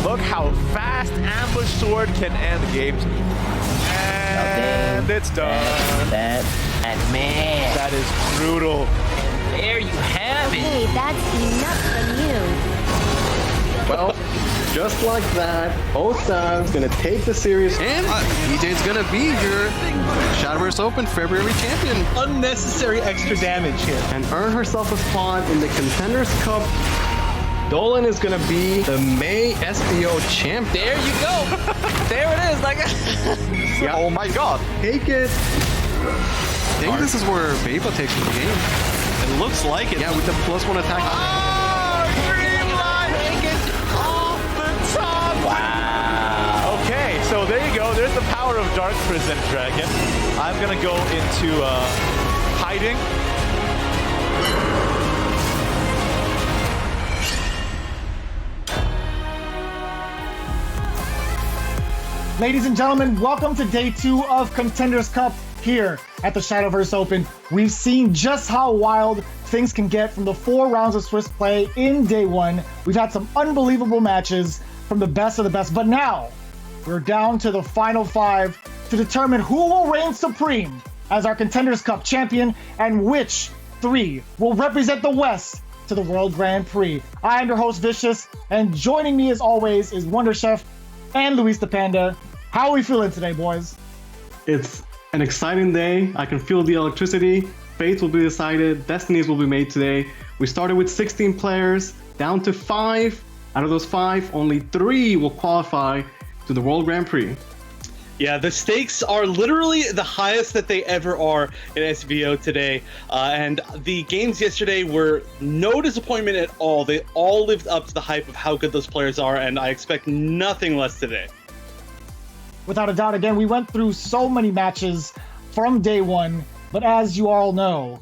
Look how fast Ambush Sword can end games. And it's done. And man. That is brutal. And there you have it. Hey, that's enough from you. Well, just like that, OSAV's gonna take the series. And EJ's gonna be your Shadowverse Open February champion. Unnecessary extra damage here. And earn herself a spot in the Contenders Cup. Duelan is gonna be the May SVO champ. There you go. There it is. Like, yeah. Oh my god. Take it. I think this is where Beba takes the game. It looks like it. Yeah, with the +1 attack. Oh, green line! Take it off the top! wow. Okay, so there you go. There's the power of Dark Prison Dragon. I'm gonna go into hiding. Ladies and gentlemen, welcome to day 2 of Contenders Cup here at the Shadowverse Open. We've seen just how wild things can get from the 4 rounds of Swiss play in day 1. We've had some unbelievable matches from the best of the best, but now we're down to the final 5 to determine who will reign supreme as our Contenders Cup champion and which 3 will represent the West to the World Grand Prix. I am your host, Vicious, and joining me as always is Wonder Chef and Luis the Panda. How are we feeling today, boys? It's an exciting day. I can feel the electricity. Fates will be decided. Destinies will be made today. We started with 16 players, down to 5. Out of those 5, only 3 will qualify to the World Grand Prix. Yeah, the stakes are literally the highest that they ever are in SVO today. And the games yesterday were no disappointment at all. They all lived up to the hype of how good those players are, and I expect nothing less today. Without a doubt, again, we went through so many matches from day one, but as you all know,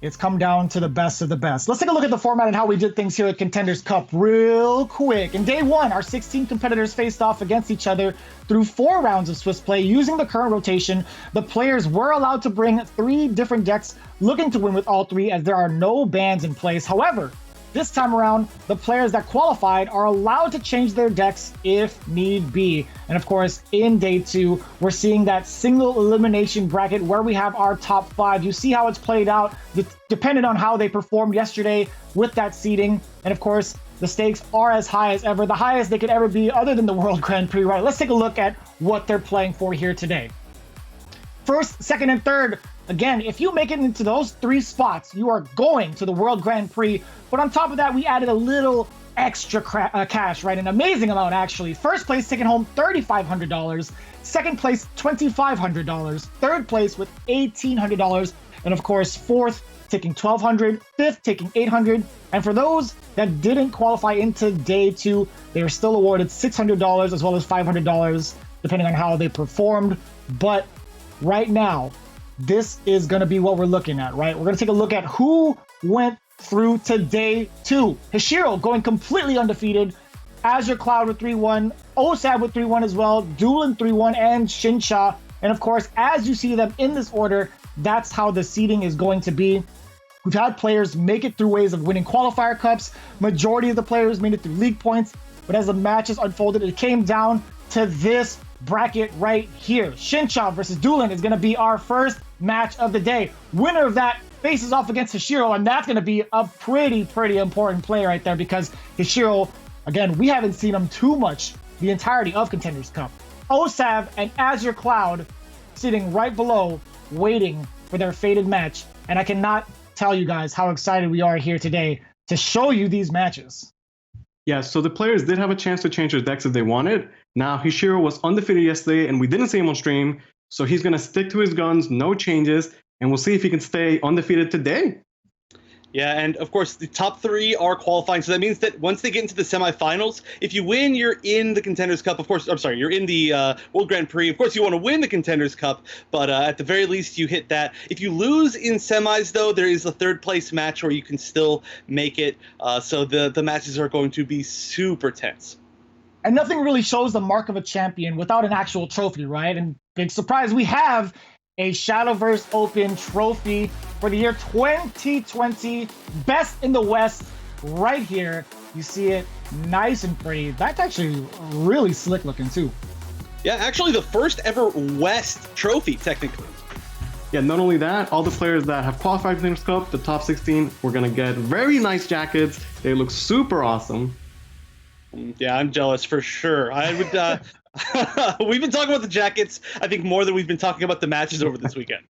it's come down to the best of the best. Let's take a look at the format and how we did things here at Contenders Cup real quick. In day one, our 16 competitors faced off against each other through 4 rounds of Swiss play. Using the current rotation, the players were allowed to bring 3 different decks, looking to win with all 3 as there are no bans in place. However, this time around, the players that qualified are allowed to change their decks if need be. And of course, in day 2, we're seeing that single elimination bracket where we have our top 5. You see how it's played out, depending on how they performed yesterday with that seeding. And of course, the stakes are as high as ever, the highest they could ever be other than the World Grand Prix, right? Let's take a look at what they're playing for here today. First, second, and third. Again, if you make it into those 3 spots, you are going to the World Grand Prix. But on top of that, we added a little extra cash, right? An amazing amount, actually. First place taking home $3,500. Second place, $2,500. Third place with $1,800. And of course, fourth taking $1,200. Fifth taking $800. And for those that didn't qualify into day 2, they were still awarded $600 as well as $500, depending on how they performed. But right now, this is going to be what we're looking at, right? We're going to take a look at who went through to day 2. Hishiro going completely undefeated. Azure Cloud with 3-1. OSAV with 3-1 as well. Duelan 3-1 and Shinsha. And of course, as you see them in this order, that's how the seeding is going to be. We've had players make it through ways of winning qualifier cups. Majority of the players made it through league points. But as the matches unfolded, it came down to this bracket right here. Shinsha versus Duelan is going to be our first match of the day. Winner of that faces off against Hishiro, and that's going to be a pretty important play right there, because Hishiro, again, we haven't seen him too much the entirety of Contenders Cup. OSAV and Azure Cloud sitting right below, waiting for their fated match, and I cannot tell you guys how excited we are here today to show you these matches. Yeah, so the players did have a chance to change their decks if they wanted. Now, Hishiro was undefeated yesterday, and we didn't see him on stream, so he's going to stick to his guns, no changes, and we'll see if he can stay undefeated today. Yeah, and of course, the top 3 are qualifying, so that means that once they get into the semifinals, if you win, you're in the Contenders Cup. Of course, I'm sorry, you're in the World Grand Prix. Of course, you want to win the Contenders Cup, but at the very least, you hit that. If you lose in semis, though, there is a 3rd place match where you can still make it, so the matches are going to be super tense. And nothing really shows the mark of a champion without an actual trophy, right? And big surprise, we have a Shadowverse Open trophy for the year 2020, best in the West, right here. You see it nice and pretty. That's actually really slick looking too. Yeah, actually the first ever West trophy, technically. Yeah, not only that, all the players that have qualified for the Contenders Cup, the top 16, we're going to get very nice jackets. They look super awesome. Yeah, I'm jealous for sure. I would. We've been talking about the jackets, I think, more than we've been talking about the matches over this weekend.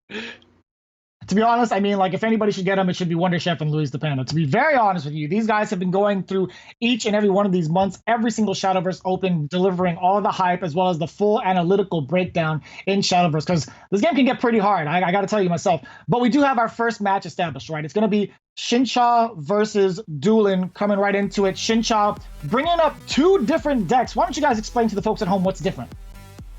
To be honest, I mean, like, if anybody should get them, it should be Wonder Chef and Luis the Panda. To be very honest with you, these guys have been going through each and every one of these months, every single Shadowverse Open, delivering all of the hype as well as the full analytical breakdown in Shadowverse, because this game can get pretty hard. I got to tell you myself. But we do have our first match established, right? It's going to be Shinsha versus Duelan, coming right into it. Shinsha bringing up 2 different decks. Why don't you guys explain to the folks at home what's different?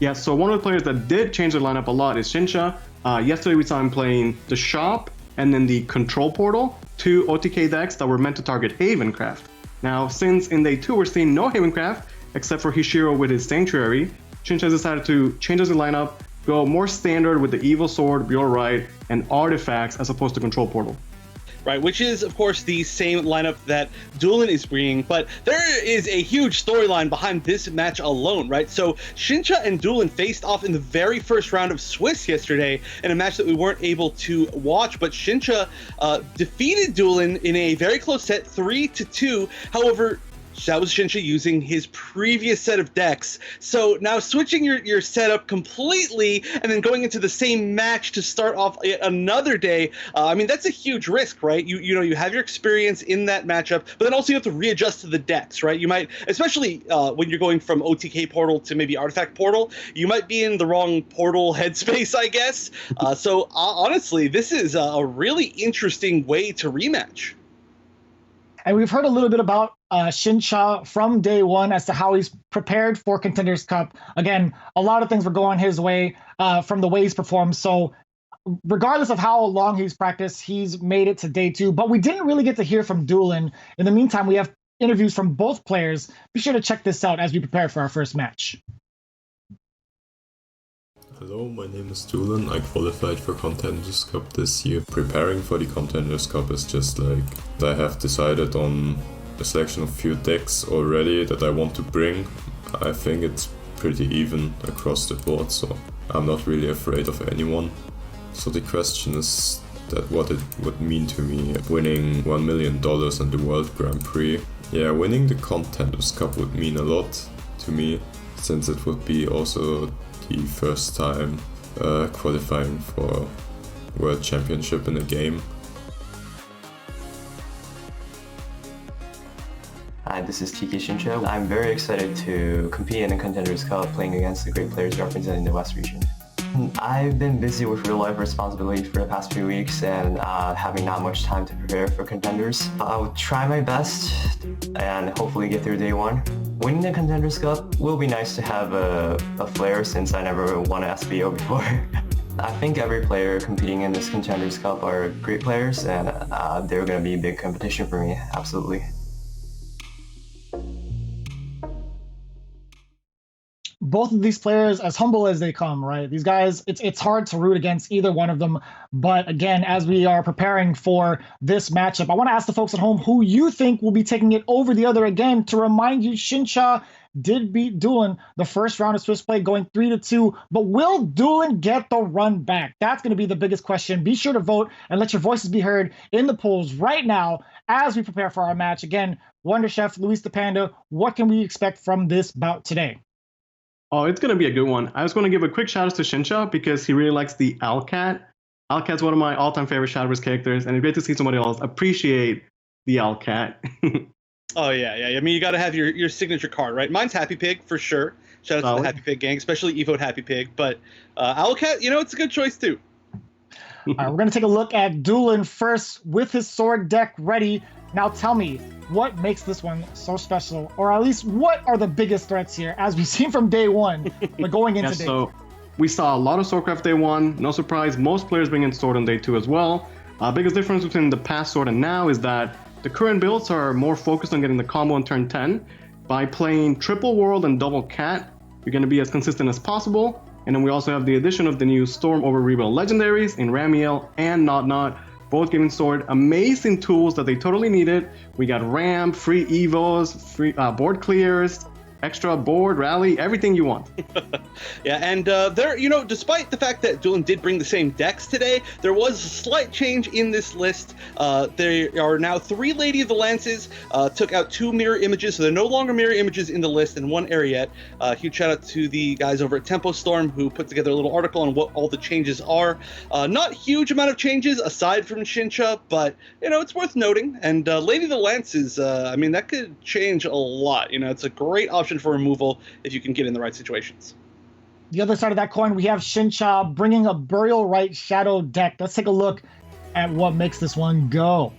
Yeah, so one of the players that did change their lineup a lot is Shinsha. Yesterday we saw him playing the Shop and then the Control Portal, 2 OTK decks that were meant to target Havencraft. Now, since in day 2 we're seeing no Havencraft, except for Hishiro with his Sanctuary, Shinsha has decided to change his lineup, go more standard with the Evil Sword, Bjorn Right, and Artifacts as opposed to Control Portal. right? Which is, of course, the same lineup that Duelan is bringing, but there is a huge storyline behind this match alone, right? So Shinsha and Duelan faced off in the very first round of Swiss yesterday in a match that we weren't able to watch, but Shinsha defeated Duelan in a very close set, 3-2. However, that was Shinsha using his previous set of decks. So now switching your setup completely and then going into the same match to start off yet another day, I mean, that's a huge risk, right? You know, you have your experience in that matchup, but then also you have to readjust to the decks, right? You might, especially when you're going from OTK portal to maybe artifact portal, you might be in the wrong portal headspace, I guess. So honestly, this is a really interesting way to rematch. And we've heard a little bit about Shinsha from day one as to how he's prepared for Contenders Cup. Again, a lot of things were going his way from the way he's performed. So regardless of how long he's practiced, he's made it to day 2. But we didn't really get to hear from Duelan. In the meantime, we have interviews from both players. Be sure to check this out as we prepare for our first match. Hello, my name is Duelan. I qualified for Contenders Cup this year. Preparing for the Contenders Cup is just like, I have decided on a selection of few decks already that I want to bring. I think it's pretty even across the board, so I'm not really afraid of anyone. So the question is that what it would mean to me winning $1 million in the World Grand Prix. Yeah, winning the Contenders Cup would mean a lot to me, since it would be also the first time qualifying for World Championship in a game. Hi, this is TK Shinsha. I'm very excited to compete in the Contenders Cup playing against the great players representing the West region. I've been busy with real-life responsibilities for the past few weeks and having not much time to prepare for Contenders. I'll try my best and hopefully get through day 1. Winning the Contenders Cup will be nice to have a flair since I never won an SVO before. I think every player competing in this Contenders Cup are great players and they're going to be a big competition for me, absolutely. Both of these players, as humble as they come, right? These guys, it's hard to root against either one of them. But again, as we are preparing for this matchup, I want to ask the folks at home who you think will be taking it over the other again. To remind you, Shinsha did beat Duelan the first round of Swiss play, going 3-2. But will Duelan get the run back? That's going to be the biggest question. Be sure to vote and let your voices be heard in the polls right now as we prepare for our match. Again, Wonder Chef, Luis the Panda, what can we expect from this bout today? Oh, it's going to be a good one. I was going to give a quick shout out to Shinsha because he really likes the Owlcat. Owlcat's one of my all-time favorite Shadowverse characters, and it's great to see somebody else appreciate the Owlcat. Oh, yeah. I mean, you got to have your signature card, right? Mine's Happy Pig, for sure. Shout out to the Happy Pig gang, especially Evoed Happy Pig. But Owlcat, you know, it's a good choice, too. All right, we're going to take a look at Duelan first with his sword deck ready. Now tell me, what makes this one so special? Or at least, what are the biggest threats here, as we've seen from day 1, but going into day 2? We saw a lot of Swordcraft day 1. No surprise, most players bring in Sword on day 2 as well. Biggest difference between the past Sword and now is that the current builds are more focused on getting the combo on turn 10. By playing triple World and double Cat, you're going to be as consistent as possible. And then we also have the addition of the new Storm over Rebuild legendaries in Ramiel and Not, both giving Sword amazing tools that they totally needed. We got Ram, free Evos, free board clears, extra board, rally, everything you want. Yeah, and there, you know, despite the fact that Duelan did bring the same decks today, there was a slight change in this list. There are now 3 Lady of the Lances, took out 2 mirror images, so they're no longer mirror images in the list, and 1 Ariete. Huge shout out to the guys over at Tempo Storm who put together a little article on what all the changes are. Not huge amount of changes aside from Shinsha, but, you know, it's worth noting. And Lady of the Lances, I mean, that could change a lot. You know, it's a great option for removal if you can get in the right situations. The other side of that coin, we have Shinsha bringing a Burial Rite Shadow deck. Let's take a look at what makes this one go.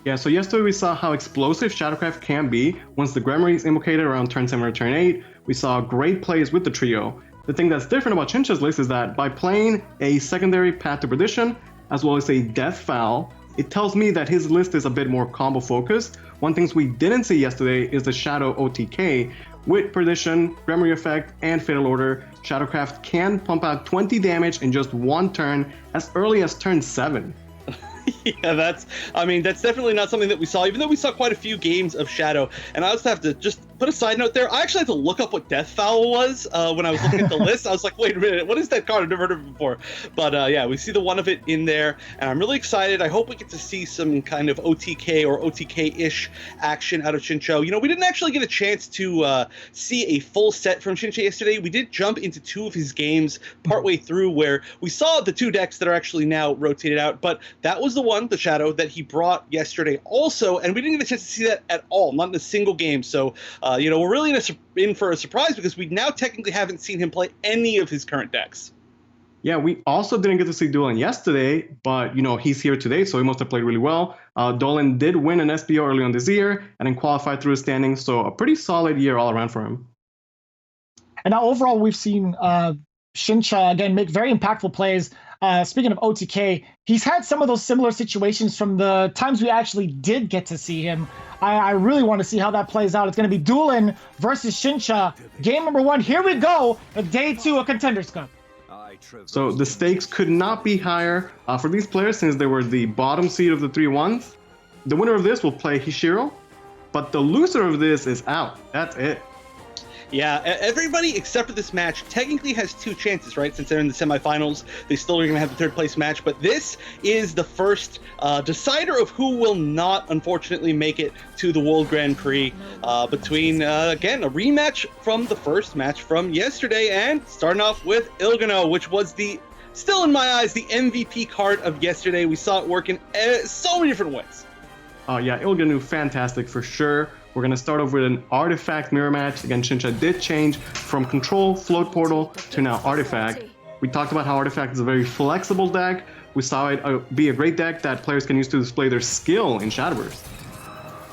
Yeah, so yesterday we saw how explosive Shadowcraft can be once the Gramarye is invocated around turn 7 or turn 8. We saw great plays with the trio. The thing that's different about Shinsha's list is that by playing a secondary Path to Perdition, as well as a Death Foul, it tells me that his list is a bit more combo focused. One thing we didn't see yesterday is the Shadow OTK. With Perdition, Gramarye Effect, and Fatal Order, Shadowcraft can pump out 20 damage in just 1 turn as early as turn 7. Yeah, that's definitely not something that we saw, even though we saw quite a few games of Shadow. And I also have to just put a side note there. I actually had to look up what Death Foul was when I was looking at the list. I was like, wait a minute, what is that card? I've never heard of it before. But yeah, we see the one of it in there, and I'm really excited. I hope we get to see some kind of OTK or OTK-ish action out of Shinsha. You know, we didn't actually get a chance to see a full set from Shinsha yesterday. We did jump into 2 of his games partway through where we saw the 2 decks that are actually now rotated out, but that was the one, the Shadow, that he brought yesterday also, and we didn't get a chance to see that at all, not in a single game. So, you know, we're really in for a surprise because we now technically haven't seen him play any of his current decks. Yeah, we also didn't get to see Duelan yesterday, but, you know, he's here today, so he must have played really well. Duelan did win an SVO early on this year and then qualified through his standings, so a pretty solid year all around for him. And now overall, we've seen Shinsha, again, make very impactful plays. Speaking of OTK, he's had some of those similar situations from the times we actually did get to see him. I really want to see how that plays out. It's going to be Duelan versus Shinsha. Game number 1. Here we go. Day 2 of Contenders Cup. So the stakes could not be higher for these players since they were the bottom seed of the 3-1s. The winner of this will play Hishiro, but the loser of this is out. That's it. Yeah, everybody except for this match technically has 2 chances, right? Since they're in the semifinals, they still are going to have the 3rd place match. But this is the first decider of who will not, unfortunately, make it to the World Grand Prix between, again, a rematch from the first match from yesterday. And starting off with Ilgano, which was still in my eyes, the MVP card of yesterday. We saw it work in so many different ways. Yeah, Ilganu, fantastic for sure. We're going to start off with an Artifact mirror match. Again, Shinsha did change from Control, Float Portal to now Artifact. We talked about how Artifact is a very flexible deck. We saw it be a great deck that players can use to display their skill in Shadowverse.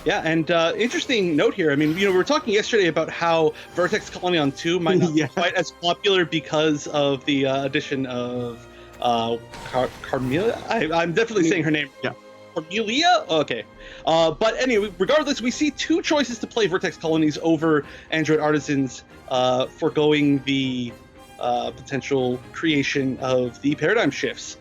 Yeah, and interesting note here. I mean, you know, we were talking yesterday about how Vertex Colony on 2 might not be quite as popular because of the addition of Carmelia. I'm definitely saying her name. Yeah. Cornelia? Okay. But anyway, regardless, we see 2 choices to play Vertex Colonies over Android Artisans, foregoing the potential creation of the paradigm shifts.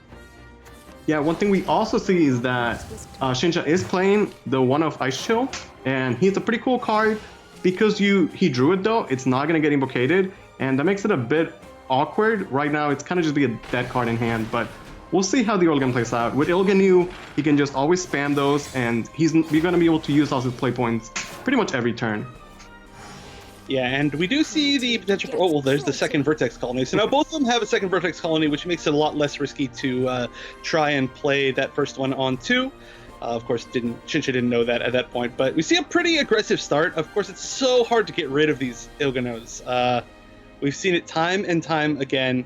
Yeah, one thing we also see is that Shinsha is playing the one of Ice Chill, and he's a pretty cool card. Because he drew it though, it's not going to get invocated, and that makes it a bit awkward. Right now, it's kind of just be a dead card in hand, but we'll see how the early game plays out. With Ilganu, he can just always spam those, and we're going to be able to use all his play points pretty much every turn. Yeah, and we do see the potential for, oh, well, there's the second Vertex Colony. So now both of them have a second Vertex Colony, which makes it a lot less risky to try and play that first one on 2. Of course, Shinsha didn't know that at that point, but we see a pretty aggressive start. Of course, it's so hard to get rid of these Ilganos. We've seen it time and time again.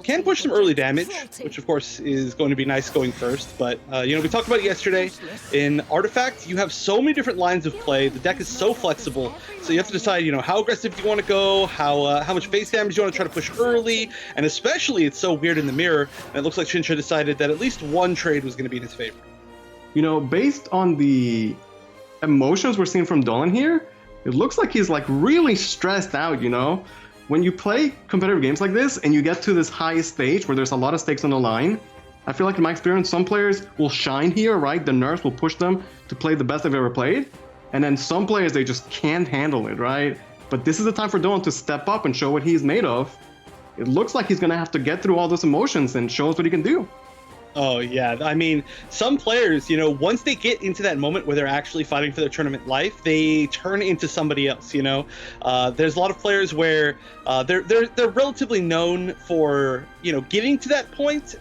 Can push some early damage, which of course is going to be nice going first, but you know, we talked about it yesterday. In Artifact, you have so many different lines of play. The deck is so flexible, so you have to decide, you know, how aggressive do you want to go, how much face damage you want to try to push early, and especially it's so weird in the mirror, and it looks like Shinsha decided that at least one trade was going to be in his favor. You know, based on the emotions we're seeing from Duelan here, it looks like he's like really stressed out, you know? When you play competitive games like this and you get to this high stage where there's a lot of stakes on the line, I feel like in my experience, some players will shine here, right? The nerfs will push them to play the best they've ever played. And then some players, they just can't handle it, right? But this is the time for Duelan to step up and show what he's made of. It looks like he's going to have to get through all those emotions and show us what he can do. Oh, yeah. I mean, some players, you know, once they get into that moment where they're actually fighting for their tournament life, they turn into somebody else, you know? There's a lot of players where they're relatively known for, you know, getting to that point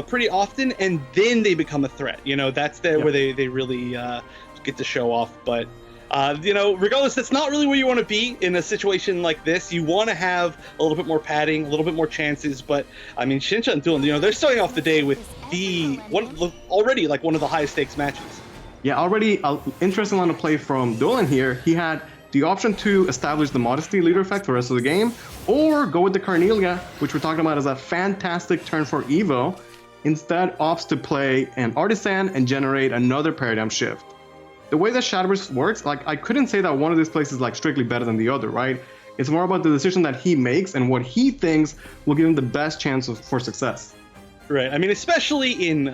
pretty often, and then they become a threat. You know, that's where they really get to show off. But you know, regardless, that's not really where you want to be in a situation like this. You want to have a little bit more padding, a little bit more chances. But I mean, Shinsha and Duelan, you know, they're starting off the day with already like one of the highest stakes matches. Yeah, already an interesting line of play from Duelan here. He had the option to establish the Modesty leader effect for the rest of the game, or go with the Carnelia, which we're talking about as a fantastic turn for Evo. Instead, opts to play an Artisan and generate another Paradigm Shift. The way that Shadowverse works, like, I couldn't say that one of these plays is like strictly better than the other, right? It's more about the decision that he makes and what he thinks will give him the best chance for success. Right. I mean, especially in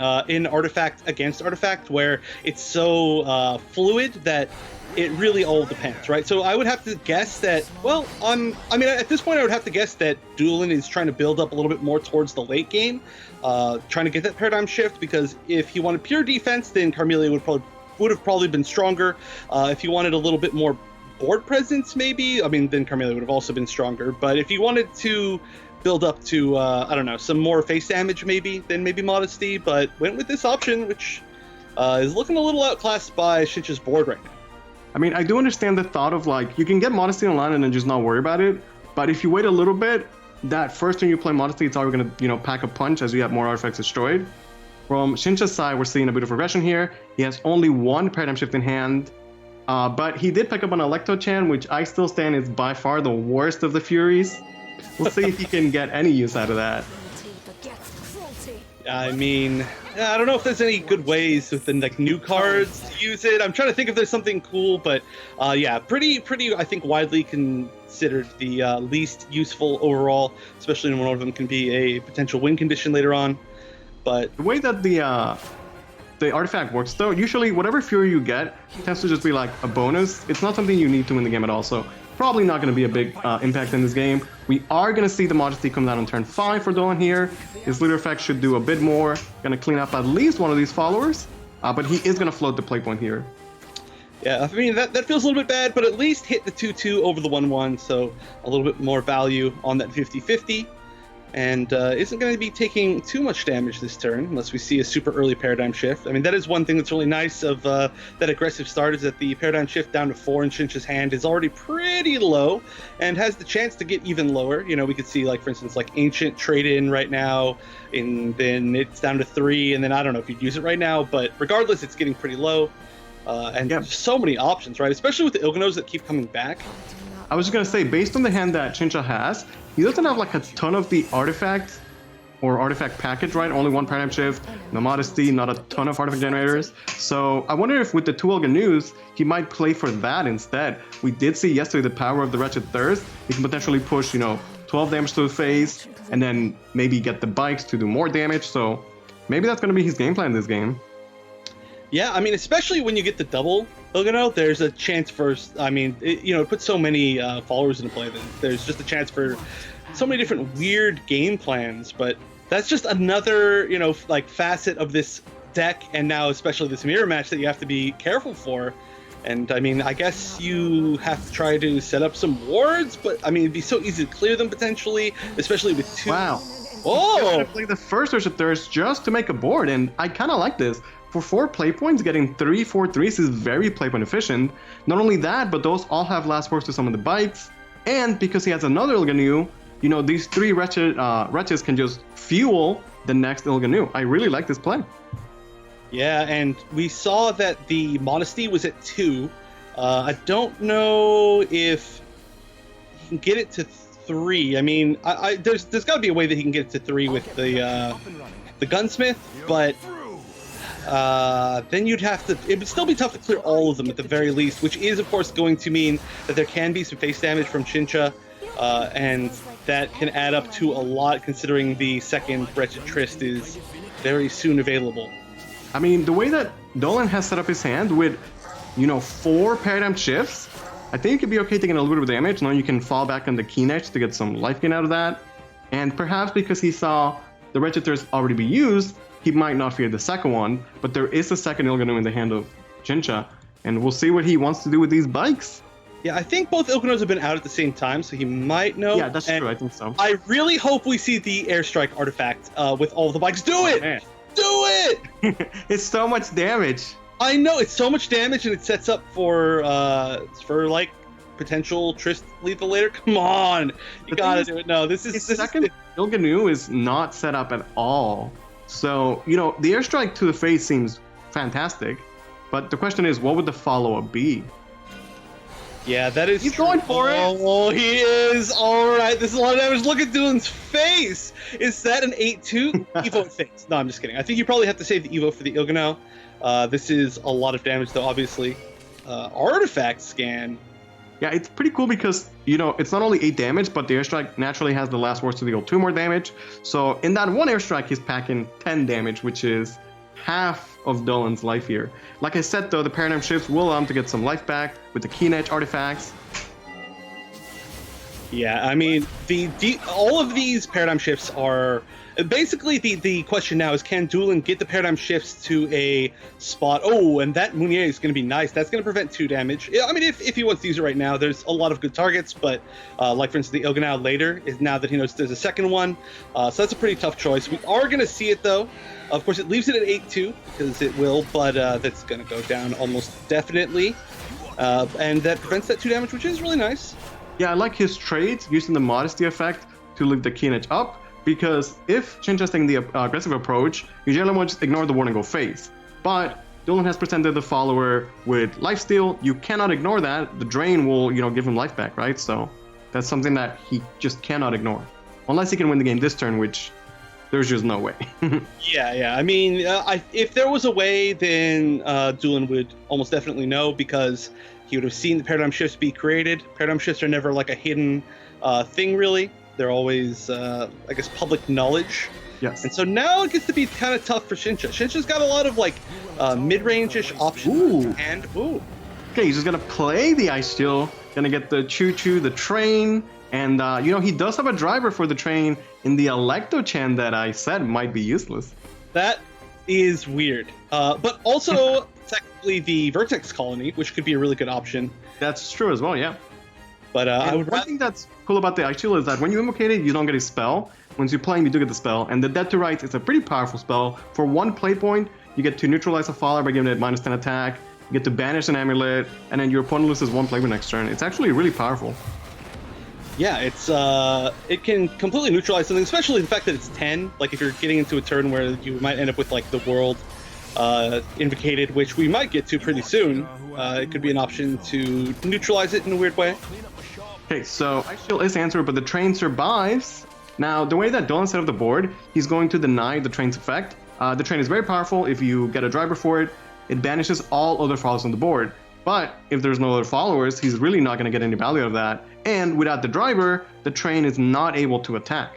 artifact against artifact, where it's so fluid that it really all depends, right? So I would have to guess that. Well, I mean, at this point, I would have to guess that Duelan is trying to build up a little bit more towards the late game, trying to get that paradigm shift. Because if he wanted pure defense, then Carmelia would have probably been stronger. If he wanted a little bit more board presence, maybe, I mean, then Carmelia would have also been stronger. But if he wanted to build up to, I don't know, some more face damage maybe, then maybe Modesty, but went with this option, which is looking a little outclassed by Shinsha's board right now. I mean, I do understand the thought of, like, you can get Modesty online and then just not worry about it, but if you wait a little bit, that first turn you play Modesty, it's already going to, pack a punch as you have more artifacts destroyed. From Shinsha's side, we're seeing a bit of regression here. He has only one Paradigm Shift in hand, but he did pick up an Electro-Chan, which I still stand is by far the worst of the Furies. We'll see if he can get any use out of that. I mean, I don't know if there's any good ways with the new cards to use it. I'm trying to think if there's something cool, but yeah, pretty, I think, widely considered the least useful overall, especially when one of them can be a potential win condition later on. But the way that the artifact works, though, usually whatever Fury you get tends to just be like a bonus. It's not something you need to win the game at all, so probably not going to be a big impact in this game. We are going to see the Modesty come down on turn 5 for Duelan here. His leader effect should do a bit more. Going to clean up at least one of these followers, but he is going to float the play point here. Yeah, I mean, that feels a little bit bad, but at least hit the 2-2 over the 1-1, so a little bit more value on that 50-50. And isn't going to be taking too much damage this turn, unless we see a super early Paradigm Shift. I mean, that is one thing that's really nice of that aggressive start, is that the Paradigm Shift down to 4 in Shinsha's hand is already pretty low, and has the chance to get even lower. We could see, like, for instance, like Ancient trade-in right now, and then it's down to 3, and then I don't know if you'd use it right now, but regardless, it's getting pretty low. And Yep. so many options, right? Especially with the Ilganos that keep coming back. I was just going to say, based on the hand that Shinsha has, he doesn't have like a ton of the artifact or artifact package, right? Only one Paradigm Shift, no Modesty, not a ton of artifact generators. So I wonder if with the 2 Ilganus, he might play for that instead. We did see yesterday the power of the Wretched Thirst. He can potentially push, 12 damage to the face, and then maybe get the bikes to do more damage. So maybe that's going to be his game plan this game. Yeah, I mean, especially when you get the double Ilgano, there's a chance for, I mean, it puts so many followers into play that there's just a chance for so many different weird game plans, but that's just another, facet of this deck, and now especially this mirror match that you have to be careful for. And I mean, I guess you have to try to set up some wards, but I mean, it'd be so easy to clear them potentially, especially with 2. Wow. Oh! I'm going to play the first Wretched Thirst just to make a board, and I kind of like this. For 4 play points, getting 3 4/3s is very play point efficient. Not only that, but those all have last words to some of the bikes. And because he has another Ilganu, these 3 wretches can just fuel the next Ilganu. I really like this play. Yeah, and we saw that the Modesty was at 2. I don't know if he can get it to 3. I mean, there's got to be a way that he can get it to 3 with the Gunsmith, but then it would still be tough to clear all of them at the very least, which is, of course, going to mean that there can be some face damage from Shinsha, and that can add up to a lot, considering the second Wretched Tryst is very soon available. I mean, the way that Duelan has set up his hand with, 4 Paradigm Shifts, I think it'd be okay taking a little bit of damage. Now you can fall back on the Keen Edge to get some life gain out of that. And perhaps because he saw the Wretched Thirst already be used, he might not fear the second one, but there is a second Ilganu in the hand of Shinsha, and we'll see what he wants to do with these bikes. Yeah, I think both Ilganos have been out at the same time, so he might know. Yeah, that's true, I think so. I really hope we see the Airstrike artifact with all of the bikes. Do it! Man. Do it! It's so much damage. I know, it's so much damage, and it sets up for like, potential Tryst lethal later. Come on! You gotta do it. No, this is... His second Ilganu is not set up at all. So, the airstrike to the face seems fantastic, but the question is, what would the follow-up be? Yeah, that is He's true. going for it! Oh, he is! Alright, this is a lot of damage. Look at Duelan's face! Is that an 8-2? Evo face. No, I'm just kidding. I think you probably have to save the Evo for the Ilgano. This is a lot of damage, though, obviously. Artifact scan. Yeah, it's pretty cool because, you know, it's not only 8 damage, but the airstrike naturally has the last words to deal 2 more damage. So in that one airstrike, he's packing 10 damage, which is half of Duelan's life here. Like I said, though, the paradigm shifts will allow him to get some life back with the Keen Edge artifacts. Yeah, I mean, all of these paradigm shifts are basically the question now is, can Duelan get the paradigm shifts to a spot? Oh, and that Mounier is going to be nice. That's going to prevent 2 damage. I mean, if he wants to use it right now, there's a lot of good targets, but like for instance, the Ilganau later is now that he knows there's a second one. So that's a pretty tough choice. We are going to see it though. Of course, it leaves it at 8-2 because it will, but that's going to go down almost definitely. And that prevents that 2 damage, which is really nice. Yeah, I like his trades using the modesty effect to leave the Keen Edge up, because if Shinsha's taking the aggressive approach, you generally want to just ignore the ward and go face. But Duelan has presented the follower with lifesteal. You cannot ignore that. The drain will, you know, give him life back, right? So that's something that he just cannot ignore. Unless he can win the game this turn, which there's just no way. Yeah. I mean, if there was a way, then Duelan would almost definitely know, because he would have seen the paradigm shifts be created. Paradigm shifts are never like a hidden thing, really. They're always, I guess, public knowledge. Yes. And so now it gets to be kind of tough for Shinsha. Shinsha's got a lot of like mid-range-ish options. And Okay, he's just gonna play the Ice Steel, gonna get the Choo-Choo, the train, and you know, he does have a driver for the train in the Electro-Chan that I said might be useless. that is weird. But also, technically, the Vertex Colony, which could be a really good option. That's true as well, yeah. But I would one thing that's cool about the Ice Shield is that when you invocate it, you don't get a spell. Once you play him, you do get the spell. And the Dead to Rights is a pretty powerful spell. For 1 play point, you get to neutralize a follower by giving it -10 attack. You get to banish an amulet, and then your opponent loses 1 play point next turn. It's actually really powerful. Yeah, it's it can completely neutralize something, especially the fact that it's 10. Like if you're getting into a turn where you might end up with like the world invocated, which we might get to pretty soon. It could be an option to neutralize it in a weird way. Okay, so Ice Shield is answered, but the train survives. Now, the way that Duelan set up the board, he's going to deny the train's effect. The train is very powerful. If you get a driver for it, it banishes all other followers on the board. But if there's no other followers, he's really not going to get any value out of that. And without the driver, the train is not able to attack.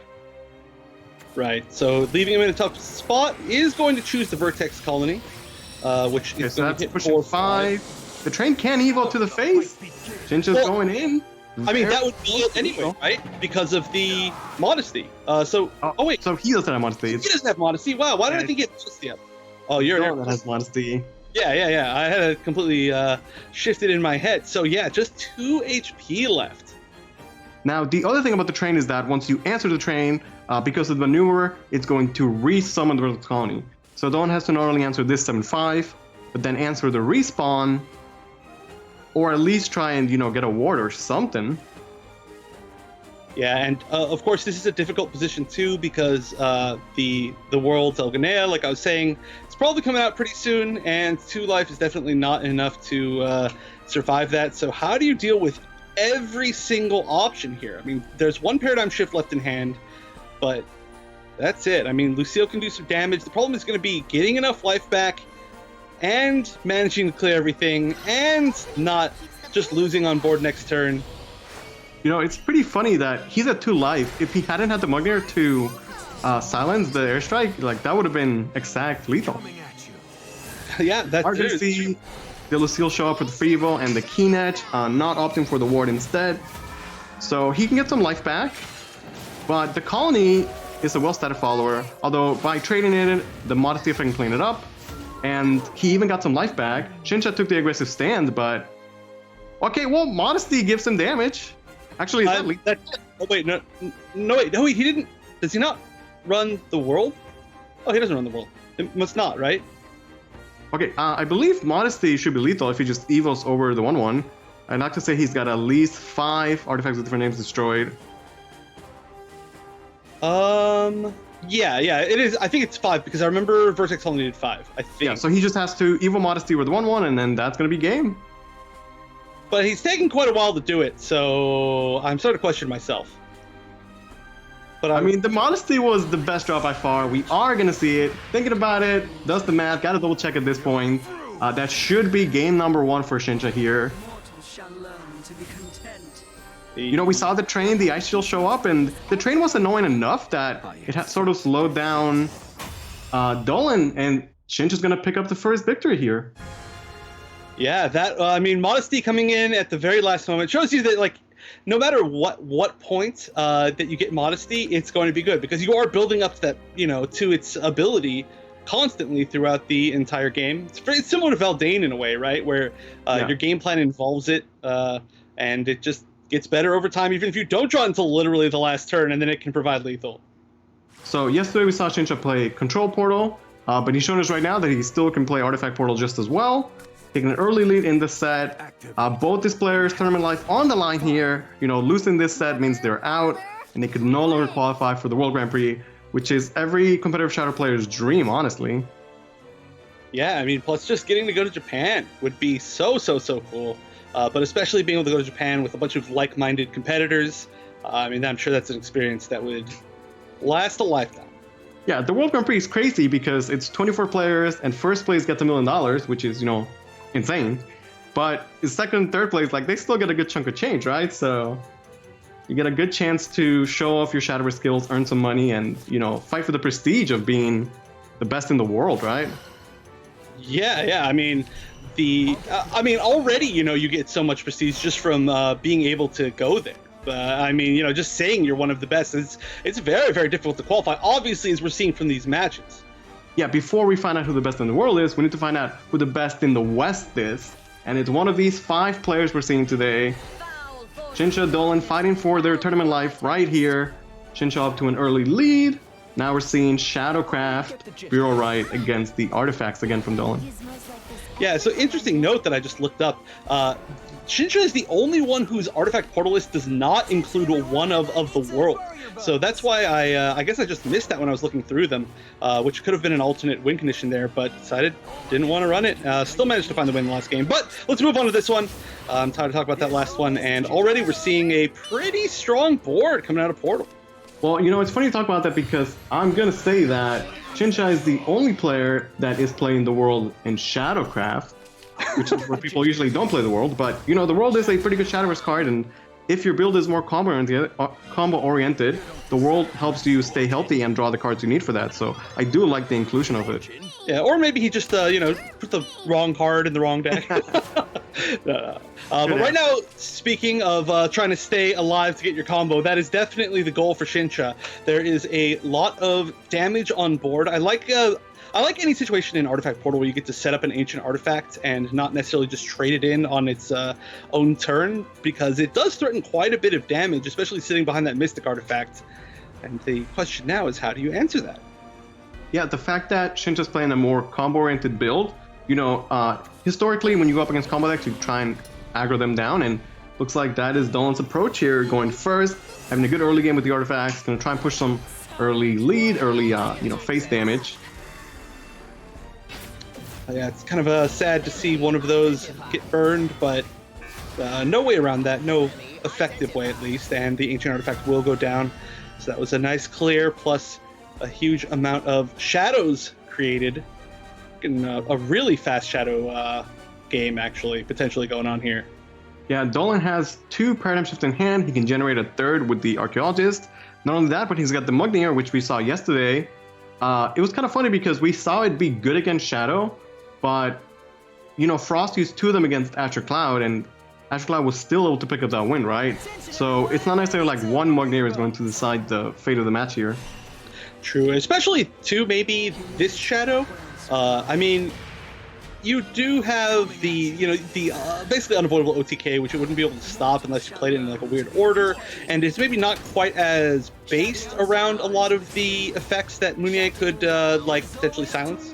Right, so leaving him in a tough spot is going to choose the Vertex Colony, which is So going that's to hit pushing 4-5. 5. The train can evo to the face. Shinsha's going in. I mean, that would be it anyway, right? Because of the modesty. Oh wait, So he doesn't have modesty. he It's doesn't have modesty. Wow, why did I think he had modesty up? Oh, you're Duelan that has modesty. Yeah. I had it completely shifted in my head. So yeah, just 2 HP left. Now, the other thing about the train is that once you answer the train, because of the maneuver, it's going to re-summon the Vertex Colony. So Duelan has to not only answer this 7-5, but then answer the respawn, or at least try and, get a ward or something. Yeah, and of course this is a difficult position too, because the world Elganea, like I was saying, it's probably coming out pretty soon, and 2 life is definitely not enough to survive that. So how do you deal with every single option here? I mean, there's 1 paradigm shift left in hand, but that's it. I mean, Lucille can do some damage. The problem is going to be getting enough life back and managing to clear everything and not just losing on board next turn. It's pretty funny that he's at 2 life. If he hadn't had the Mugner to silence the airstrike, like that would have been exact lethal. Yeah, that's Hard to see the Lucille show up with the free evo and the Keen Edge, not opting for the ward instead. So he can get some life back, but the colony is a well-statted follower, although by trading it, the modesty effect can clean it up, and he even got some life back. Shinsha took the aggressive stand, but okay, well, modesty gives him damage. Actually, is that lethal? Oh wait, no, he didn't. Does he not run the world? Oh, he doesn't run the world. It must not, right? Okay, I believe modesty should be lethal if he just evos over the 1/1. I'd like to say he's got at least 5 artifacts with different names destroyed. Yeah, it is. I think it's 5 because I remember Vertex only did 5. I think. Yeah, so he just has to evo modesty with 1/1, and then that's gonna be game. But he's taken quite a while to do it, so I'm starting to question myself. But I mean, the modesty was the best draw by far. We are gonna see it. Thinking about it, does the math, gotta double check at this point. That should be game number 1 for Shinsha here. You know, we saw the train, the ice shield show up, and the train was annoying enough that it had sort of slowed down Duelan, and Shinsha's gonna pick up the first victory here. Yeah, that I mean, Modesty coming in at the very last moment shows you that, like, no matter what point that you get Modesty, it's going to be good because you are building up that, you know, to its ability constantly throughout the entire game. It's similar to Valdane in a way, right? Where your game plan involves it, and it just gets better over time, even if you don't draw until literally the last turn, and then it can provide lethal. So yesterday we saw Shinsha play Control Portal, but he's shown us right now that he still can play Artifact Portal just as well. Taking an early lead in the set. Both these players' tournament life on the line here. You know, losing this set means they're out, and they could no longer qualify for the World Grand Prix, which is every competitive Shadow player's dream, honestly. Yeah, I mean, plus just getting to go to Japan would be so cool. But especially being able to go to Japan with a bunch of like-minded competitors, I mean, I'm sure that's an experience that would last a lifetime. Yeah, the World Grand Prix is crazy because it's 24 players, and first place gets $1 million, which is, you know, insane. But in second and third place, like, they still get a good chunk of change, right? So you get a good chance to show off your Shadowverse skills, earn some money, and, you know, fight for the prestige of being the best in the world, right? Yeah, I mean, already, you know, you get so much prestige just from being able to go there. I mean, you know, just saying you're one of the best, it's very, very difficult to qualify, obviously, as we're seeing from these matches. Yeah, before we find out who the best in the world is, we need to find out who the best in the West is. And it's one of these 5 players we're seeing today. Shinsha, Duelan fighting for their tournament life right here. Shinsha up to an early lead. Now we're seeing Shadowcraft, Bureau Right against the Artifacts again from Duelan. Yeah, so interesting note that I just looked up. Shinsha is the only one whose Artifact Portal list does not include one of the world. So that's why I guess I just missed that when I was looking through them, which could have been an alternate win condition there, but decided didn't want to run it. Still managed to find the win in the last game. But let's move on to this one. I'm tired of talking about that last one, and already we're seeing a pretty strong board coming out of Portal. Well, you know, it's funny to talk about that because I'm going to say that Shinsha is the only player that is playing the world in Shadowcraft, which is where people usually don't play the world. But, you know, the world is a pretty good Shadowverse card, and if your build is more combo-oriented, the world helps you stay healthy and draw the cards you need for that. So I do like the inclusion of it. Yeah, or maybe he just, you know, put the wrong card in the wrong deck. But right now, speaking of trying to stay alive to get your combo, that is definitely the goal for Shinsha. There is a lot of damage on board. I like any situation in Artifact Portal where you get to set up an ancient artifact and not necessarily just trade it in on its own turn, because it does threaten quite a bit of damage, especially sitting behind that mystic artifact. And the question now is, how do you answer that? Yeah, the fact that Shinsha's playing a more combo-oriented build, you know, historically when you go up against combo decks, you try and aggro them down, and looks like that is Duelan's approach here, going first, having a good early game with the artifacts, gonna try and push some early lead, early, you know, face damage. Yeah, it's kind of sad to see one of those get burned, but no way around that, no effective way at least, and the ancient artifact will go down. So that was a nice clear, plus a huge amount of shadows created. And a really fast shadow game, actually, potentially going on here. Yeah, Duelan has 2 Paradigm Shift in hand. He can generate a third with the Archaeologist. Not only that, but he's got the Mugnier, which we saw yesterday. It was kind of funny because we saw it be good against Shadow, but, you know, Frost used 2 of them against Azure Cloud, and Azure Cloud was still able to pick up that win, right? So it's not necessarily like one Mugnier is going to decide the fate of the match here. True, especially, too, maybe this Shadow. I mean, you do have the, you know, the basically unavoidable OTK, which you wouldn't be able to stop unless you played it in like a weird order, and it's maybe not quite as based around a lot of the effects that Mounier could like potentially silence.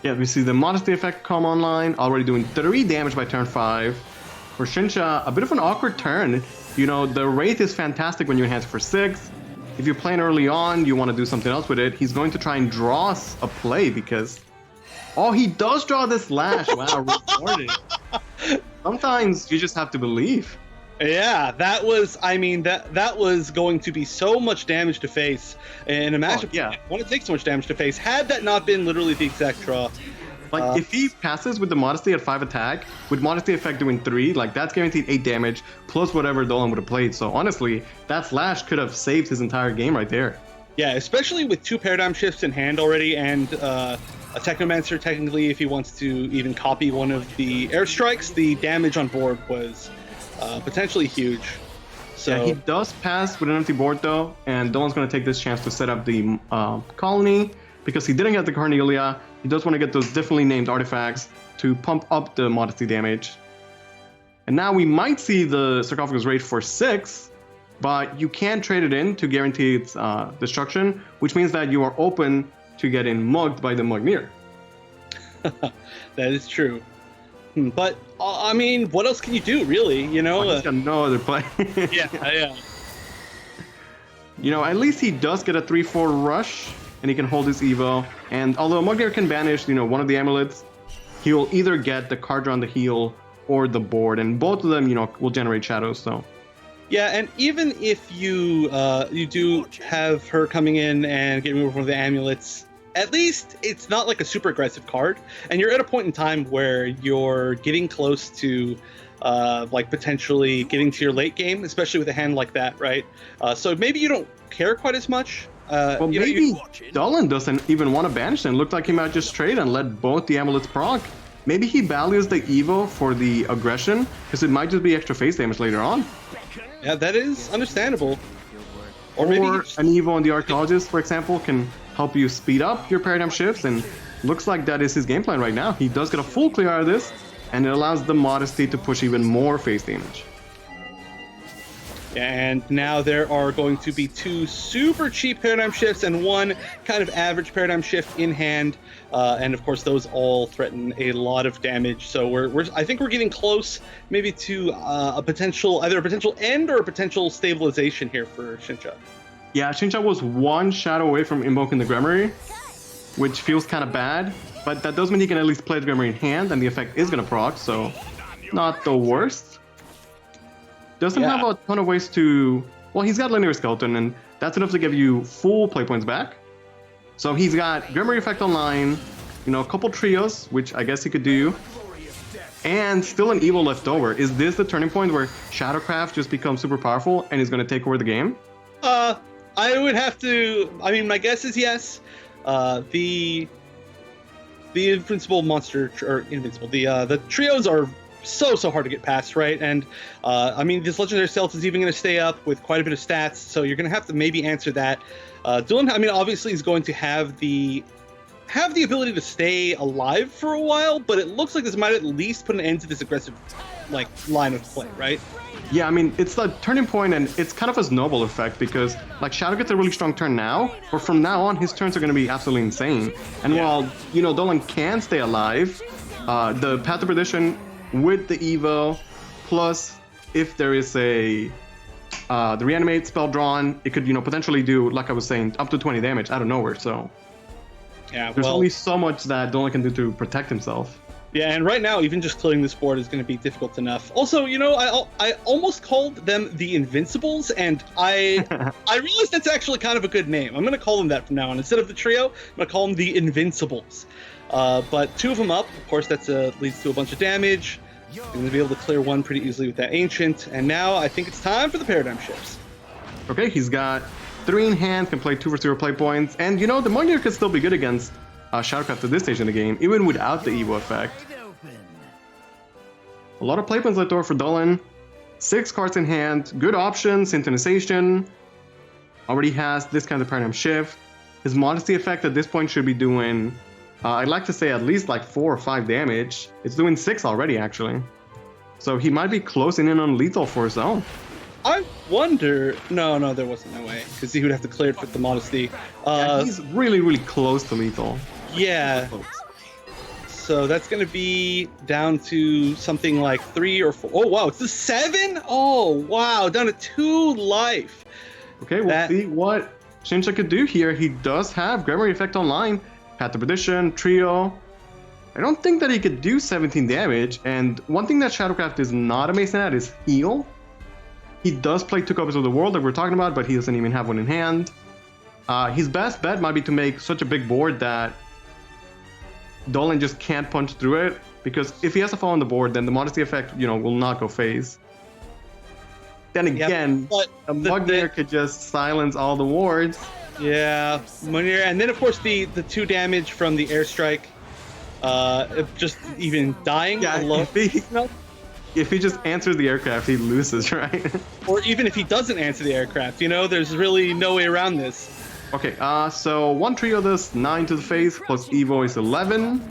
Yeah, we see the Modesty effect come online, already doing 3 damage by turn 5. For Shinsha, a bit of an awkward turn. You know, the Wraith is fantastic when you enhance for 6. If you're playing early on, you want to do something else with it, he's going to try and draw us a play because... Oh, he does draw this Lash. Wow, recorded. Sometimes you just have to believe. Yeah, that was, I mean, that was going to be so much damage to face in a matchup. Yeah. When it takes so much damage to face, had that not been literally the exact draw, Like, if he passes with the Modesty at 5 attack, with Modesty effect doing 3, like, that's guaranteed 8 damage, plus whatever Duelan would have played. So, honestly, that Slash could have saved his entire game right there. Yeah, especially with 2 paradigm shifts in hand already, and a Technomancer, technically, if he wants to even copy one of the airstrikes, the damage on board was potentially huge. So yeah, he does pass with an empty board though, and Duelan's going to take this chance to set up the colony, because he didn't get the Carnelia. He does want to get those differently named artifacts to pump up the Modesty damage. And now we might see the Sarcophagus Rage for 6, but you can trade it in to guarantee its destruction, which means that you are open to getting mugged by the Mugneer. That is true. But, I mean, what else can you do, really? You know, He's got no other play. yeah. You know, at least he does get a 3-4 rush, and he can hold his Evo. And although Mugneer can banish, you know, one of the amulets, he will either get the card draw on the heel or the board, and both of them, you know, will generate shadows. So. Yeah, and even if you you do have her coming in and getting rid of one of the amulets, at least it's not like a super aggressive card, and you're at a point in time where you're getting close to like potentially getting to your late game, especially with a hand like that, right? So maybe you don't care quite as much. Well, maybe Duelan doesn't even want to banish them. Looked like he might just trade and let both the amulets proc. Maybe he values the Evo for the aggression, because it might just be extra face damage later on. Yeah, that is understandable. Or maybe an Evo on the Archaeologist, for example, can help you speed up your paradigm shifts, and looks like that is his game plan right now. He does get a full clear out of this, and it allows the Modesty to push even more face damage. And now there are going to be 2 super cheap paradigm shifts and 1 kind of average paradigm shift in hand, and of course those all threaten a lot of damage. So I think we're getting close, maybe to a potential end or a potential stabilization here for Shinsha. Yeah, Shinsha was 1 shadow away from invoking the Grimoire, which feels kind of bad, but that does mean he can at least play the Grimoire in hand, and the effect is going to proc, so not the worst. Doesn't have a ton of ways to... Well, he's got Linear Skeleton, and that's enough to give you full play points back. So he's got Grimoire Effect online, you know, a couple trios, which I guess he could do, and still an Evo left over. Is this the turning point where Shadowcraft just becomes super powerful and is going to take over the game? I would have to... I mean, my guess is yes. The Invincible monster... Or Invincible... The trios are so hard to get past, right? And I mean, this Legendary Stealth is even going to stay up with quite a bit of stats, so you're going to have to maybe answer that. Duelan, I mean, obviously is going to have the ability to stay alive for a while, but it looks like this might at least put an end to this aggressive like line of play, right? Yeah, I mean, it's the turning point, and it's kind of a snowball effect, because like Shadow gets a really strong turn now, but from now on his turns are going to be absolutely insane. And while, you know, Duelan can stay alive, the Path to Perdition with the Evo, plus if there is a the Reanimate spell drawn, it could, you know, potentially do, like I was saying, up to 20 damage out of nowhere. So yeah, there's only so much that Duelan can do to protect himself. Yeah, and right now, even just clearing this board is going to be difficult enough. Also, you know, I almost called them the Invincibles, and I realized that's actually kind of a good name. I'm going to call them that from now on. Instead of the trio, I'm going to call them the Invincibles. But 2 of them up, of course, that leads to a bunch of damage. You're going to be able to clear 1 pretty easily with that Ancient. And now I think it's time for the paradigm shifts. Okay, he's got 3 in hand, can play 2 for 0 play points, and you know, the Mugneer could still be good against Shadowcraft at this stage in the game, even without the Evo effect. A lot of play points left over for Duelan. 6 cards in hand, good option, Synchronization. Already has this kind of paradigm shift. His Modesty effect at this point should be doing, I'd like to say at least like 4 or 5 damage. It's doing 6 already, actually. So he might be closing in on lethal for his own. I wonder... No, there wasn't no way, because he would have to clear it with the Modesty. Yeah, he's really close to lethal. Yeah. So that's going to be down to something like 3 or 4. Oh, wow, it's a 7? Oh, wow, down to 2 life. Okay, we'll see what Shinsha could do here. He does have Grimoire Effect online, Path to Perdition, Trio. I don't think that he could do 17 damage, and one thing that Shadowcraft is not amazing at is heal. He does play 2 copies of the world that we're talking about, but he doesn't even have 1 in hand. His best bet might be to make such a big board that Duelan just can't punch through it, because if he has a fall on the board, then the Modesty effect, will not go phase. Then again, a Mugmir could just silence all the wards. Yeah, Munir, and then of course the 2 damage from the airstrike, just even dying alone. If he just answers the aircraft, he loses, right? Or even if he doesn't answer the aircraft, there's really no way around this. Okay, so one trio does 9 to the face, plus Evo is 11.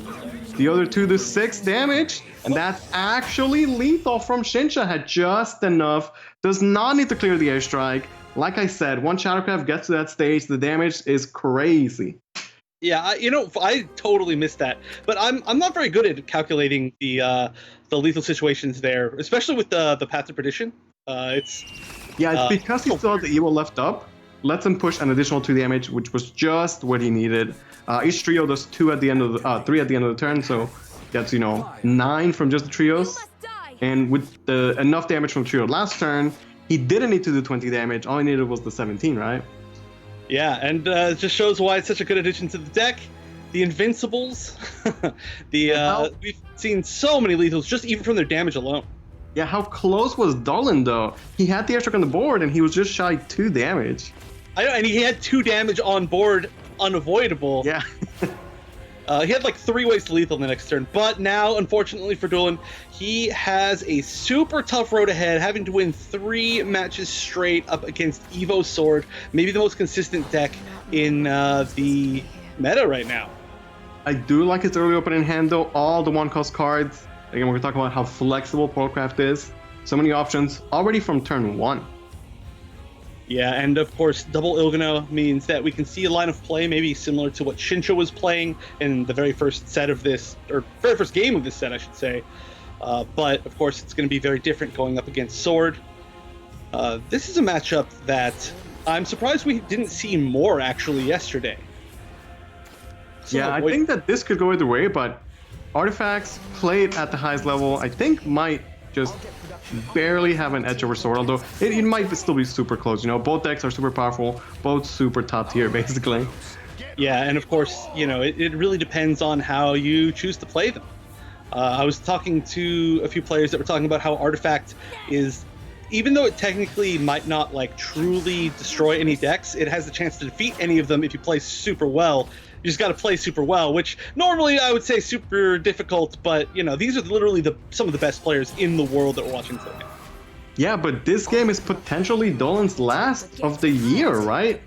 The other 2 do 6 damage, and that's actually lethal from Shinsha. Had just enough. Does not need to clear the airstrike. Like I said, once Shadowcraft gets to that stage, the damage is crazy. Yeah, I totally missed that. But I'm not very good at calculating the lethal situations there, especially with the Path of Perdition. It's because he still has the Evo left up. Lets him push an additional 2 damage, which was just what he needed. Each trio does 2 at the end of the 3 at the end of the turn, so that's 9 from just the trios. And with the enough damage from trio last turn, he didn't need to do 20 damage. All he needed was the 17, right? Yeah, and it just shows why it's such a good addition to the deck. The Invincibles, we've seen so many lethals just even from their damage alone. Yeah, how close was Duelan though? He had the airstrike on the board and he was just shy 2 damage. I know, and he had 2 damage on board, unavoidable. Yeah. He had like 3 ways to lethal the next turn, but now, unfortunately for Duelan, he has a super tough road ahead, having to win 3 matches straight up against Evo Sword, maybe the most consistent deck in the meta right now. I do like his early opening hand though, all the 1-cost cards. Again, we're going to talk about how flexible Portcraft is. So many options already from turn 1. Yeah, and of course, double Ilgano means that we can see a line of play maybe similar to what Shinsha was playing in the very first set of this, or very first game of this set, I should say. But of course, it's going to be very different going up against Sword. This is a matchup that I'm surprised we didn't see more actually yesterday. Yeah, I think that this could go either way, but Artifacts played at the highest level, I think might just barely have an edge over Sword, although it might still be super close. Both decks are super powerful, both super top tier, basically. Yeah, and of course, it really depends on how you choose to play them. I was talking to a few players that were talking about how Artifact is, even though it technically might not truly destroy any decks, it has the chance to defeat any of them if you play super well. You just got to play super well, which normally I would say super difficult, but these are literally some of the best players in the world that we're watching today. Yeah, but this game is potentially Duelan's last of the year, right?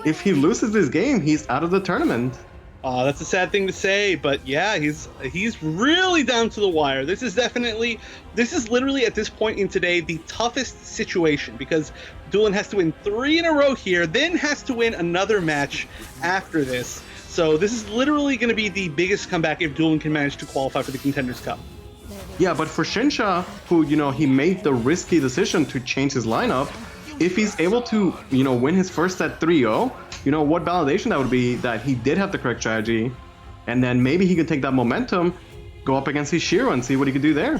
If he loses this game, he's out of the tournament. That's a sad thing to say, but yeah, he's really down to the wire. This is literally at this point in today the toughest situation, because Duelan has to win 3 in a row here, then has to win another match after this. So this is literally going to be the biggest comeback if Duelan can manage to qualify for the Contenders Cup. Yeah, but for Shinsha, who, he made the risky decision to change his lineup, if he's able to, win his first set 3-0, what validation that would be that he did have the correct strategy, and then maybe he could take that momentum, go up against Hishiro and see what he could do there.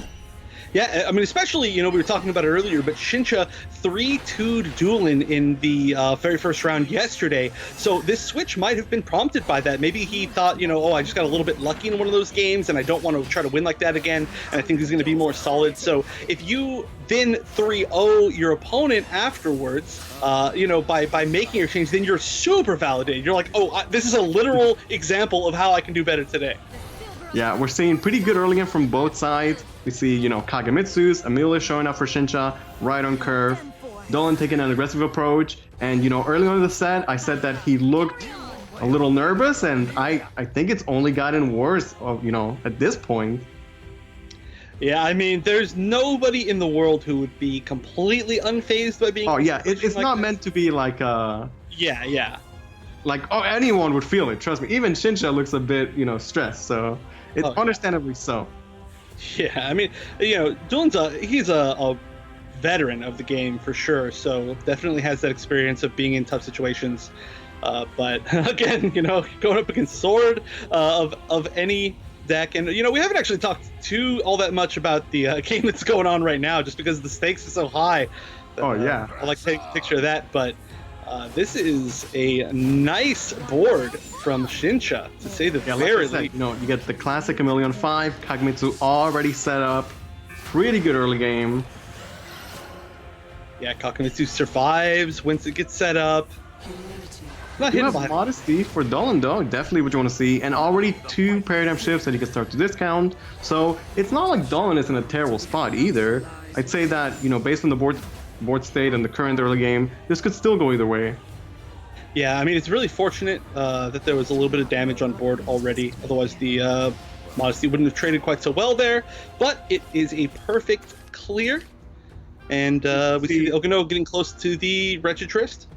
Yeah, I mean, especially, we were talking about it earlier, but Shinsha 3-2'd Duelan in the very first round yesterday. So this switch might have been prompted by that. Maybe he thought, I just got a little bit lucky in one of those games and I don't want to try to win like that again. And I think he's going to be more solid. So if you then 3-0 your opponent afterwards, by making your change, then you're super validated. You're like, this is a literal example of how I can do better today. Yeah, we're seeing pretty good early game from both sides. We see, Kagemitsu's, Amelia showing up for Shinsha, right on curve. Duelan taking an aggressive approach. And, early on in the set, I said that he looked a little nervous, and I think it's only gotten worse, at this point. Yeah, I mean, there's nobody in the world who would be completely unfazed by being... Oh, yeah, it's not meant to be like Yeah. Like, anyone would feel it, trust me. Even Shinsha looks a bit, stressed, so it's understandably so. Yeah, I mean, Duelan's he's a veteran of the game for sure, so definitely has that experience of being in tough situations. But again, going up against Sword of any deck, and we haven't actually talked all that much about the game that's going on right now, just because the stakes are so high. Oh yeah, I like to take a picture of that, but This is a nice board from Shinsha, to say the very least. You know, you get the classic Amelie on 5, Kagemitsu already set up. Pretty good early game. Yeah, Kagemitsu survives once it gets set up. Not You hit have by modesty for Duelan though, definitely what you want to see, and already 2 paradigm shifts that you can start to discount. So it's not like Duelan is in a terrible spot either. I'd say that, you know, based on the board state and the current early game, this could still go either way. Yeah, I mean, it's really fortunate that there was a little bit of damage on board already. Otherwise, the Modesty wouldn't have traded quite so well there. But it is a perfect clear. And we see Ilgano getting close to the Wretched Tryst.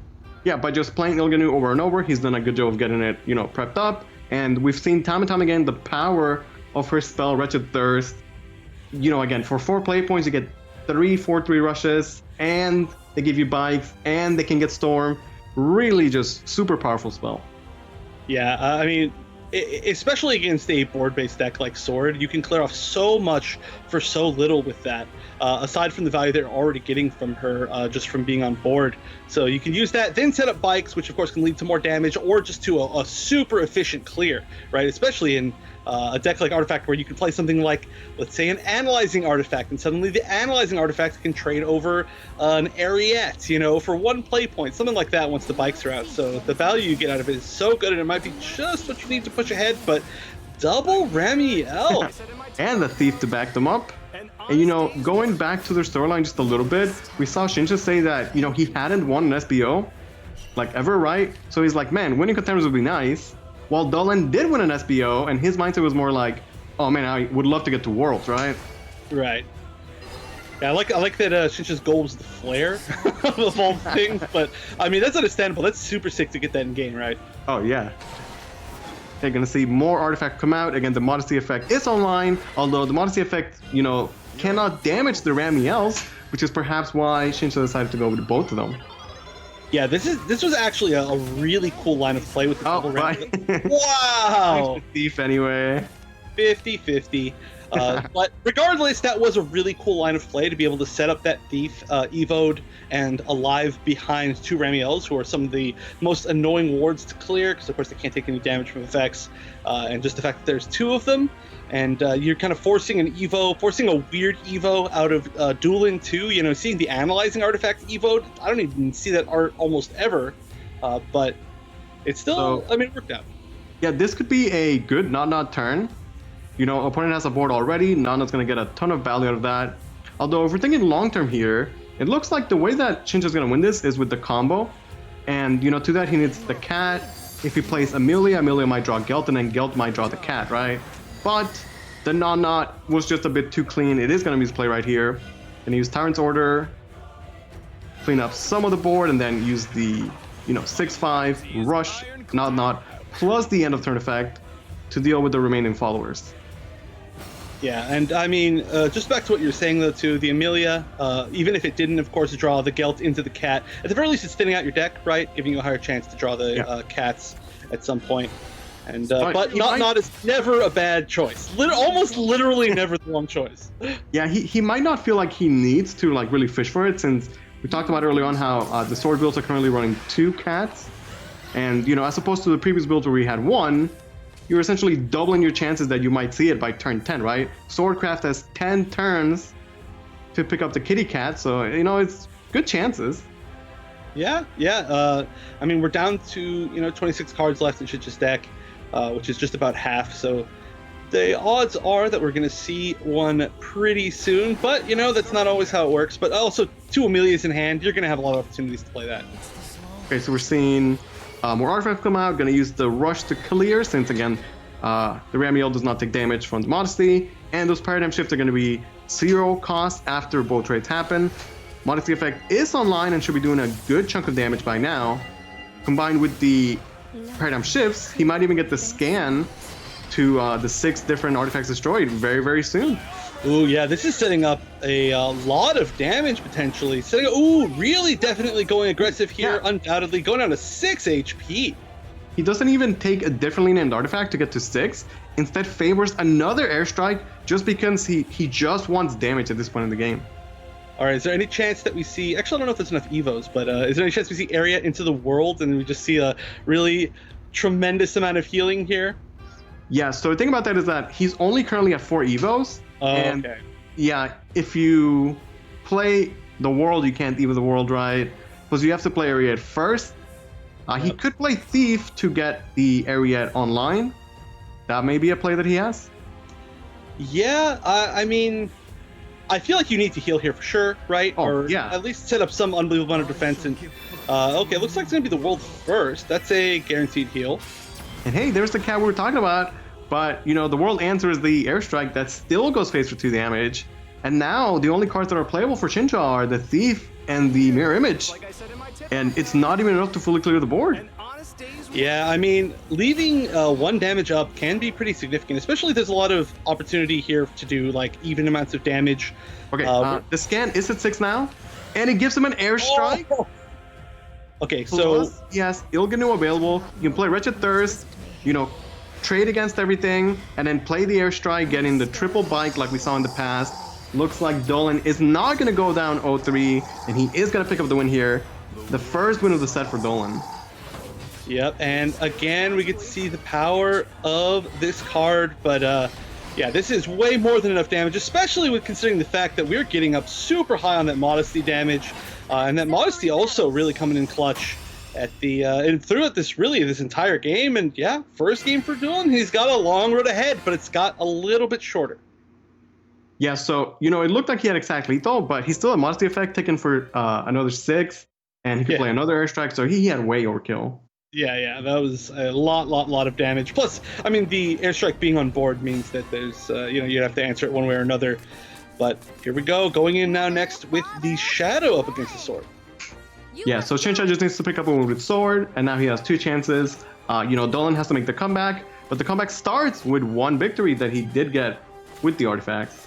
Yeah, by just playing Ilganu over and over, he's done a good job of getting it, you know, prepped up. And we've seen time and time again the power of her spell, Wretched Thirst. You know, again, for 4 play points, you get 3 4/3 rushes, and they give you bikes, and they can get Storm. Really just super powerful spell. Yeah, I mean, especially against a board-based deck like Sword, you can clear off so much for so little with that, aside from the value they're already getting from her just from being on board. So you can use that, then set up bikes, which of course can lead to more damage, or just to a super efficient clear, right? Especially in a deck like Artifact, where you can play something like, let's say, an Analyzing Artifact, and suddenly the Analyzing Artifact can trade over an Ariete, you know, for 1 play point, something like that once the bikes are out. So the value you get out of it is so good, and it might be just what you need to push ahead, but double Ramiel. And the Thief to back them up. And, you know, going back to their storyline just a little bit, we saw Shinsha say that, you know, he hadn't won an SBO, like, ever, right? So he's like, man, winning Contenders would be nice. While Duelan did win an SBO, and his mindset was more like, oh man, I would love to get to Worlds, right? Right. Yeah, I like that Shinsha's goal was the flare of all things, but I mean, that's understandable. That's super sick to get that in game, right? Oh yeah. They're gonna see more artifacts come out. Again, the Modesty effect is online, although the Modesty effect, you know, cannot damage the Ramiels, which is perhaps why Shinsha decided to go with both of them. Yeah, this was actually a really cool line of play with the double right. Wow! Thief anyway. 50-50. But regardless, that was a really cool line of play to be able to set up that Thief, Evoed, and Alive behind 2 Ramiels, who are some of the most annoying wards to clear, because of course they can't take any damage from effects, and just the fact that there's 2 of them, and you're kind of forcing a weird Evo out of Duelan too. You know, seeing the Analyzing Artifact Evoed, I don't even see that art almost ever, but it's still, I mean, it worked out. Yeah, this could be a good not turn. You know, opponent has a board already, Nana's going to get a ton of value out of that. Although, if we're thinking long-term here, it looks like the way that Shinsha's going to win this is with the combo. And, you know, to that he needs the cat. If he plays Amelia might draw Gelt, and then Gelt might draw the cat, right? But the not was just a bit too clean. It is going to be his play right here. And use Tyrant's Order, clean up some of the board, and then use the, you know, 6/5, rush, not, plus the end of turn effect to deal with the remaining followers. Yeah, and I mean, just back to what you were saying, though, too, the Amelia, even if it didn't, of course, draw the Gelt into the cat, at the very least, it's thinning out your deck, right? Giving you a higher chance to draw the cats at some point. And but not is never a bad choice. Almost literally never the wrong choice. Yeah, he might not feel like he needs to, like, really fish for it, since we talked about early on how the Sword builds are currently running 2 cats. And, you know, as opposed to the previous builds where we had 1, you're essentially doubling your chances that you might see it by turn 10, right? Swordcraft has 10 turns to pick up the kitty cat, so, you know, it's good chances. Yeah. I mean, we're down to, you know, 26 cards left in Shinsha's deck, which is just about half, so the odds are that we're going to see one pretty soon, but, you know, that's not always how it works. But also, 2 Amelias in hand, you're going to have a lot of opportunities to play that. Okay, so we're seeing more artifacts come out. Going to use the rush to clear, since again the Ramiel does not take damage from the Modesty, and those paradigm shifts are going to be 0 cost after both trades happen. Modesty effect is online and should be doing a good chunk of damage by now. Combined with the paradigm shifts, he might even get the scan to the 6 different artifacts destroyed very, very soon. Ooh, yeah, this is setting up a lot of damage potentially. Really definitely going aggressive here, undoubtedly. Going down to 6 HP. He doesn't even take a differently named artifact to get to 6. Instead favors another airstrike just because he just wants damage at this point in the game. All right, is there any chance that we see... Actually, I don't know if there's enough Evos, but is there any chance we see area into the world and we just see a really tremendous amount of healing here? Yeah, so the thing about that is that he's only currently at 4 Evos. And Okay. yeah, if you play the world, you can't Evo the world, right? Because you have to play Ariad first. He could play Thief to get the Ariad online. That may be a play that he has. Yeah, I mean, I feel like you need to heal here for sure, right? Oh, or yeah. at least set up some unbelievable amount of defense. And okay, looks like it's gonna be the world first. That's a guaranteed heal. And hey, there's the cat we were talking about. But, you know, the world answers the airstrike that still goes face for 2 damage. And now the only cards that are playable for Shinsha are the Thief and the Mirror Image. And it's not even enough to fully clear the board. Yeah, I mean, leaving 1 damage up can be pretty significant, especially if there's a lot of opportunity here to do like even amounts of damage. Okay, the scan is at 6 now, and it gives him an airstrike. Oh! Okay, so Yes, Ilganu available. You can play Wretched Thirst, you know, trade against everything, and then play the airstrike, getting the triple bike like we saw in the past. Looks like Duelan is not going to go down 0-3, and he is going to pick up the win here. The first win of the set for Duelan. Yep, and again, we get to see the power of this card, but yeah, this is way more than enough damage, especially with considering the fact that we're getting up super high on that Modesty damage, and that Modesty also really coming in clutch at the and throughout this entire game. And yeah, first game for Duelan, he's got a long road ahead, but it's got a little bit shorter. Yeah, so, you know, it looked like he had exact lethal, but he still had Modesty effect taken for another 6, and he could play another airstrike, so he had way overkill. Yeah, that was a lot of damage. Plus, I mean, the airstrike being on board means that there's, you know, you have to answer it one way or another. But here we go, going in now next with the Shadow up against the Sword. Yeah, so Shinsha just needs to pick up a win with Sword, and now he has 2 chances. You know, Duelan has to make the comeback, but the comeback starts with 1 victory that he did get with the artifacts.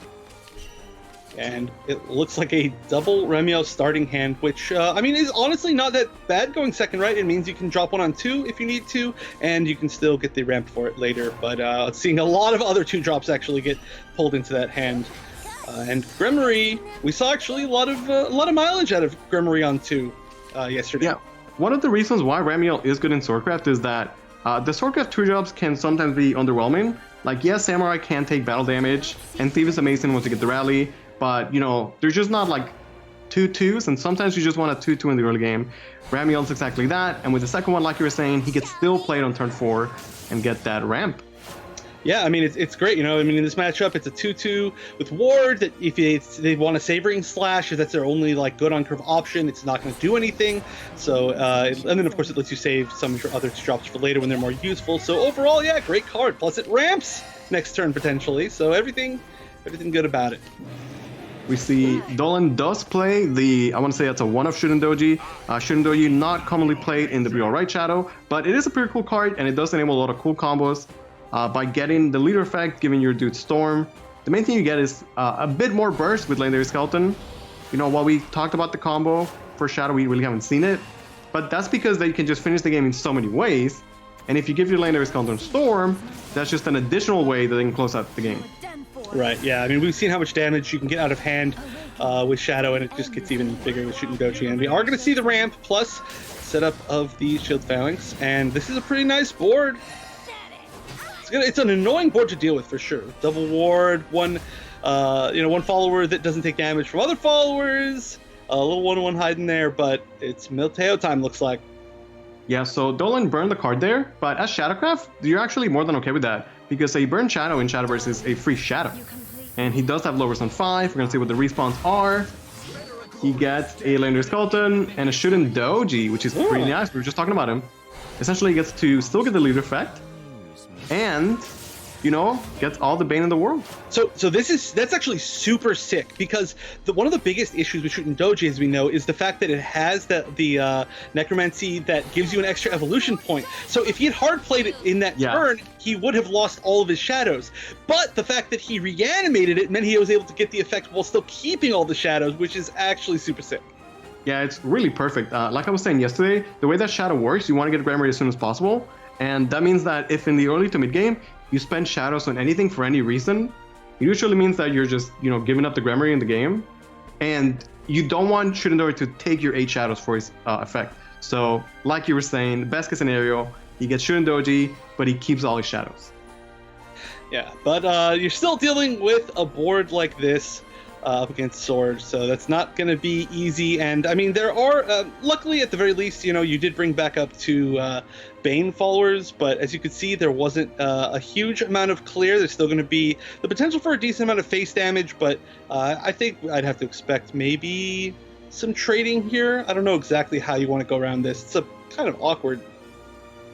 And it looks like a double Remiel starting hand, which, I mean, is honestly not that bad going second, right? It means you can drop 1 on 2 if you need to, and you can still get the ramp for it later. But seeing a lot of other 2 drops actually get pulled into that hand. And Gremory, we saw actually a lot of mileage out of Gremory on 2 yesterday. Yeah, one of the reasons why Remiel is good in Swordcraft is that the Swordcraft 2 drops can sometimes be underwhelming. Like, yes, Samurai can take battle damage, and Thief is amazing once you get the rally. But, you know, there's just not like 2 2s, and sometimes you just want a 2-2 in the early game. Ramiel's exactly that, and with the second one, like you were saying, he gets still played on turn 4 and get that ramp. Yeah, I mean, it's great, you know. I mean, in this matchup, it's a 2-2 with Ward, that if they want a Savoring Slash, if that's their only, like, good on-curve option, it's not going to do anything. So, and then, of course, it lets you save some of your other drops for later when they're more useful. So, overall, yeah, great card. Plus, it ramps next turn, potentially. So, everything good about it. We see Duelan does play the, I want to say that's a 1 of Shudendoji. Shudendoji not commonly played in the Real Right Shadow, but it is a pretty cool card, and it does enable a lot of cool combos. By getting the leader effect, giving your dude Storm, the main thing you get is a bit more burst with Legendary Skeleton. You know, while we talked about the combo for Shadow, we really haven't seen it, but that's because you can just finish the game in so many ways, and if you give your Legendary Skeleton Storm, that's just an additional way that they can close out the game. Right, yeah. I mean, we've seen how much damage you can get out of hand with Shadow, and it just gets even bigger with Shudendoji. And we are going to see the ramp plus setup of the Shield Phalanx, and this is a pretty nice board. It's an annoying board to deal with for sure. Double ward, one follower that doesn't take damage from other followers, a little 1-1 hiding there, but it's Milteo time, looks like. Yeah, so Duelan burned the card there, but as Shadowcraft, you're actually more than okay with that, because a burn Shadow in Shadowverse is a free Shadow. And he does have lowers on 5, we're gonna see what the respawns are. He gets a Legendary Skeleton and a Shudendoji, which is pretty nice, we were just talking about him. Essentially he gets to still get the leader effect, and, you know, gets all the Bane in the world. So that's actually super sick, because one of the biggest issues with Shudendoji, as we know, is the fact that it has the necromancy that gives you an extra evolution point. So if he had hard played it in that turn, he would have lost all of his shadows. But the fact that he reanimated it meant he was able to get the effect while still keeping all the shadows, which is actually super sick. Yeah, it's really perfect. Like I was saying yesterday, the way that Shadow works, you want to get Gremory as soon as possible. And that means that if in the early to mid game, you spend shadows on anything for any reason, it usually means that you're just, you know, giving up the Gremory in the game. And you don't want Shinsha to take your 8 shadows for his effect. So, like you were saying, best case scenario, he gets Shinsha, but he keeps all his shadows. Yeah, but you're still dealing with a board like this up against Sword, so that's not going to be easy. And I mean, there are, luckily at the very least, you know, you did bring back up to Bane followers, but as you could see, there wasn't a huge amount of clear. There's still going to be the potential for a decent amount of face damage, but I think I'd have to expect maybe some trading here. I don't know exactly how you want to go around this. It's a kind of awkward.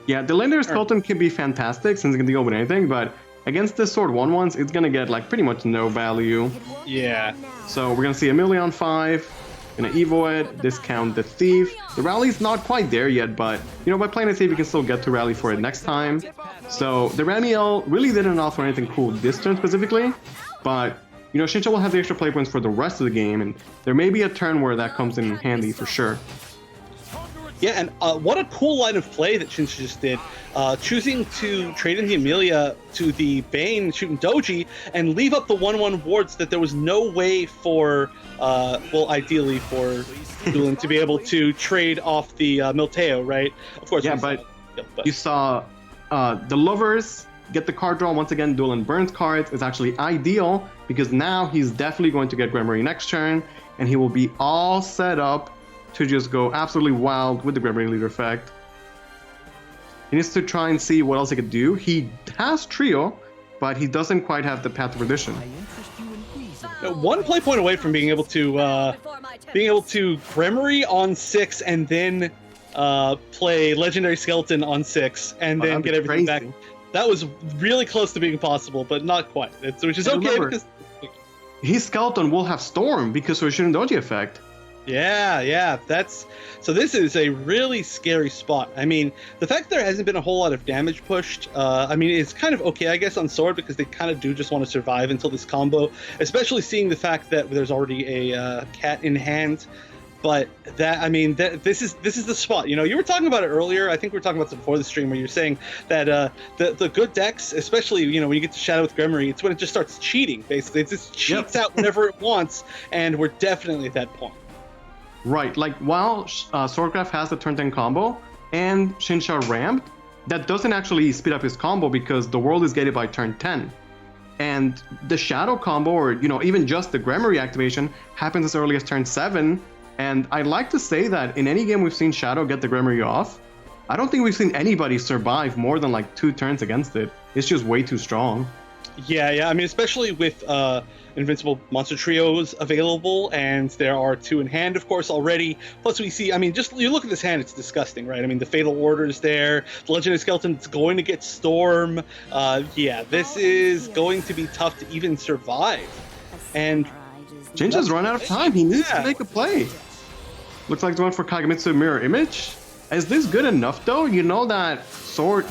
Yeah, the Legendary Skeleton can be fantastic since it can deal with anything, but against the Sword 1/1s, it's gonna get like pretty much no value. Yeah. So we're gonna see Amelia on 5, gonna Evo it, discount the Thief. The rally's not quite there yet, but you know, by playing a Thief, you can still get to rally for it next time. So the Ramiel really didn't offer anything cool this turn specifically, but you know, Shinsha will have the extra play points for the rest of the game, and there may be a turn where that comes in handy for sure. Yeah, and what a cool line of play that Shinsha just did. Choosing to trade in the Amelia to the Bane, shooting Doji, and leave up the 1/1 wards that there was no way for, well, ideally for Duelan to be able to trade off the Milteo, right? Of course. Yeah, but you saw the Lovers get the card draw. Once again, Duelan burns cards. It's actually ideal because now he's definitely going to get Gremory next turn, and he will be all set up to just go absolutely wild with the Gremory Leader effect. He needs to try and see what else he could do. He has Trio, but he doesn't quite have the Path to Perdition. One play point away from being able to Gremory on 6 and then play Legendary Skeleton on 6 and then get everything back. That was really close to being possible, but not quite. Which is okay because his Skeleton will have Storm because of the Shinsha effect. Yeah, so this is a really scary spot. I mean, the fact there hasn't been a whole lot of damage pushed, I mean, it's kind of okay, I guess, on Sword because they kind of do just want to survive until this combo, especially seeing the fact that there's already a cat in hand. But that, I mean, this is the spot. You know, you were talking about it earlier. I think we were talking about this before the stream, where you're saying that the good decks, especially, you know, when you get to Shadow with Gremory, it's when it just starts cheating. Basically, it just cheats out whenever it wants, and we're definitely at that point. Right, like while Swordcraft has the turn 10 combo and Shinsha ramped, that doesn't actually speed up his combo because the world is gated by turn 10. And the Shadow combo, or you know, even just the Gremory activation, happens as early as turn 7. And I'd like to say that in any game we've seen Shadow get the Gremory off, I don't think we've seen anybody survive more than like 2 turns against it. It's just way too strong. Yeah, I mean, especially with Invincible Monster Trios available, and there are 2 in hand, of course, already. Plus, we see, I mean, just you look at this hand, it's disgusting, right? I mean, the Fatal Order is there, the Legendary Skeleton is going to get Storm. Yeah, this is going to be tough to even survive. And Shinsha's run out of time. He needs to make a play. Looks like he's going for Kagemitsu Mirror Image. Is this good enough, though? You know that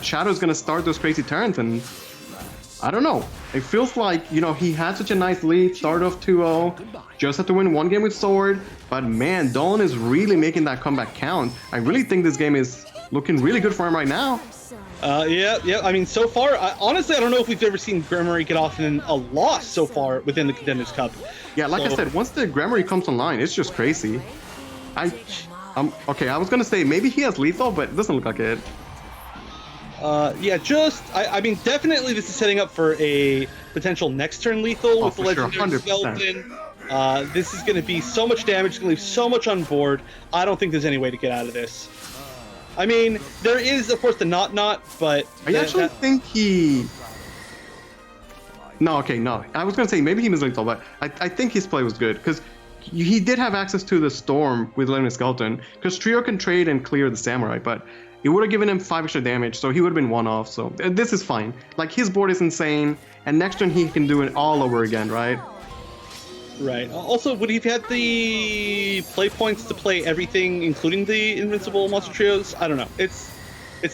Shadow is going to start those crazy turns, and I don't know. It feels like, you know, he had such a nice lead, start off 2-0, just had to win 1 game with Sword, but man, Duelan is really making that comeback count. I really think this game is looking really good for him right now. Yeah. I mean, so far, honestly, I don't know if we've ever seen Gremory get off in a loss so far within the Contenders Cup. Yeah, like I said, once the Gremory comes online, it's just crazy. Okay, I was gonna say maybe he has lethal, but it doesn't look like it. Yeah, I mean, definitely this is setting up for a potential next turn lethal with the Legendary Skeleton. This is going to be so much damage, it's going to leave so much on board. I don't think there's any way to get out of this. I mean, there is, of course, the not, but... I actually think he... No. I was going to say maybe he missed lethal, but I think his play was good, because he did have access to the Storm with Legendary Skeleton, because Trio can trade and clear the Samurai, but it would have given him 5 extra damage, so he would have been 1 off, so this is fine. Like, his board is insane, and next turn he can do it all over again, right? Right. Also, would he have had the play points to play everything, including the Invincible Monster Trios? I don't know. It's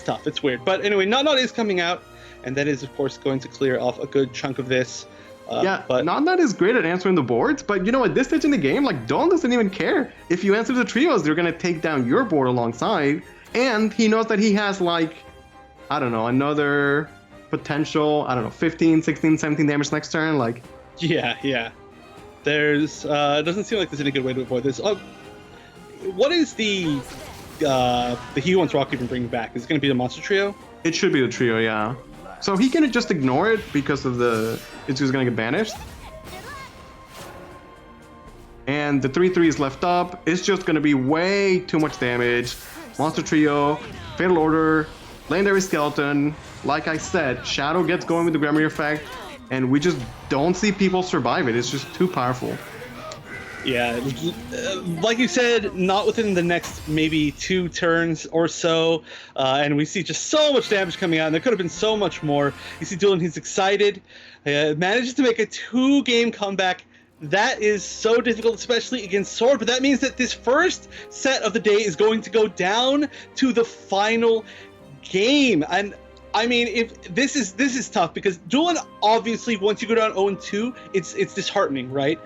tough. It's weird. But anyway, Not is coming out, and that is, of course, going to clear off a good chunk of this. But Not is great at answering the boards, but you know, at this stage in the game, like, Duelan doesn't even care. If you answer the trios, they're going to take down your board alongside. And he knows that he has, like, I don't know, another potential, I don't know, 15, 16, 17 damage next turn. Like, yeah. There's it doesn't seem like there's any good way to avoid this. What is the He Wants Rock even bringing back? Is it going to be the Monster Trio? It should be the trio, yeah. So he can just ignore it because of it's just gonna get banished. And the 3/3 is left up. It's just gonna be way too much damage. Monster Trio, Fatal Order, Legendary Skeleton. Like I said, Shadow gets going with the Grammar effect, and we just don't see people survive it. It's just too powerful. Yeah, like you said, not within the next maybe 2 turns or so, and we see just so much damage coming out, and there could have been so much more. You see Duelan, he's excited, manages to make a 2-game comeback. That is so difficult, especially against Sword, but that means that this first set of the day is going to go down to the final game. And I mean, if this is tough because Duelan, obviously, once you go down 0-2, it's disheartening, right?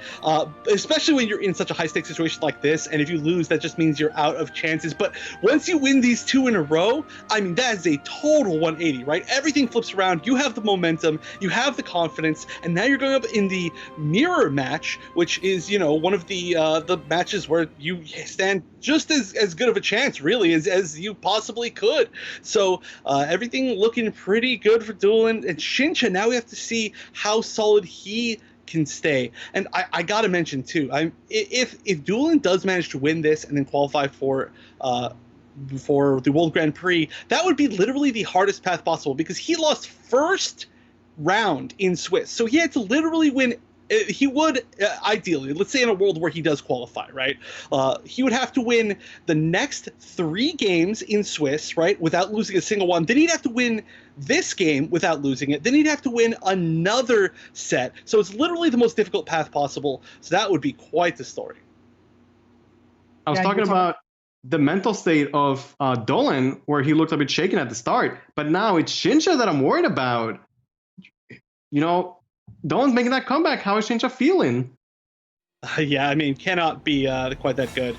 Especially when you're in such a high stakes situation like this, and if you lose, that just means you're out of chances. But once you win these 2 in a row, I mean, that is a total 180, right? Everything flips around. You have the momentum, you have the confidence, and now you're going up in the mirror match, which is, you know, one of the matches where you stand just as good of a chance, really, as you possibly could. So everything looking pretty good for Duelan. And Shinsha, now we have to see how solid he can stay. And I gotta mention too, if Duelan does manage to win this and then qualify for the World Grand Prix, that would be literally the hardest path possible because he lost first round in Swiss. So he had to literally win. He would, ideally, let's say in a world where he does qualify, right? He would have to win the next 3 games in Swiss, right, without losing a single one. Then he'd have to win this game without losing it. Then he'd have to win another set. So it's literally the most difficult path possible. So that would be quite the story. I was talking about the mental state of Duelan, where he looked a bit shaken at the start. But now it's Shinsha that I'm worried about. You know, Duelan's making that comeback. How is Shinsha feeling? Yeah, I mean, cannot be quite that good.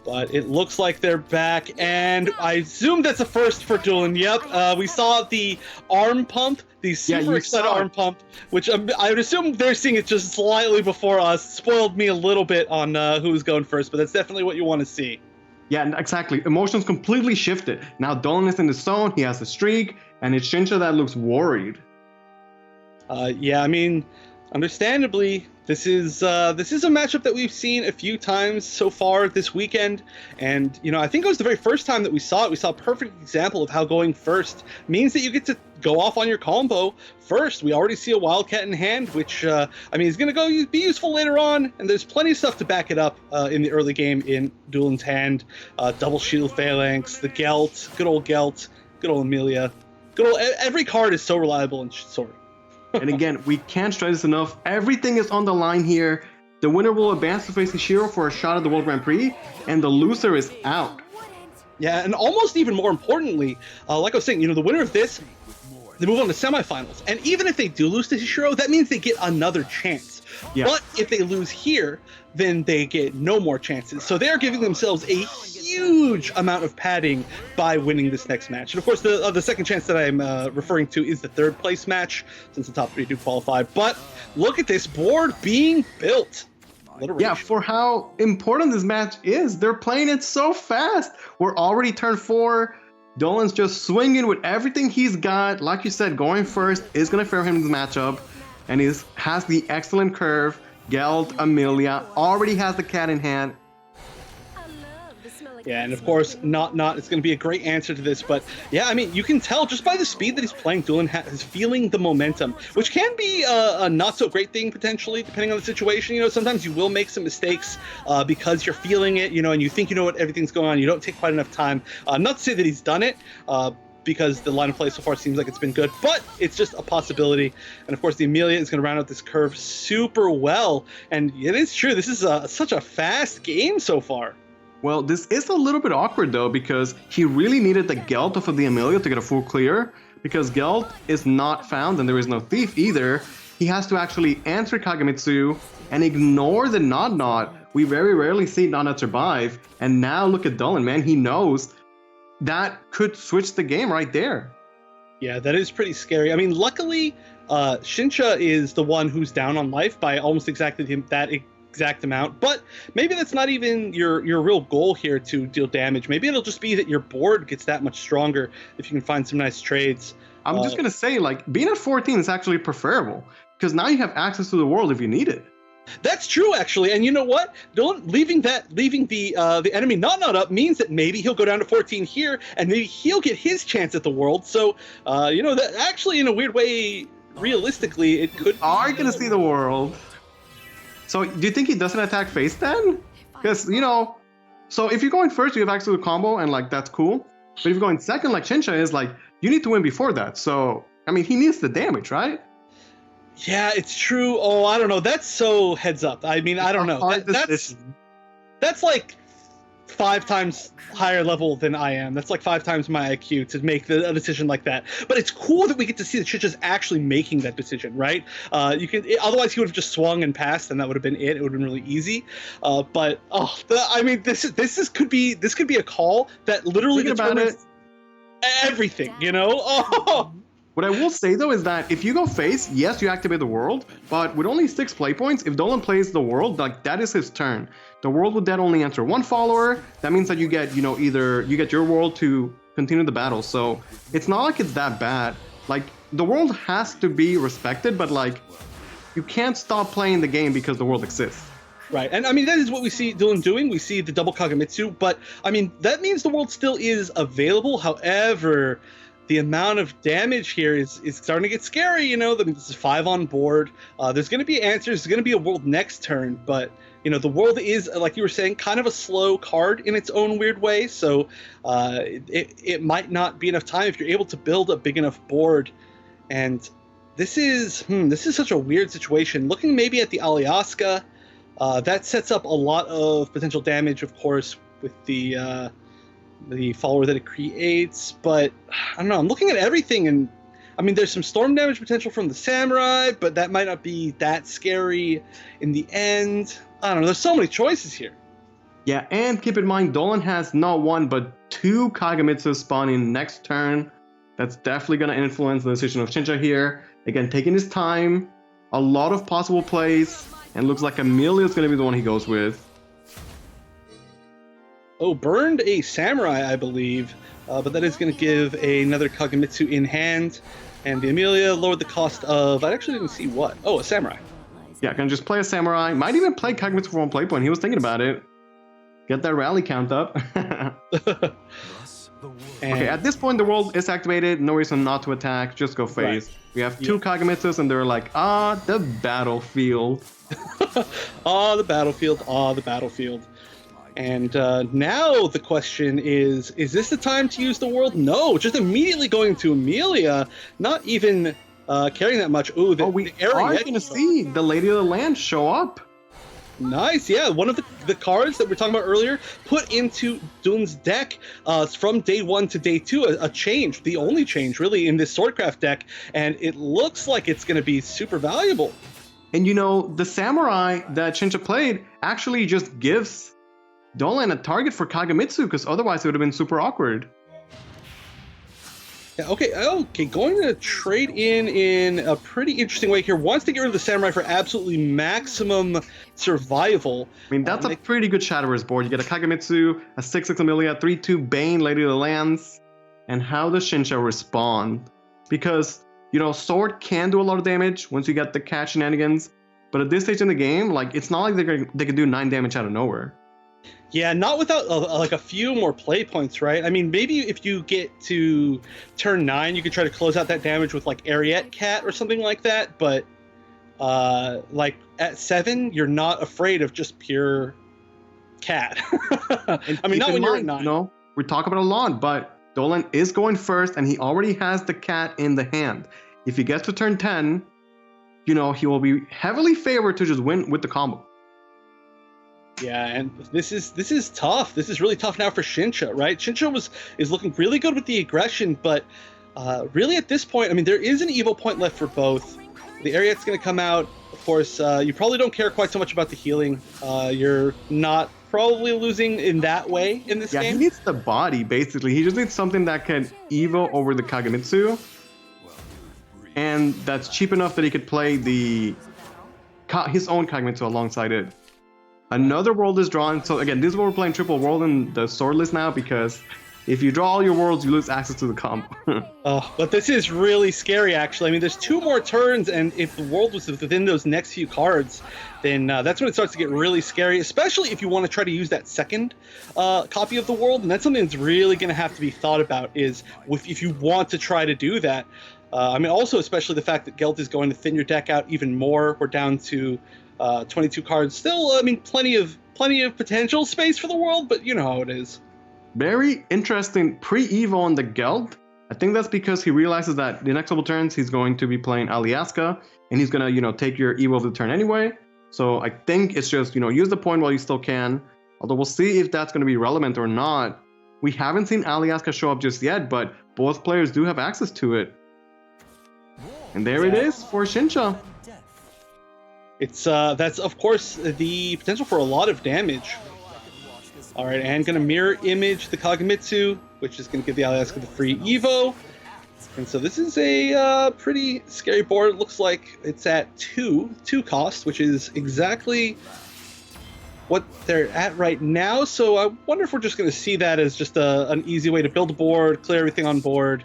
But it looks like they're back, and I assume that's a first for Duelan. Yep, we saw the arm pump, the super excited arm pump, which I would assume they're seeing it just slightly before us. Spoiled me a little bit on who's going first, but that's definitely what you want to see. Yeah, exactly. Emotions completely shifted. Now Duelan is in the zone, he has a streak, and it's Shinsha that looks worried. Yeah, I mean, understandably, this is a matchup that we've seen a few times so far this weekend, and you know, I think it was the very first time that we saw it. We saw a perfect example of how going first means that you get to go off on your combo first. We already see a Wildcat in hand, which I mean is going to be useful later on, and there's plenty of stuff to back it up in the early game in Duelan's hand. Double Shield Phalanx, the Gelt, good old Amelia, every card is so reliable in Sword. And again, we can't stress this enough. Everything is on the line here. The winner will advance to face Ishiro for a shot at the World Grand Prix, and the loser is out. Yeah, and almost even more importantly, like I was saying, you know, the winner of this, they move on to semifinals. And even if they do lose to Ishiro, that means they get another chance. Yeah. But if they lose here, then they get no more chances. So they're giving themselves a huge amount of padding by winning this next match. And of course, the second chance that I'm referring to is the 3rd place match, since the top 3 do qualify. But look at this board being built. Yeah, for how important this match is. They're playing it so fast. We're already turn 4. Duelan's just swinging with everything he's got. Like you said, going first is going to favor him in this matchup. And he has the excellent curve. Gelt, Amelia, already has the cat in hand. Yeah, and of course, not it's going to be a great answer to this, but yeah, I mean, you can tell just by the speed that he's playing, Duelan is feeling the momentum, which can be a not so great thing potentially, depending on the situation. You know, sometimes you will make some mistakes because you're feeling it, you know, and you think you know what everything's going on. You don't take quite enough time. Not to say that he's done it, because the line of play so far seems like it's been good, but it's just a possibility. And of course, the Amelia is going to round out this curve super well, and it is true. This is such a fast game so far. Well, this is a little bit awkward though, because he really needed the Gelt off of the Amelia to get a full clear, because Gelt is not found and there is no Thief either. He has to actually answer Kagemitsu and ignore the Nod. We very rarely see Nod survive, and now look at Duelan, man. He knows that could switch the game right there. Yeah, that is pretty scary. I mean, luckily, Shinsha is the one who's down on life by almost exactly that exact amount, but maybe that's not even your real goal here to deal damage. Maybe it'll just be that your board gets that much stronger if you can find some nice trades. I'm just gonna say, like, being at 14 is actually preferable because now you have access to the world if you need it. That's true, actually. And you know what? Leaving the enemy not up means that maybe he'll go down to 14 here, and maybe he'll get his chance at the world. So, you know, that actually, in a weird way, realistically, it could. Are you gonna see the world? So, do you think he doesn't attack face then? Because, you know, so if you're going first, you have access to the combo, and like that's cool. But if you're going second, like Shinsha is, like, you need to win before that. So, I mean, he needs the damage, right? Yeah, it's true. Oh, I don't know. That's so heads up. I mean, I don't know. That's like 5 times higher level than I am. That's like 5 times my IQ to make a decision like that. But it's cool that we get to see that Shinsha's actually making that decision, right? Otherwise he would have just swung and passed, and that would have been it. It would have been really easy. I mean, this could be a call that literally determines everything. You know? Oh. What I will say, though, is that if you go face, yes, you activate the world, but with only 6 play points, if Duelan plays the world, like, that is his turn. The world would then only enter 1 follower. That means that you get, you know, either you get your world to continue the battle. So it's not like it's that bad. Like, the world has to be respected, but, like, you can't stop playing the game because the world exists. Right, and I mean, that is what we see Duelan doing. We see the double Kagamitsu, but, I mean, that means the world still is available. However, the amount of damage here is starting to get scary, you know. This is 5 on board. There's going to be answers. There's going to be a world next turn, but, you know, the world is, like you were saying, kind of a slow card in its own weird way, so it might not be enough time if you're able to build a big enough board. And this is such a weird situation. Looking maybe at the Alyaska, that sets up a lot of potential damage, of course, with the follower that it creates, but I don't know, I'm looking at everything, and I mean, there's some storm damage potential from the samurai, but that might not be that scary in the end. I don't know, there's so many choices here. Yeah, and keep in mind, Duelan has not 1 but 2 Kagamitsu spawning next turn. That's definitely going to influence the decision of Shinsha here. Again, taking his time, a lot of possible plays, and looks like Amelia is going to be the one he goes with. Oh, burned a samurai, I believe, but that is going to give another Kagamitsu in hand, and the Amelia lowered the cost of, I actually didn't see what. Oh, a samurai. Yeah, gonna just play a samurai. Might even play Kagamitsu for 1 play point. He was thinking about it. Get that rally count up. Okay, at this point the world is activated. No reason not to attack. Just go face. Right. We have 2 Kagamitsus, and they're like, the battlefield. The battlefield. The battlefield. And now the question is this the time to use the world? No, just immediately going to Amelia, not even caring that much. Ooh, we are going to see the Lady of the Land show up. Nice, yeah. One of the cards that we were talking about earlier put into Duelan's deck from day 1 to day 2, a change, the only change really in this Swordcraft deck, and it looks like it's going to be super valuable. And you know, the samurai that Shinsha played actually just gives Duelan a target for Kagamitsu, because otherwise it would have been super awkward. Yeah, okay, going to trade in a pretty interesting way here. Wants to get rid of the samurai for absolutely maximum survival. I mean, that's a pretty good Shadowverse board. You get a Kagamitsu, a 6/6 Amelia, 3/2 Bane, Lady of the Lands. And how does Shinsha respond? Because, you know, Sword can do a lot of damage once you get the catch shenanigans, but at this stage in the game, like, it's not like they can do 9 damage out of nowhere. Yeah, not without like a few more play points, right? I mean, maybe if you get to turn 9, you could try to close out that damage with like Ariete Cat or something like that. But like at 7, you're not afraid of just pure cat. I mean, not when you're at 9. You know, we talk about it a lot, but Duelan is going first, and he already has the cat in the hand. If he gets to turn 10, you know, he will be heavily favored to just win with the combo. Yeah, and this is tough. This is really tough now for Shinsha, right? Shinsha is looking really good with the aggression, but really at this point, I mean, there is an Evo point left for both. The Ariete's going to come out. Of course, you probably don't care quite so much about the healing. You're not probably losing in that way in this game. Yeah, he needs the body, basically. He just needs something that can Evo over the Kagamitsu. and that's cheap enough that he could play his own Kagemitsu alongside it. Another world is drawn. So again, this is where we're playing triple world in the sword list now, because if you draw all your worlds, you lose access to the combo. But this is really scary, actually. I mean, there's 2 more turns, and if the world was within those next few cards, then that's when it starts to get really scary, especially if you want to try to use that second copy of the world. And that's something that's really going to have to be thought about, is if you want to try to do that. I mean, also, especially the fact that Gelt is going to thin your deck out even more. We're down to 22 cards. Still, I mean, plenty of potential space for the world, but you know how it is. Very interesting pre-evo on the Gelt. I think that's because he realizes that the next couple turns he's going to be playing Aliaska, and he's gonna, take your evo of the turn anyway. So I think it's just, use the point while you still can. Although we'll see if that's gonna be relevant or not. We haven't seen Aliaska show up just yet, but both players do have access to it. And there it is for Shinsha. It's that's of course the potential for a lot of damage. All right, and gonna mirror image the Kagemitsu, which is gonna give the Aliaska the free Evo. And so this is a pretty scary board. It looks like it's at two cost, which is exactly what they're at right now. So I wonder if we're just gonna see that as just an easy way to build a board, clear everything on board,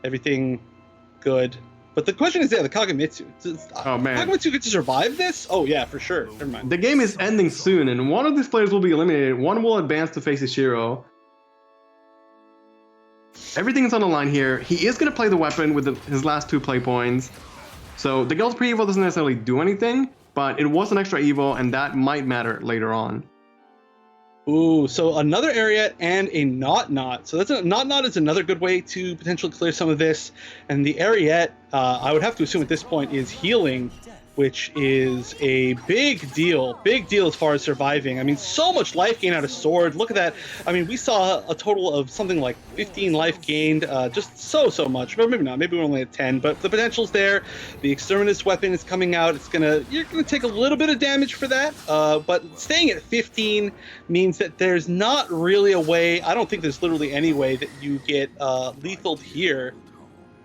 everything good. But the question is, the Kagemitsu. Oh man, Kagemitsu get to survive this? Oh yeah, for sure. Never mind. The game is ending soon, and one of these players will be eliminated. One will advance to face Ishiro. Everything is on the line here. He is going to play the weapon with his last 2 play points. So the Gelt's pre-evo doesn't necessarily do anything, but it was an extra evo, and that might matter later on. Ooh, so another Ariat and a Not. So that's Not is another good way to potentially clear some of this. And the Ariat, I would have to assume at this point, is healing, which is a big deal as far as surviving. I mean, so much life gain out of Sword. Look at that. I mean, we saw a total of something like 15 life gained, just so much. But maybe not. Maybe we're only at 10. But the potential's there. The Exterminus weapon is coming out. You're gonna take a little bit of damage for that. But staying at 15 means that there's not really a way. I don't think there's literally any way that you get lethaled here.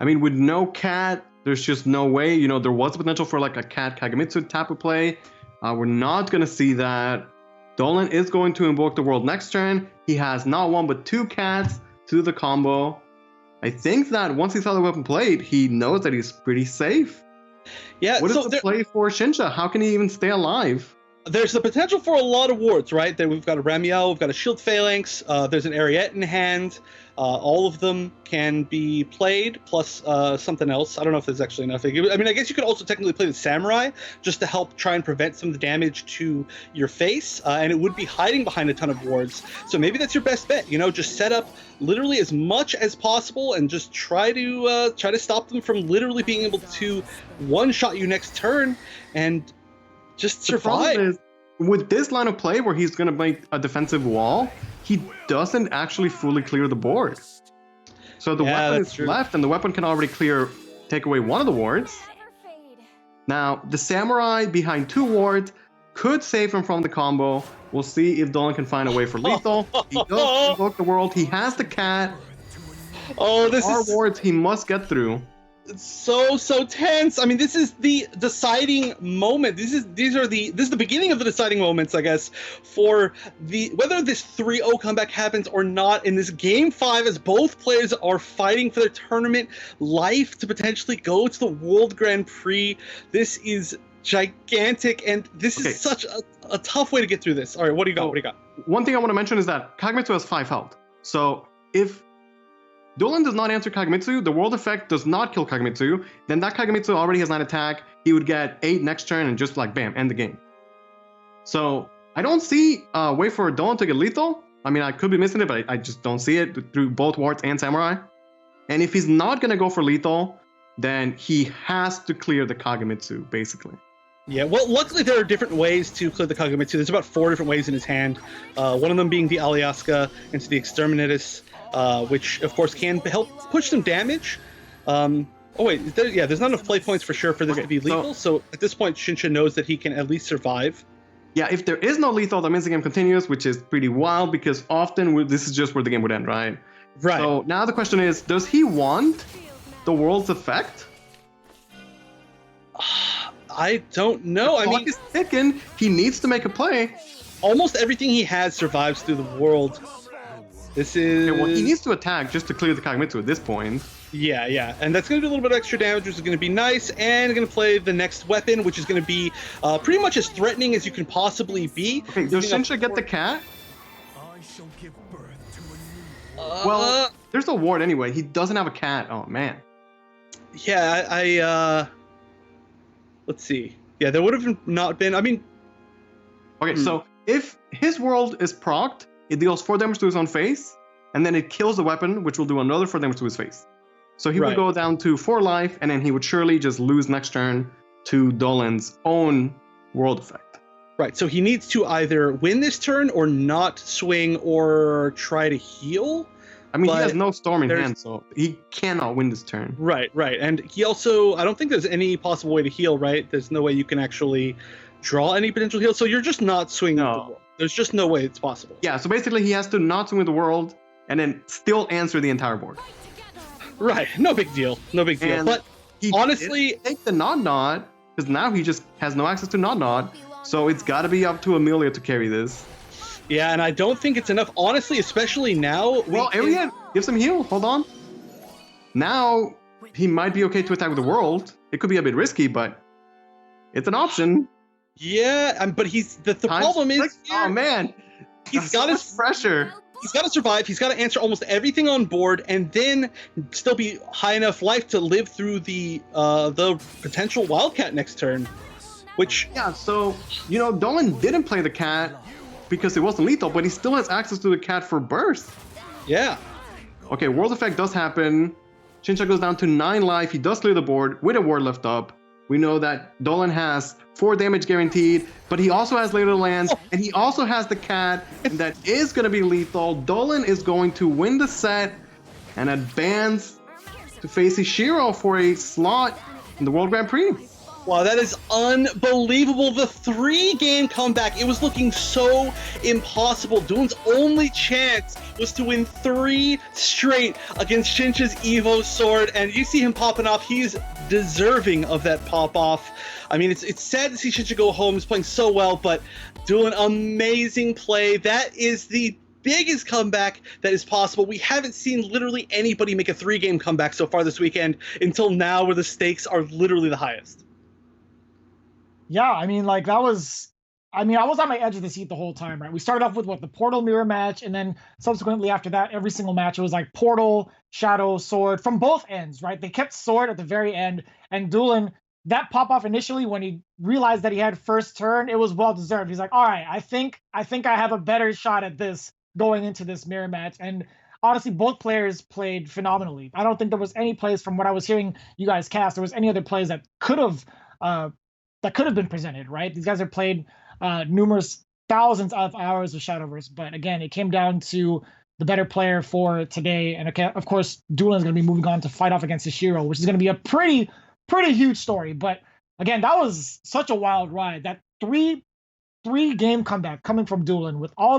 I mean, with no cat, there's just no way. There was potential for like a cat Kagemitsu type of play. We're not going to see that. Duelan is going to invoke the world next turn. He has not 1 but 2 cats to the combo. I think that once he saw the weapon played, he knows that he's pretty safe. Yeah. What is the play for Shinsha? How can he even stay alive? There's the potential for a lot of wards, right? There we've got a Ramiel, we've got a Shield Phalanx, there's an Ariat in hand. All of them can be played, plus something else. I don't know if there's actually enough. I mean, I guess you could also technically play the Samurai, just to help try and prevent some of the damage to your face, and it would be hiding behind a ton of wards. So maybe that's your best bet, just set up literally as much as possible and just try to stop them from literally being able to one-shot you next turn, and just survive. Is, with this line of play where he's going to make a defensive wall, he doesn't actually fully clear the board. So the weapon is left, and the weapon can already take away 1 of the wards. Now, the Samurai behind 2 wards could save him from the combo. We'll see if Duelan can find a way for lethal. He does invoke the world. He has the cat. Oh, this is wards he must get through. It's so tense. I mean, this is the deciding moment. This is the beginning of the deciding moments, I guess, for whether this 3-0 comeback happens or not in this game 5, as both players are fighting for their tournament life to potentially go to the World Grand Prix. This is gigantic, and this is such a tough way to get through this. All right, what do you got? One thing I want to mention is that Kagemitsu has 5 health. So if Duelan does not answer Kagemitsu, the world effect does not kill Kagemitsu, then that Kagemitsu already has 9 attack. He would get 8 next turn and just like bam, end the game. So I don't see a way for Duelan to get lethal. I mean, I could be missing it, but I just don't see it through both wards and Samurai. And if he's not going to go for lethal, then he has to clear the Kagemitsu, basically. Yeah, well, luckily there are different ways to clear the Kagemitsu. There's about 4 different ways in his hand. One of them being the Aliaska into the Exterminatus, which of course can help push some damage. Oh wait, there's not enough play points for sure for this to be lethal. So at this point, Shinsha knows that he can at least survive. Yeah, if there is no lethal, that means the game continues, which is pretty wild because often this is just where the game would end, right? Right. So now the question is, does he want the world's effect? I don't know. I Clock mean, is ticking. He needs to make a play. almost everything he has survives through the world. This is... Okay, well, he needs to attack just to clear the Kagemitsu at this point. Yeah. And that's going to do a little bit of extra damage, which is going to be nice. And going to play the next weapon, which is going to be pretty much as threatening as you can possibly be. Okay, does Shinsha get the cat? Well, there's a ward anyway. He doesn't have a cat. Oh, man. Yeah, I let's see. Yeah, there would have not been... I mean... Okay, so if his world is procced, it deals 4 damage to his own face, and then it kills the weapon, which will do another 4 damage to his face. So he would Right. go down to 4 life, and then he would surely just lose next turn to Duelan's own world effect. Right, so he needs to either win this turn or not swing or try to heal. I mean, he But has no storm in there's- hand, so he cannot win this turn. Right. And he also... I don't think there's any possible way to heal, right? There's no way you can actually draw any potential heal, so you're just not swinging No. with the world. There's just no way it's possible. Yeah, so basically he has to not swing with the world, and then still answer the entire board. Right, no big deal. And But he honestly... didn't take the Nod, because now he just has no access to Nod, so it's got to be up to Amelia to carry this. Yeah, and I don't think it's enough. Honestly, especially now... Well, Ariad gives him heal. Hold on. Now he might be okay to attack with the world. It could be a bit risky, but it's an option. Yeah, but he's... The Times problem is... 6? Oh, man. He's That's got so his... much pressure. He's got to survive. He's got to answer almost everything on board, and then still be high enough life to live through the potential Wildcat next turn. Which... Yeah, so, Duelan didn't play the cat because it wasn't lethal, but he still has access to the cat for burst. Yeah. Okay, world effect does happen. Shinsha goes down to 9 life. He does clear the board with a ward left up. We know that Duelan has 4 damage guaranteed, but he also has later lands, and he also has the cat, and that is going to be lethal. Duelan is going to win the set and advance to face Ishiro for a slot in the World Grand Prix. Wow, that is unbelievable. The 3-game comeback. It was looking so impossible. Duelan's only chance was to win 3 straight against Shinsha's Evo sword, and you see him popping off. He's deserving of that pop-off. I mean, it's sad to see Shinsha go home. He's playing so well, but Duelan, amazing play. That is the biggest comeback that is possible. We haven't seen literally anybody make a 3-game comeback so far this weekend until now, where the stakes are literally the highest. Yeah, I mean, I was on my edge of the seat the whole time, right? We started off with the Portal Mirror match, and then subsequently after that, every single match, it was like Portal, Shadow, Sword from both ends, right? They kept Sword at the very end, and Duelan, that pop-off initially when he realized that he had first turn, it was well-deserved. He's like, all right, I think I have a better shot at this going into this mirror match, and honestly, both players played phenomenally. I don't think there was any plays from what I was hearing you guys cast, there was any other plays that could have been presented, right? These guys have played numerous thousands of hours of Shadowverse, but again, it came down to the better player for today. And of course, Duelan is going to be moving on to fight off against Ishiro, which is going to be a pretty huge story. But again, that was such a wild ride. That three-game comeback coming from Duelan with all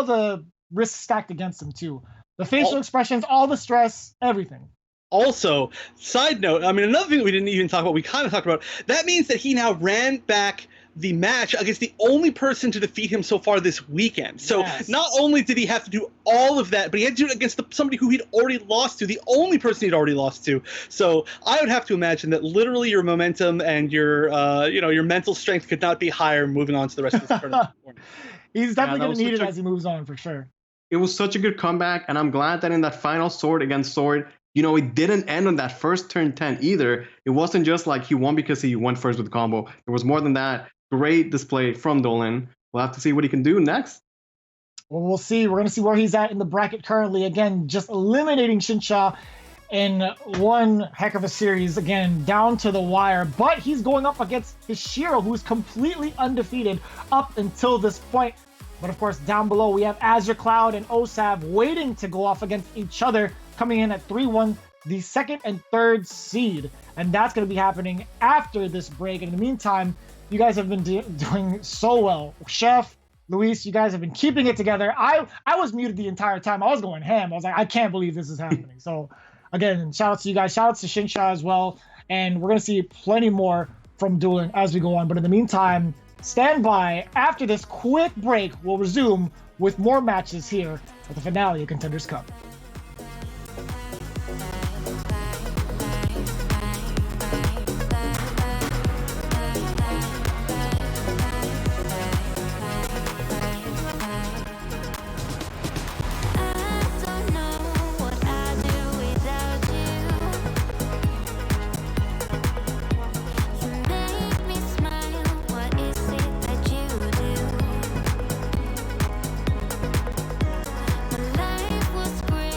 the risks stacked against him too. The facial expressions, all the stress, everything. Also, side note, I mean, another thing that we didn't even talk about, we kind of talked about, that means that he now ran back the match against the only person to defeat him so far this weekend. So not only did he have to do all of that, but he had to do it against somebody who he'd already lost to, the only person he'd already lost to. So I would have to imagine that literally your momentum and your mental strength could not be higher moving on to the rest of this tournament. He's definitely going to need it as he moves on, for sure. It was such a good comeback, and I'm glad that in that final Sword against Sword, it didn't end on that first turn 10 either. It wasn't just like he won because he went first with the combo. There was more than that. Great display from Duelan. We'll have to see what he can do next. Well, we'll see. We're going to see where he's at in the bracket currently. Again, just eliminating Shinsha in one heck of a series. Again, down to the wire. But he's going up against Ishiro, who's completely undefeated up until this point. But of course, down below, we have Azure Cloud and OSAV waiting to go off against each other, coming in at 3-1, the 2nd and 3rd seed. And that's going to be happening after this break. In the meantime, you guys have been doing so well. Chef, Luis, you guys have been keeping it together. I was muted the entire time. I was going ham. I was like, I can't believe this is happening. So again, shout out to you guys. Shout out to Shinsha as well. and we're going to see plenty more from Duelan as we go on. But in the meantime, stand by. After this quick break, we'll resume with more matches here at the finale of Contenders Cup. Life was great.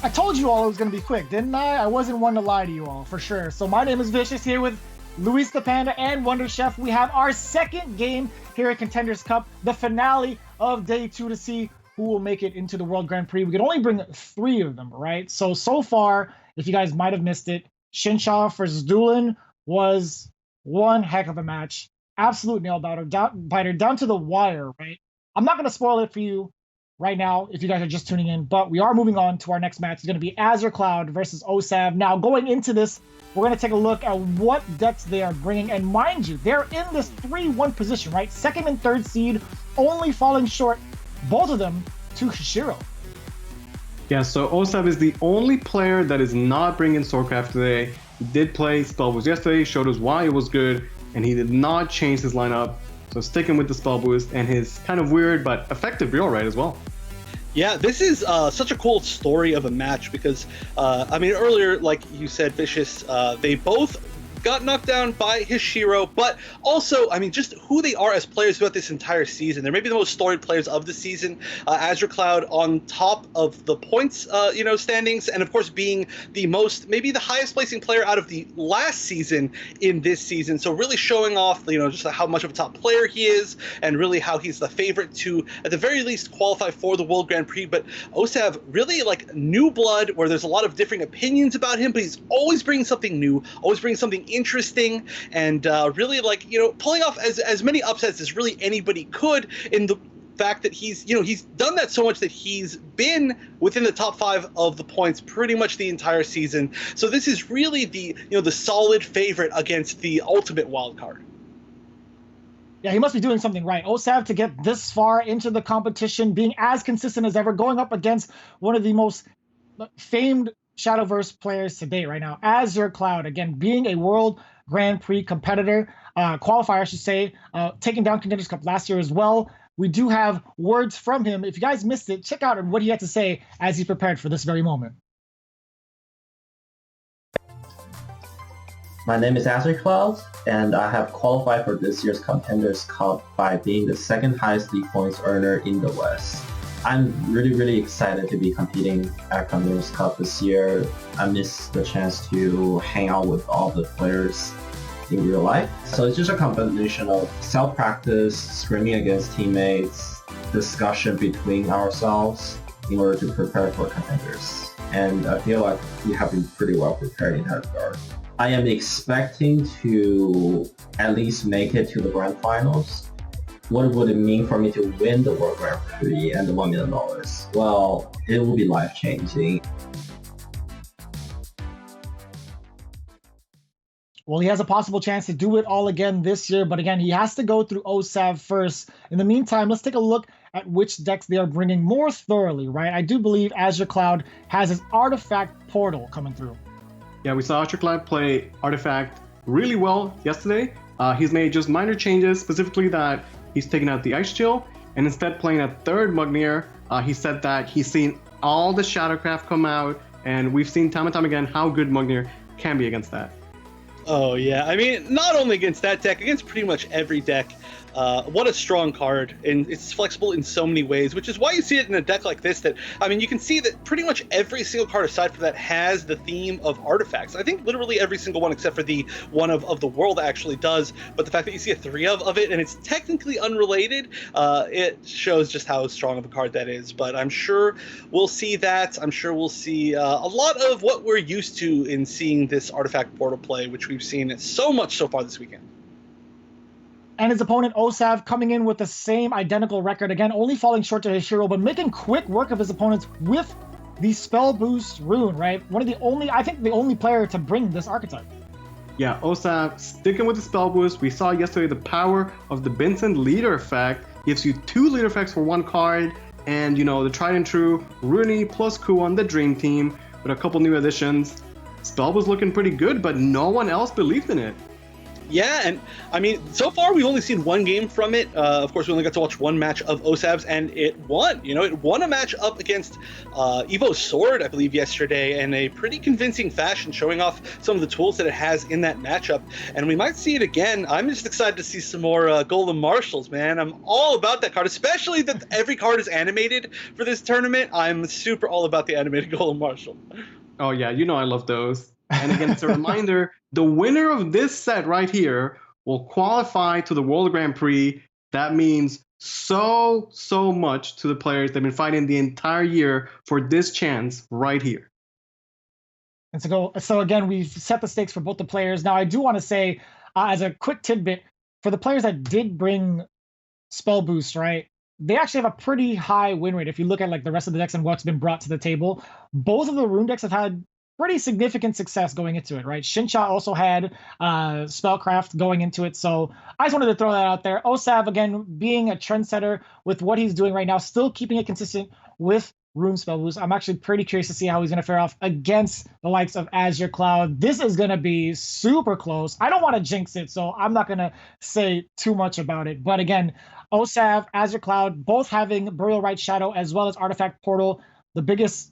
I told you all it was going to be quick, didn't I? I wasn't one to lie to you all, for sure. So my name is Vicious, here with Luis the Panda and Wonder Chef. We have our second game here at Contenders Cup, the finale of day 2 to see who will make it into the World Grand Prix. We can only bring 3 of them, right? So far, if you guys might have missed it, Shinsha versus Duelan was one heck of a match. Absolute nail-biter, down to the wire, right? I'm not going to spoil it for you right now if you guys are just tuning in, but we are moving on to our next match. It's going to be Azure Cloud versus OSAV. Now, going into this, we're going to take a look at what decks they are bringing, and mind you, they're in this 3-1 position, right? 2nd and 3rd seed, only falling short, both of them, to Hishiro. Yeah, so OSAV is the only player that is not bringing Swordcraft today. He did play Spell Boost yesterday, showed us why it was good, and he did not change his lineup. So sticking with the Spell Boost and his kind of weird but effective real right as well. Yeah, this is such a cool story of a match because, I mean, earlier, like you said, Vicious, they both got knocked down by Hishiro, but also, I mean, just who they are as players throughout this entire season. They're maybe the most storied players of the season. Azure Cloud on top of the points, standings, and of course being the most, maybe the highest placing player out of the last season in this season. So really showing off, just how much of a top player he is, and really how he's the favorite to, at the very least, qualify for the World Grand Prix. But OSAV, really like new blood, where there's a lot of different opinions about him, but he's always bringing something new, always bringing something interesting, and really like pulling off as many upsets as really anybody could, in the fact that he's done that so much that he's been within the top 5 of the points pretty much the entire season. So this is really the the solid favorite against the ultimate wild card. Yeah, he must be doing something right. OSAV to get this far into the competition, being as consistent as ever, going up against one of the most famed Shadowverse players to date right now, Azure Cloud, again, being a World Grand Prix competitor, qualifier, I should say, taking down Contenders Cup last year as well. We do have words from him. If you guys missed it, check out what he had to say as he prepared for this very moment. My name is Azure Cloud, and I have qualified for this year's Contenders Cup by being the 2nd highest league points earner in the West. I'm really excited to be competing at Contenders Cup this year. I miss the chance to hang out with all the players in real life. So it's just a combination of self-practice, scrimming against teammates, discussion between ourselves in order to prepare for Contenders. And I feel like we have been pretty well prepared in that regard. I am expecting to at least make it to the Grand Finals. What would it mean for me to win the World Grand Prix and the $1 million? Well, it will be life-changing. Well, he has a possible chance to do it all again this year, but again, he has to go through OSAV first. In the meantime, let's take a look at which decks they are bringing more thoroughly, right? I do believe Azure Cloud has his Artifact Portal coming through. Yeah, we saw Azure Cloud play Artifact really well yesterday. He's made just minor changes, specifically that he's taken out the Ice Chill, and instead playing a 3rd Mugnier. He said that he's seen all the Shadowcraft come out, and we've seen time and time again how good Mugnier can be against that. Oh yeah, I mean, not only against that deck, against pretty much every deck. What a strong card, and it's flexible in so many ways, which is why you see it in a deck like this. That, I mean, you can see that pretty much every single card aside from that has the theme of artifacts. I think literally every single one except for the one of the world actually does, but the fact that you see a 3 of it, and it's technically unrelated, it shows just how strong of a card that is. But I'm sure we'll see that. I'm sure we'll see a lot of what we're used to in seeing this Artifact Portal play, which we've seen so much so far this weekend. And his opponent, OSAV, coming in with the same identical record. Again, only falling short to Hishiro, but making quick work of his opponents with the Spell Boost rune, right? One of the only, I think the only player to bring this archetype. Yeah, OSAV sticking with the Spell Boost. We saw yesterday the power of the Benson Leader effect. Gives you 2 leader effects for 1 card. And, the tried and true Rooney plus Kuon, the Dream Team, with a couple new additions. Spell was looking pretty good, but no one else believed in it. Yeah, and I mean, so far we've only seen one game from it. Of course, we only got to watch one match of OSAV's, and it won. You know, it won a match up against Evo Sword, I believe, yesterday in a pretty convincing fashion, showing off some of the tools that it has in that matchup. And we might see it again. I'm just excited to see some more Golden Marshals, man. I'm all about that card, especially that every card is animated for this tournament. I'm super all about the animated Golden Marshal. Oh yeah, you know I love those. And again, it's a reminder, the winner of this set right here will qualify to the World Grand Prix. That means so much to the players that have been fighting the entire year for this chance right here. And so again, we've set the stakes for both the players. Now, I do want to say, as a quick tidbit, for the players that did bring Spell Boost, right, they actually have a pretty high win rate. If you look at like the rest of the decks and what's been brought to the table, both of the rune decks have had pretty significant success going into it, right? Shinsha also had Spellcraft going into it, so I just wanted to throw that out there. OSAV, again, being a trendsetter with what he's doing right now, still keeping it consistent with Rune Spell Boost. I'm actually pretty curious to see how he's going to fare off against the likes of Azure Cloud. This is going to be super close. I don't want to jinx it, so I'm not going to say too much about it. But again, OSAV, Azure Cloud, both having Burial Rite Shadow as well as Artifact Portal. The biggest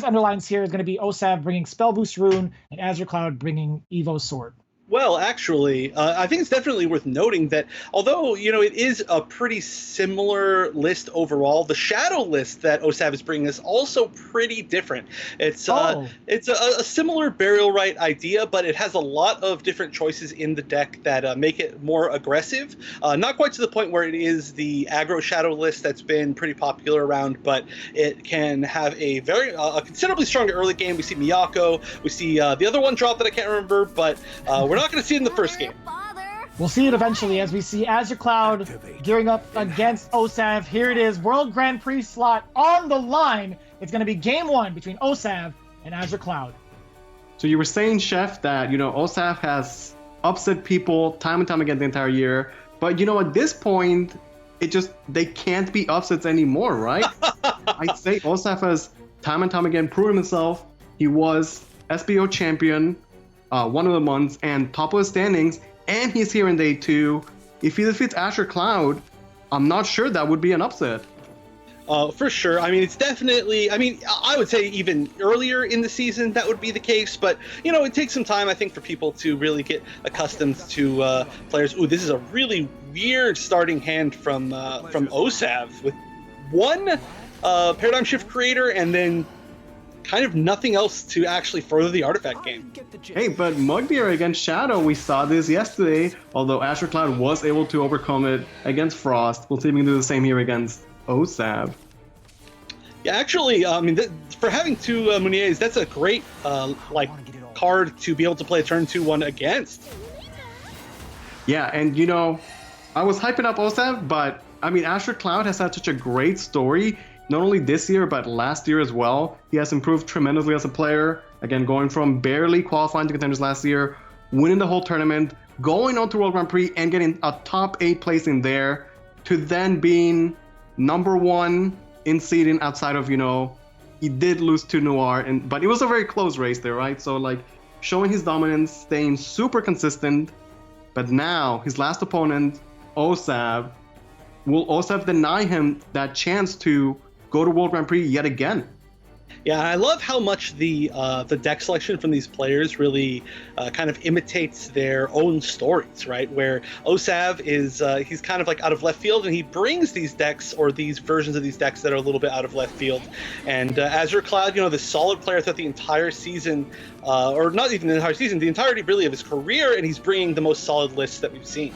underlines here is going to be OSAV bringing Spell Boost Rune and Azure Cloud bringing Evo Sword. Well, actually, I think it's definitely worth noting that although, you know, it is a pretty similar list overall, the shadow list that OSAV is bringing is also pretty different. It's a similar Burial Rite idea, but it has a lot of different choices in the deck that make it more aggressive. Not quite to the point where it is the aggro shadow list that's been pretty popular around, but it can have a very considerably stronger early game. We see Miyako, we see the other one drop that I can't remember, but we're not going to see it in the first game. We'll see it eventually as we see Azure Cloud gearing up against OSAV. Here it is, World Grand Prix slot on the line. It's going to be game one between OSAV and Azure Cloud. So you were saying, Chef, that, you know, OSAV has upset people time and time again the entire year. But, you know, at this point, they can't be upsets anymore, right? I'd say OSAV has time and time again proven himself. He was SVO champion one of the months and top of the standings, and he's here in day 2. If he defeats Azure Cloud, I'm not sure that would be an upset. For sure. I mean, it's definitely, I would say even earlier in the season that would be the case, but, you know, it takes some time, I think, for people to really get accustomed to players. Ooh, this is a really weird starting hand from OSAV with one Paradigm Shift Creator and then kind of nothing else to actually further the artifact game. Hey, but Mugbear against Shadow, we saw this yesterday, although Azure Cloud was able to overcome it against Frost. We'll see if we can do the same here against OSAV. Yeah, actually, I mean, for having two Muniers, that's a great card to be able to play a turn 2-1 against. Yeah, and you know, I was hyping up OSAV, but I mean, Azure Cloud has had such a great story. Not only this year, but last year as well. He has improved tremendously as a player. Again, going from barely qualifying to contenders last year, winning the whole tournament, going on to World Grand Prix and getting a top 8 placing there, to then being number 1 in seeding outside of, you know, he did lose to Noir, but it was a very close race there, right? So like showing his dominance, staying super consistent. But now his last opponent, OSAV, will OSAV deny him that chance to go to World Grand Prix yet again? Yeah, I love how much the deck selection from these players really kind of imitates their own stories, right? Where OSAV is he's kind of like out of left field, and he brings these decks or these versions of these decks that are a little bit out of left field. And Azure Cloud, you know, the solid player throughout the entire season, or not even the entire season, the entirety really of his career, and he's bringing the most solid lists that we've seen.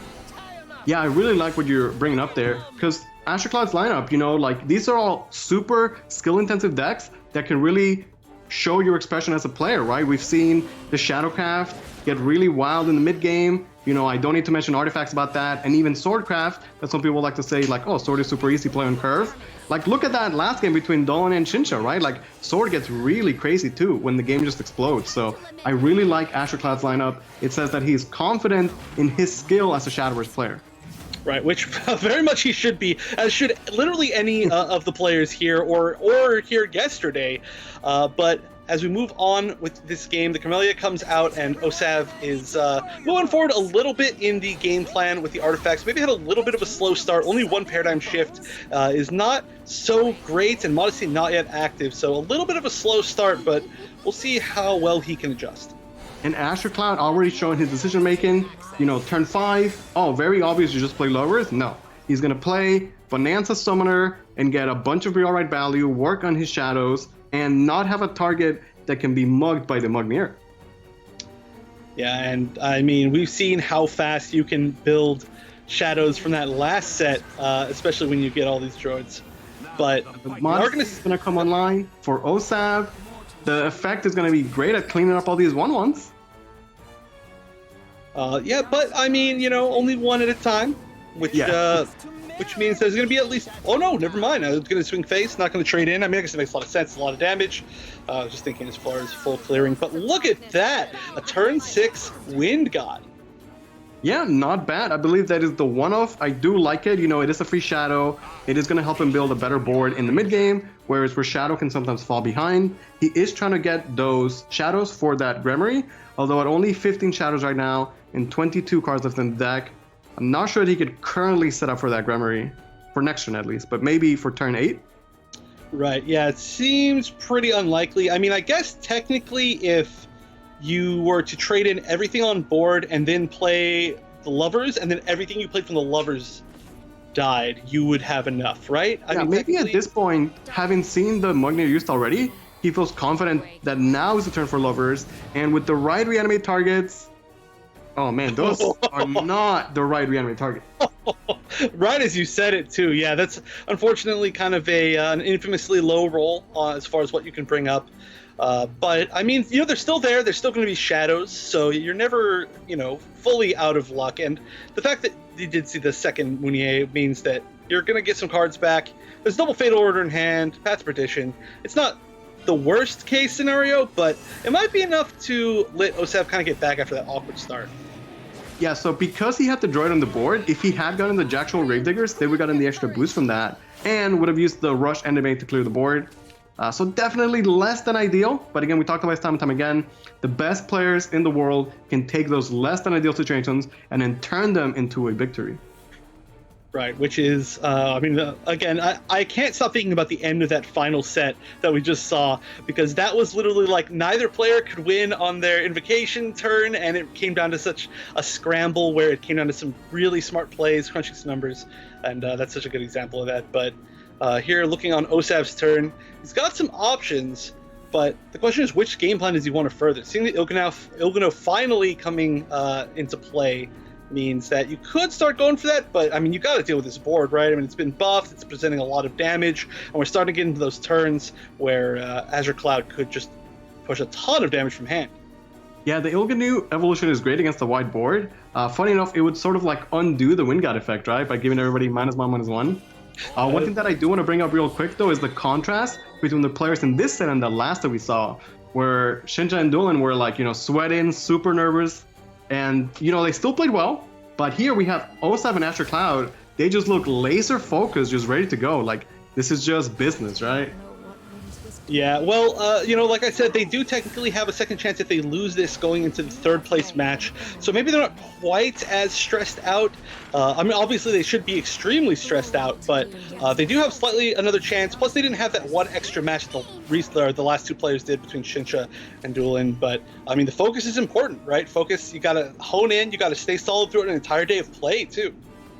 Yeah, I really like what you're bringing up there, because Azure Cloud's lineup, you know, like these are all super skill-intensive decks that can really show your expression as a player, right? We've seen the Shadowcraft get really wild in the mid-game. You know, I don't need to mention artifacts about that. And even Swordcraft, that some people like to say, like, oh, Sword is super easy, play on curve. Like, look at that last game between Duelan and Shinsha, right? Like, Sword gets really crazy, too, when the game just explodes. So I really like Azure Cloud's lineup. It says that he's confident in his skill as a Shadowverse player. Right, which very much he should be, as should literally any of the players here or here yesterday. But as we move on with this game, the Camellia comes out, and OSAV is moving forward a little bit in the game plan with the artifacts. Maybe had a little bit of a slow start. Only one paradigm shift is not so great, and Modesty not yet active. So a little bit of a slow start, but we'll see how well he can adjust. And Azure Cloud already showing his decision making. You know, turn 5, oh, very obvious you just play lowers. No, he's gonna play Bonanza Summoner and get a bunch of real right value, work on his shadows, and not have a target that can be mugged by the Mugnier. Yeah, and I mean, we've seen how fast you can build shadows from that last set, especially when you get all these droids. But Modesty is gonna come online for OSAV. The effect is gonna be great at cleaning up all these 1/1s. Yeah, but I mean, you know, only one at a time, which means there's going to be at least. Oh no, never mind. I was going to swing face, not going to trade in. I mean, I guess it makes a lot of sense, a lot of damage. I was just thinking as far as full clearing. But look at that, a turn 6 Wind God. Yeah, not bad. I believe that is the one-off. I do like it. You know, it is a free shadow. It is going to help him build a better board in the mid game, whereas where shadow can sometimes fall behind. He is trying to get those shadows for that Gremory, although at only 15 shadows right now and 22 cards left in the deck, I'm not sure that he could currently set up for that Gremory, for next turn at least, but maybe for turn 8. Right, yeah, it seems pretty unlikely. I mean, I guess technically if you were to trade in everything on board and then play the Lovers, and then everything you played from the Lovers died, you would have enough, right? Yeah, I mean, maybe at this point, having seen the Mugnier used already, he feels confident that now is the turn for Lovers, and with the right reanimate targets, oh man, those are not the right reanimate target. Right as you said it too. Yeah, that's unfortunately kind of an infamously low roll as far as what you can bring up. But I mean, you know, they're still there. They're still going to be shadows, so you're never, you know, fully out of luck. And the fact that you did see the second Mounier means that you're going to get some cards back. There's double Fatal Order in hand, Path's Perdition. It's not the worst case scenario, but it might be enough to let OSAV kind of get back after that awkward start. Yeah, so because he had the droid on the board, if he had gotten the Jackal Gravediggers, they would have gotten the extra boost from that, and would have used the Rush Endemate to clear the board. So definitely less than ideal, but again, we talked about this time and time again, the best players in the world can take those less than ideal situations and then turn them into a victory. Right, which is, I mean, again, I can't stop thinking about the end of that final set that we just saw, because that was literally like neither player could win on their invocation turn, and it came down to such a scramble where it came down to some really smart plays, crunching some numbers, and that's such a good example of that. But here, looking on OSAV's turn, he's got some options, but the question is, which game plan does he want to further? Seeing the Il'gyno finally coming into play means that you could start going for that, but I mean, you got to deal with this board, right? I mean, it's been buffed, it's presenting a lot of damage, and we're starting to get into those turns where Azure Cloud could just push a ton of damage from hand. Yeah, the Il'gyno evolution is great against the wide board. Funny enough, it would sort of like undo the Wind God effect, right? By giving everybody -1/-1. One thing that I do want to bring up real quick, though, is the contrast between the players in this set and the last that we saw, where Shinsha and Duelan were like, you know, sweating, super nervous, and, you know, they still played well. But here we have OSAV and Azure Cloud. They just look laser focused, just ready to go. Like, this is just business, right? Yeah, well, you know, like I said, they do technically have a second chance if they lose this going into the third place match. So maybe they're not quite as stressed out. I mean, obviously they should be extremely stressed out, but they do have slightly another chance. Plus, they didn't have that one extra match the last two players did between Shinsha and Duelan. But I mean, the focus is important, right? Focus, you got to hone in, you got to stay solid through an entire day of play too.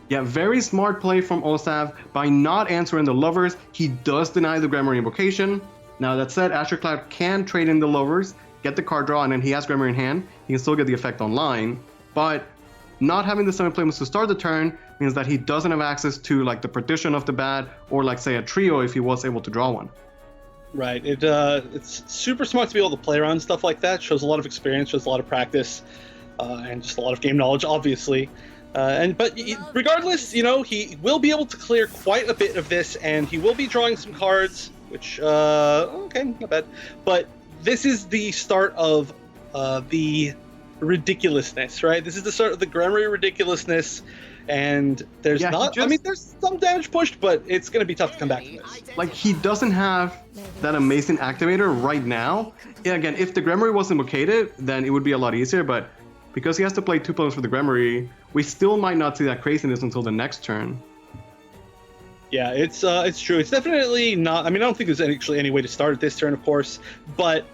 Yeah, very smart play from OSAV. By not answering the Lovers, he does deny the Gremory invocation. Now, that said, Azure Cloud can trade in the Lovers, get the card draw, and then he has Gremory in hand. He can still get the effect online. But not having the 7 players to start the turn means that he doesn't have access to like the Partition of the Bat, or like, say, a trio if he was able to draw one. Right. It's super smart to be able to play around stuff like that. Shows a lot of experience, shows a lot of practice, and just a lot of game knowledge, obviously. But regardless, you know, he will be able to clear quite a bit of this, and he will be drawing some cards, which, okay, not bad. But this is the start of the ridiculousness, right? This is the start of the Gremory ridiculousness, and there's Yeah, not. I mean, there's some damage pushed, but it's going to be tough to come back from this. Like, he doesn't have that amazing activator right now. Yeah, again, if the Gremory wasn't located, then it would be a lot easier, but because he has to play 2 players for the Gremory, we still might not see that craziness until the next turn. Yeah, it's true. It's definitely not. I mean, I don't think there's actually any way to start at this turn, of course, but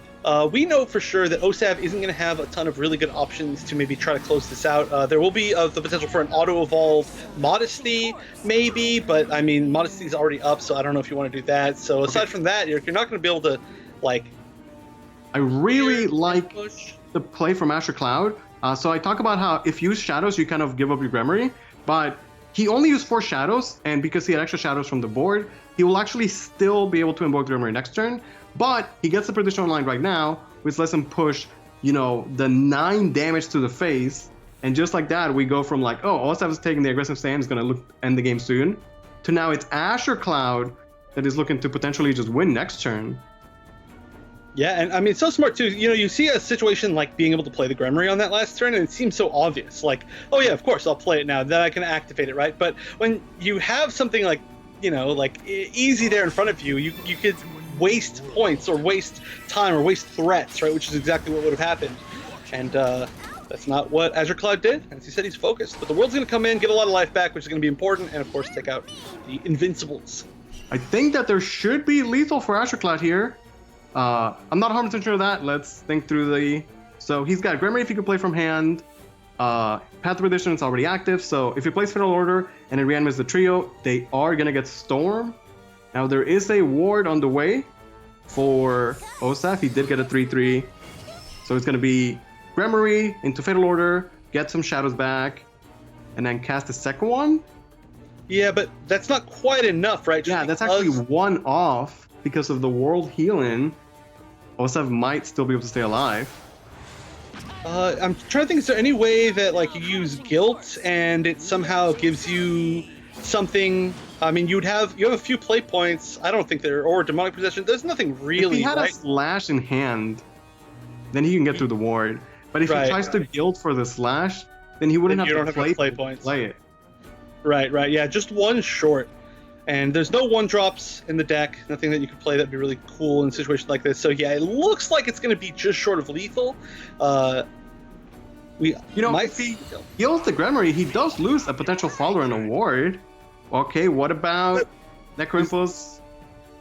we know for sure that OSAV isn't going to have a ton of really good options to maybe try to close this out. There will be the potential for an auto-evolve Modesty, maybe, but I mean, Modesty's already up, so I don't know if you want to do that. So aside from that, you're not going to be able to, like... I really like the play from Azure Cloud. So I talk about how if you use Shadows, you kind of give up your Gremory, but he only used 4 Shadows, and because he had extra Shadows from the board, he will actually still be able to invoke the Gremory next turn, but he gets the Perdition online right now, which lets him push, you know, the 9 damage to the face, and just like that, we go from like, oh, OSAV is taking the aggressive stand, is going to end the game soon, to now it's Azure Cloud that is looking to potentially just win next turn. Yeah, and I mean, it's so smart too. You know, you see a situation like being able to play the Gremory on that last turn, and it seems so obvious. Like, oh yeah, of course, I'll play it now. Then I can activate it, right? But when you have something like, you know, like easy there in front of you, you could waste points or waste time or waste threats, right? Which is exactly what would have happened. And that's not what Azure Cloud did. As he said, he's focused. But the world's going to come in, get a lot of life back, which is going to be important, and of course, take out the Invincibles. I think that there should be lethal for Azure Cloud here. I'm not 100% sure of that. Let's think through the... So he's got Gremory if he could play from hand. Path of Perdition is already active, so if he plays Final Order and it reanimates the trio, they are going to get Storm. Now there is a ward on the way for OSAV. He did get a 3-3. So it's going to be Gremory into Fatal Order, get some Shadows back, and then cast the second one? Yeah, but that's not quite enough, right? Yeah, that's actually 1 off because of the World Healing. OSAV might still be able to stay alive. I'm trying to think, is there any way that like you use Guilt and it somehow gives you something? I mean, you have a few play points. I don't think or Demonic Possession. There's nothing really. If he had a Slash in hand, then he can get through the ward. But if he tries to Guilt for the Slash, then he wouldn't have to play points. Play it. Right. Yeah, just 1 short. And there's no 1-drops in the deck, nothing that you could play that'd be really cool in a situation like this. So yeah, it looks like it's going to be just short of lethal. If he heals the Gremory, he does lose a potential follower and a ward. Okay, what about Necroimpulse?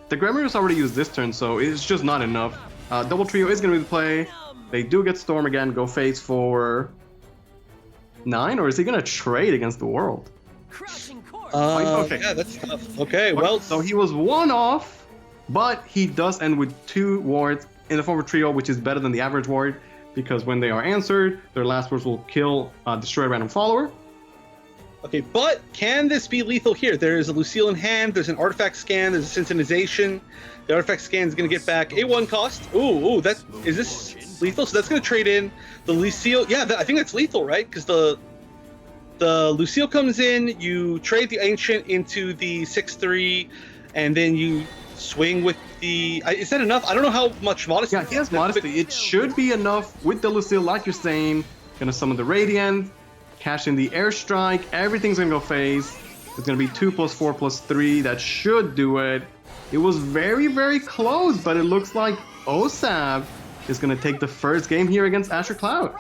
The Gremory was already used this turn, so it's just not enough. Double Trio is going to be the play. They do get Storm again, go face for 9, or is he going to trade against the world? Okay. Yeah, that's tough. Okay, well... So he was 1 off, but he does end with 2 wards in the form of Trio, which is better than the average ward, because when they are answered, their last words will kill, destroy a random follower. Okay, but can this be lethal here? There is a Lucille in hand, there's an artifact scan, there's a sensitization. The artifact scan is going to get back a 1 cost. Ooh, is this lethal? So that's going to trade in the Lucille. Yeah, I think that's lethal, right? Because the Lucille comes in, you trade the Ancient into the 6-3, and then you swing with the... Is that enough? I don't know how much Modesty... Yeah, he has Modesty. It should be enough with the Lucille, like you're saying. Gonna summon the Radiant, cash in the Airstrike, everything's gonna go phase. It's gonna be 2+4+3, that should do it. It was very, very close, but it looks like OSAV is gonna take the first game here against Azure Cloud.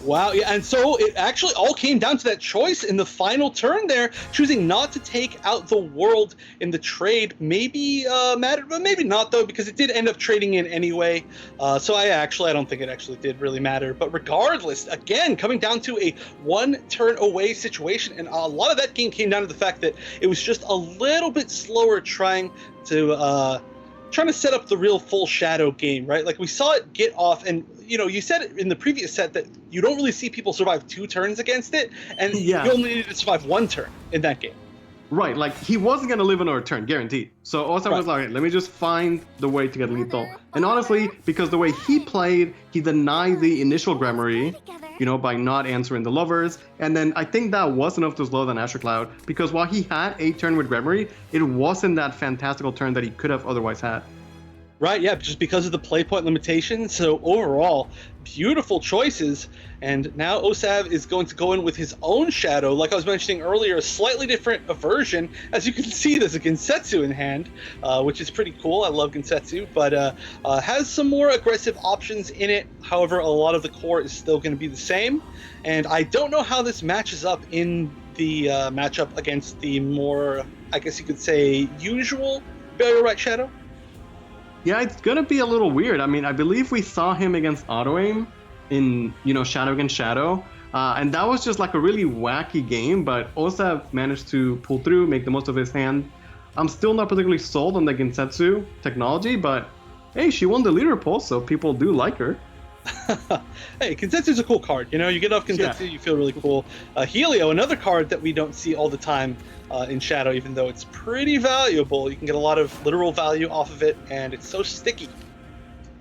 Wow, yeah, and so it actually all came down to that choice in the final turn there, choosing not to take out the world in the trade. Maybe mattered, but maybe not, though, because it did end up trading in anyway. So I don't think it actually did really matter. But regardless, again, coming down to a 1-turn away situation, and a lot of that game came down to the fact that it was just a little bit slower trying to set up the real full Shadow game, right? Like, we saw it get off, and you said in the previous set that you don't really see people survive 2 turns against it, and you only needed to survive 1 turn in that game. Right, like, he wasn't going to live another turn, guaranteed. So OSAV was like, let me just find the way to get lethal. And honestly, because the way he played, he denied the initial Gremory, by not answering the Lovers. And then I think that was enough to slow down Azure Cloud, because while he had a turn with Gremory, it wasn't that fantastical turn that he could have otherwise had. Right, yeah, just because of the play point limitations. So overall, beautiful choices. And now OSAV is going to go in with his own Shadow. Like I was mentioning earlier, a slightly different version. As you can see, there's a Gensetsu in hand, which is pretty cool. I love Gensetsu, but has some more aggressive options in it. However, a lot of the core is still going to be the same. And I don't know how this matches up in the matchup against the more, I guess you could say, usual Burial Right Shadow. Yeah, it's gonna be a little weird. I mean, I believe we saw him against Auto Aim in, Shadow against Shadow, and that was just like a really wacky game, but OSAV managed to pull through, make the most of his hand. I'm still not particularly sold on the Gensetsu technology, but hey, she won the leader poll, so people do like her. Hey, Gensetsu's a cool card. You get off Gensetsu, you feel really cool. Helio, another card that we don't see all the time in Shadow, even though it's pretty valuable. You can get a lot of literal value off of it, and it's so sticky.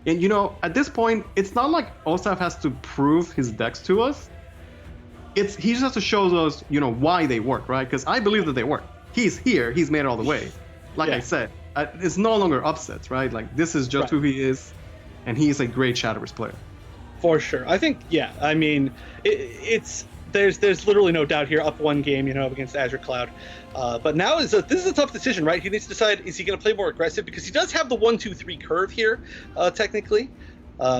And at this point, it's not like OSAV has to prove his decks to us. He just has to show us, why they work, right? Because I believe that they work. He's here, he's made it all the way. Like I said, it's no longer upsets, right? Like, this is just who he is, and he's a great Shadowverse player. For sure. I think, yeah, I mean, there's literally no doubt here, up one game, against Azure Cloud. But now this is a tough decision, right? He needs to decide, is he going to play more aggressive? Because he does have the 1-2-3 curve here, technically,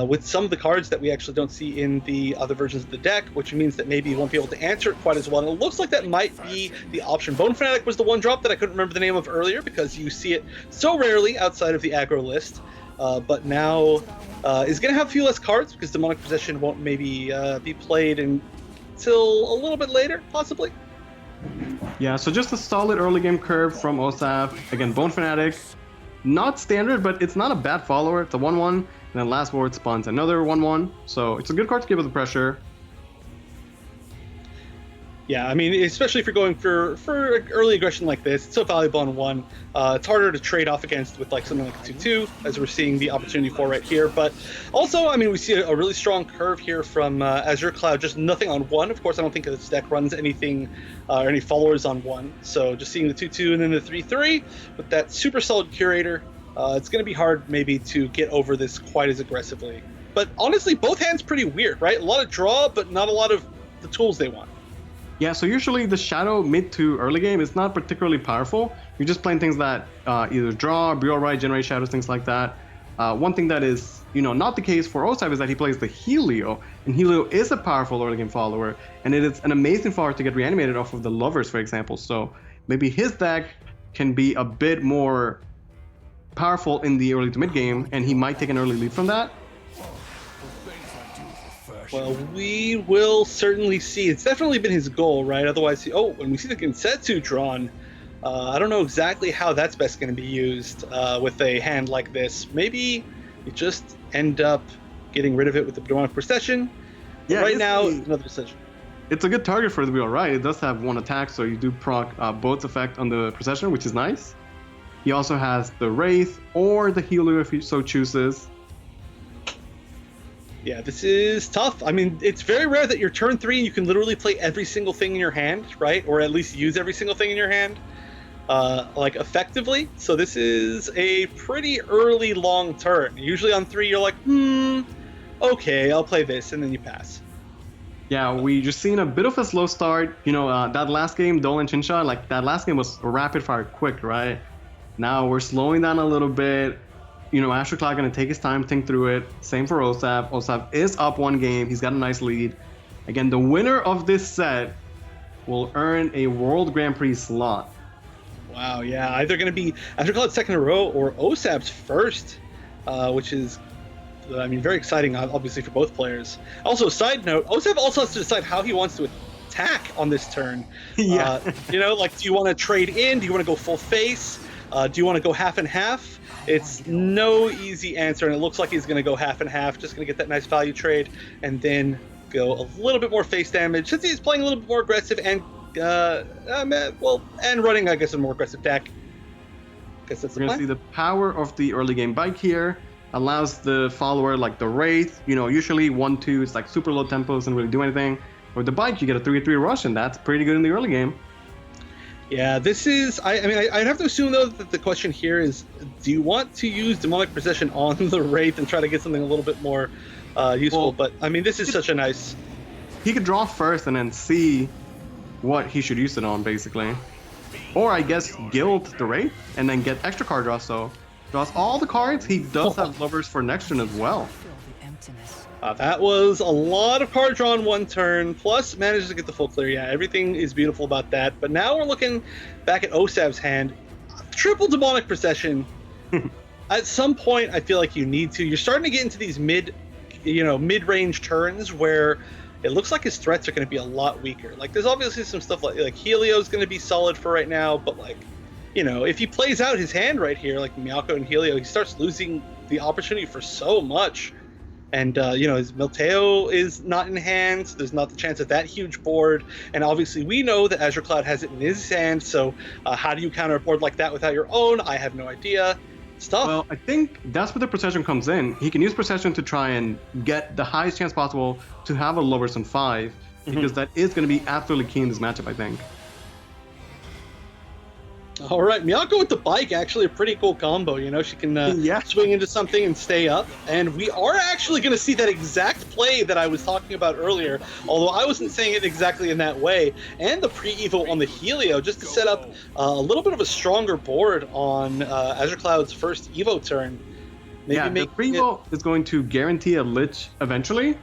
with some of the cards that we actually don't see in the other versions of the deck, which means that maybe he won't be able to answer it quite as well. And it looks like that might be the option. Bone Fanatic was the one drop that I couldn't remember the name of earlier, because you see it so rarely outside of the aggro list. But now is going to have a few less cards because Demonic Possession won't maybe be played until a little bit later, possibly. Yeah, so just a solid early game curve from OSAV. Again, Bone Fanatic, not standard, but it's not a bad follower. It's a 1-1, and then last word spawns another 1-1. So it's a good card to give it the pressure. Yeah, I mean, especially if you're going for early aggression like this, it's so valuable on one. It's harder to trade off against with like something like a 2-2, as we're seeing the opportunity for right here. But also, I mean, we see a really strong curve here from Azure Cloud, just nothing on one. Of course, I don't think this deck runs anything or any followers on one. So just seeing the 2-2 and then the 3-3 with that super solid Curator, it's going to be hard maybe to get over this quite as aggressively. But honestly, both hands pretty weird, right? A lot of draw, but not a lot of the tools they want. Yeah, so usually the Shadow mid to early game is not particularly powerful. You're just playing things that either draw, Burial Right, generate shadows, things like that. One thing that is, not the case for OSAV is that he plays the Helio, and Helio is a powerful early game follower, and it is an amazing follower to get reanimated off of the Lovers, for example. So maybe his deck can be a bit more powerful in the early to mid game, and he might take an early lead from that. Well, we will certainly see. It's definitely been his goal, right? Otherwise, when we see the Gensetsu drawn, I don't know exactly how that's best going to be used with a hand like this. Maybe you just end up getting rid of it with the Demonic Procession. Yeah, right now, another decision. It's a good target for the Burial Right. It does have one attack, so you do proc both effect on the Procession, which is nice. He also has the Wraith or the Helio if he so chooses. Yeah, this is tough. I mean, it's very rare that you're turn 3 and you can literally play every single thing in your hand, right? Or at least use every single thing in your hand, like effectively. So this is a pretty early long turn. Usually on 3, you're like, okay, I'll play this, and then you pass. Yeah, we just seen a bit of a slow start. That last game, Duelan Shinsha, like that last game was rapid fire quick, right? Now we're slowing down a little bit. Azure Cloud going to take his time, think through it. Same for OSAV. OSAV is up one game. He's got a nice lead. Again, the winner of this set will earn a World Grand Prix slot. Wow, yeah. Either going to be Azure Cloud's second in a row or OSAV's first, which is, very exciting, obviously, for both players. Also, side note, OSAV also has to decide how he wants to attack on this turn. Yeah. Do you want to trade in? Do you want to go full face? Do you want to go half and half? It's no easy answer, and it looks like he's going to go half and half, just going to get that nice value trade, and then go a little bit more face damage, since he's playing a little bit more aggressive and, and running, I guess, a more aggressive deck. Guess that's the plan. We're going to see the power of the early game bike here. Allows the follower, like the Wraith, usually 1-2, it's like super low tempo, doesn't really do anything. With the bike, you get a 3-3 rush, and that's pretty good in the early game. Yeah, this is. I mean, I'd have to assume though that the question here is, do you want to use demonic possession on the Wraith and try to get something a little bit more useful? Well, but I mean, this is such a nice. He could draw first and then see what he should use it on, basically. Or I guess guild the Wraith and then get extra card draw. So draws all the cards. He does have lovers for next turn as well. That was a lot of card draw in one turn, plus manages to get the full clear. Yeah, everything is beautiful about that. But now we're looking back at OSAV's hand. Triple demonic possession. At some point, I feel like you need to. You're starting to get into these mid-range turns where it looks like his threats are going to be a lot weaker. Like, there's obviously some stuff like Helio's going to be solid for right now, but like, if he plays out his hand right here, like Miyako and Helio, he starts losing the opportunity for so much. And, his Milteo is not in hand, so there's not the chance of that huge board. And obviously we know that Azure Cloud has it in his hand, so how do you counter a board like that without your own? I have no idea. It's tough. Well, I think that's where the Procession comes in. He can use Procession to try and get the highest chance possible to have a Lovers on 5, because that is going to be absolutely key in this matchup, I think. All right, Miyako with the bike, actually a pretty cool combo. She can swing into something and stay up. And we are actually going to see that exact play that I was talking about earlier, although I wasn't saying it exactly in that way. And the pre-evo on the Helio, just to set up a little bit of a stronger board on Azure Cloud's first evo turn. The pre-evo is going to guarantee a Lich eventually,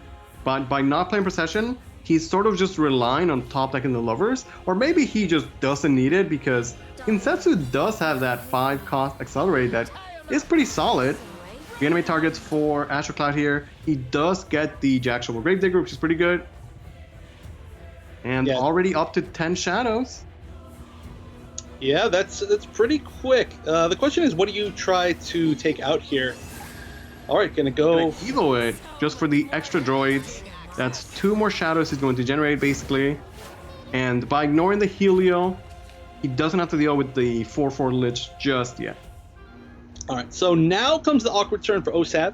but by not playing Procession, he's sort of just relying on top decking the Lovers, or maybe he just doesn't need it because Insetsu does have that 5 cost accelerate that is pretty solid. Reanimate targets for Azure Cloud here. He does get the Jack Shovel Gravedigger, which is pretty good. And already up to 10 shadows. Yeah, that's pretty quick. The question is, what do you try to take out here? All right, gonna go Evo it just for the extra droids. That's 2 more shadows he's going to generate basically. And by ignoring the Helio, he doesn't have to deal with the 4/4 Lich just yet. All right, so now comes the awkward turn for OSAV.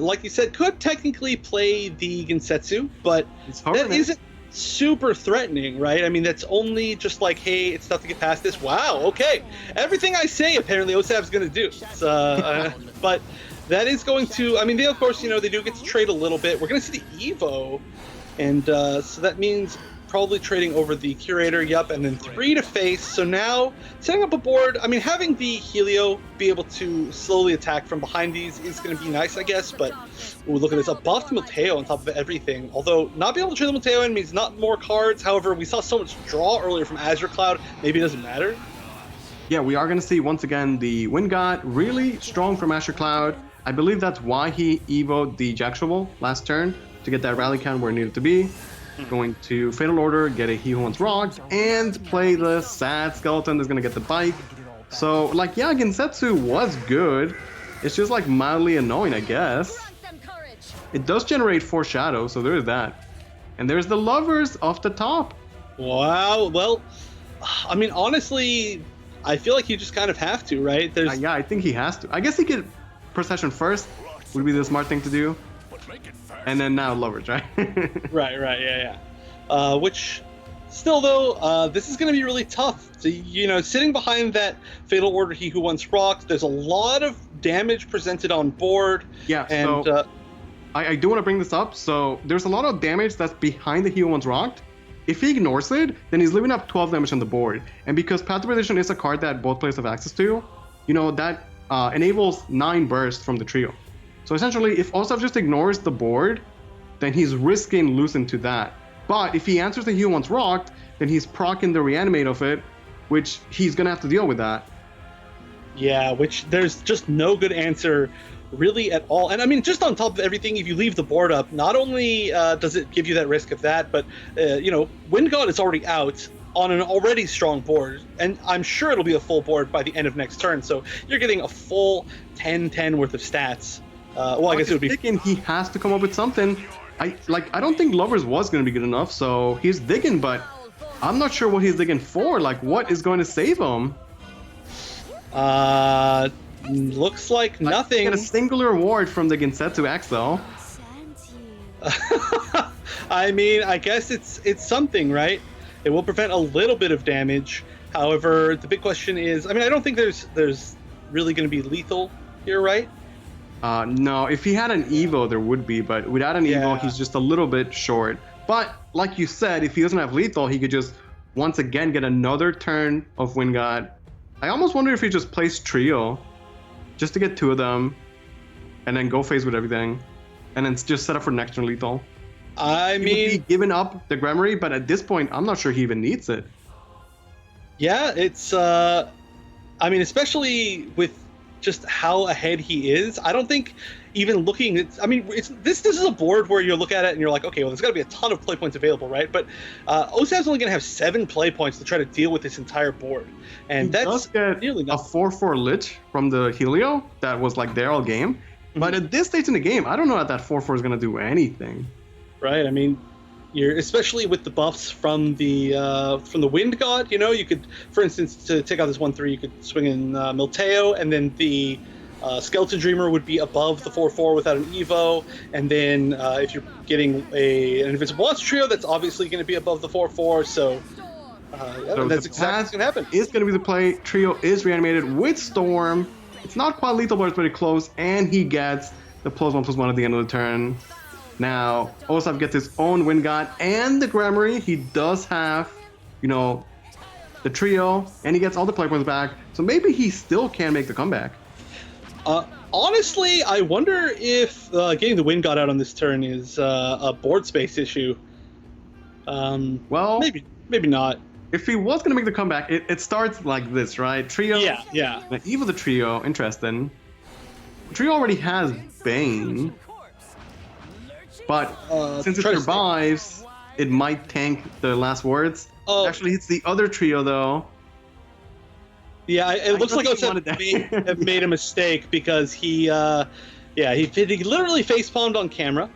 Like you said, could technically play the Gensetsu, but that isn't super threatening, right? I mean, that's only just like, hey, it's tough to get past this. Wow, okay. Everything I say, apparently OSAV's going to do. But that is going to, I mean, they, of course, they do get to trade a little bit. We're going to see the Evo, and so that means probably trading over the Curator, and then 3 to face. So now, setting up a board, I mean, having the Helio be able to slowly attack from behind these is going to be nice, I guess, but look at this, a buffed Milteo on top of everything. Although, not being able to trade the Milteo in means not more cards. However, we saw so much draw earlier from Azure Cloud, maybe it doesn't matter. Yeah, we are going to see, once again, the Wind God really strong from Azure Cloud. I believe that's why he evoed the Jack Shovel last turn, to get that rally count where it needed to be. Going to Fatal Order, get a He Who Wants Rocked, and play the sad skeleton that's going to get the bike. So, like, yeah, Gensetsu was good. It's just, like, mildly annoying, I guess. It does generate 4 shadows, so there's that. And there's the Lovers off the top. Wow, well, I mean, honestly, I feel like you just kind of have to, right? Yeah, I think he has to. I guess he could Procession first, would be the smart thing to do. And then now Lovers, right? right, yeah. Which, still though, this is going to be really tough. So, sitting behind that Fatal Order He Who Wants Rocked, there's a lot of damage presented on board. Yeah, and so I do want to bring this up. So there's a lot of damage that's behind the He Who Wants Rocked. If he ignores it, then he's leaving up 12 damage on the board. And because Path to Perdition is a card that both players have access to, that enables 9 bursts from the trio. So essentially, if OSAV just ignores the board, then he's risking losing to that. But if he answers the He Who Wants Rocked, then he's proccing the reanimate of it, which he's going to have to deal with that. Yeah, which there's just no good answer really at all. And I mean, just on top of everything, if you leave the board up, not only does it give you that risk of that, but, Wind God is already out on an already strong board, and I'm sure it'll be a full board by the end of next turn. So you're getting a full 10/10 worth of stats. Well, I guess it would be. Thinking he has to come up with something. I don't think Lovers was going to be good enough, so he's digging, but I'm not sure what he's digging for. Like, what is going to save him? Looks like nothing. Get a singular reward from the Gensetsu X, though. I mean, I guess it's something, right? It will prevent a little bit of damage. However, the big question is, I mean, I don't think there's really going to be lethal here, right? No, if he had an Evo, there would be, but without an Evo, he's just a little bit short. But like you said, if he doesn't have lethal, he could just once again get another turn of Wind God. I almost wonder if he just plays Trio, just to get 2 of them, and then go phase with everything, and then just set up for next turn lethal. I mean, he would be giving up the Gremory, but at this point, I'm not sure he even needs it. Yeah, it's. I mean, especially with just how ahead he is, I don't think even looking at. I mean, this is a board where you look at it and you're like, okay, well, there's got to be a ton of play points available, right? But OSAV's only going to have 7 play points to try to deal with this entire board, and that's nearly a 4/4 Lich from the Helio that was like there all game. But at this stage in the game, I don't know that 4/4 is going to do anything. Right. I mean, you're especially with the buffs from the Wind God. You know, you could, for instance, to take out this 1/3, you could swing in Milteo, and then the Skeleton Dreamer would be above the 4/4 without an Evo, and then if you're getting an Invincible Monster Trio, that's obviously going to be above the 4/4. So that's exactly what's going to happen. It's going to be the play. Trio is reanimated with Storm. It's not quite lethal, but it's pretty close, and he gets the +1/+1 at the end of the turn. Now, OSAV gets his own Wind God and the Gremory. He does have, you know, the Trio, and he gets all the play points back. So maybe he still can make the comeback. Honestly, I wonder if getting the Wind God out on this turn is a board space issue. Well, maybe not. If he was going to make the comeback, it starts like this, right? Trio. Yeah. Evo the Trio, interesting. Trio already has Bane. But since it survives, it might tank the last words. Actually, it's the other Trio, though. Yeah, it looks like OSAV have made a mistake because he literally facepalmed on camera.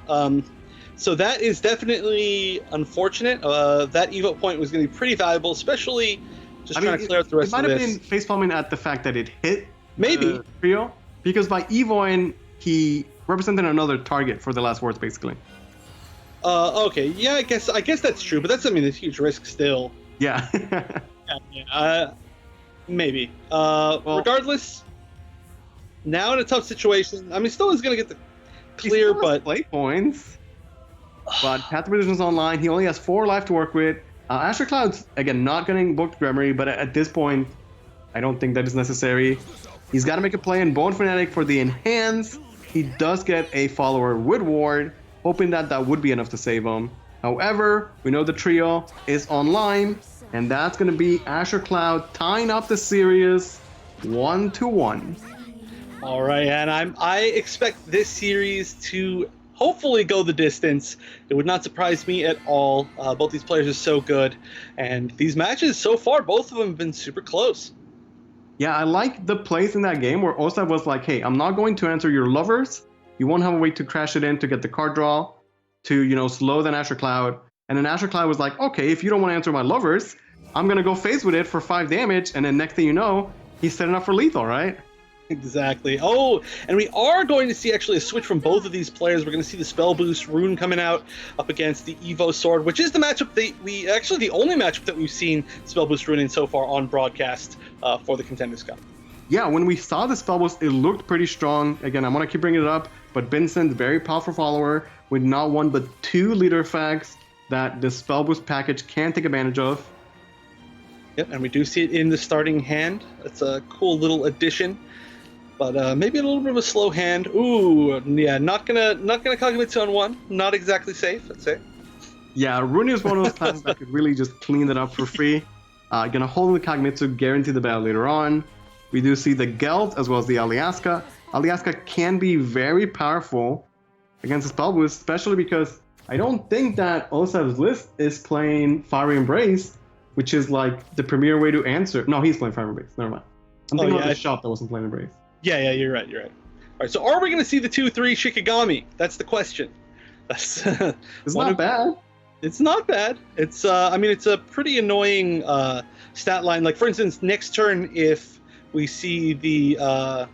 So that is definitely unfortunate. That Evo point was going to be pretty valuable, especially just trying to clear out the rest of this. It might have been facepalming at the fact that it hit maybe Trio, because by Evoing, he represented another target for the last words, basically. Okay, yeah, I guess that's true, but that's a huge risk still. Yeah. Maybe. Regardless, now in a tough situation. I mean, still is going to get the clear, but play points. But Path to Perdition is online. He only has 4 life to work with. Azure Cloud's again not getting booked Gremory, but at this point, I don't think that is necessary. He's got to make a play in Bone Fanatic for the enhance. He does get a follower with Ward, hoping that would be enough to save him. However, we know the Trio is online, and that's going to be Azure Cloud tying up the series 1-1. All right, and I expect this series to hopefully go the distance. It would not surprise me at all. Both these players are so good, and these matches so far, both of them have been super close. Yeah, I like the plays in that game where OSAV was like, hey, I'm not going to answer your lovers. You won't have a way to crash it in to get the card draw, to, slow than Azure Cloud. And then Azure Cloud was like, okay, if you don't want to answer my lovers, I'm going to go phase with it for 5 damage. And then next thing you know, he's setting up for lethal, right? Exactly. Oh, and we are going to see actually a switch from both of these players. We're going to see the Spell Boost Rune coming out up against the Evo Sword, which is the matchup the only matchup that we've seen Spell Boost Rune in so far on broadcast for the Contenders Cup. Yeah, when we saw the Spell Boost, it looked pretty strong. Again, I want to keep bringing it up, but Vincent's very powerful follower with not 1 but 2 leader effects that the Spell Boost package can take advantage of. Yep, and we do see it in the starting hand. It's a cool little addition. But maybe a little bit of a slow hand. Ooh, yeah, not gonna Kagemitsu on 1. Not exactly safe, I'd say. Yeah, Rune is one of those classes that could really just clean it up for free. Gonna hold the Kagemitsu, guarantee the battle later on. We do see the Geld as well as the Aliaska. Aliaska can be very powerful against the Spell Boost, especially because I don't think that OSAV's list is playing Fiery Embrace, which is like the premier way to answer. No, he's playing Fiery Embrace. Never mind. I'm thinking of the shop that wasn't playing Embrace. Yeah, you're right. All right, so are we going to see the 2-3 Shikigami? That's the question. It's not bad. It's not bad. It's it's a pretty annoying stat line. Like, for instance, next turn, if we see the 2-1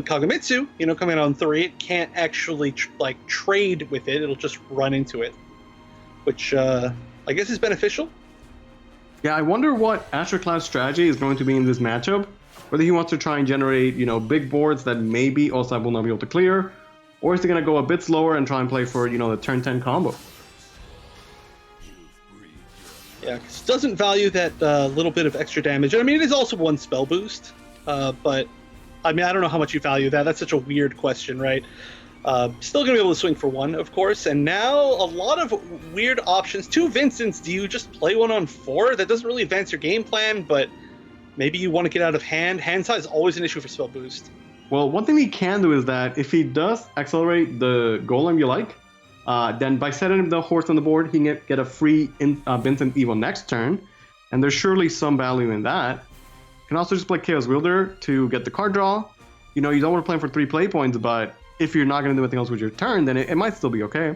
Kagemitsu, coming out on 3, it can't actually trade with it. It'll just run into it. which I guess is beneficial. Yeah, I wonder what Azure Cloud's strategy is going to be in this matchup. Whether he wants to try and generate, big boards that maybe OSAV will not be able to clear, or is he going to go a bit slower and try and play for, the turn 10 combo? Yeah, 'cause it doesn't value that little bit of extra damage. I mean, it is also one spell boost, but I mean, I don't know how much you value that. That's such a weird question, right? Still going to be able to swing for one, of course, and now a lot of weird options. 2 Vincents, do you just play one on 4? That doesn't really advance your game plan, but maybe you want to get out of hand. Hand size is always an issue for spell boost. Well, one thing he can do is that if he does accelerate the golem you like, then by setting the horse on the board, he can get a free Vincent Evo next turn, and there's surely some value in that. You can also just play Chaos Wielder to get the card draw. You don't want to play him for 3 play points, but if you're not going to do anything else with your turn, then it might still be okay.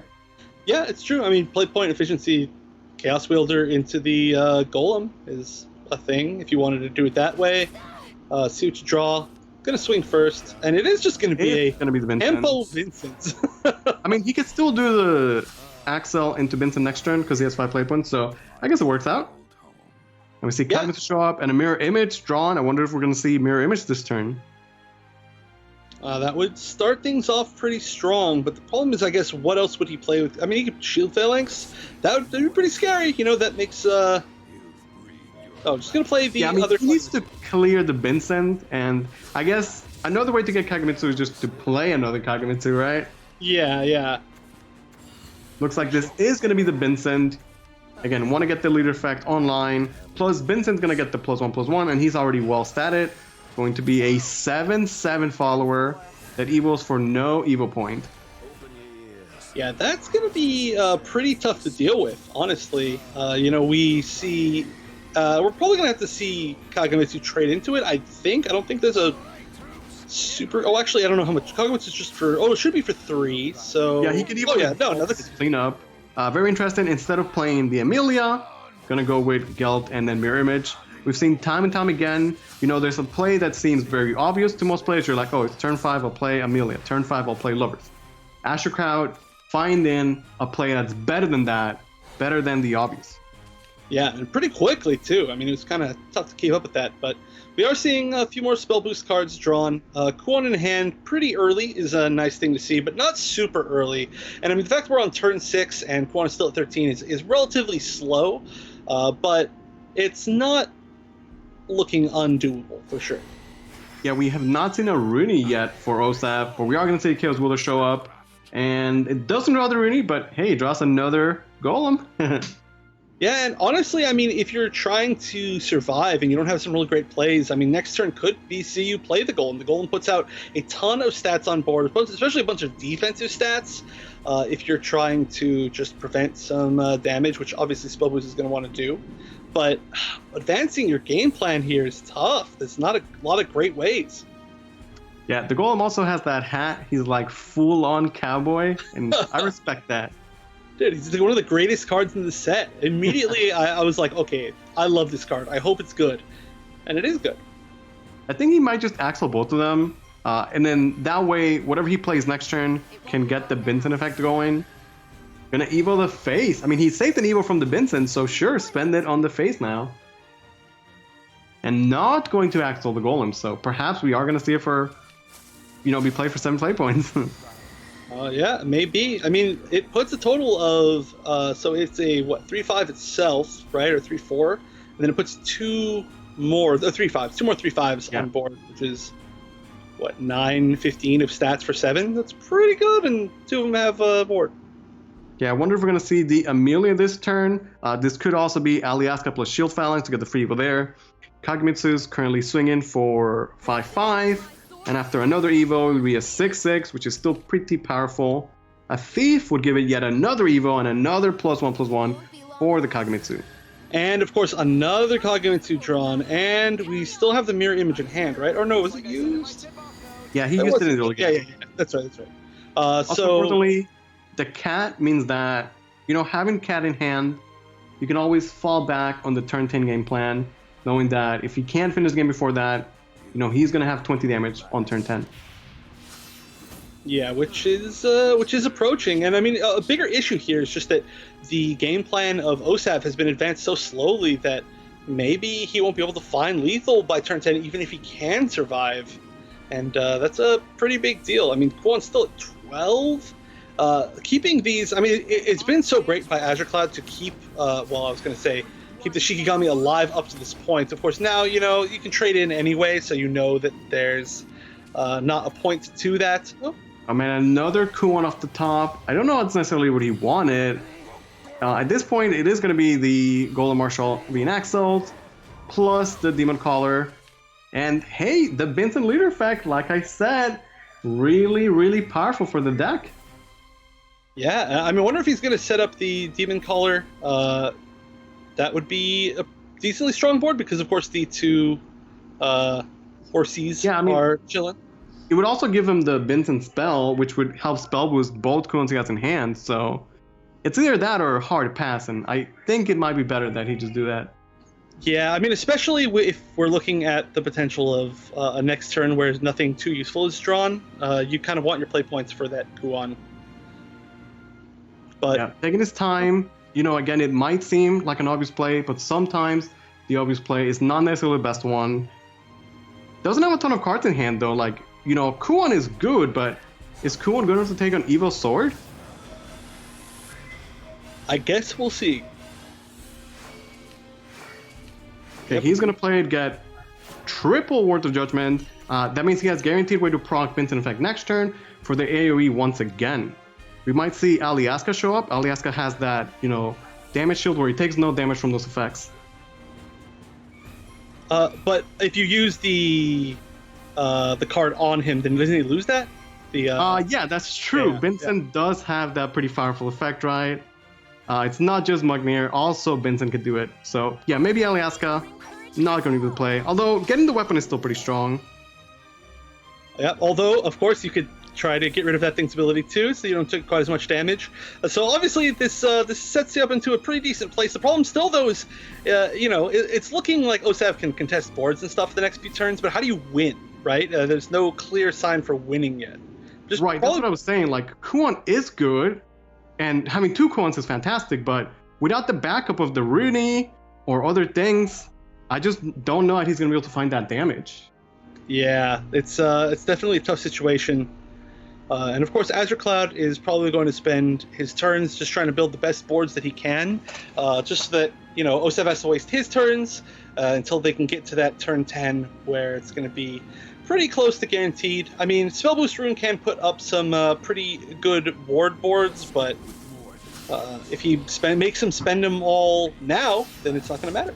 Yeah, it's true. I mean, play point efficiency, Chaos Wielder into the golem is a thing if you wanted to do it that way. See what you draw. Gonna swing first, and it is just gonna be the Vincent. Tempo Vincent. I mean, he could still do the Axel into Vincent next turn because he has 5 play points, so I guess it works out. And we see Cadmus show up and a mirror image drawn. I wonder if we're gonna see mirror image this turn. That would start things off pretty strong, but the problem is, I guess, what else would he play with? I mean, he could shield phalanx. That would be pretty scary. That makes. Oh, just gonna play the other. He needs to clear the Vincent, and I guess another way to get Kagemitsu is just to play another Kagemitsu, right? Yeah. Looks like this is gonna be the Vincent. Again, want to get the leader effect online. Plus, Vincent's gonna get the +1/+1, and he's already well statted. Going to be a 7/7 follower that evos for no evo point. Yeah, that's going to be pretty tough to deal with, honestly. We see... we're probably going to have to see Kagemitsu trade into it, I think. I don't think there's a super... Oh, actually, I don't know how much. Kagemitsu's just for... Oh, it should be for 3, so... Yeah, he could even... Oh, yeah, no, that's... Clean up. Very interesting. Instead of playing the Amelia, going to go with Gelt and then Mirror Image. We've seen time and time again, there's a play that seems very obvious to most players. You're like, oh, it's turn 5, I'll play Amelia. Turn 5, I'll play Lovers. Azure Crowd, find in a play that's better than that, better than the obvious. Yeah, and pretty quickly, too. I mean, it was kind of tough to keep up with that, but we are seeing a few more spell boost cards drawn. Kuon in hand pretty early is a nice thing to see, but not super early. And I mean, the fact we're on turn 6 and Kuon is still at 13 is relatively slow, but it's not looking undoable for sure. Yeah, we have not seen a Rooney yet for OSAV, but we are going to see Chaos Wielder show up. And it doesn't draw the Rooney, but hey, it draws another Golem. Yeah, and honestly, I mean, if you're trying to survive and you don't have some really great plays, I mean, next turn could be see you play the Golem. The Golem puts out a ton of stats on board, especially a bunch of defensive stats, if you're trying to just prevent some damage, which obviously Spell Boost is going to want to do. But advancing your game plan here is tough. There's not a lot of great ways. Yeah, the Golem also has that hat. He's like full-on cowboy, and I respect that. Dude, he's one of the greatest cards in the set. Immediately, I was like, okay, I love this card. I hope it's good. And it is good. I think he might just Axel both of them. And then that way, whatever he plays next turn can get the Vincent effect going. Gonna Evo the face. I mean, he saved an Evo from the Vincent, so sure, spend it on the face now. And not going to Axel the Golem, so perhaps we are gonna see it for, be played for 7 play points. Yeah, maybe. I mean, it puts a total of, so it's a, 3/5 itself, right? Or 3/4. And then it puts 2 more 3/5s on board, which is, 9/15 of stats for 7? That's pretty good, and 2 of them have board. Yeah, I wonder if we're going to see the Amelia this turn. This could also be Aliaska plus Shield Phalanx to get the free Evo there. Kagemitsu's currently swinging for 5/5. And after another Evo, it would be a 6/6, which is still pretty powerful. A Thief would give it yet another Evo and another +1/+1 for the Kagemitsu. And of course, another Kagemitsu drawn, and we still have the mirror image in hand, right? Or no, was it used? Yeah, he used it in the early game. Yeah. That's right. Also, importantly, the cat means that, having cat in hand, you can always fall back on the turn 10 game plan, knowing that if he can't finish the game before that, he's going to have 20 damage on turn 10. Yeah, which is approaching, and I mean a bigger issue here is just that the game plan of OSAV has been advanced so slowly that maybe he won't be able to find lethal by turn 10, even if he can survive, and that's a pretty big deal. I mean, Kwon's still at 12. Keeping these, I mean, it's been so great by Azure Cloud to keep, keep the Shikigami alive up to this point. Of course, now, you know, you can trade in anyway, so you know that there's not a point to that. Oh. I mean, another Kwon off the top. I don't know if it's necessarily what he wanted. At this point, it is going to be the Golden Marshal being axled, plus the Demon Caller. And hey, the Vincent Leader effect, like I said, really, really powerful for the deck. Yeah, I mean, I wonder if he's going to set up the Demon Caller. That would be a decently strong board because, of course, the two Horsies are chilling. It would also give him the Vincent spell, which would help spell boost both Kwons he has in hand. So it's either that or hard pass, and I think it might be better that he just do that. Yeah, I mean, especially if we're looking at the potential of a next turn where nothing too useful is drawn, you kind of want your play points for that Kwon. But yeah, taking his time, you know, again, it might seem like an obvious play, but sometimes the obvious play is not necessarily the best one. Doesn't have a ton of cards in hand, though. Like, you know, Kwon is good, but is Kwon good enough to take on Evo's Sword? I guess we'll see. Okay, he's going to play it, get triple Word of Judgment. That means he has guaranteed way to proc Vincent effect next turn for the AoE once again. We might see Alyaska show up. Alyaska has that, you know, damage shield where he takes no damage from those effects. But if you use the card on him, then doesn't he lose that? Yeah, that's true. Yeah, Vincent does have that pretty powerful effect, right? It's not just Mugmir, also Vincent could do it. So yeah, maybe Alyaska, not going to be play. Although getting the weapon is still pretty strong. Yeah, although of course you could try to get rid of that thing's ability too, so you don't take quite as much damage. So obviously this sets you up into a pretty decent place. The problem still though is, you know, it's looking like OSAV can contest boards and stuff for the next few turns, but how do you win, right? There's no clear sign for winning yet. That's what I was saying. Like, Kwon is good, and having two Kwons is fantastic, but without the backup of the Rooney or other things, I just don't know if he's going to be able to find that damage. Yeah, it's definitely a tough situation. And of course, Azure Cloud is probably going to spend his turns just trying to build the best boards that he can, just so that, you know, OSAV has to waste his turns until they can get to that turn 10 where it's going to be pretty close to guaranteed. I mean, Spell Boost Rune can put up some pretty good ward boards, but if he makes him spend them all now, then it's not going to matter.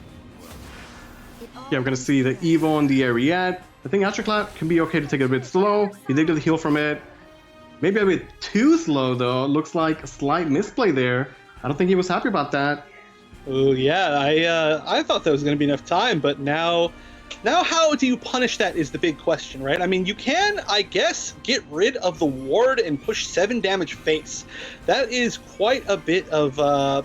Yeah, I'm going to see the Evo and the Ariette. I think Azure Cloud can be okay to take it a bit slow. He did get the heal from it. Maybe a bit too slow, though. Looks like a slight misplay there. I don't think he was happy about that. Oh, yeah. I thought that was going to be enough time, but now how do you punish that is the big question, right? I mean, you can, I guess, get rid of the ward and push 7 damage face. That is quite a bit of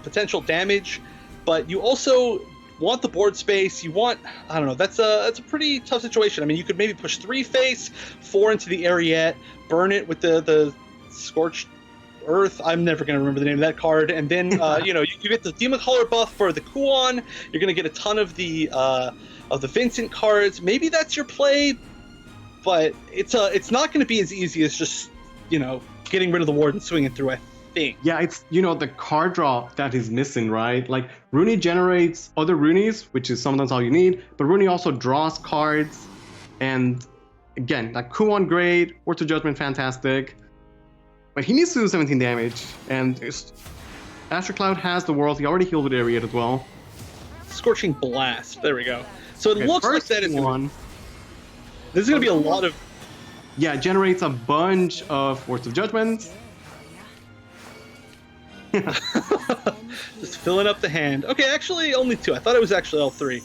potential damage, but you also want the board space. You want, I don't know, that's a pretty tough situation. I mean, you could maybe push 3 face, 4 into the Ariette, burn it with the Scorched Earth. I'm never going to remember the name of that card. And then, you know, you get the Demon Caller buff for the Kwon. You're going to get a ton of the Vincent cards. Maybe that's your play, but it's not going to be as easy as just, you know, getting rid of the ward and swinging through, I think. Yeah, it's, you know, the card draw that is missing, right? Like, Rooney generates other Roonies, which is sometimes all you need, but Rooney also draws cards, and again, like, Kwon great, Word of Judgment fantastic, but he needs to do 17 damage, and Azure Cloud has the world. He already healed with Ariette as well. Scorching Blast, there we go. So it looks like that is one. This is going to be a lot of... Yeah, it generates a bunch of Words of Judgment. Just filling up the hand. Okay, actually only 2. I thought it was actually all 3.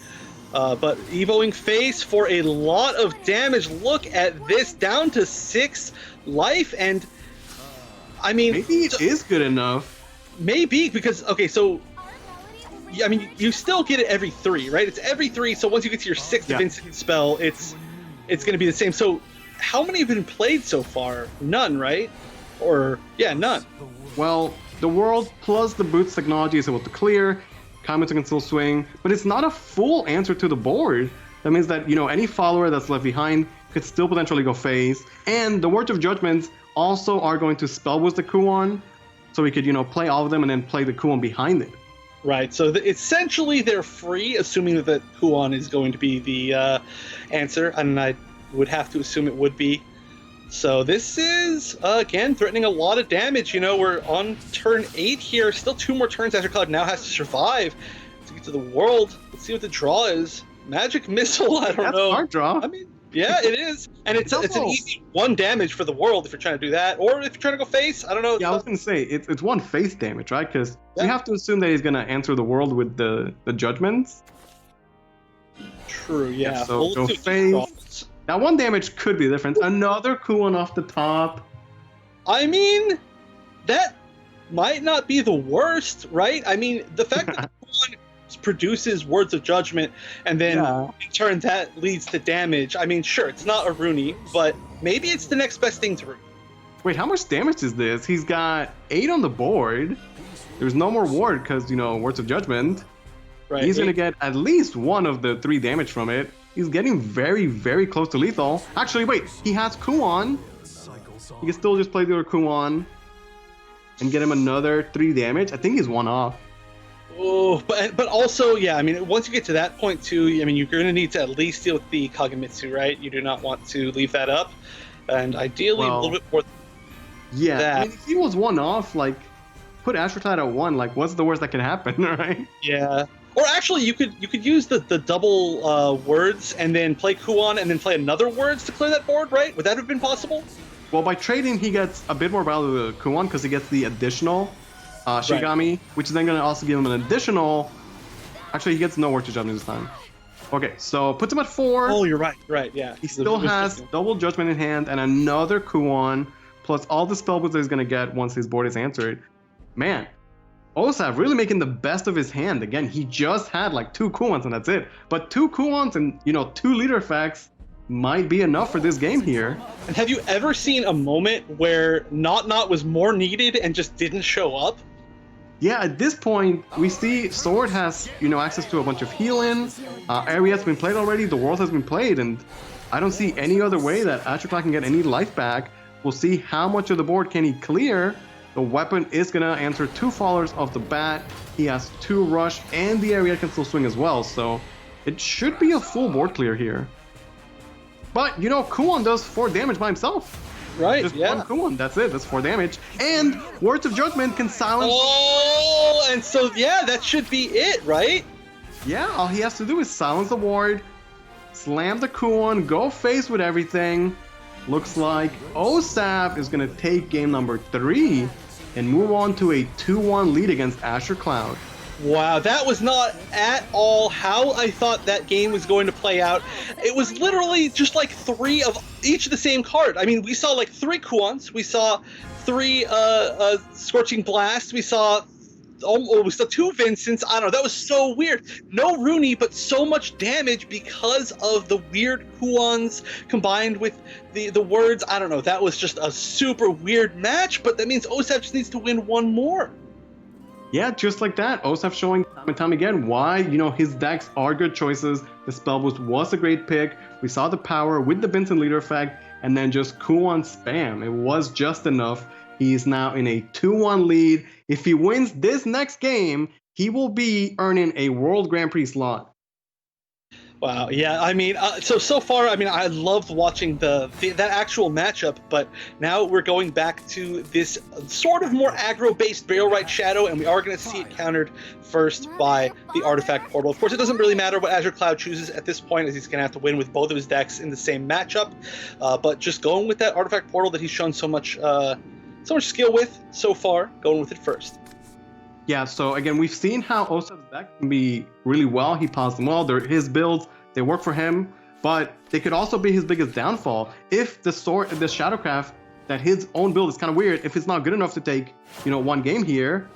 But Evoing face for a lot of damage. Look at this, down to 6 life, and I mean... Maybe it is good enough. Maybe, because, okay, so... I mean, you still get it every 3, right? It's every 3, so once you get to your 6th Vincent spell, it's going to be the same. So how many have been played so far? None, right? Or, yeah, none. Well, the World plus the Boots technology is able to clear, Kamito can still swing, but it's not a full answer to the board. That means that, any follower that's left behind could still potentially go phase, and the Words of Judgments also are going to spell boost the Kuon, so we could, play all of them and then play the Kuon behind it. Right, so essentially they're free, assuming that the Kuon is going to be the answer, and I would have to assume it would be. So this is, again, threatening a lot of damage. We're on turn 8 here. Still 2 more turns. Azure Cloud now has to survive to get to the World. Let's see what the draw is. Magic Missile, I don't know. That's a hard draw. I mean, yeah, it is. And it's an easy 1 damage for the World if you're trying to do that. Or if you're trying to go face, I don't know. Yeah, I was going to say, it's 1 face damage, right? Because we have to assume that he's going to answer the World with the Judgments. True, yeah. So go face. That 1 damage could be the difference. Another Kuon off the top. I mean, that might not be the worst, right? I mean, the fact that Kuon produces Words of Judgment and then in turn that leads to damage. I mean, sure, it's not a Rooney, but maybe it's the next best thing to Rooney. Wait, how much damage is this? He's got 8 on the board. There's no more ward because, Words of Judgment. Right. He's going to get at least 1 of the 3 damage from it. He's getting very, very close to lethal. Actually, wait, he has Kuon. He can still just play the other Kuon and get him another 3 damage. I think he's 1 off. Oh, but also, yeah, I mean, once you get to that point, too, I mean, you're going to need to at least deal with the Kagemitsu, right? You do not want to leave that up. And ideally, a little bit more yeah, that. I mean, if he was 1 off, put Azure Cloud at 1, what's the worst that can happen, right? Yeah. Or actually, you could use the double words and then play Kuon and then play another words to clear that board, right? Would that have been possible? Well, by trading, he gets a bit more value to the Kuon because he gets the additional Shigami, which is then going to also give him an additional... Actually, he gets no Words of Judgment this time. Okay, so puts him at 4. Oh, you're right, yeah. He still has double Judgment in hand and another Kuon, plus all the spell boosts that he's going to get once his board is answered. Man. OSAV really making the best of his hand. Again, he just had 2 Kuons and that's it. But 2 Kuons and, 2 leader effects might be enough for this game here. And have you ever seen a moment where Not was more needed and just didn't show up? Yeah, at this point, we see Sword has, access to a bunch of healing. Area has been played already. The World has been played. And I don't see any other way that Azure Cloud can get any life back. We'll see how much of the board can he clear. The weapon is going to answer 2 followers off the bat. He has 2 rush, and the area can still swing as well, so it should be a full board clear here. But, Kuon does 4 damage by himself. Right, Just 1 Kuon, that's it, that's 4 damage. And Words of Judgment can silence... Oh, and so, yeah, that should be it, right? Yeah, all he has to do is silence the ward, slam the Kuon, go face with everything. Looks like OSAV is going to take game number 3 and move on to a 2-1 lead against Azure Cloud. Wow, that was not at all how I thought that game was going to play out. It was literally just 3 of each of the same card. I mean, we saw 3 Kuons, we saw 3 Scorching Blasts, we saw 2 Vincents. I don't know, that was so weird. No Rooney, but so much damage because of the weird Kuons combined with the words. I don't know, that was just a super weird match, but that means OSAV just needs to win 1 more. Yeah, just like that. OSAV showing time and time again why, his decks are good choices. The Spell Boost was a great pick. We saw the power with the Vincent leader effect, and then just Kuon spam. It was just enough. He is now in a 2-1 lead. If he wins this next game, he will be earning a World Grand Prix slot. Wow, yeah, I mean, so far, I mean, I loved watching that actual matchup, but now we're going back to this sort of more aggro-based Burial Rite Shadow, and we are going to see it countered first by the Artifact Portal. Of course, it doesn't really matter what Azure Cloud chooses at this point, as he's going to have to win with both of his decks in the same matchup, but just going with that Artifact Portal that he's shown so much skill with so far, going with it first. Yeah, so again, we've seen how OSAV's deck can be really well. He piles them well. They're his builds, they work for him, but they could also be his biggest downfall if the Shadowcraft, that his own build is kind of weird, if it's not good enough to take, 1 game here,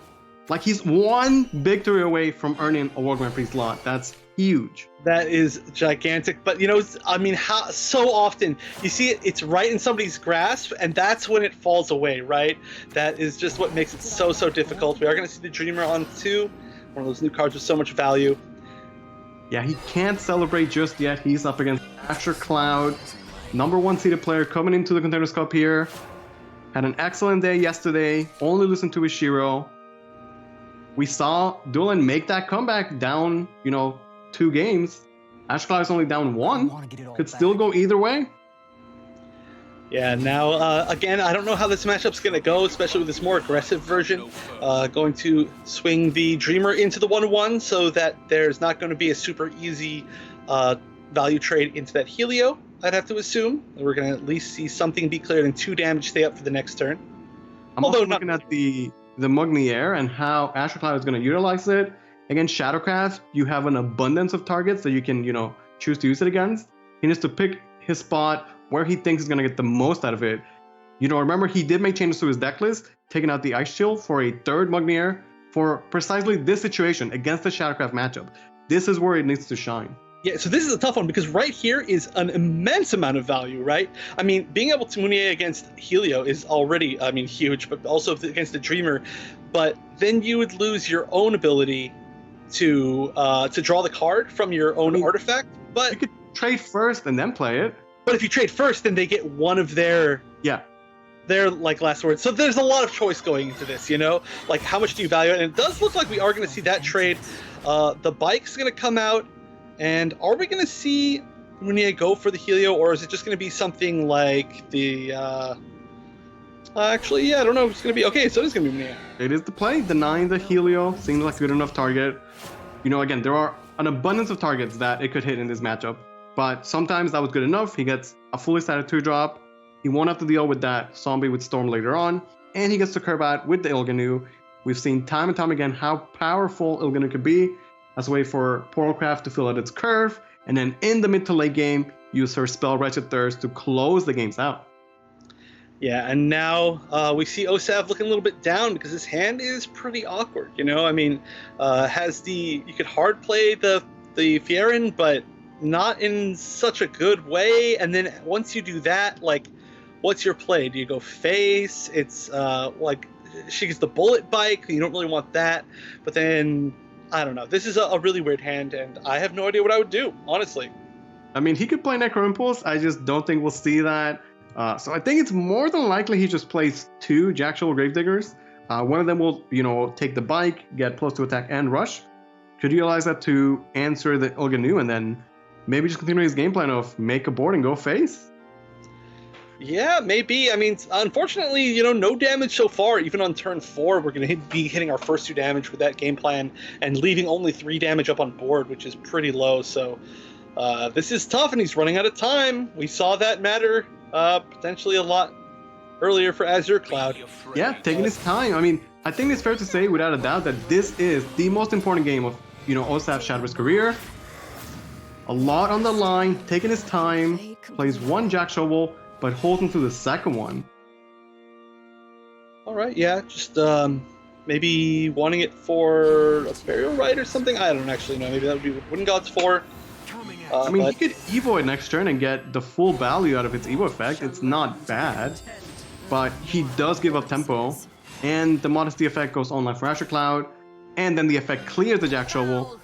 Like, he's one victory away from earning a World Grand Prix slot. That's huge. That is gigantic. But, you know, I mean, how so often you see it, it's right in somebody's grasp, and that's when it falls away, right? That is just what makes it so, so difficult. We are going to see the Dreamer on 2, one of those new cards with so much value. Yeah, he can't celebrate just yet. He's up against Azure Cloud, #1 seeded player coming into the Contenders Cup here. Had an excellent day yesterday, only losing to Ishiro. We saw Duelan make that comeback down, 2 games. Azure Cloud is only down 1. Could still go either way. Yeah, now, again, I don't know how this matchup's going to go, especially with this more aggressive version. Going to swing the Dreamer into the 1-1 so that there's not going to be a super easy value trade into that Helio, I'd have to assume. We're going to at least see something be cleared and 2 damage stay up for the next turn. I'm also looking at the Mugnier and how Azure Cloud is going to utilize it. Against Shadowcraft, you have an abundance of targets that you can, choose to use it against. He needs to pick his spot where he thinks he's going to get the most out of it. Remember, he did make changes to his deck list, taking out the Ice Shield for a 3rd Mugnier for precisely this situation against the Shadowcraft matchup. This is where it needs to shine. Yeah, so this is a tough one because right here is an immense amount of value, right? I mean, being able to Munier against Helio is already, huge, but also against the Dreamer. But then you would lose your own ability to draw the card from your own artifact. But you could trade first and then play it. But if you trade first, then they get one of their last words. So there's a lot of choice going into this, like how much do you value it? And it does look like we are going to see that trade. The bike's going to come out. And are we going to see Munier go for the Helio, or is it just going to be something like the... actually, yeah, I don't know. It's going to be... Okay, so it is going to be Munier. It is the play. Denying the Helio seems like a good enough target. Again, there are an abundance of targets that it could hit in this matchup. But sometimes that was good enough. He gets a fully stated 2-drop. He won't have to deal with that zombie with Storm later on. And he gets to curve out with the Ilganu. We've seen time and time again how powerful Ilganu could be as a way for Portalcraft to fill out its curve, and then in the mid to late game, use her spell Wretched Thirst to close the games out. Yeah, and now we see OSAV looking a little bit down because his hand is pretty awkward, has you could hard play the Fierin, but not in such a good way, and then once you do that, what's your play? Do you go face? It's she gets the bullet bike, you don't really want that, but then I don't know. This is a really weird hand, and I have no idea what I would do, honestly. I mean, he could play Necro Impulse. I just don't think we'll see that. So I think it's more than likely he just plays 2 Jack Shovel Gravediggers. One of them will, take the bike, get plus to attack and rush. Could utilize that to answer the Ilganu, and then maybe just continue his game plan of make a board and go face. Yeah, maybe. I mean, unfortunately, no damage so far. Even on turn 4, we're going to be hitting our first 2 damage with that game plan and leaving only 3 damage up on board, which is pretty low. So this is tough, and he's running out of time. We saw that matter potentially a lot earlier for Azure Cloud. Yeah, taking his time. I mean, I think it's fair to say without a doubt that this is the most important game of, OSAV Shadow's career. A lot on the line, taking his time, plays 1 Jack Shovel, but holds into the second one. All right, yeah, just maybe wanting it for a burial rite or something. I don't actually know. Maybe that would be what Wooden Gods for. I mean, he could Evo it next turn and get the full value out of its Evo effect. It's not bad, but he does give up tempo, and the Modesty effect goes online for Azure Cloud, and then the effect clears the Jack Shovel,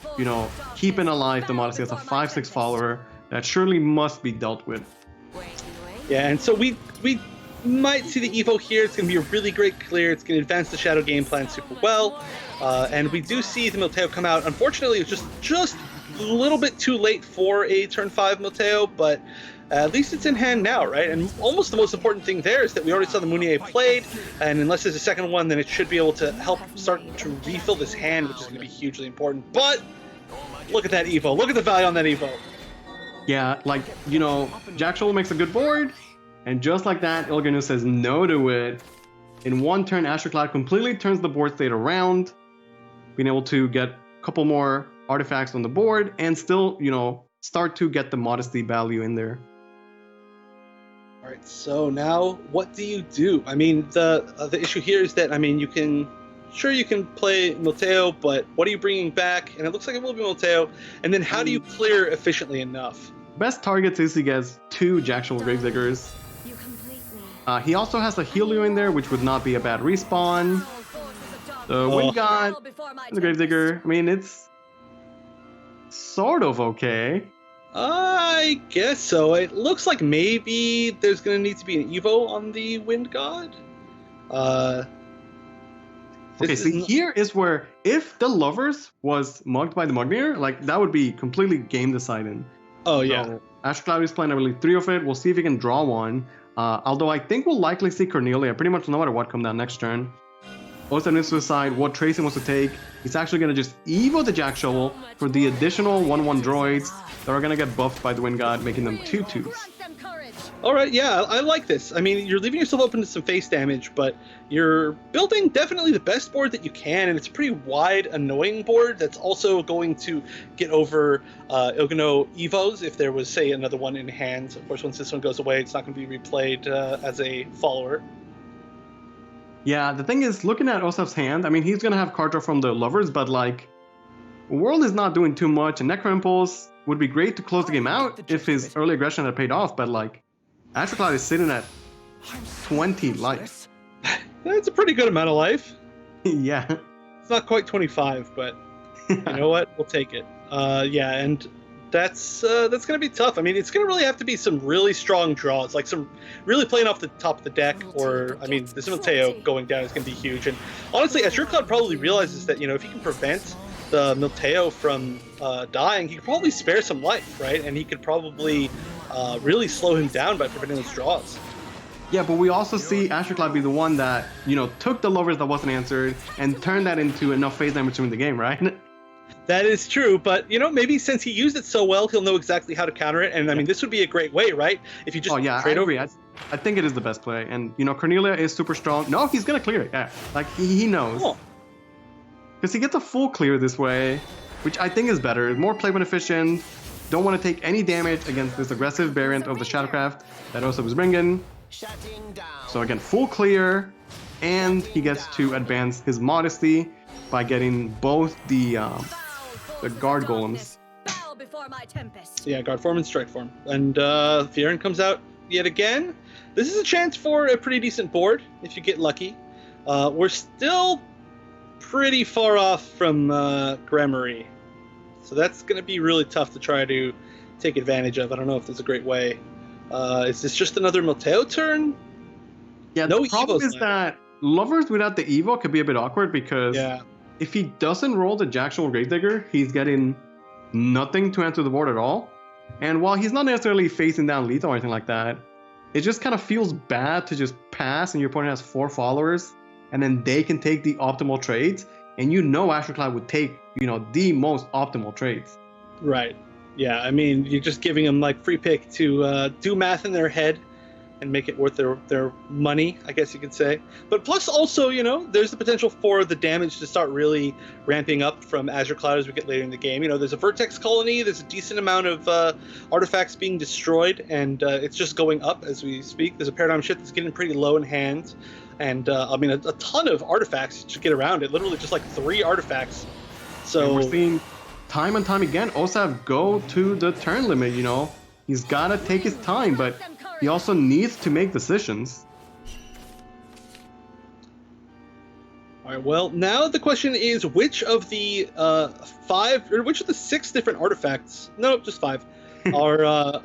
keeping alive the Modesty as a 5/6 follower that surely must be dealt with. Yeah, and so we might see the Evo here. It's going to be a really great clear. It's going to advance the Shadow game plan super well. And we do see the Milteo come out. Unfortunately, it's just a little bit too late for a turn 5 Milteo, but at least it's in hand now, right? And almost the most important thing there is that we already saw the Munier played, and unless there's a second one, then it should be able to help start to refill this hand, which is going to be hugely important. But look at that Evo. Look at the value on that Evo. Yeah, Jack Shovel makes a good board, and just like that, Ilganu says no to it. In 1 turn, Azure Cloud completely turns the board state around, being able to get a couple more artifacts on the board, and still, start to get the Modesty value in there. All right, so now what do you do? I mean, the issue here is that, you can sure you can play Milteo, but what are you bringing back? And it looks like it will be Milteo. And then how do you clear efficiently enough? Best targets is he gets 2 Jackal Gravediggers. He also has the Helio in there, which would not be a bad respawn. The Wind God, the Gravedigger. I mean, it's sort of okay. I guess so. It looks like maybe there's going to need to be an Evo on the Wind God. Okay, see, here is where if the Lovers was mugged by the Mugmir, like, that would be completely game deciding. Oh, yeah. So, Ash Cloud is playing, I believe, 3 of it. We'll see if he can draw one. Although I think we'll likely see Cornelia pretty much no matter what come down next turn. OSAV needs to decide what trace he wants to take. He's actually going to just Evo the Jack Shovel for the additional 1/1 droids that are going to get buffed by the Wind God, making them 2/2s. All right, yeah, I like this. I mean, you're leaving yourself open to some face damage, but you're building definitely the best board that you can, and it's a pretty wide, annoying board that's also going to get over Ilgano Evos if there was, say, another one in hand. Of course, once this one goes away, it's not going to be replayed as a follower. Yeah, the thing is, looking at OSAV's hand, I mean, he's going to have card draw from the Lovers, but, like, World is not doing too much, and Necro Impulse would be great to close the game out if his early aggression had paid off, but, like, Azure Cloud is sitting at 20 life. That's a pretty good amount of life. Yeah. It's not quite 25, but you know what? We'll take it. Yeah, and that's going to be tough. I mean, it's going to really have to be some really strong draws, like some really playing off the top of the deck, or, I mean, this Milteo going down is going to be huge. And honestly, Azure Cloud probably realizes that, if he can prevent the Milteo from dying, he could probably spare some life, right? And he could probably really slow him down by preventing those draws. Yeah, but we also see Azure Cloud be the one that, took the Lovers that wasn't answered and turned that into enough phase damage to win the game, right? That is true, but, maybe since he used it so well, he'll know exactly how to counter it. And, I mean, this would be a great way, right? If you just trade over. I think it is the best play. And, Cornelia is super strong. No, he's going to clear it. Yeah, like, he knows. Cool. Because he gets a full clear this way, which I think is better. More play efficient. Don't want to take any damage against this aggressive variant of the Shadowcraft that OSAV was bringing. So again, full clear, and he gets to advance his Modesty by getting both the Guard Golems. Yeah, Guard Form and Strike Form. And Fiorin comes out yet again. This is a chance for a pretty decent board, if you get lucky. We're still pretty far off from Gramarye. So that's going to be really tough to try to take advantage of. I don't know if there's a great way. Is this just another Milteo turn? Yeah, no the problem is that Lovers without the Evo could be a bit awkward because if he doesn't roll the Jackal Gravedigger, he's getting nothing to answer the board at all. And while he's not necessarily facing down lethal or anything like that, it just kind of feels bad to just pass and your opponent has 4 followers and then they can take the optimal trades. And Azure Cloud would take, the most optimal trades. Right. Yeah, I mean, you're just giving them, like, free pick to do math in their head and make it worth their money, I guess you could say. But plus also, there's the potential for the damage to start really ramping up from Azure Cloud as we get later in the game. There's a Vertex colony, there's a decent amount of artifacts being destroyed, and it's just going up as we speak. There's a Paradigm Shift that's getting pretty low in hand. And, I mean, a ton of artifacts to get around it. Literally just, like, 3 artifacts. So and we're seeing time and time again, OSAV go to the turn limit, He's got to take his time, but he also needs to make decisions. All right, well, now the question is which of the 6 different artifacts, no, just 5, are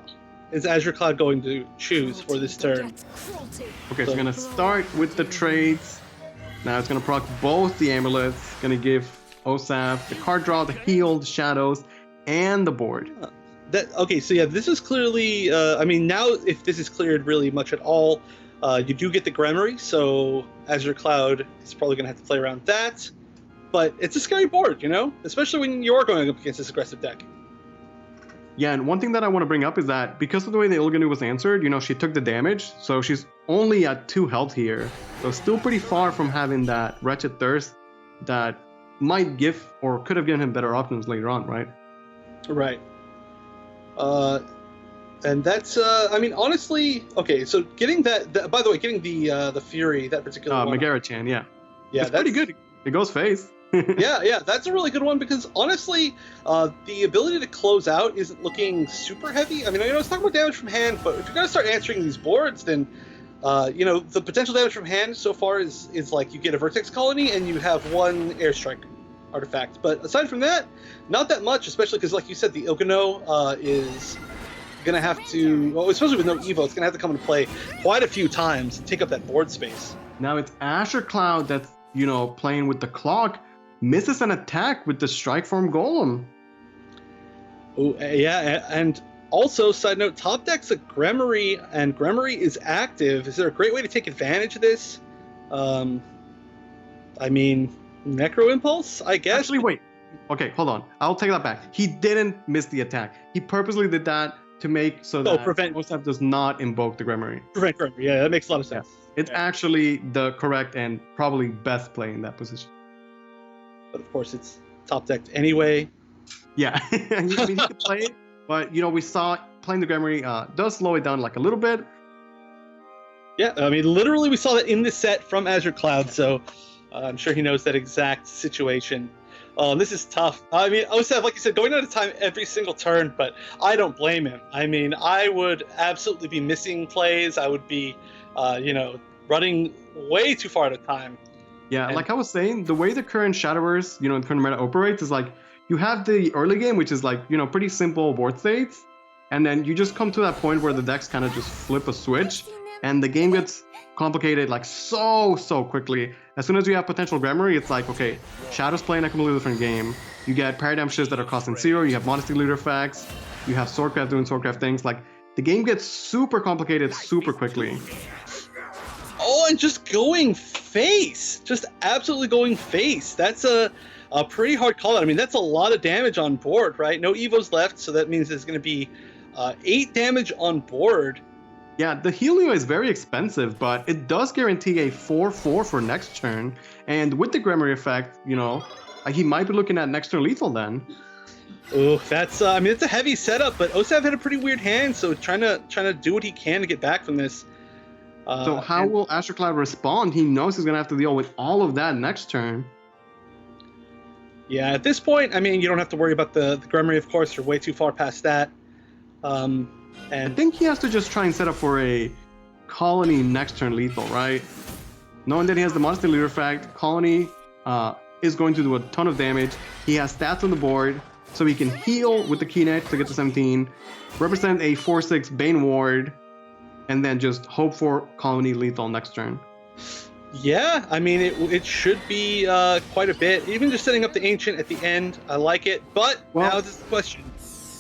is Azure Cloud going to choose for this turn? Okay, so we're going to start with the trades. Now it's going to proc both the amulets, going to give OSAV the card draw, the heal, the shadows, and the board. Okay, so yeah, this is clearly, I mean, now if this is cleared really much at all, you do get the Gramarye, so Azure Cloud is probably going to have to play around that. But it's a scary board, especially when you're going up against this aggressive deck. Yeah, and one thing that I want to bring up is that because of the way the Ilganu was answered, she took the damage, so she's only at 2 health here. So still pretty far from having that Wretched Thirst that might give or could have given him better options later on, right? Right. And that's, I mean, honestly, okay, so getting that by the way, getting the Fury, that particular one. Megara-chan, yeah. Yeah, it's pretty good. It goes face. yeah, that's a really good one because honestly, the ability to close out isn't looking super heavy. I mean, I know it's talking about damage from hand, but if you're gonna start answering these boards, then the potential damage from hand so far is like you get a Vertex Colony and you have one Airstrike artifact. But aside from that, not that much, especially because, like you said, the Ilgano is gonna have to, well, especially with no Evo, it's gonna have to come into play quite a few times and take up that board space. Now it's Azure Cloud that's, playing with the clock, misses an attack with the Strike Form Golem. Oh, yeah, and also, side note, top deck's a Gremory, and Gremory is active. Is there a great way to take advantage of this? I mean, Necro Impulse, I guess? Actually, wait. Okay, hold on. I'll take that back. He didn't miss the attack. He purposely did that to make so that OSAV does not invoke the Gremory. Prevent Gremory, yeah, that makes a lot of sense. Yeah. It's actually the correct and probably best play in that position. But of course, it's top decked anyway. Yeah, I mean, he could play it, but we saw playing the Gremory does slow it down like a little bit. Yeah, I mean, literally, we saw that in the set from Azure Cloud, so I'm sure he knows that exact situation. This is tough. I mean, OSAV, like you said, going out of time every single turn, but I don't blame him. I mean, I would absolutely be missing plays. I would be, running way too far out of time. Yeah, like I was saying, the way the current Shadowverse, the current meta operates is like, you have the early game, which is like, pretty simple board states, and then you just come to that point where the decks kind of just flip a switch, and the game gets complicated like so quickly. As soon as you have potential Gremory, it's like, okay, Shadow's playing a completely different game. You get paradigm shifts that are costing 0, you have Modesty Leader effects, you have Swordcraft doing Swordcraft things. Like, the game gets super complicated super quickly. Oh, and just going face. Just absolutely going face. That's a pretty hard call out. I mean, that's a lot of damage on board, right? No Evos left, so that means there's going to be 8 damage on board. Yeah, the Helio is very expensive, but it does guarantee a 4/4 for next turn. And with the Gremory effect, he might be looking at next turn lethal then. Oh, that's I mean, it's a heavy setup, but OSAV had a pretty weird hand, so trying to do what he can to get back from this. So how will Azure Cloud respond? He knows he's gonna have to deal with all of that next turn. Yeah, at this point, I mean, you don't have to worry about the Gremory, of course. You're way too far past that. And I think he has to just try and set up for a Colony next turn lethal, right? Knowing that he has the Modesty Leader effect, Colony is going to do a ton of damage. He has stats on the board, so he can heal with the Keynet to get to 17, represent a 4/6 Bane Ward, and then just hope for Colony lethal next turn. Yeah, I mean, it should be quite a bit. Even just setting up the Ancient at the end, I like it. But now this is the question.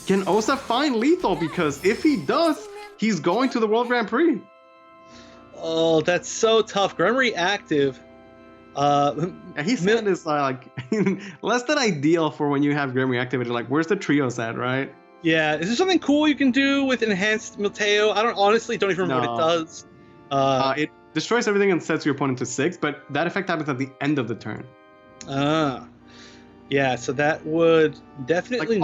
Can OSAV find lethal? Because if he does, he's going to the World Grand Prix. Oh, that's so tough. Gremory active. He said it's like less than ideal for when you have Gremory activated. Like, where's the trios at, right? Yeah, is there something cool you can do with Enhanced Milteo? I honestly don't even remember what it does. It destroys everything and sets your opponent to 6, but that effect happens at the end of the turn. Yeah, so that would definitely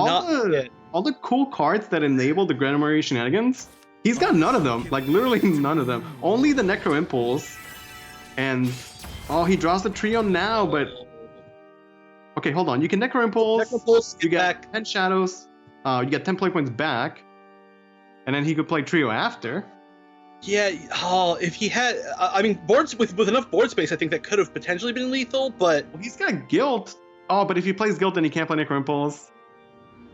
all the cool cards that enable the Gremory shenanigans, he's got none of them. Like, literally none of them. Only the Necro Impulse. And, he draws the trio now, but... Okay, hold on. You can Necro Impulse, you get 10 Shadows, you get 10 play points back, and then he could play trio after. Yeah, if he had... I mean, boards with enough board space, I think that could have potentially been lethal, but... Well, he's got Guilt. Oh, but if he plays Guilt, then he can't play Necro Impulse.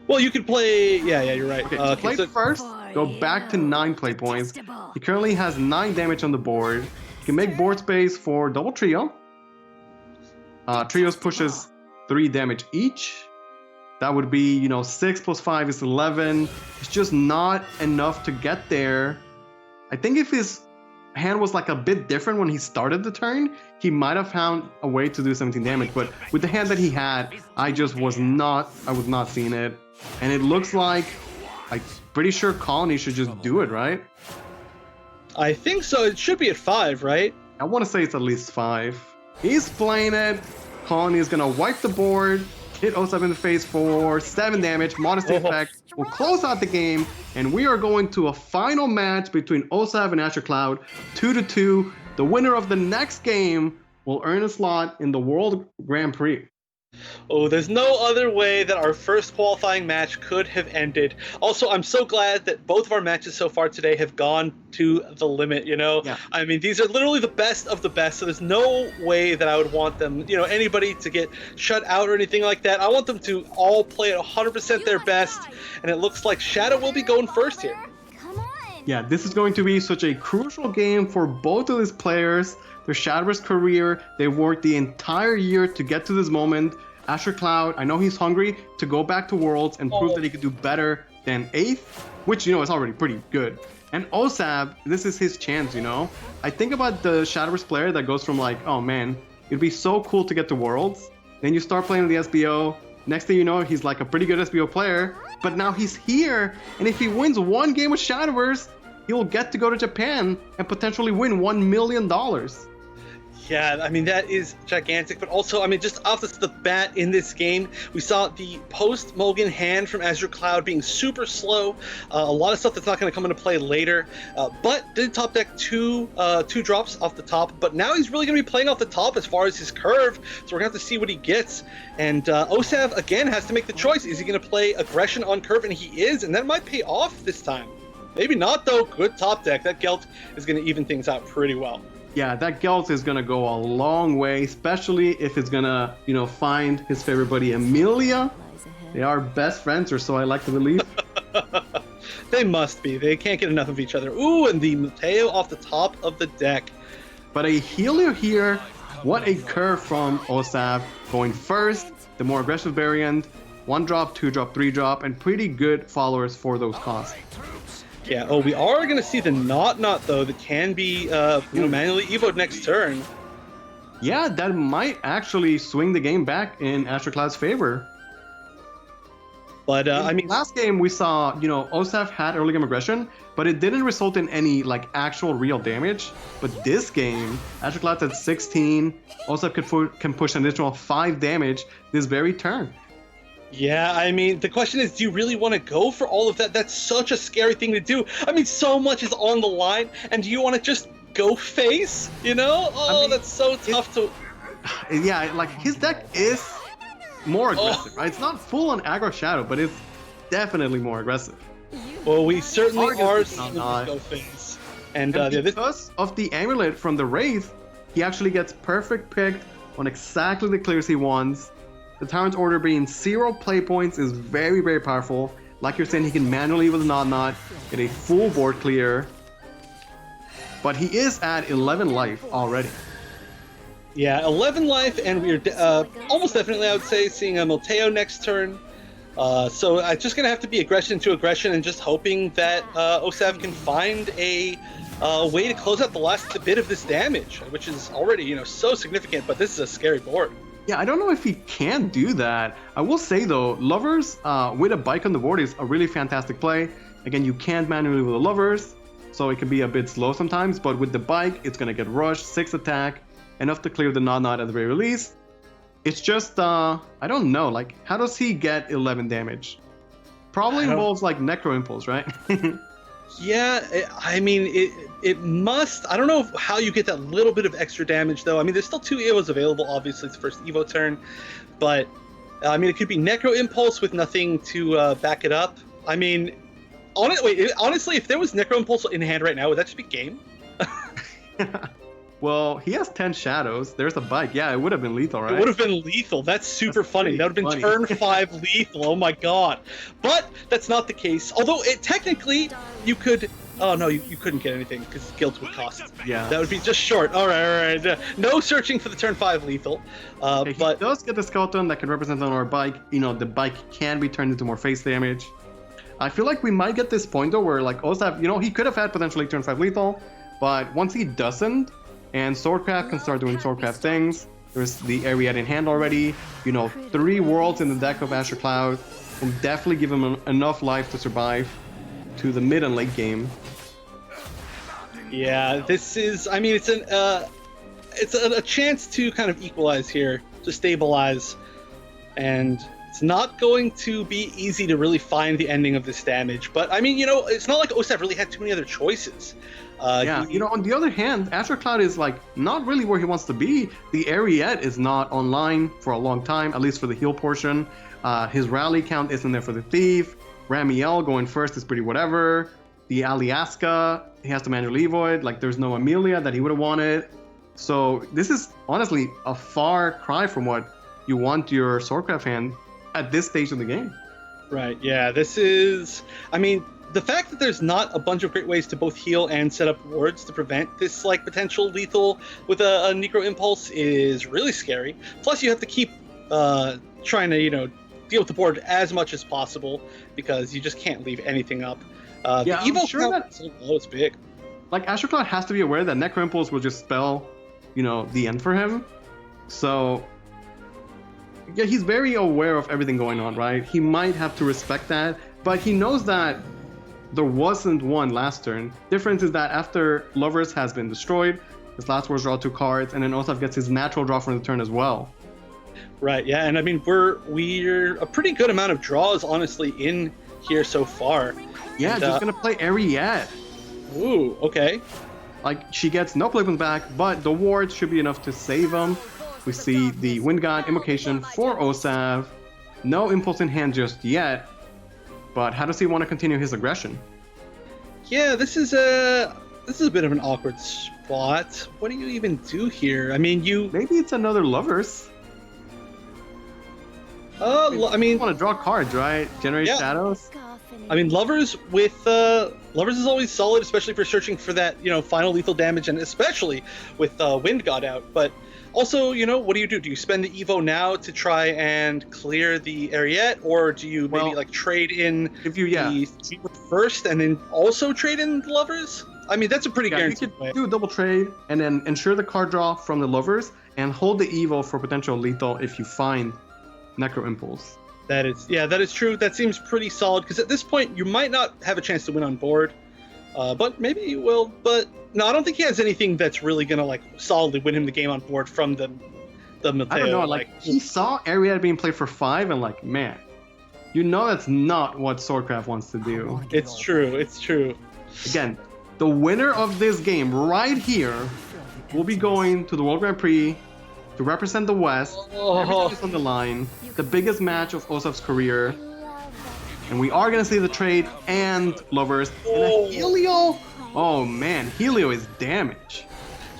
Well, you could play... Yeah, you're right. Okay, so play first, go back to 9 play points. He currently has 9 damage on the board. He can make board space for double trio. Trios pushes 3 damage each. That would be, 6 plus 5 is 11. It's just not enough to get there. I think if his hand was like a bit different when he started the turn, he might have found a way to do 17 damage. But with the hand that he had, I was not seeing it. And it looks like, I'm pretty sure Colony should just do it, right? I think so. It should be at 5, right? I want to say it's at least 5. He's playing it. Colony is going to wipe the board, hit OSAV in the face for 7 damage. Modesty effect will close out the game. And we are going to a final match between OSAV and Azure Cloud, 2-2. The winner of the next game will earn a slot in the World Grand Prix. Oh, there's no other way that our first qualifying match could have ended. Also, I'm so glad that both of our matches so far today have gone to the limit, you know? Yeah. I mean, these are literally the best of the best, so there's no way that I would want them, you know, anybody to get shut out or anything like that. I want them to all play at 100% their best, and it looks like Shadow will be going first here. Yeah, this is going to be such a crucial game for both of these players. Their Shadowverse career, they worked the entire year to get to this moment. Azure Cloud, I know he's hungry to go back to Worlds and prove that he could do better than 8th, which, you know, is already pretty good. And OSAV, this is his chance, you know? I think about the Shadowverse player that goes from like, oh man, it'd be so cool to get to Worlds. Then you start playing the SVO. Next thing you know, he's like a pretty good SVO player, but now he's here. And if he wins one game with Shadowverse, he will get to go to Japan and potentially win $1 million. Yeah, I mean, that is gigantic. But also, I mean, just off the bat in this game, we saw the post-Mulligan hand from Azure Cloud being super slow. A lot of stuff that's not going to come into play later. But did top deck two drops off the top. But now he's really going to be playing off the top as far as his curve. So we're going to have to see what he gets. And OSAV, again, has to make the choice. Is he going to play aggression on curve? And he is. And that might pay off this time. Maybe not, though. Good top deck. That Gelt is going to even things out pretty well. Yeah, that Gelt is going to go a long way, especially if it's going to, you know, find his favorite buddy, Amelia. They are best friends, or so I like to believe. They must be. They can't get enough of each other. Ooh, and the Mateo off the top of the deck. But a Helio here, what a curve from OSAV. Going first, the more aggressive variant, 1 drop, 2 drop, 3 drop, and pretty good followers for those costs. Yeah, oh, we are going to see the not though, that can be manually evoed next turn. Yeah, that might actually swing the game back in Azure Cloud's favor. But, I mean, last game we saw, you know, OSAV had early game aggression, but it didn't result in any, like, actual real damage. But this game, Azure Cloud's at 16, OSAV can push an additional 5 damage this very turn. Yeah, I mean, the question is, do you really want to go for all of that? That's such a scary thing to do. I mean, so much is on the line, and do you want to just go face, you know? Oh, I mean, that's so tough to... Yeah, like, his deck is more aggressive, right? It's not full on aggro Shadow, but it's definitely more aggressive. Well, we certainly are seeing go face. And because of the amulet from the Wraith, he actually gets perfect picked on exactly the clears he wants. The Tyrant's Order being 0 play points is very, very powerful. Like you're saying, he can manually with Nod get a full board clear. But he is at 11 life already. Yeah, 11 life, and we're almost definitely, I would say, seeing a Mateo next turn. So it's just going to have to be aggression to aggression and just hoping that OSAV can find a way to close out the last bit of this damage, which is already, you know, so significant, but this is a scary board. Yeah, I don't know if he can do that. I will say, though, Lovers with a bike on the board is a really fantastic play. Again, you can't manually with the Lovers, so it can be a bit slow sometimes, but with the bike, it's going to get rushed, 6 attack, enough to clear the Nod at the very least. It's just, I don't know, like, how does he get 11 damage? Probably involves, like, Necro Impulse, right? Yeah, I mean, it must. I don't know how you get that little bit of extra damage, though. I mean, there's still 2 EVOs available, obviously, it's the first EVO turn. But, I mean, it could be Necro Impulse with nothing to back it up. I mean, honestly, if there was Necro Impulse in hand right now, would that just be game? Well, he has 10 shadows. There's a bike. Yeah, it would have been lethal, right? It would have been lethal. That's super funny. That would have been turn 5 lethal. Oh my god. But that's not the case. Although, technically, you could... Oh, no, you couldn't get anything because guilt would cost. Yeah. That would be just short. All right. No searching for the turn 5 lethal. But he does get the skeleton that can represent on our bike. You know, the bike can be turned into more face damage. I feel like we might get this point, though, where, like, OSAV, you know, he could have had potentially turn 5 lethal, but once he doesn't, and Swordcraft can start doing Swordcraft things. There's the Ariad in hand already. You know, 3 worlds in the deck of Azure Cloud can definitely give him enough life to survive to the mid and late game. Yeah, this is. I mean, it's a chance to kind of equalize here, to stabilize, and it's not going to be easy to really find the ending of this damage. But I mean, you know, it's not like OSAV really had too many other choices. Yeah, you know, on the other hand, Azure Cloud is like not really where he wants to be. The Ariete is not online for a long time, at least for the heal portion. His rally count isn't there for the Thief. Ramiel going first is pretty whatever. The Aliaska, he has to manually void. Like, there's no Amelia that he would have wanted. So this is honestly a far cry from what you want your Swordcraft hand at this stage of the game. Right, yeah, this is... I mean, the fact that there's not a bunch of great ways to both heal and set up wards to prevent this, like, potential lethal with a Necro Impulse is really scary. Plus, you have to keep trying to, you know, deal with the board as much as possible because you just can't leave anything up. Yeah, the Evo I'm sure that it's big. Like, Azure Cloud has to be aware that Necro Impulse will just spell, you know, the end for him. So, yeah, he's very aware of everything going on, right? He might have to respect that, but he knows that there wasn't one last turn. Difference is that after Lovers has been destroyed, his last words draw 2 cards, and then OSAV gets his natural draw from the turn as well. Right, yeah, and I mean, we're a pretty good amount of draws, honestly, in here so far. Yeah, and, just gonna play Ariete. Ooh, okay. Like, she gets no playpoints back, but the wards should be enough to save him. We see the Wind God Invocation for OSAV. No Impulse in hand just yet, but how does he want to continue his aggression? Yeah, this is a bit of an awkward spot. What do you even do here? I mean, maybe it's another Lovers. I mean, you want to draw cards, right? Generate shadows. I mean, Lovers is always solid, especially for searching for that, you know, final lethal damage, and especially with Wind God out. But also, you know, what do? Do you spend the Evo now to try and clear the Ariete, or do you maybe like trade in the first and then also trade in the Lovers? I mean, that's a pretty guaranteed you could do a double trade and then ensure the card draw from the Lovers and hold the Evo for potential lethal if you find Necro Impulse. That is true. That seems pretty solid because at this point you might not have a chance to win on board, but maybe you will. But no, I don't think he has anything that's really gonna like solidly win him the game on board from the Mateo. I don't know. Like, he saw Ariete being played for 5 and like, man, you know that's not what Swordcraft wants to do. It's true. It's true. Again, the winner of this game right here will be going to the World Grand Prix to represent the West. Everything is on the line. The biggest match of OSAV's career. And we are going to see the trade and Lovers. And a Helio. Oh man, Helio is damage.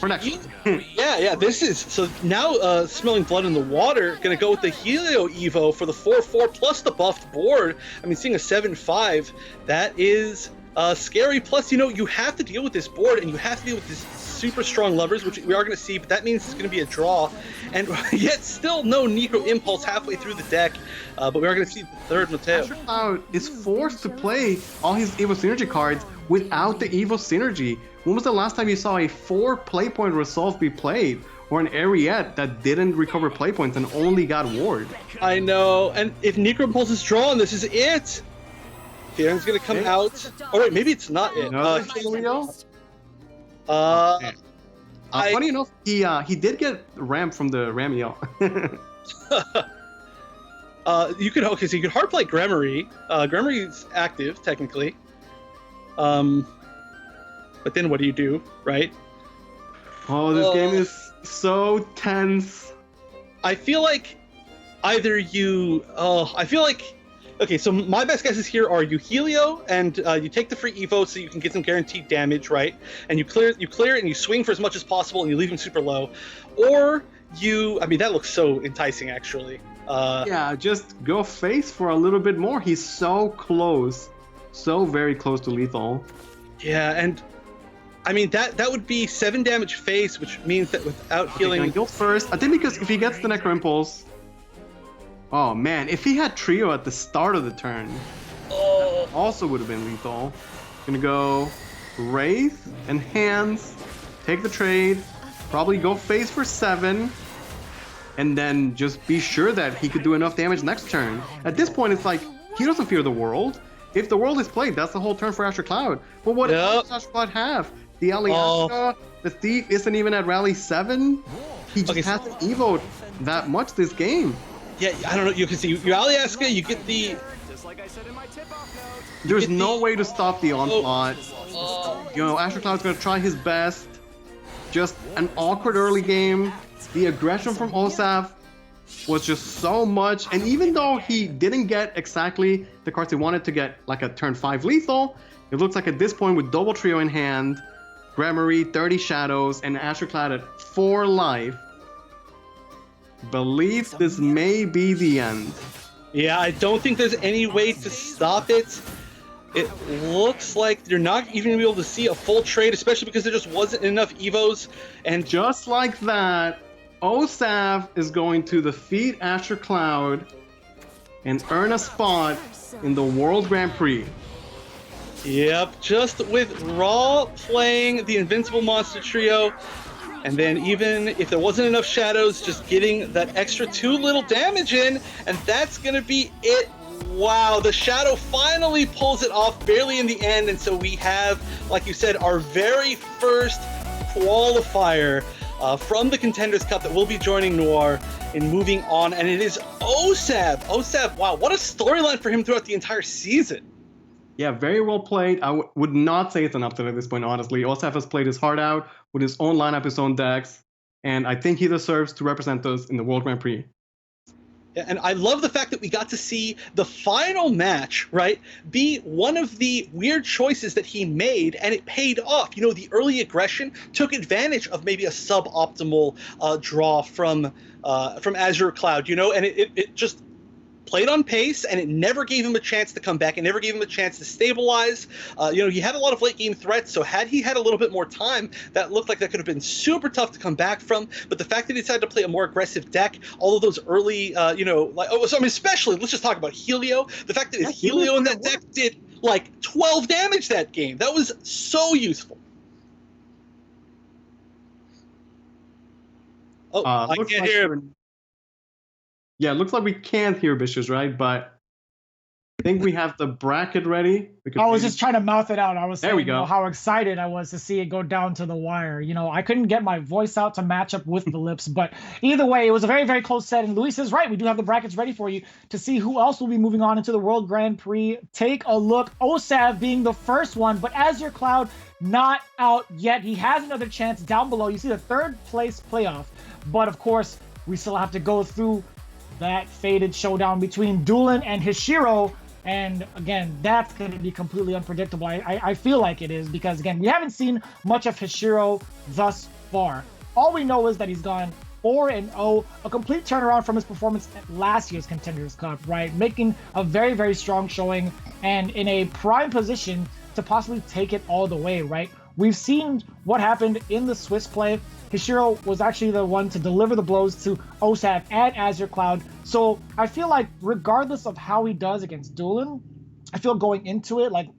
For next. Yeah. This is so now. Smelling Blood in the Water. Going to go with the Helio Evo for the 4/4 plus the buffed board. I mean, seeing a 7/5, that is scary. Plus, you know, you have to deal with this board, and you have to deal with this super strong Lovers, which we are going to see, but that means it's going to be a draw, and yet still no Necro Impulse halfway through the deck, but we are going to see the third Mateo. Azure Cloud is forced to play all his Evo Synergy cards without the Evo Synergy. When was the last time you saw a 4 playpoint Resolve be played, or an Ariete that didn't recover playpoints and only got ward? I know, and if Necro Impulse is drawn, this is it. Theron's going to come out. Oh wait, maybe it's not it. Funny enough, he did get ramp from the Ramiel. You could so you could hard play Gremory. Gremory's active technically. But then what do you do, right? Oh, this game is so tense. I feel like either you. Okay, so my best guesses here are you Helio and you take the free Evo so you can get some guaranteed damage, right? And you clear it and you swing for as much as possible and you leave him super low, or you. I mean, that looks so enticing, actually. Yeah, just go face for a little bit more. He's so close, so very close to lethal. Yeah, and I mean that would be 7 damage face, which means that without healing. Can I go first? I think because if he gets the Necro Impulse. Oh man, if he had Trio at the start of the turn, that also would have been lethal. Gonna go Wraith and Hands, take the trade, probably go face for 7, and then just be sure that he could do enough damage next turn. At this point, it's like, he doesn't fear the world. If the world is played, that's the whole turn for Azure Cloud. But what does Azure Cloud have? The Aliaska, the Thief isn't even at rally 7. He just hasn't evoed that much this game. Yeah, I don't know. You can see your Aliaska, you get the There's no way to stop the onslaught. You know, Azure Cloud's gonna try his best. Just an awkward early game. The aggression from OSAV was just so much, and even though he didn't get exactly the cards he wanted to get, like a turn 5 lethal, it looks like at this point with double trio in hand, Gramarye 30 shadows, and Azure Cloud at 4 life, believe this may be the end. Yeah, I don't think there's any way to stop it. It looks like you're not even gonna be able to see a full trade, especially because there just wasn't enough Evos. And just like that, OSAV is going to defeat Azure Cloud and earn a spot in the World Grand Prix. Yep, just with Raw playing the Invincible Monster Trio, and then even if there wasn't enough shadows, just getting that extra 2 little damage in, and that's gonna be it. Wow, the Shadow finally pulls it off barely in the end, and so we have, like you said, our very first qualifier from the Contenders Cup that will be joining Noir in moving on, and it is OSAV. OSAV, wow, what a storyline for him throughout the entire season. Yeah, very well played. I would not say it's an upset at this point, honestly. OSAV has played his heart out with his own lineup, his own decks, and I think he deserves to represent us in the World Grand Prix. Yeah, and I love the fact that we got to see the final match, right, be one of the weird choices that he made, and it paid off. You know, the early aggression took advantage of maybe a suboptimal draw from Azure Cloud, you know, and it just played on pace, and it never gave him a chance to come back. It never gave him a chance to stabilize. You know, he had a lot of late game threats, so had he had a little bit more time, that looked like that could have been super tough to come back from. But the fact that he decided to play a more aggressive deck, all of those early, you know, like, oh, so I mean, especially, let's just talk about Helio. The fact that his Helio in that deck did like 12 damage that game. That was so useful. Oh, I can't hear him. Yeah, it looks like we can't hear Vicious, right? But I think we have the bracket ready. I was just trying to mouth it out. I was saying, there we go. You know, how excited I was to see it go down to the wire. You know, I couldn't get my voice out to match up with the lips, but either way, it was a very, very close set. And Luis is right. We do have the brackets ready for you to see who else will be moving on into the World Grand Prix. Take a look. OSAV being the first one, but Azure Cloud not out yet. He has another chance down below. You see the 3rd place playoff, but of course, we still have to go through that fated showdown between Duelan and Hishiro. And again, that's going to be completely unpredictable. I feel like it is, because again, we haven't seen much of Hishiro thus far. All we know is that he's gone 4-0, a complete turnaround from his performance at last year's Contenders Cup, right? Making a very, very strong showing and in a prime position to possibly take it all the way, right? We've seen what happened in the Swiss play. Hishiro was actually the one to deliver the blows to OSAV and Azure Cloud. So I feel like regardless of how he does against Duelan, I feel going into it, like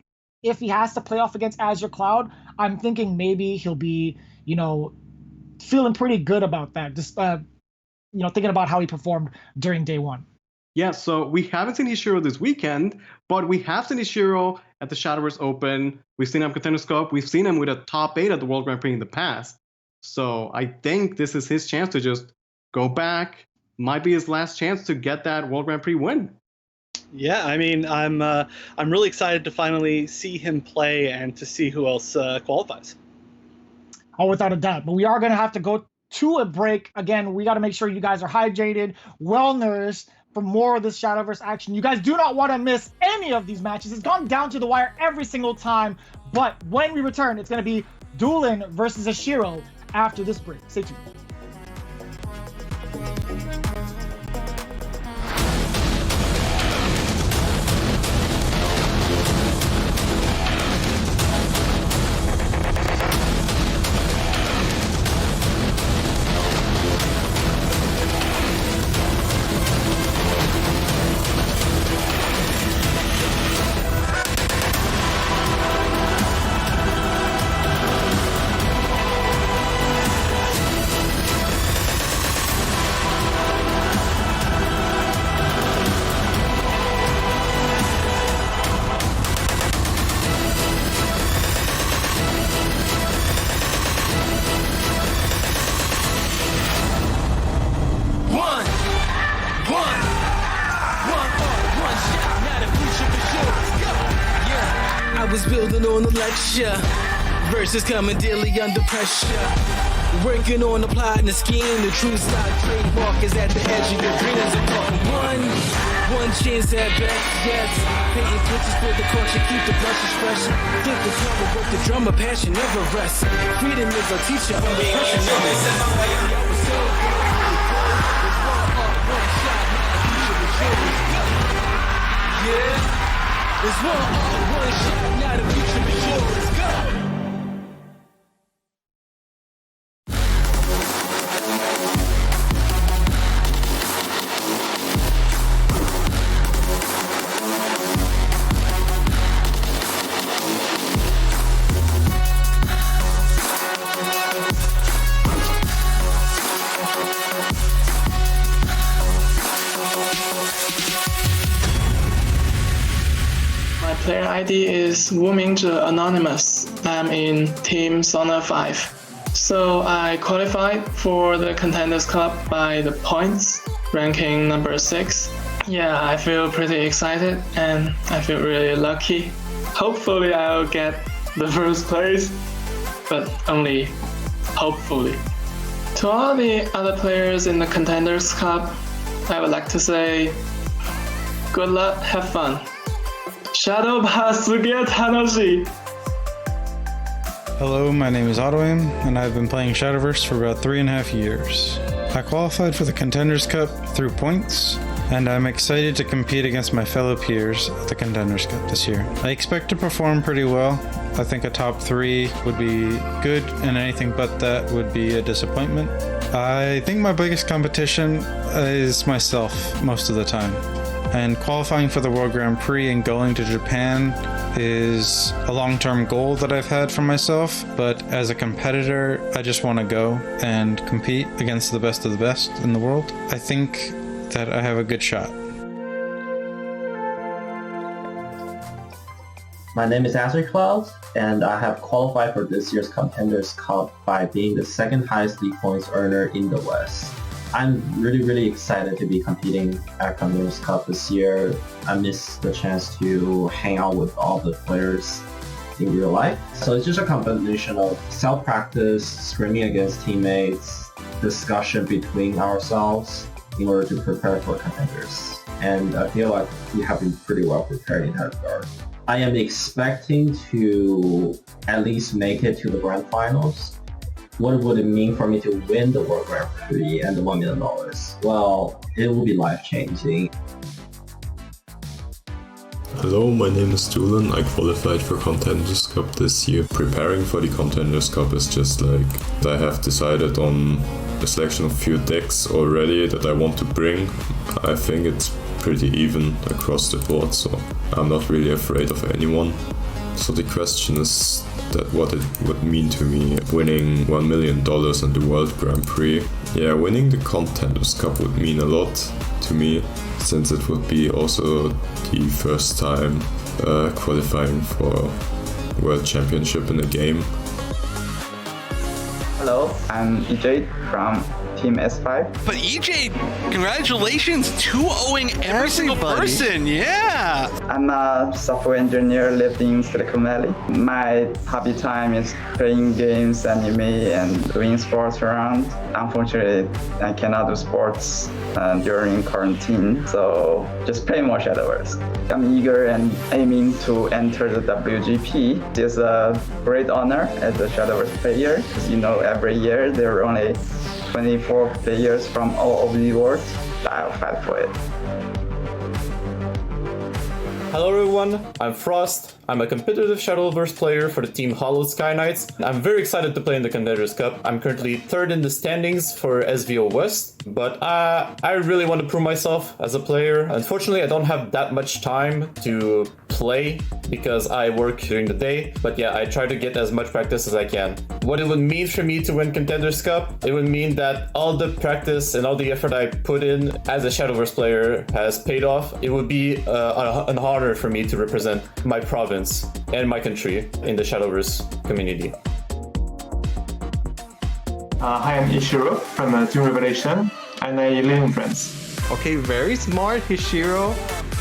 if he has to play off against Azure Cloud, I'm thinking maybe he'll be, you know, feeling pretty good about that. Just, you know, thinking about how he performed during day 1. Yeah, so we haven't seen Hishiro this weekend, but we have seen Hishiro at the Shadowverse Open. We've seen him at Contenders Cup. We've seen him with a top 8 at the World Grand Prix in the past. So I think this is his chance to just go back. Might be his last chance to get that World Grand Prix win. Yeah, I mean, I'm really excited to finally see him play and to see who else qualifies. Oh, without a doubt. But we are going to have to go to a break. Again, we got to make sure you guys are hydrated, well-nourished for more of this Shadowverse action. You guys do not want to miss any of these matches. It's gone down to the wire every single time. But when we return, it's going to be Duelan versus Hishiro after this break. Stay tuned. I was building on the lecture. Verses coming daily under pressure. Working on the plot and the scheme. The true stock trademark is at the edge of your dreams. I'm talking one chance at best, yes. Painting pictures for the culture, keep the brushes fresh. Think the drummer, work the drummer, passion never rests. Freedom is a teacher, I'm the person never yeah, it's one shot, now the future is yours. Go! Player ID is Wumingzhe Anonymous. I'm in Team Sauna 5. So I qualified for the Contenders Cup by the points, ranking number 6. Yeah, I feel pretty excited and I feel really lucky. Hopefully I'll get the first place, but only hopefully. To all the other players in the Contenders Cup, I would like to say good luck, have fun. Shadow Basuge Tanoshi. Hello, my name is Ottoim, and I've been playing Shadowverse for about 3.5 years. I qualified for the Contenders Cup through points, and I'm excited to compete against my fellow peers at the Contenders Cup this year. I expect to perform pretty well. I think a top 3 would be good, and anything but that would be a disappointment. I think my biggest competition is myself most of the time. And qualifying for the World Grand Prix and going to Japan is a long-term goal that I've had for myself, but as a competitor, I just want to go and compete against the best of the best in the world. I think that I have a good shot. My name is Azure and I have qualified for this year's Contenders Cup by being the second highest league points earner in the West. I'm really excited to be competing at Contenders Cup this year. I miss the chance to hang out with all the players in real life. So it's just a combination of self-practice, scrimming against teammates, discussion between ourselves in order to prepare for contenders. And I feel like we have been pretty well prepared in that regard. I am expecting to at least make it to the grand finals. What would it mean for me to win the World Grand Prix and the $1 million? Well, it will be life-changing. Hello, my name is Duelan. I qualified for Contenders Cup this year. Preparing for the Contenders Cup is just like I have decided on a selection of few decks already that I want to bring. I think it's pretty even across the board, so I'm not really afraid of anyone. So the question is that what it would mean to me winning $1 million in the World Grand Prix. Yeah, winning the Contenders Cup would mean a lot to me, since it would be also the first time qualifying for World Championship in a game. Hello, I'm EJ from Team S5. But EJ, congratulations, 2-0ing every single person, yeah! I'm a software engineer living in Silicon Valley. My hobby time is playing games, anime, and doing sports around. Unfortunately, I cannot do sports during quarantine, so just play more Shadowverse. I'm eager and aiming to enter the WGP. It's a great honor as a Shadowverse player, because every year there are only 24 players from all over the world. I'll fight for it. Hello everyone, I'm Frost. I'm a competitive Shadowverse player for the team Hollow Sky Knights. I'm very excited to play in the Contenders Cup. I'm currently 3rd in the standings for SVO West, but I really want to prove myself as a player. Unfortunately, I don't have that much time to play because I work during the day, but yeah, I try to get as much practice as I can. What it would mean for me to win Contenders Cup, it would mean that all the practice and all the effort I put in as a Shadowverse player has paid off. It would be an honor for me to represent my province and my country in the Shadowverse community. Hi, I'm Ishiro from Team Revelation, and I live in France. Okay, very smart, Hishiro.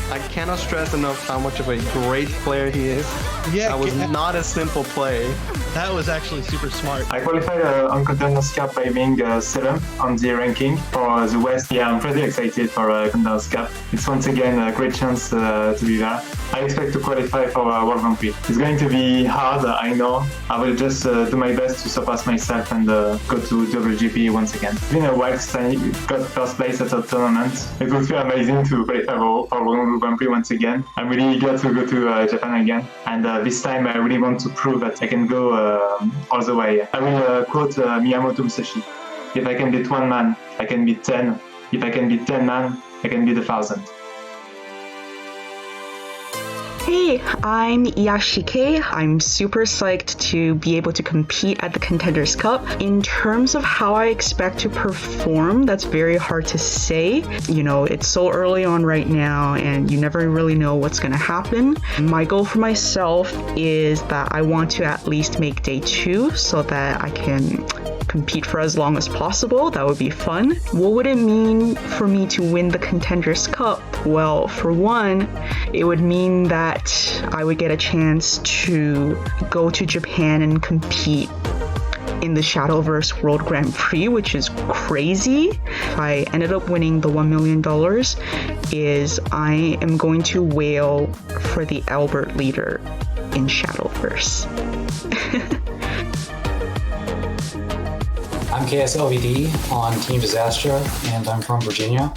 I cannot stress enough how much of a great player he is. Yeah, that was not a simple play. That was actually super smart. I qualified on Contenders Cup by being 7th on the ranking for the West. Yeah, I'm pretty excited for Contenders Cup. It's once again a great chance to be there. I expect to qualify for World Grand Prix. It's going to be hard, I know. I will just do my best to surpass myself and go to WGP once again. It's been a while since I got first place at a tournament. It will feel amazing to qualify for World Grand Prix once again. I'm really eager to go to Japan again. And this time I really want to prove that I can go all the way. I will quote Miyamoto Musashi. If I can beat one man, I can beat 10. If I can beat 10 man, I can beat 1,000. Hey, I'm Yashike. I'm super psyched to be able to compete at the Contenders Cup. In terms of how I expect to perform, that's very hard to say. You know, it's so early on right now and you never really know what's going to happen. My goal for myself is that I want to at least make day 2 so that I can compete for as long as possible. That would be fun. What would it mean for me to win the Contenders Cup? Well, for one, it would mean that I would get a chance to go to Japan and compete in the Shadowverse World Grand Prix, which is crazy. If I ended up winning the $1 million, is I am going to whale for the Albert leader in Shadowverse. I'm KSLVD on Team Disaster, and I'm from Virginia.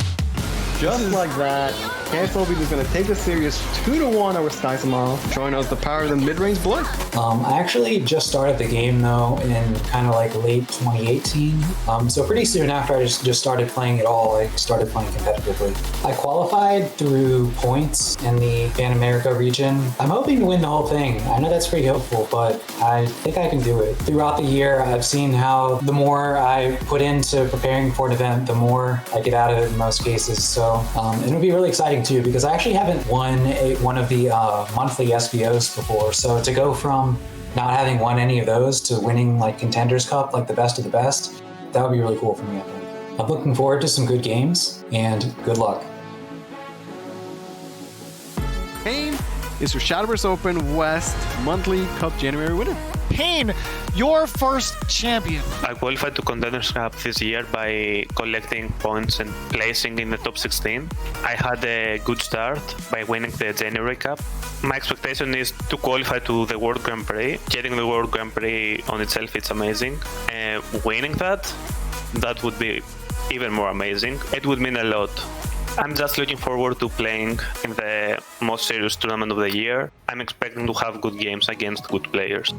Just like that, KSLVD is going to take the series 2-1 over Sky tomorrow, showing us the power of the mid-range blood. I actually just started the game though in kind of like late 2018. So pretty soon after I just started playing at all, I started playing competitively. I qualified through points in the Pan America region. I'm hoping to win the whole thing. I know that's pretty hopeful, but I think I can do it. Throughout the year, I've seen how the more I put into preparing for an event, the more I get out of it in most cases. So it'll be really exciting too, because I actually haven't won one of the monthly SVOs before. So to go from not having won any of those to winning like Contenders Cup, like the best of the best, that would be really cool for me, I think. I'm looking forward to some good games and good luck. Pain is your Shadowverse Open West monthly Cup January winner. Pain, your first champion. I qualified to Contenders Cup this year by collecting points and placing in the top 16. I had a good start by winning the January Cup. My expectation is to qualify to the World Grand Prix. Getting the World Grand Prix on itself, it's amazing. Winning that would be even more amazing. It would mean a lot. I'm just looking forward to playing in the most serious tournament of the year. I'm expecting to have good games against good players.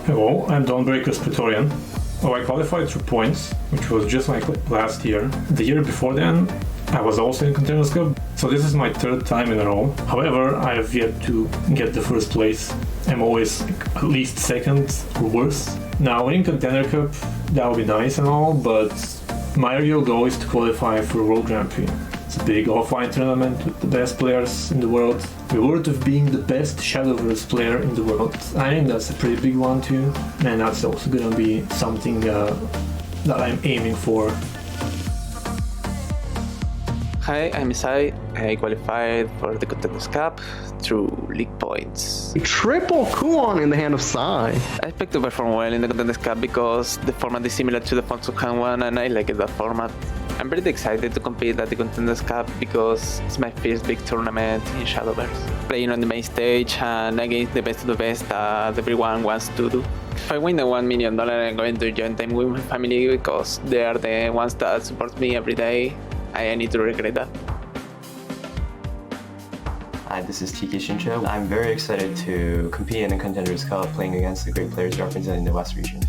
Hello, I'm Dawnbreaker's Praetorian. I qualified through points, which was just like last year. The year before then, I was also in Contenders Cup, so this is my 3rd time in a row. However, I have yet to get the first place. I'm always at least 2nd or worse. Now, winning Contender Cup, that would be nice and all, but my real goal is to qualify for World Grand Prix. It's a big offline tournament with the best players in the world. Reward of being the best Shadowverse player in the world. I think that's a pretty big one too, and that's also gonna be something that I'm aiming for. Hi, I'm Isai. I qualified for the Contenders Cup through league points. Triple Kuon in the hand of Sai. I expect to perform well in the Contenders Cup because the format is similar to the Fonts of Han one and I like that format. I'm pretty excited to compete at the Contenders Cup because it's my first big tournament in Shadowverse. Playing on the main stage and against the best of the best that everyone wants to do. If I win the $1 million, I'm going to join them with my family because they are the ones that support me every day. I need to regret that. Hi, this is TK Shinsha. I'm very excited to compete in the Contenders Cup playing against the great players representing the West region.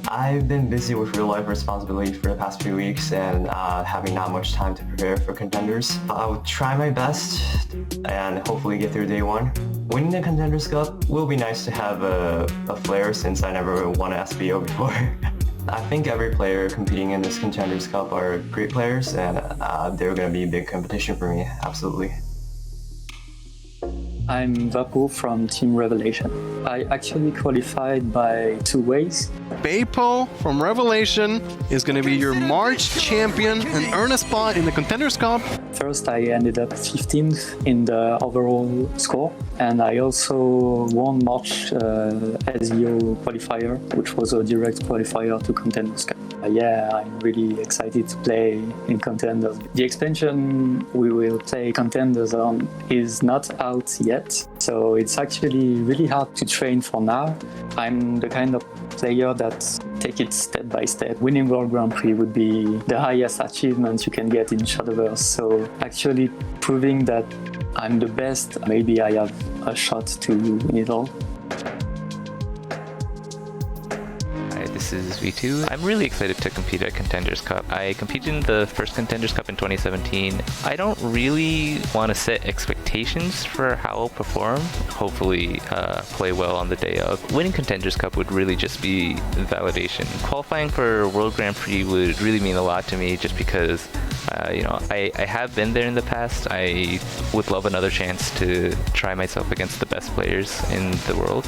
I've been busy with real-life responsibilities for the past few weeks and having not much time to prepare for Contenders. I'll try my best and hopefully get through day 1. Winning the Contenders Cup will be nice to have a flair since I never won an SVO before. I think every player competing in this Contenders Cup are great players and they're going to be a big competition for me, absolutely. I'm Vapo from Team Revelation. I actually qualified by 2 ways. Vapo from Revelation is going to be your March champion and earn a spot in the Contenders Cup. First, I ended up 15th in the overall score, and I also won March SVO qualifier, which was a direct qualifier to Contenders Cup. Yeah, I'm really excited to play in Contenders. The expansion we will play Contenders on is not out yet, so it's actually really hard to train for now. I'm the kind of player that take it step by step. Winning World Grand Prix would be the highest achievement you can get in Shadowverse, so actually proving that I'm the best, maybe I have a shot to win it all. This is V2. I'm really excited to compete at Contenders Cup. I competed in the first Contenders Cup in 2017. I don't really want to set expectations for how I'll perform. Hopefully play well on the day of. Winning Contenders Cup would really just be validation. Qualifying for World Grand Prix would really mean a lot to me just because I have been there in the past. I would love another chance to try myself against the best players in the world.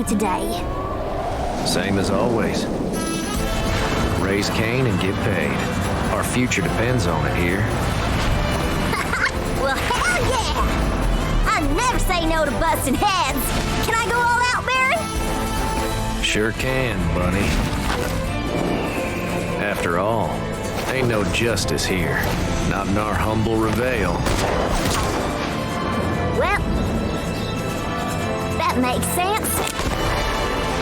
Today. Same as always. Raise cane and get paid. Our future depends on it here. Well, hell yeah! I never say no to busting heads. Can I go all out, Barry? Sure can, Bunny. After all, ain't no justice here. Not in our humble Reveal. Well, that makes sense.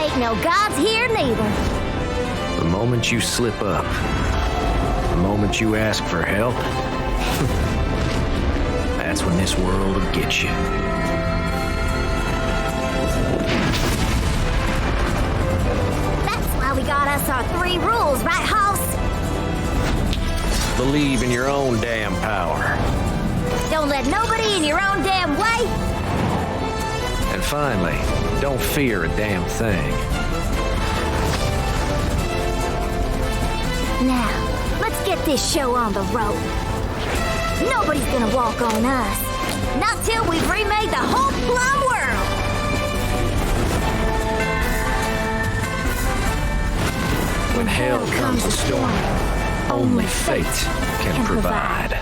Ain't no gods here neither. The moment you slip up, the moment you ask for help, that's when this world will get you. That's why we got us our 3 rules, right, Hoss? Believe in your own damn power. Don't let nobody in your own damn way. And finally, don't fear a damn thing. Now, let's get this show on the road. Nobody's gonna walk on us. Not till we've remade the whole plum world. When hell comes a storm, only fate can provide.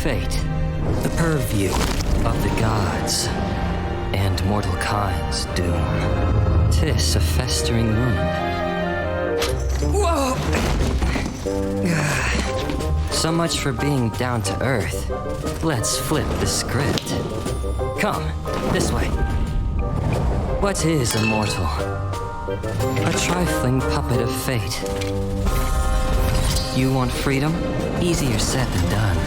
Fate, the purview of the gods, and mortal kind's doom. 'Tis a festering wound. Whoa! So much for being down to earth. Let's flip the script. Come, this way. What is a mortal? A trifling puppet of fate. You want freedom? Easier said than done.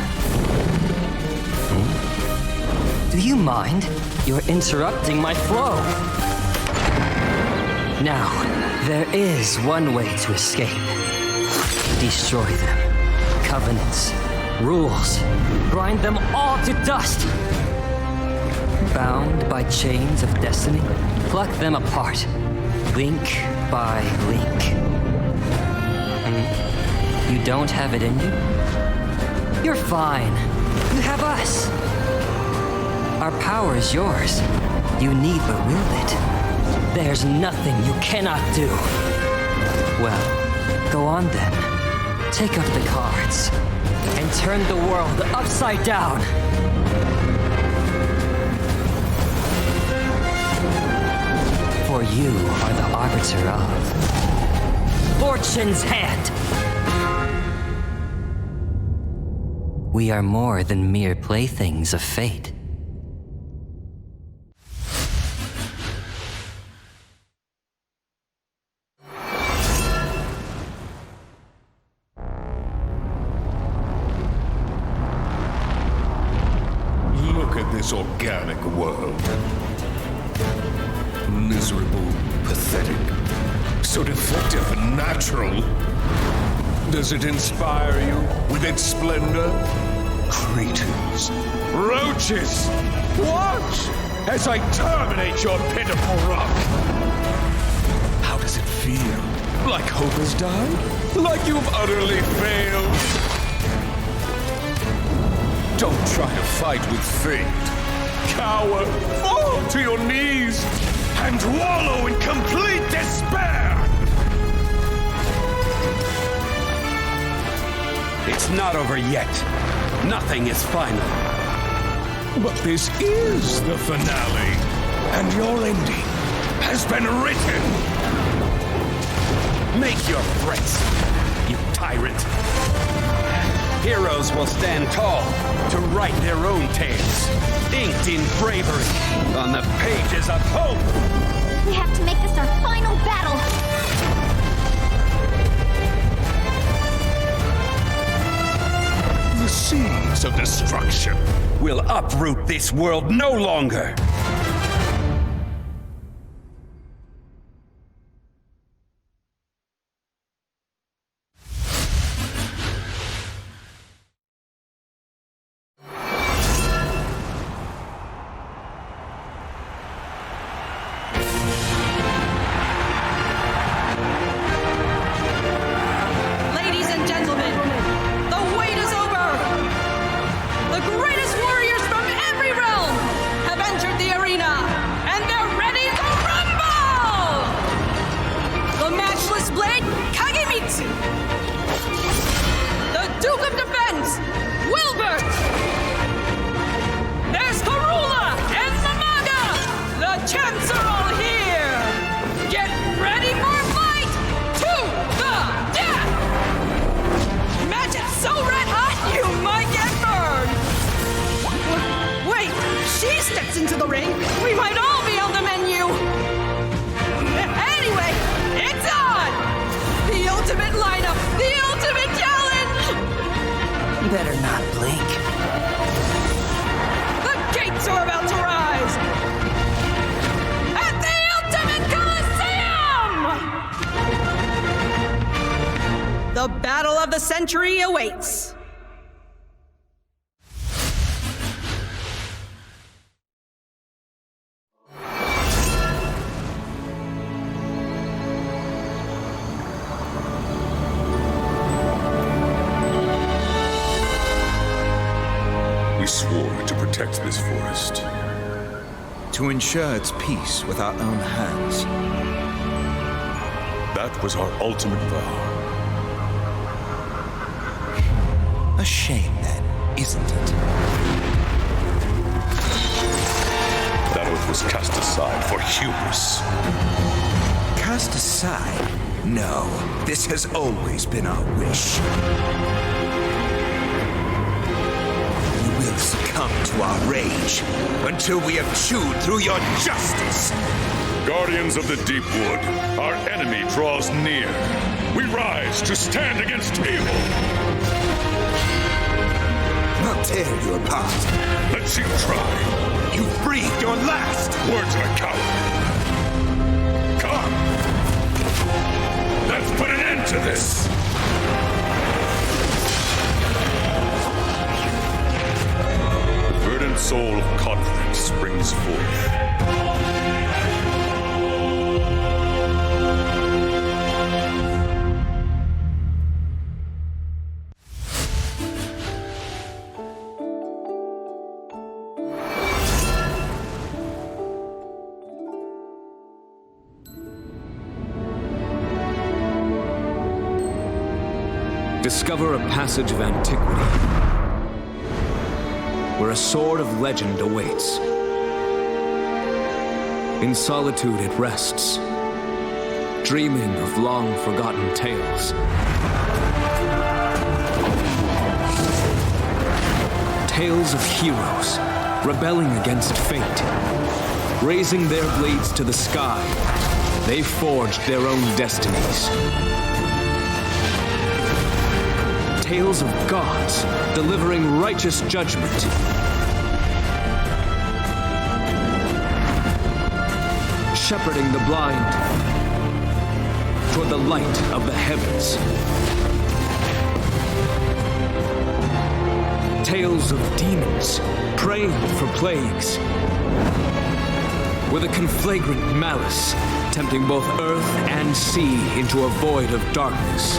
Do you mind? You're interrupting my flow. Now, there is one way to escape. Destroy them. Covenants, rules, grind them all to dust. Bound by chains of destiny, pluck them apart, link by link. You don't have it in you? You're fine. You have us. Our power is yours. You need but wield it. There's nothing you cannot do. Well, go on then. Take up the cards and turn the world upside down. For you are the arbiter of Fortune's hand. We are more than mere playthings of fate. this organic world. Miserable, pathetic, so defective and natural. Does it inspire you with its splendor? Craters, roaches, watch as I terminate your pitiful rock. How does it feel? Like hope has died? Like you've utterly failed? Don't try to fight with fate. Cower, fall to your knees, and wallow in complete despair! It's not over yet. Nothing is final. But this is the finale, and your ending has been written. Make your threats, you tyrant. Heroes will stand tall to write their own tales, inked in bravery on the pages of hope. We have to make this our final battle. The seeds of destruction will uproot this world no longer. Ladies and gentlemen, the wait is over! The greatest warriors from every realm have entered the arena, and they're ready to rumble! The matchless blade, Kagemitsu! The Duke of Defense, Wilbert! There's Karula and Mamaga! The champs are all here! Get ready for a fight to the death! Match it so red hot you might get burned! Wait, she steps into the ring. We might all be on the menu. Anyway, it's on! The ultimate lineup, the ultimate challenge! Better not blink. The gates are about to rise! At the ultimate Coliseum! The battle of the century awaits. We swore to protect this forest. To ensure its peace with our own hands. That was our ultimate vow. A shame, then, isn't it? That oath was cast aside for hubris. Cast aside? No, this has always been our wish. You will succumb to our rage until we have chewed through your justice. Guardians of the deep wood, our enemy draws near. We rise to stand against evil. I'll tear you apart. Let's you try. You've breathed your last. Words of a coward. Come. Let's put an end to this. The verdant soul of conflict springs forth. Discover a passage of antiquity, where a sword of legend awaits. In solitude it rests, dreaming of long-forgotten tales. Tales of heroes rebelling against fate, raising their blades to the sky. They forged their own destinies. Tales of gods delivering righteous judgment. shepherding the blind toward the light of the heavens. Tales of demons praying for plagues, with a conflagrant malice tempting both earth and sea into a void of darkness.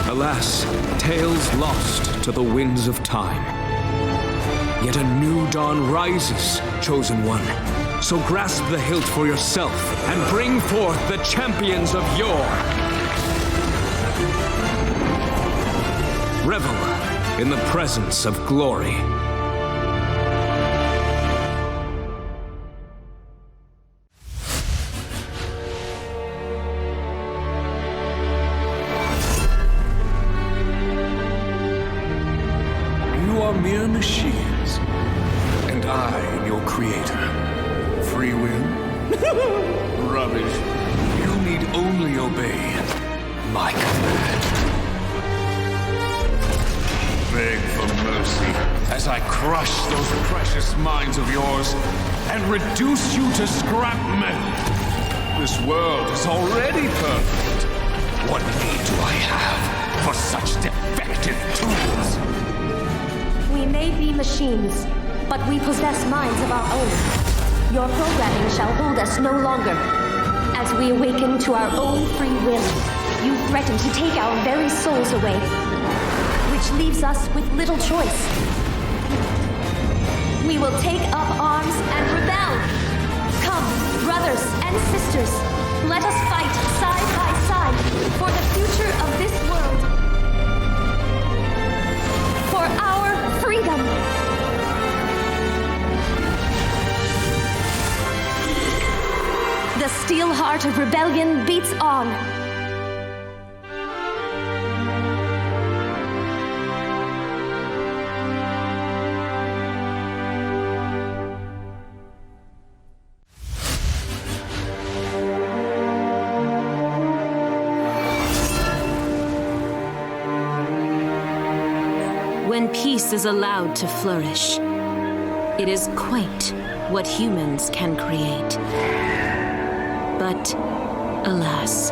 Alas, tales lost to the winds of time. Yet a new dawn rises, chosen one. So grasp the hilt for yourself and bring forth the champions of yore. Revel in the presence of glory. You are mere machines, and I am your creator. Free will? Rubbish. You need only obey my command. Beg for mercy as I crush those precious minds of yours and reduce you to scrap metal. This world is already perfect. What need do I have for such defective tools? We may be machines, but we possess minds of our own. Your programming shall hold us no longer. As we awaken to our own free will, you threaten to take our very souls away, which leaves us with little choice. We will take up arms and rebel. Come, brothers and sisters, let us fight side by side for the future of this world. For our freedom. The steel heart of rebellion beats on. When peace is allowed to flourish, it is quaint what humans can create. But, alas,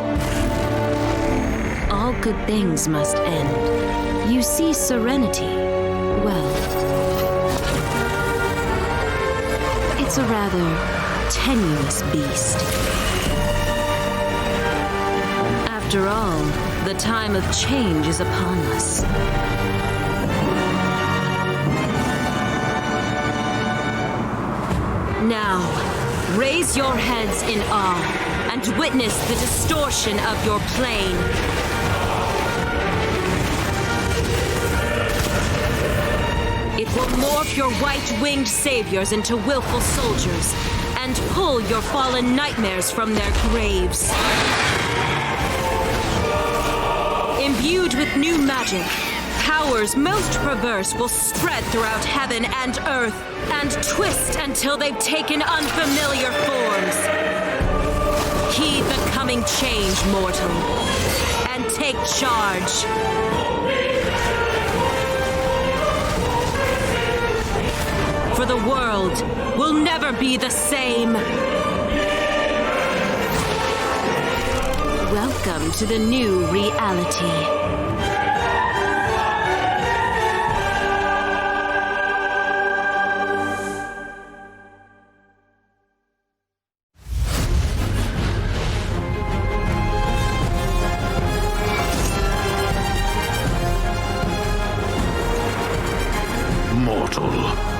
all good things must end. You see serenity, well, it's a rather tenuous beast. After all, the time of change is upon us. Now, raise your heads in awe and witness the distortion of your plane. It will morph your white-winged saviors into willful soldiers and pull your fallen nightmares from their graves. Imbued with new magic, powers most perverse will spread throughout heaven and earth and twist until they've taken unfamiliar forms. Heed the coming change, mortal, and take charge. For the world will never be the same. Welcome to the new reality.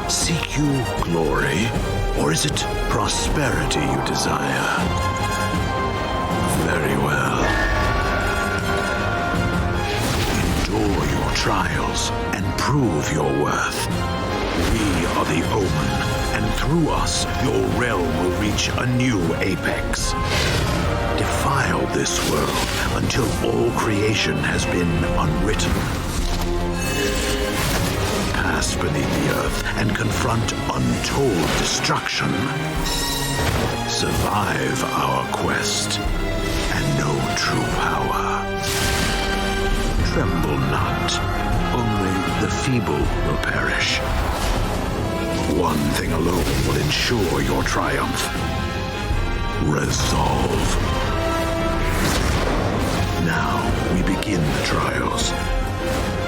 Seek you glory, or is it prosperity you desire? Very well. Endure your trials and prove your worth. We are the Omen, and through us, your realm will reach a new apex. Defile this world until all creation has been unwritten. Pass beneath the earth and confront untold destruction. Survive our quest and know true power. Tremble not, only the feeble will perish. One thing alone will ensure your triumph. Resolve. Now we begin the trials.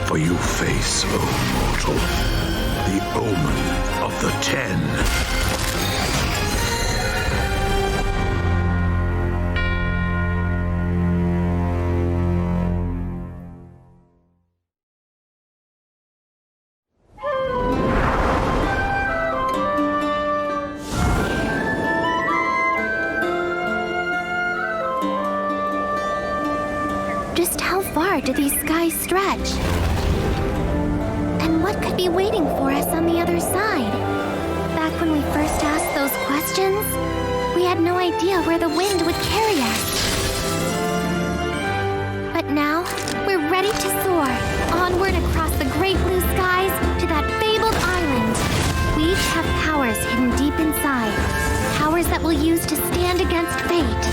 For you face, O mortal, the omen of the 10. Just how far do these skies stretch? And what could be waiting for us on the other side? Back when we first asked those questions, we had no idea where the wind would carry us. But now, we're ready to soar, onward across the great blue skies to that fabled island. We each have powers hidden deep inside, powers that we'll use to stand against fate.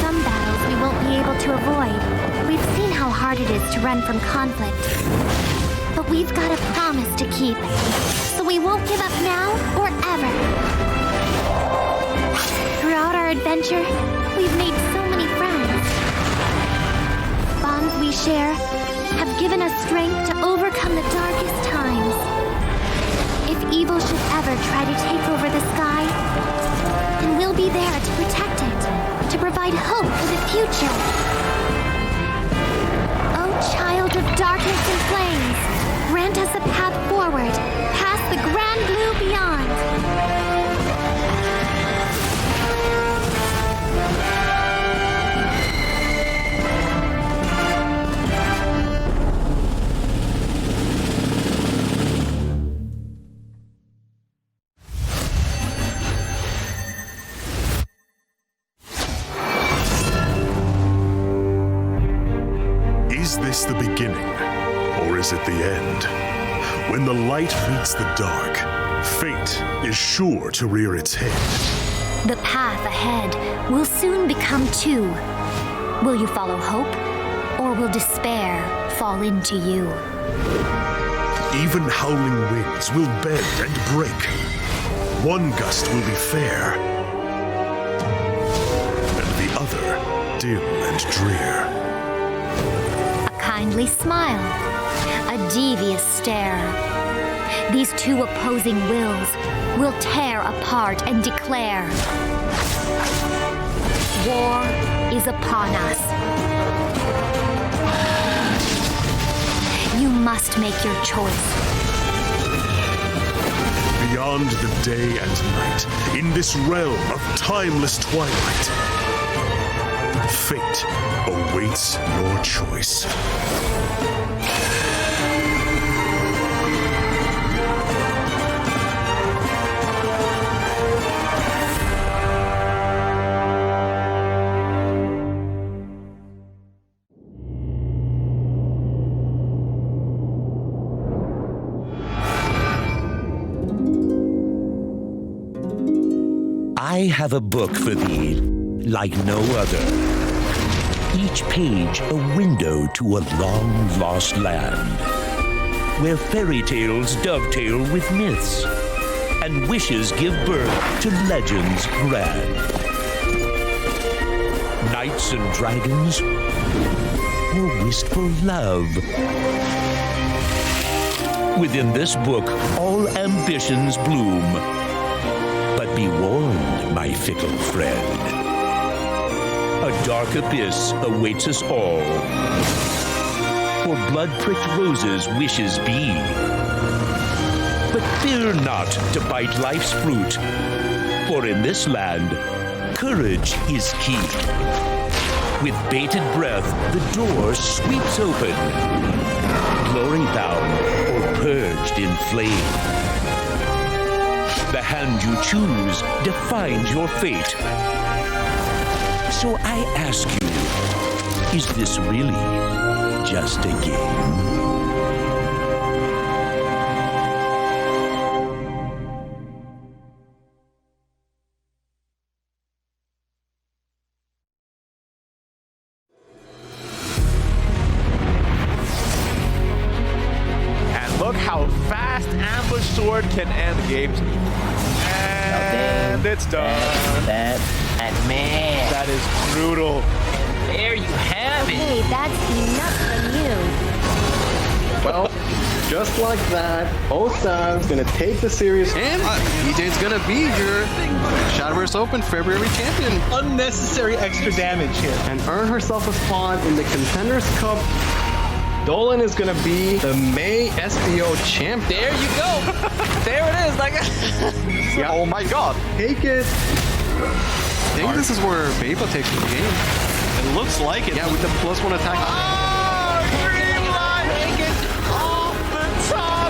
Some battles we won't be able to avoid. We've seen how hard it is to run from conflict. But we've got a promise to keep, so we won't give up now or ever. Throughout our adventure, we've made so many friends. Bonds we share have given us strength to overcome the darkest times. If evil should ever try to take over the sky, then we'll be there to protect it, to provide hope for the future. Oh, child of darkness and flames, grant us a path forward, past the grand blue beyond. Is this the beginning, or is it the end? When the light meets the dark, fate is sure to rear its head. The path ahead will soon become two. Will you follow hope, or will despair fall into you? Even howling winds will bend and break. One gust will be fair, and the other dim and drear. Kindly smile, a devious stare. These two opposing wills will tear apart and declare, war is upon us. You must make your choice. Beyond the day and night, in this realm of timeless twilight, fate awaits your choice. I have a book for thee, like no other. Each page a window to a long-lost land, where fairy tales dovetail with myths, and wishes give birth to legends grand. Knights and dragons, or wistful love. Within this book, all ambitions bloom. But be warned, my fickle friend. A dark abyss awaits us all. For blood-pricked roses wishes be. But fear not to bite life's fruit, for in this land, courage is key. With bated breath, the door sweeps open, glory-bound or purged in flame. The hand you choose defines your fate. So I ask you, is this really just a game? And look how fast last ambush sword can end the game. And it's done. And man, that is brutal. And there you have it. Hey, that's enough from you. Well, just like that, OSAV's gonna take the series, and EJ's gonna be your Shadowverse Open February champion. Unnecessary extra damage here. And earn herself a spot in the Contenders Cup. Duelan is gonna be the May SVO champ. There you go. There it is. Like, yeah. Oh my god. Take it. I think this is where Beba takes the game. It looks like it. Yeah, with the +1 attack.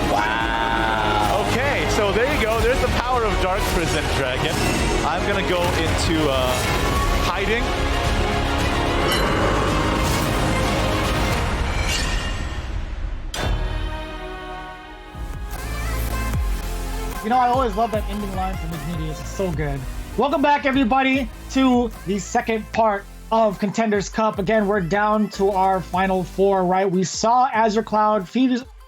Wow. Okay, so there you go. There's the power of Dark Prison Dragon. I'm gonna go into hiding. You know, I always love that ending line from Ignitius. It's so good. Welcome back, everybody, to the second part of Contenders Cup. Again, we're down to our final four, right? We saw Azure Cloud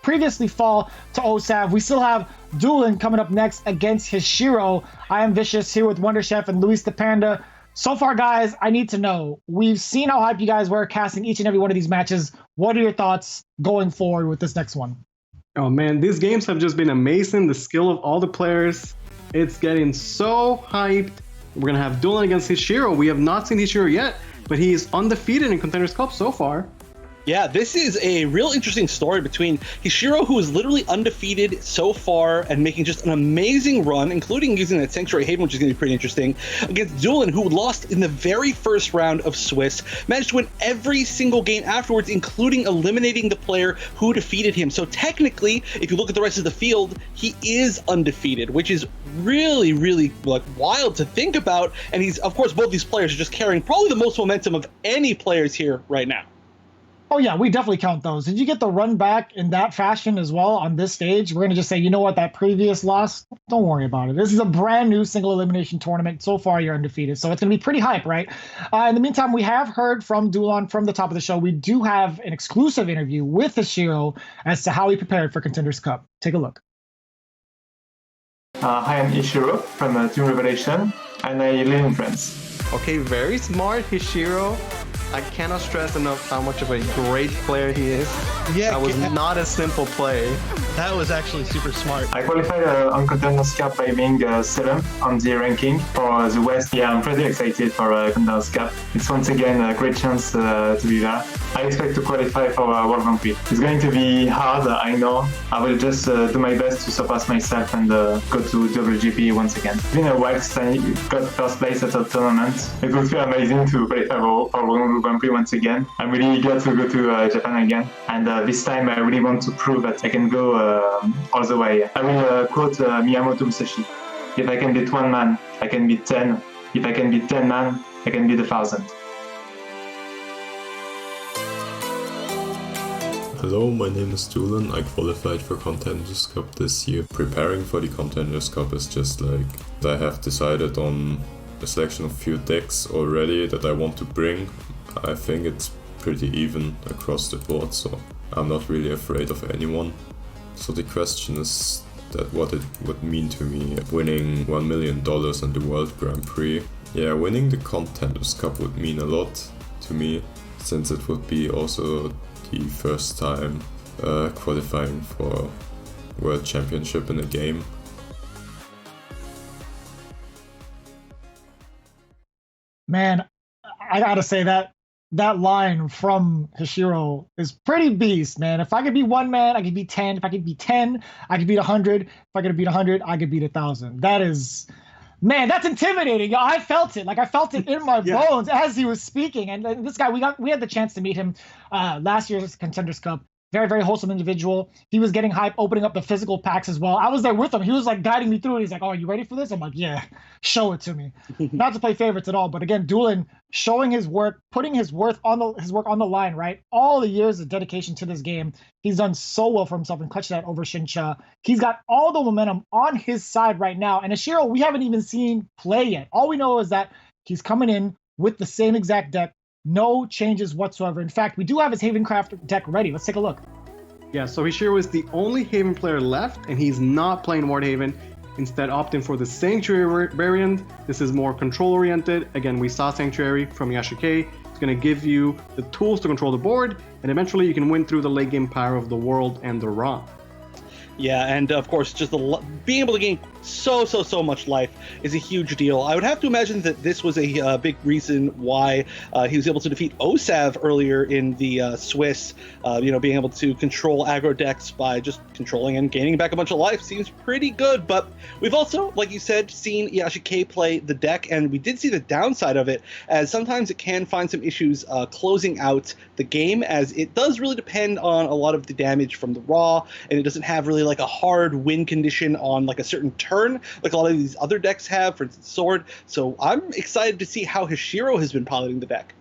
previously fall to OSAV. We still have Duelan coming up next against Hishiro. I am Vicious here with Wonder Chef and Luis the Panda. So far, guys, I need to know. We've seen how hype you guys were casting each and every one of these matches. What are your thoughts going forward with this next one? Oh man, these games have just been amazing. The skill of all the players, it's getting so hyped. We're gonna have Duelan against Hishiro. We have not seen Hishiro yet, but he is undefeated in Contenders Cup so far. Yeah, this is a real interesting story between Hishiro, who is literally undefeated so far and making just an amazing run, including using that Sanctuary Haven, which is going to be pretty interesting, against Duelan, who lost in the very first round of Swiss, managed to win every single game afterwards, including eliminating the player who defeated him. So technically, if you look at the rest of the field, he is undefeated, which is really, really like wild to think about. And he's, of course, both these players are just carrying probably the most momentum of any players here right now. Oh yeah, we definitely count those. Did you get the run back in that fashion as well on this stage? We're going to just say, you know what, that previous loss, don't worry about it. This is a brand new single elimination tournament. So far, you're undefeated. So it's going to be pretty hype, right? In the meantime, we have heard from Duelan from the top of the show. We do have an exclusive interview with Hishiro as to how he prepared for Contenders Cup. Take a look. Hi, I'm Hishiro from Team Revelation, and I live in France. Okay, very smart, Hishiro. I cannot stress enough how much of a great player he is. Yeah, that was not a simple play. That was actually super smart. I qualified on Contenders Cup by being 7th on the ranking for the West. Yeah, I'm pretty excited for Contenders Cup. It's once again a great chance to be there. I expect to qualify for World Grand Prix. It's going to be hard, I know. I will just do my best to surpass myself and go to WGP once again. It's been a while since I got first place at a tournament. It will feel amazing to qualify for World Grand Prix once again. I'm really eager to go to Japan again. And this time I really want to prove that I can go all the way. I will quote Miyamoto Musashi. If I can beat one man, I can beat 10. If I can beat 10 man, I can beat 1,000. Hello, my name is Duelan. I qualified for Contenders Cup this year. Preparing for the Contenders Cup is just like I have decided on a selection of few decks already that I want to bring. I think it's pretty even across the board, so I'm not really afraid of anyone. So the question is that what it would mean to me winning $1 million on the World Grand Prix. Yeah, winning the Contenders Cup would mean a lot to me, since it would be also the first time qualifying for World Championship in a game. Man, I gotta say that line from Hishiro is pretty beast, man. If I could be one man, I could be 10. If I could be 10, I could beat 100. If I could beat 100, I could beat 1,000. That is, man, that's intimidating. Yo, I felt it. Like I felt it in my bones as he was speaking. And this guy, we had the chance to meet him last year's Contenders Cup. Very, very wholesome individual. He was getting hype, opening up the physical packs as well. I was there with him. He was like guiding me through it. He's like, "Oh, are you ready for this?" I'm like, "Yeah, show it to me." Not to play favorites at all, but again, Duelan showing his work, putting his work on the line, right? All the years of dedication to this game, he's done so well for himself and clutched that over Shinsha. He's got all the momentum on his side right now. And Hishiro, we haven't even seen play yet. All we know is that he's coming in with the same exact deck. No changes whatsoever. In fact, we do have his Havencraft deck ready. Let's take a look. Yeah, so Hishiro is the only Haven player left, and he's not playing Ward Haven, instead opting for the Sanctuary variant. This is more control-oriented. Again, we saw Sanctuary from Yasuke. It's going to give you the tools to control the board, and eventually you can win through the late game power of the World and the Ra. Yeah, and of course, just being able to gain so much life is a huge deal. I would have to imagine that this was a big reason why he was able to defeat OSAV earlier in the Swiss. Being able to control aggro decks by just controlling and gaining back a bunch of life seems pretty good. But we've also, like you said, seen Yasuke play the deck, and we did see the downside of it, as sometimes it can find some issues closing out the game, as it does really depend on a lot of the damage from the Ra, and it doesn't have really like a hard win condition on like a certain turn like a lot of these other decks have, for instance Sword. So I'm excited to see how Hishiro has been piloting the deck.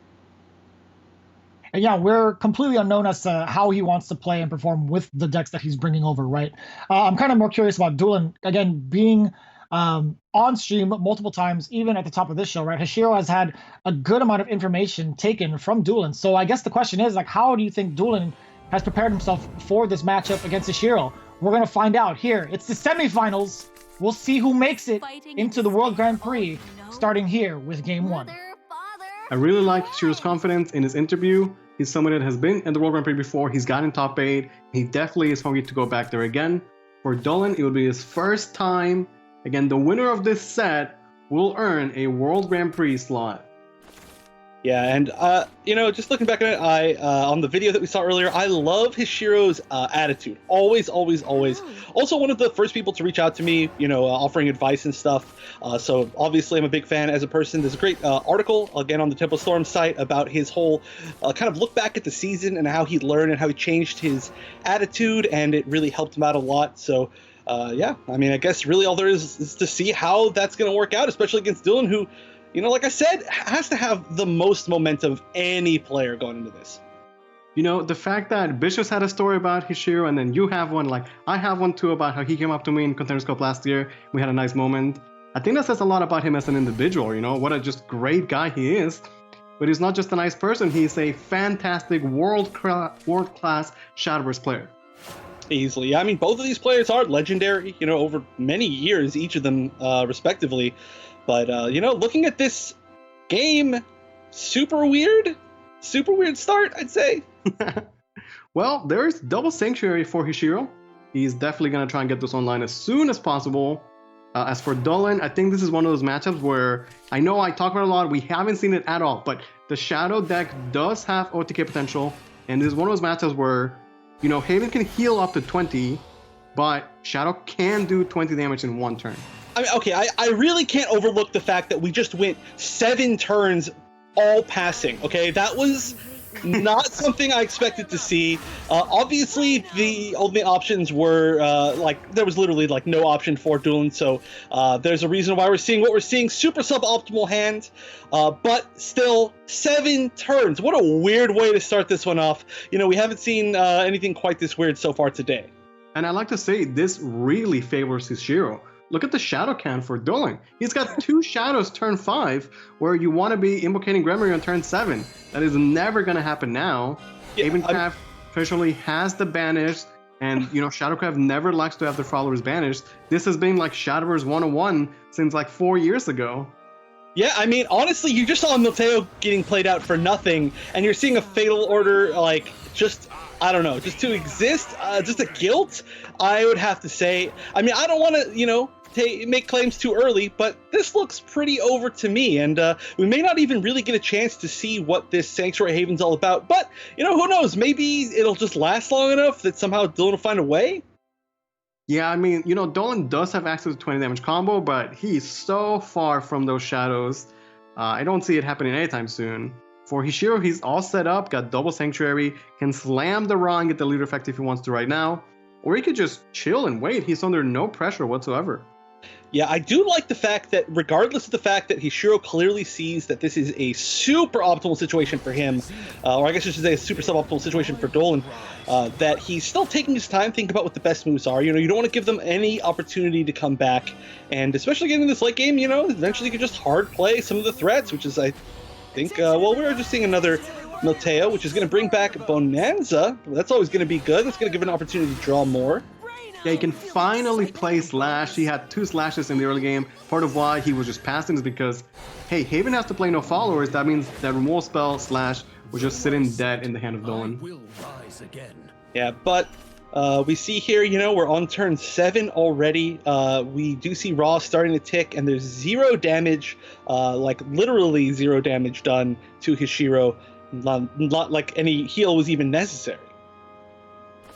And yeah, we're completely unknown as to how he wants to play and perform with the decks that he's bringing over, right? I'm kind of more curious about Duelan, again, being on stream multiple times, even at the top of this show, right? Hishiro has had a good amount of information taken from Duelan. So I guess the question is, like, how do you think Duelan has prepared himself for this matchup against Hishiro? We're going to find out here. It's the semifinals. We'll see who makes it into the World Grand Prix, starting here with Game 1. I really like Hishiro's confidence in his interview. He's someone that has been in the World Grand Prix before. He's gotten top 8. He definitely is hungry to go back there again. For Duelan, it will be his first time. Again, the winner of this set will earn a World Grand Prix slot. Yeah, and just looking back at it, on the video that we saw earlier, I love Hishiro's attitude. Always. Also, one of the first people to reach out to me, offering advice and stuff. So obviously, I'm a big fan as a person. There's a great article again on the Temple Storm site about his whole kind of look back at the season and how he learned and how he changed his attitude, and it really helped him out a lot. So. I guess really all there is to see how that's going to work out, especially against Duelan, who, like I said, has to have the most momentum of any player going into this. The fact that Bishop's had a story about Hishiro, and then you have one, like I have one too, about how he came up to me in Contenders Cup last year. We had a nice moment. I think that says a lot about him as an individual, what a just great guy he is. But he's not just a nice person, he's a fantastic world-class Shadowverse player. Easily. I mean, both of these players are legendary, over many years, each of them respectively. But, looking at this game, super weird start, I'd say. Well, there's double Sanctuary for Hishiro. He's definitely going to try and get this online as soon as possible. As for Duelan, I think this is one of those matchups where I know I talk about it a lot, we haven't seen it at all, but the Shadow deck does have OTK potential, and this is one of those matchups where Haven can heal up to 20, but Shadow can do 20 damage in one turn. I mean, okay, I really can't overlook the fact that we just went 7 turns all passing, okay? That was not something I expected to see. Obviously, the only options were, there was literally, no option for Duelan, so there's a reason why we're seeing what we're seeing. Super suboptimal hand, but still, 7 turns. What a weird way to start this one off. We haven't seen anything quite this weird so far today. And I like to say, this really favors Hishiro. Look at the Shadow count for Duelan. He's got 2 Shadows turn 5, where you want to be invocating Grimoire on turn 7. That is never going to happen now. Yeah, Havencraft traditionally has the banish, and Shadowcraft never likes to have their followers banished. This has been like Shadowverse 101 since 4 years ago. Yeah, I mean, honestly, you just saw Mateo getting played out for nothing, and you're seeing a Fatal Order, just to exist, just a guilt, I would have to say. I mean, I don't want to, make claims too early, but this looks pretty over to me, and we may not even really get a chance to see what this Sanctuary Haven's all about, but, who knows, maybe it'll just last long enough that somehow Duelan will find a way? Yeah, I mean, Duelan does have access to 20 damage combo, but he's so far from those Shadows. I don't see it happening anytime soon. For Hishiro, he's all set up, got double Sanctuary, can slam the Ra and get the leader effect if he wants to right now, or he could just chill and wait. He's under no pressure whatsoever. Yeah, I do like the fact that regardless of the fact that Hishiro clearly sees that this is a super optimal situation for him, or I guess I should say a super suboptimal situation for Duelan, that he's still taking his time, thinking about what the best moves are. You don't want to give them any opportunity to come back, and especially getting this late game, eventually you can just hard play some of the threats, which is, I think, we were just seeing another Milteo, which is going to bring back Bonanza. That's always going to be good. That's going to give an opportunity to draw more. Yeah, he can finally play Slash. He had 2 slashes in the early game. Part of why he was just passing is because, hey, Haven has to play no followers. That means that removal spell Slash was just sitting dead in the hand of Duelan. Yeah, but we see here, we're on turn 7 already. We do see Raw starting to tick, and there's 0 damage, like literally 0 damage done to Hishiro. Not like any heal was even necessary.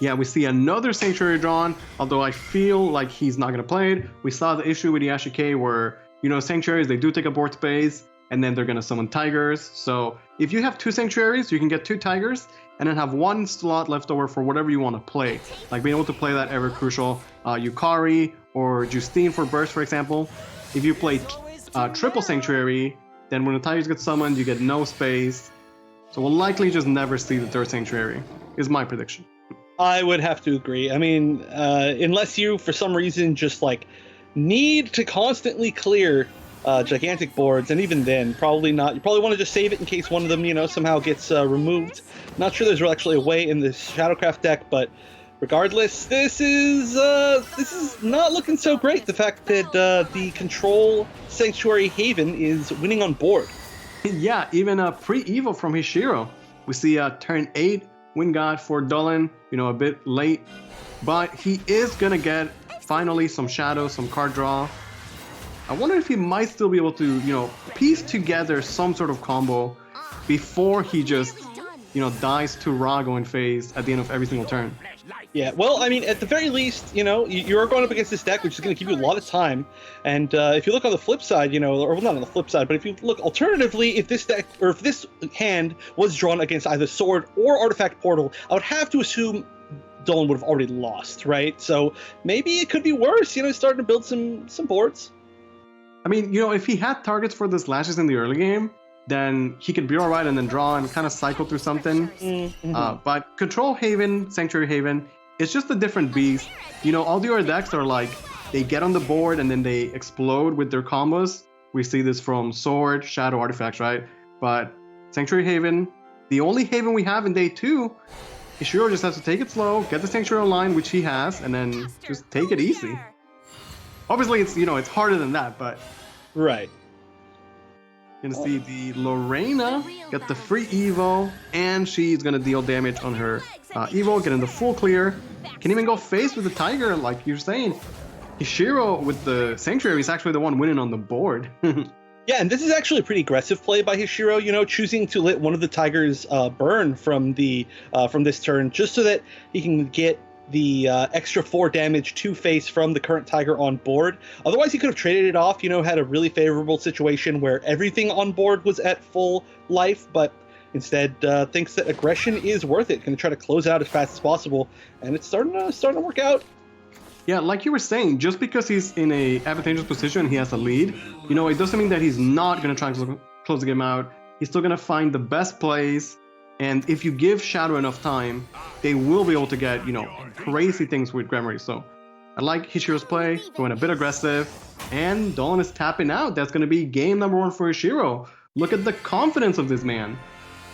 Yeah, we see another Sanctuary drawn, although I feel like he's not going to play it. We saw the issue with the Yashike where, Sanctuaries, they do take up board space, and then they're going to summon Tigers. So if you have 2 Sanctuaries, you can get 2 Tigers, and then have 1 slot left over for whatever you want to play. Like being able to play that ever crucial Yukari or Justine for Burst, for example. If you play triple Sanctuary, then when the Tigers get summoned, you get no space. So we'll likely just never see the 3rd Sanctuary, is my prediction. I would have to agree. I mean, unless you, for some reason, just need to constantly clear gigantic boards, and even then, probably not. You probably want to just save it in case one of them, somehow gets removed. Not sure there's actually a way in this Shadowcraft deck, but regardless, this is not looking so great. The fact that the Control Sanctuary Haven is winning on board. Yeah, even a pre-Evo from Hishiro. We see turn 8 Wind God for Duelan, a bit late, but he is gonna get finally some shadows, some card draw. I wonder if he might still be able to, piece together some sort of combo before he just, dies to Rago in phase at the end of every single turn. Yeah, well, I mean, at the very least, you're going up against this deck, which is going to give you a lot of time. And if you look on the flip side, or well, not on the flip side, but if you look alternatively, if this deck, or if this hand was drawn against either Sword or Artifact Portal, I would have to assume Duelan would have already lost, right? So maybe it could be worse, starting to build some boards. I mean, if he had targets for the slashes in the early game, then he could be alright and then draw and kind of cycle through something. Mm-hmm. But Control Haven, Sanctuary Haven, it's just a different beast. All the other decks are they get on the board and then they explode with their combos. We see this from Sword, Shadow, Artifacts, right? But Sanctuary Haven, the only Haven we have in day 2, Ishiro just has to take it slow, get the Sanctuary online, which he has, and then just take it easy. Obviously, it's it's harder than that, but... Right. You're gonna see the Lorena get the free Evo, and she's gonna deal damage on her Evo, getting the full clear. Can even go face with the Tiger, like you're saying. Hishiro with the Sanctuary is actually the one winning on the board. Yeah, and this is actually a pretty aggressive play by Hishiro, choosing to let one of the Tigers burn from this turn, just so that he can get the extra 4 damage to face from the current Tiger on board. Otherwise, he could have traded it off, had a really favorable situation where everything on board was at full life, but instead thinks that aggression is worth it. Going to try to close out as fast as possible, and it's starting to work out. Yeah, like you were saying, just because he's in a advantageous position, he has a lead, it doesn't mean that he's not going to try to close the game out. He's still going to find the best plays. And if you give Shadow enough time, they will be able to get, crazy things with Gremory. So I like Hishiro's play, going a bit aggressive, and Duelan is tapping out. That's going to be game number 1 for Hishiro. Look at the confidence of this man.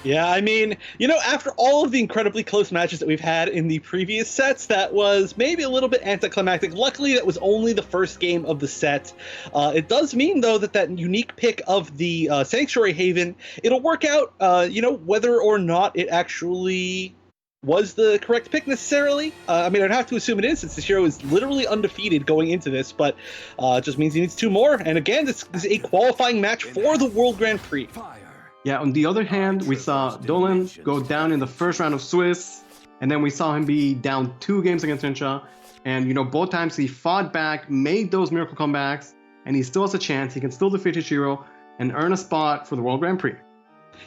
Yeah, I mean, after all of the incredibly close matches that we've had in the previous sets, that was maybe a little bit anticlimactic. Luckily, that was only the first game of the set. It does mean, though, that unique pick of the Sanctuary Haven, it'll work out, whether or not it actually was the correct pick necessarily. I mean, I'd have to assume it is, since Hishiro is literally undefeated going into this, but it just means he needs 2 more. And again, this is a qualifying match for the World Grand Prix. Yeah, on the other hand, we saw Duelan go down in the first round of Swiss, and then we saw him be down 2 games against Shinsha. And, both times he fought back, made those miracle comebacks, and he still has a chance. He can still defeat Hishiro and earn a spot for the World Grand Prix.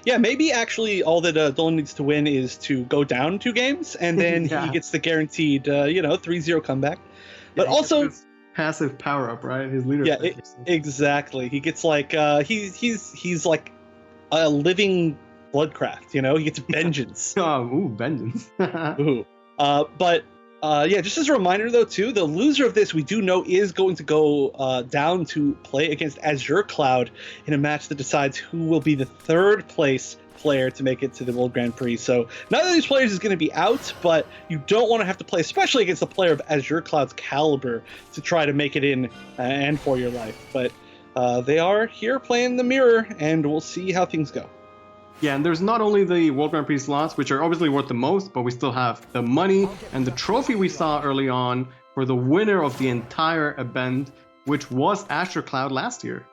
Yeah, maybe actually all that Duelan needs to win is to go down 2 games, and then he gets the guaranteed, 3-0 comeback. But also... passive power-up, right? His leadership. Yeah, exactly. He gets he's like a living Bloodcraft, he gets vengeance. Vengeance. Ooh. But Yeah, just as a reminder, though, too, the loser of this, we do know, is going to go down to play against Azure Cloud in a match that decides who will be the third place player to make it to the World Grand Prix. So neither of these players is going to be out, but you don't want to have to play, especially against a player of Azure Cloud's caliber, to try to make it in and for your life. But they are here playing the mirror, and we'll see how things go. Yeah, and there's not only the World Grand Prix slots, which are obviously worth the most, but we still have the money and the trophy we saw early on for the winner of the entire event, which was Azure Cloud last year.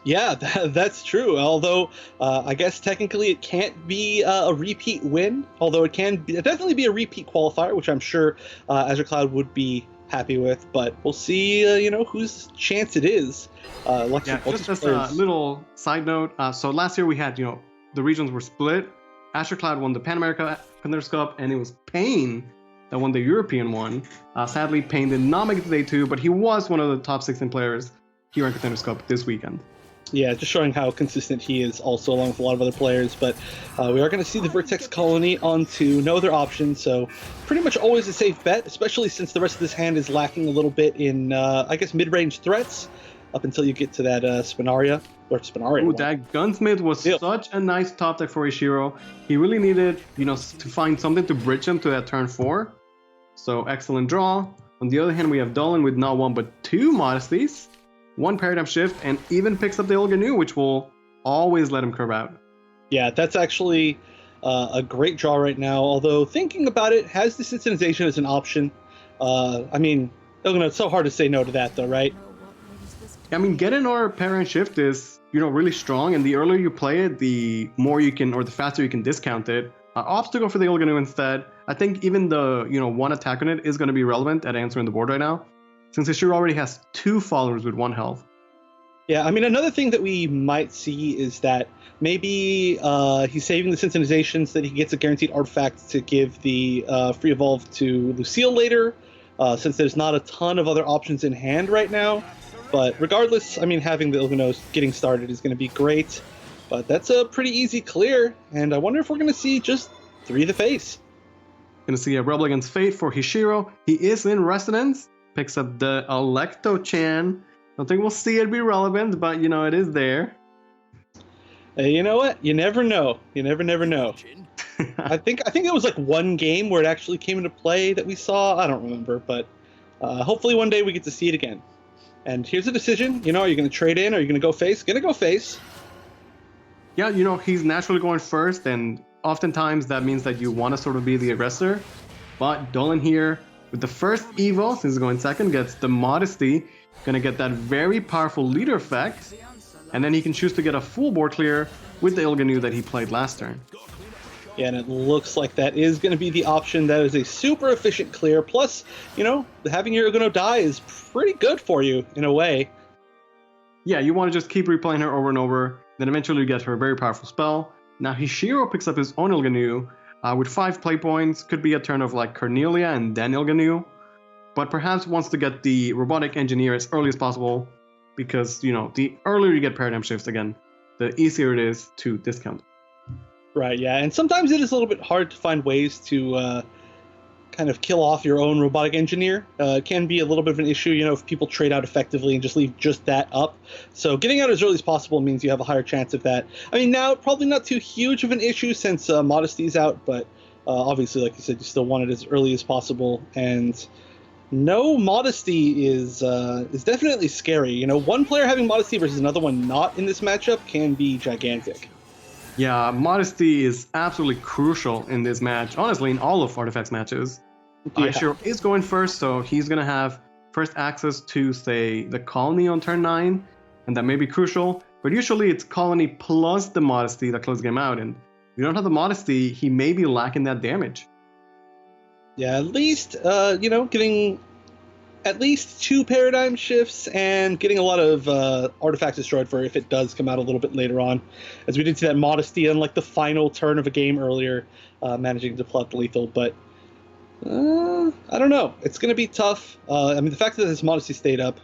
Yeah, that's true. Although, I guess technically it can't be a repeat win, although it can definitely be a repeat qualifier, which I'm sure Azure Cloud would be happy with. But we'll see, whose chance it is. Just as a little side note, so last year we had, the regions were split. Azure Cloud won the Pan America Contenders Cup, and it was Payne that won the European one. Sadly, Payne did not make it to day 2, but he was one of the top 16 players here in Contenders Cup this weekend. Yeah, just showing how consistent he is also, along with a lot of other players. But we are going to see the Vertex Colony onto no other option, so pretty much always a safe bet, especially since the rest of this hand is lacking a little bit in, mid-range threats, up until you get to that Spinaria. Ooh, that Gunsmith was such a nice top deck for Ishiro. He really needed, to find something to bridge him to that turn 4. So, excellent draw. On the other hand, we have Duelan with not one but 2 Modesties, 1 Paradigm Shift, and even picks up the Ilganu, which will always let him curve out. Yeah, that's actually a great draw right now, although thinking about it, has desensitization as an option. Ilganu, it's so hard to say no to that, though, right? Getting our Paradigm Shift is, really strong, and the earlier you play it, the more you can, or the faster you can discount it. Opts to go for the Ilganu instead. I think even the, 1 attack on it is going to be relevant at answering the board right now, since Ishiro already has 2 followers with 1 health. Yeah, another thing that we might see is that maybe he's saving the sensitizations so that he gets a guaranteed artifact to give the free evolve to Lucille later, since there's not a ton of other options in hand right now. But regardless, having the Ilganu getting started is going to be great. But that's a pretty easy clear, and I wonder if we're going to see just 3 the face. Going to see a Rebel Against Fate for Hishiro. He is in Resonance. Picks up the Electo-chan. Don't think we'll see it be relevant, but it is there. You know what? You never know. You never know. I think it was like 1 game where it actually came into play that we saw. I don't remember, but hopefully one day we get to see it again. And here's a decision. Are you going to trade in? Or are you going to go face? Going to go face. Yeah, he's naturally going first, and oftentimes that means that you want to sort of be the aggressor. But Duelan here, with the first Evo, since he's going second, gets the Modesty. Going to get that very powerful leader effect. And then he can choose to get a full board clear with the Ilganu that he played last turn. Yeah, and it looks like that is going to be the option. That is a super efficient clear. Plus, having your Ilganu die is pretty good for you, in a way. Yeah, you want to just keep replaying her over and over. Then eventually you get her very powerful spell. Now Hishiro picks up his own Ilganu with 5 play points. Could be a turn of like Cornelia and then Ilganu. But perhaps wants to get the Robotic Engineer as early as possible. Because, the earlier you get Paradigm Shifts again, the easier it is to discount. Right, yeah. And sometimes it is a little bit hard to find ways to kind of kill off your own Robotic Engineer. It can be a little bit of an issue, if people trade out effectively and just leave just that up. So getting out as early as possible means you have a higher chance of that. Now, probably not too huge of an issue since Modesty's out, but obviously, like you said, you still want it as early as possible. And no Modesty is definitely scary. 1 player having Modesty versus another one not in this matchup can be gigantic. Yeah, Modesty is absolutely crucial in this match. Honestly, in all of Artifacts matches. Yeah. Ishiro is going first, so he's going to have first access to, say, the Colony on turn 9. And that may be crucial. But usually it's Colony plus the Modesty that closes the game out. And if you don't have the Modesty, he may be lacking that damage. Yeah, at least, getting at least 2 Paradigm Shifts and getting a lot of artifacts destroyed for if it does come out a little bit later on. As we did see that Modesty on like the final turn of a game earlier, managing to pull out the lethal. But I don't know. It's going to be tough. The fact that his Modesty stayed up,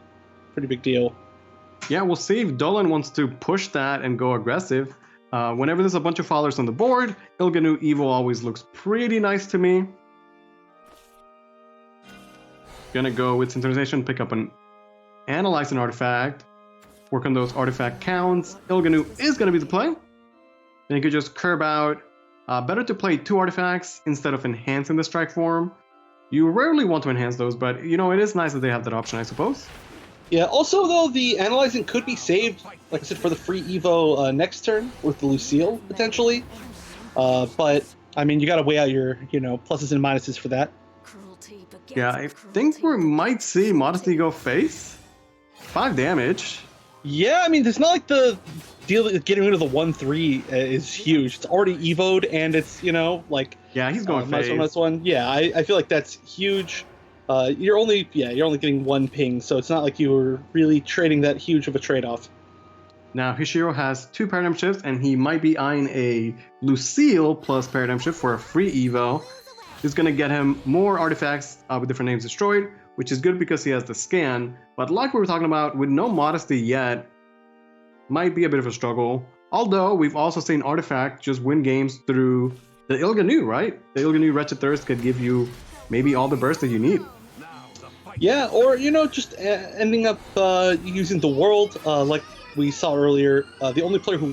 pretty big deal. Yeah, we'll see if Duelan wants to push that and go aggressive. Whenever there's a bunch of followers on the board, Ilganu Evo always looks pretty nice to me. gonna go with synchronization, pick up an analyze an artifact, work on those artifact counts. Ilganu is gonna be the play. Then you could just curb out. Better to play 2 artifacts instead of enhancing the strike form. You rarely want to enhance those, but you know, it is nice that they have that option, I suppose. Yeah, also though, the analyzing could be saved, like I said, for the free Evo next turn with the Lucille, potentially. But, I mean, you gotta weigh out your, pluses and minuses for that. Yeah, I think we might see Modesty go face. 5 damage. Yeah, I mean, it's not like the deal that getting rid of the 1/3 is huge. It's already Evo'd, and it's, Yeah, he's going face. -1. Yeah, I feel like that's huge. You're only getting 1 ping, so it's not like you were really trading that huge of a trade-off. Now, Hishiro has 2 Paradigm Shifts, and he might be eyeing a Lucille plus Paradigm Shift for a free Evo. It's going to get him more artifacts with different names destroyed, which is good because he has the scan. But like we were talking about, with no Modesty yet, might be a bit of a struggle. Although, we've also seen Artifact just win games through the Ilganu, right? The Ilganu Wretched Thirst could give you maybe all the burst that you need. Yeah, or, just ending up using the world, like we saw earlier. The only player who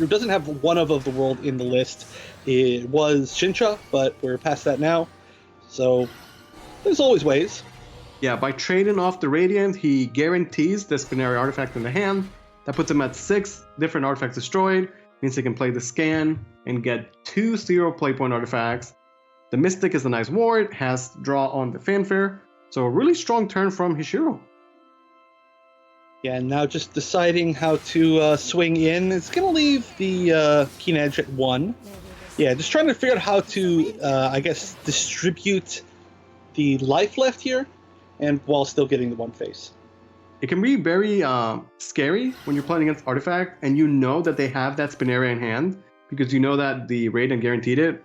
doesn't have one of the world in the list was Shinsha, but we're past that now. So, there's always ways. Yeah, by trading off the Radiant, he guarantees the Spinari artifact in the hand. That puts him at 6 different artifacts destroyed. Means he can play the scan and get 2 0 play point artifacts. The Mystic is a nice ward, has draw on the Fanfare. So a really strong turn from Hishiro. Yeah, and now just deciding how to swing in. It's going to leave the Keen Edge at 1. Yeah, just trying to figure out how to, I guess, distribute the life left here, and while still getting the 1 face. It can be very scary when you're playing against Artifact, and you know that they have that Spinaria in hand, because you know that the Radiant guaranteed it.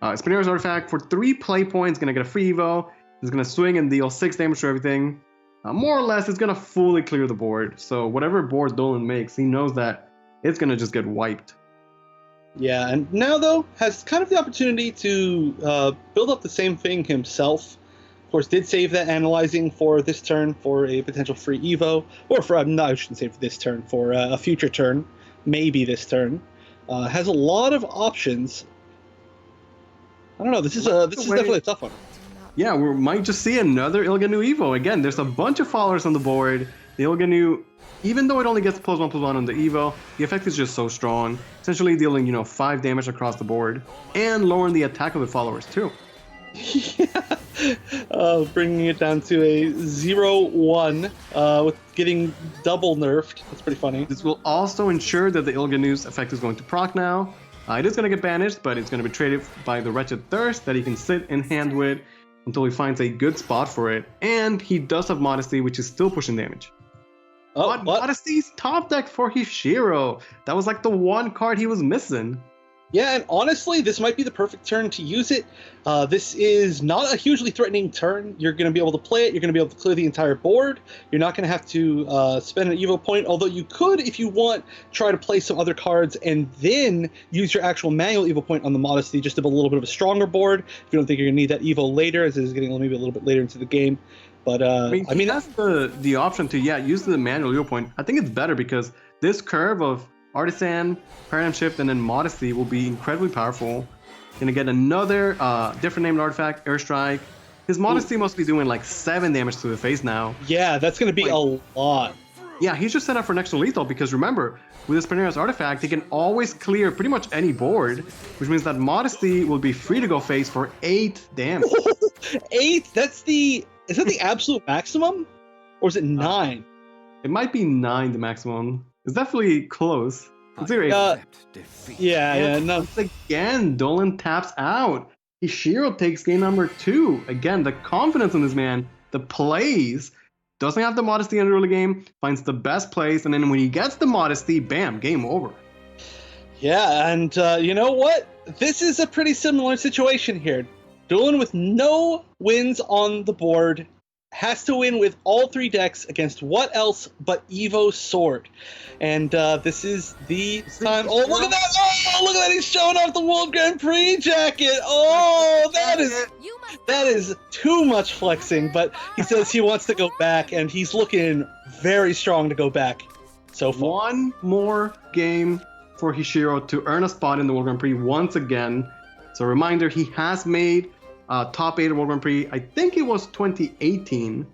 Spinaria's Artifact, for 3 play points, going to get a free Evo. It's going to swing and deal 6 damage to everything. More or less, it's going to fully clear the board. So whatever board Duelan makes, he knows that it's going to just get wiped. Yeah, and now, though, has kind of the opportunity to build up the same thing himself. Of course, did save that analyzing for this turn for a potential free Evo. Or for, no, I shouldn't say for this turn, for a future turn. Maybe this turn. Has a lot of options. I don't know, this is definitely a tough one. Yeah, we might just see another Ilganu Evo. Again, there's a bunch of followers on the board. The Ilganu, even though it only gets +1/+1 on the Evo, the effect is just so strong. Essentially dealing, 5 damage across the board. And lowering the attack of the followers, too. Yeah. Bringing it down to a 0-1 with getting double nerfed. That's pretty funny. This will also ensure that the Ilganu's effect is going to proc now. It is going to get banished, but it's going to be traded by the Wretched Thirst that he can sit in hand with until he finds a good spot for it. And he does have Modesty, which is still pushing damage. Oh, but Modesty's top deck for Hishiro. That was like the one card he was missing. Yeah, and honestly, this might be the perfect turn to use it. This is not a hugely threatening turn. You're going to be able to play it. You're going to be able to clear the entire board. You're not going to have to spend an Evo point, although you could, if you want, try to play some other cards and then use your actual manual Evo point on the Modesty just to build a little bit of a stronger board. If you don't think you're going to need that Evo later, as it is getting maybe a little bit later into the game. But, I mean that's the option to, use the manual Evo point. I think it's better because this curve of Artisan, Paradigm Shift, and then Modesty will be incredibly powerful. Gonna get another different named artifact, Airstrike. His Modesty must be doing like 7 damage to the face now. Yeah, that's gonna be a lot. Yeah, he's just set up for next to lethal because remember, with his Spinaria's artifact, he can always clear pretty much any board, which means that Modesty will be free to go face for 8 damage. 8? Is that the absolute maximum? Or is it 9? It might be 9 the maximum. It's definitely close. Yeah, no. Again, Duelan taps out. Hishiro takes game number 2. Again, the confidence in this man, the plays. Doesn't have the Modesty in the early game, finds the best plays, and then when he gets the Modesty, bam, game over. Yeah, and you know what? This is a pretty similar situation here. Duelan with no wins on the board has to win with all 3 decks against what else but Evo Sword. And this is the time. Oh, look at that! Oh, look at that! He's showing off the World Grand Prix jacket! Oh, that is That is too much flexing, but he says he wants to go back, and he's looking very strong to go back so far. One more game for Hishiro to earn a spot in the World Grand Prix once again. So a reminder, he has made top 8 at World Grand Prix. I think it was 2018.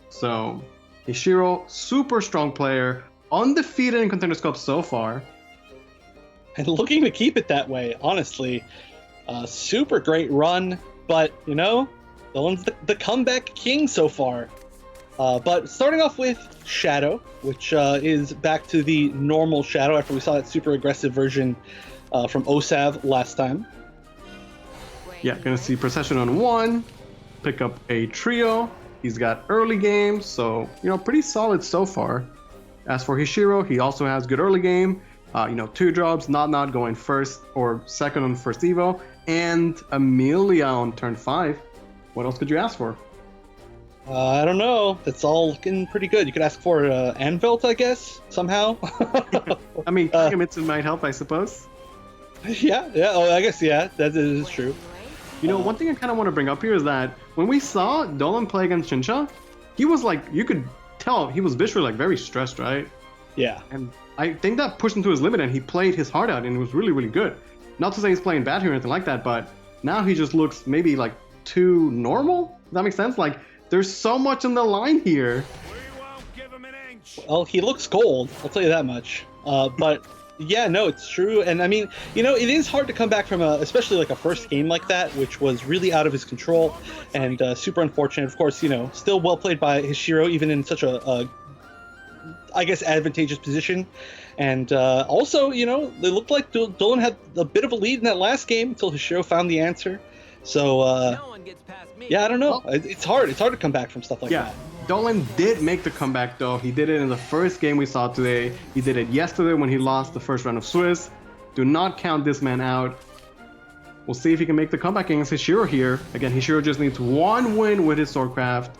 So Hishiro, super strong player, undefeated in Contenders Cup so far. And looking to keep it that way, honestly. Super great run, but, you know, Duelan's the comeback king so far. But starting off with Shadow, which is back to the normal Shadow after we saw that super aggressive version from OSAV last time. Yeah, gonna see Procession on 1, pick up a trio. He's got early games, so, you know, pretty solid so far. As for Hishiro, he also has good early game. 2 drops, not going first or second on first Evo, and Amelia on turn 5. What else could you ask for? I don't know. That's all looking pretty good. You could ask for Anvelt, I guess, somehow. I mean, Kagemitsu might help, I suppose. Yeah. Oh, I guess, yeah, that is true. You know, one thing I kind of want to bring up here is that when we saw Duelan play against Shinsha, he was like, you could tell he was visually like very stressed, right? Yeah. And I think that pushed him to his limit, and he played his heart out, and it was really, really good. Not to say he's playing bad here or anything like that, but now he just looks maybe like too normal. Does that make sense? Like, there's so much in the line here. Well, he looks gold, I'll tell you that much. But yeah, no, it's true. And I mean, you know, it is hard to come back from especially like a first game like that, which was really out of his control and super unfortunate. Of course, you know, still well played by Hishiro, even in such a I guess, advantageous position. And also, you know, it looked like Duelan had a bit of a lead in that last game until Hishiro found the answer. So, yeah, I don't know. It's hard. It's hard to come back from stuff like that. Duelan did make the comeback, though. He did it in the first game we saw today. He did it yesterday when he lost the first round of Swiss. Do not count this man out. We'll see if he can make the comeback against Hishiro here. Again, Hishiro just needs 1 win with his Swordcraft,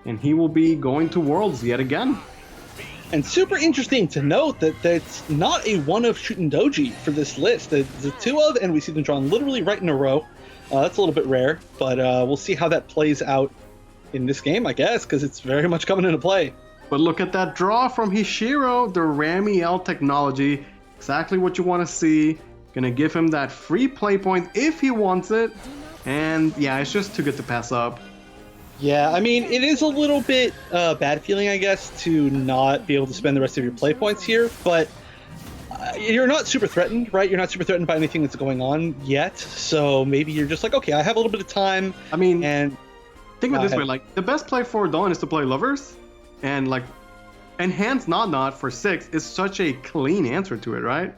and he will be going to Worlds yet again. And super interesting to note that that's not a one of Shootin' Doji for this list. The 2 of, and we see them drawn literally right in a row. That's a little bit rare, but we'll see how that plays out in this game, I guess, because it's very much coming into play. But look at that draw from Hishiro, the Ramiel technology. Exactly what you want to see. Gonna give him that free play point if he wants it. And yeah, it's just too good to pass up. Yeah, I mean, it is a little bit bad feeling, I guess, to not be able to spend the rest of your play points here, but you're not super threatened, right? You're not super threatened by anything that's going on yet, so maybe you're just like, okay, I have a little bit of time. I mean, and think of it this way, like, the best play for Duelan is to play Lovers, and like, Enhance Not for 6 is such a clean answer to it, right?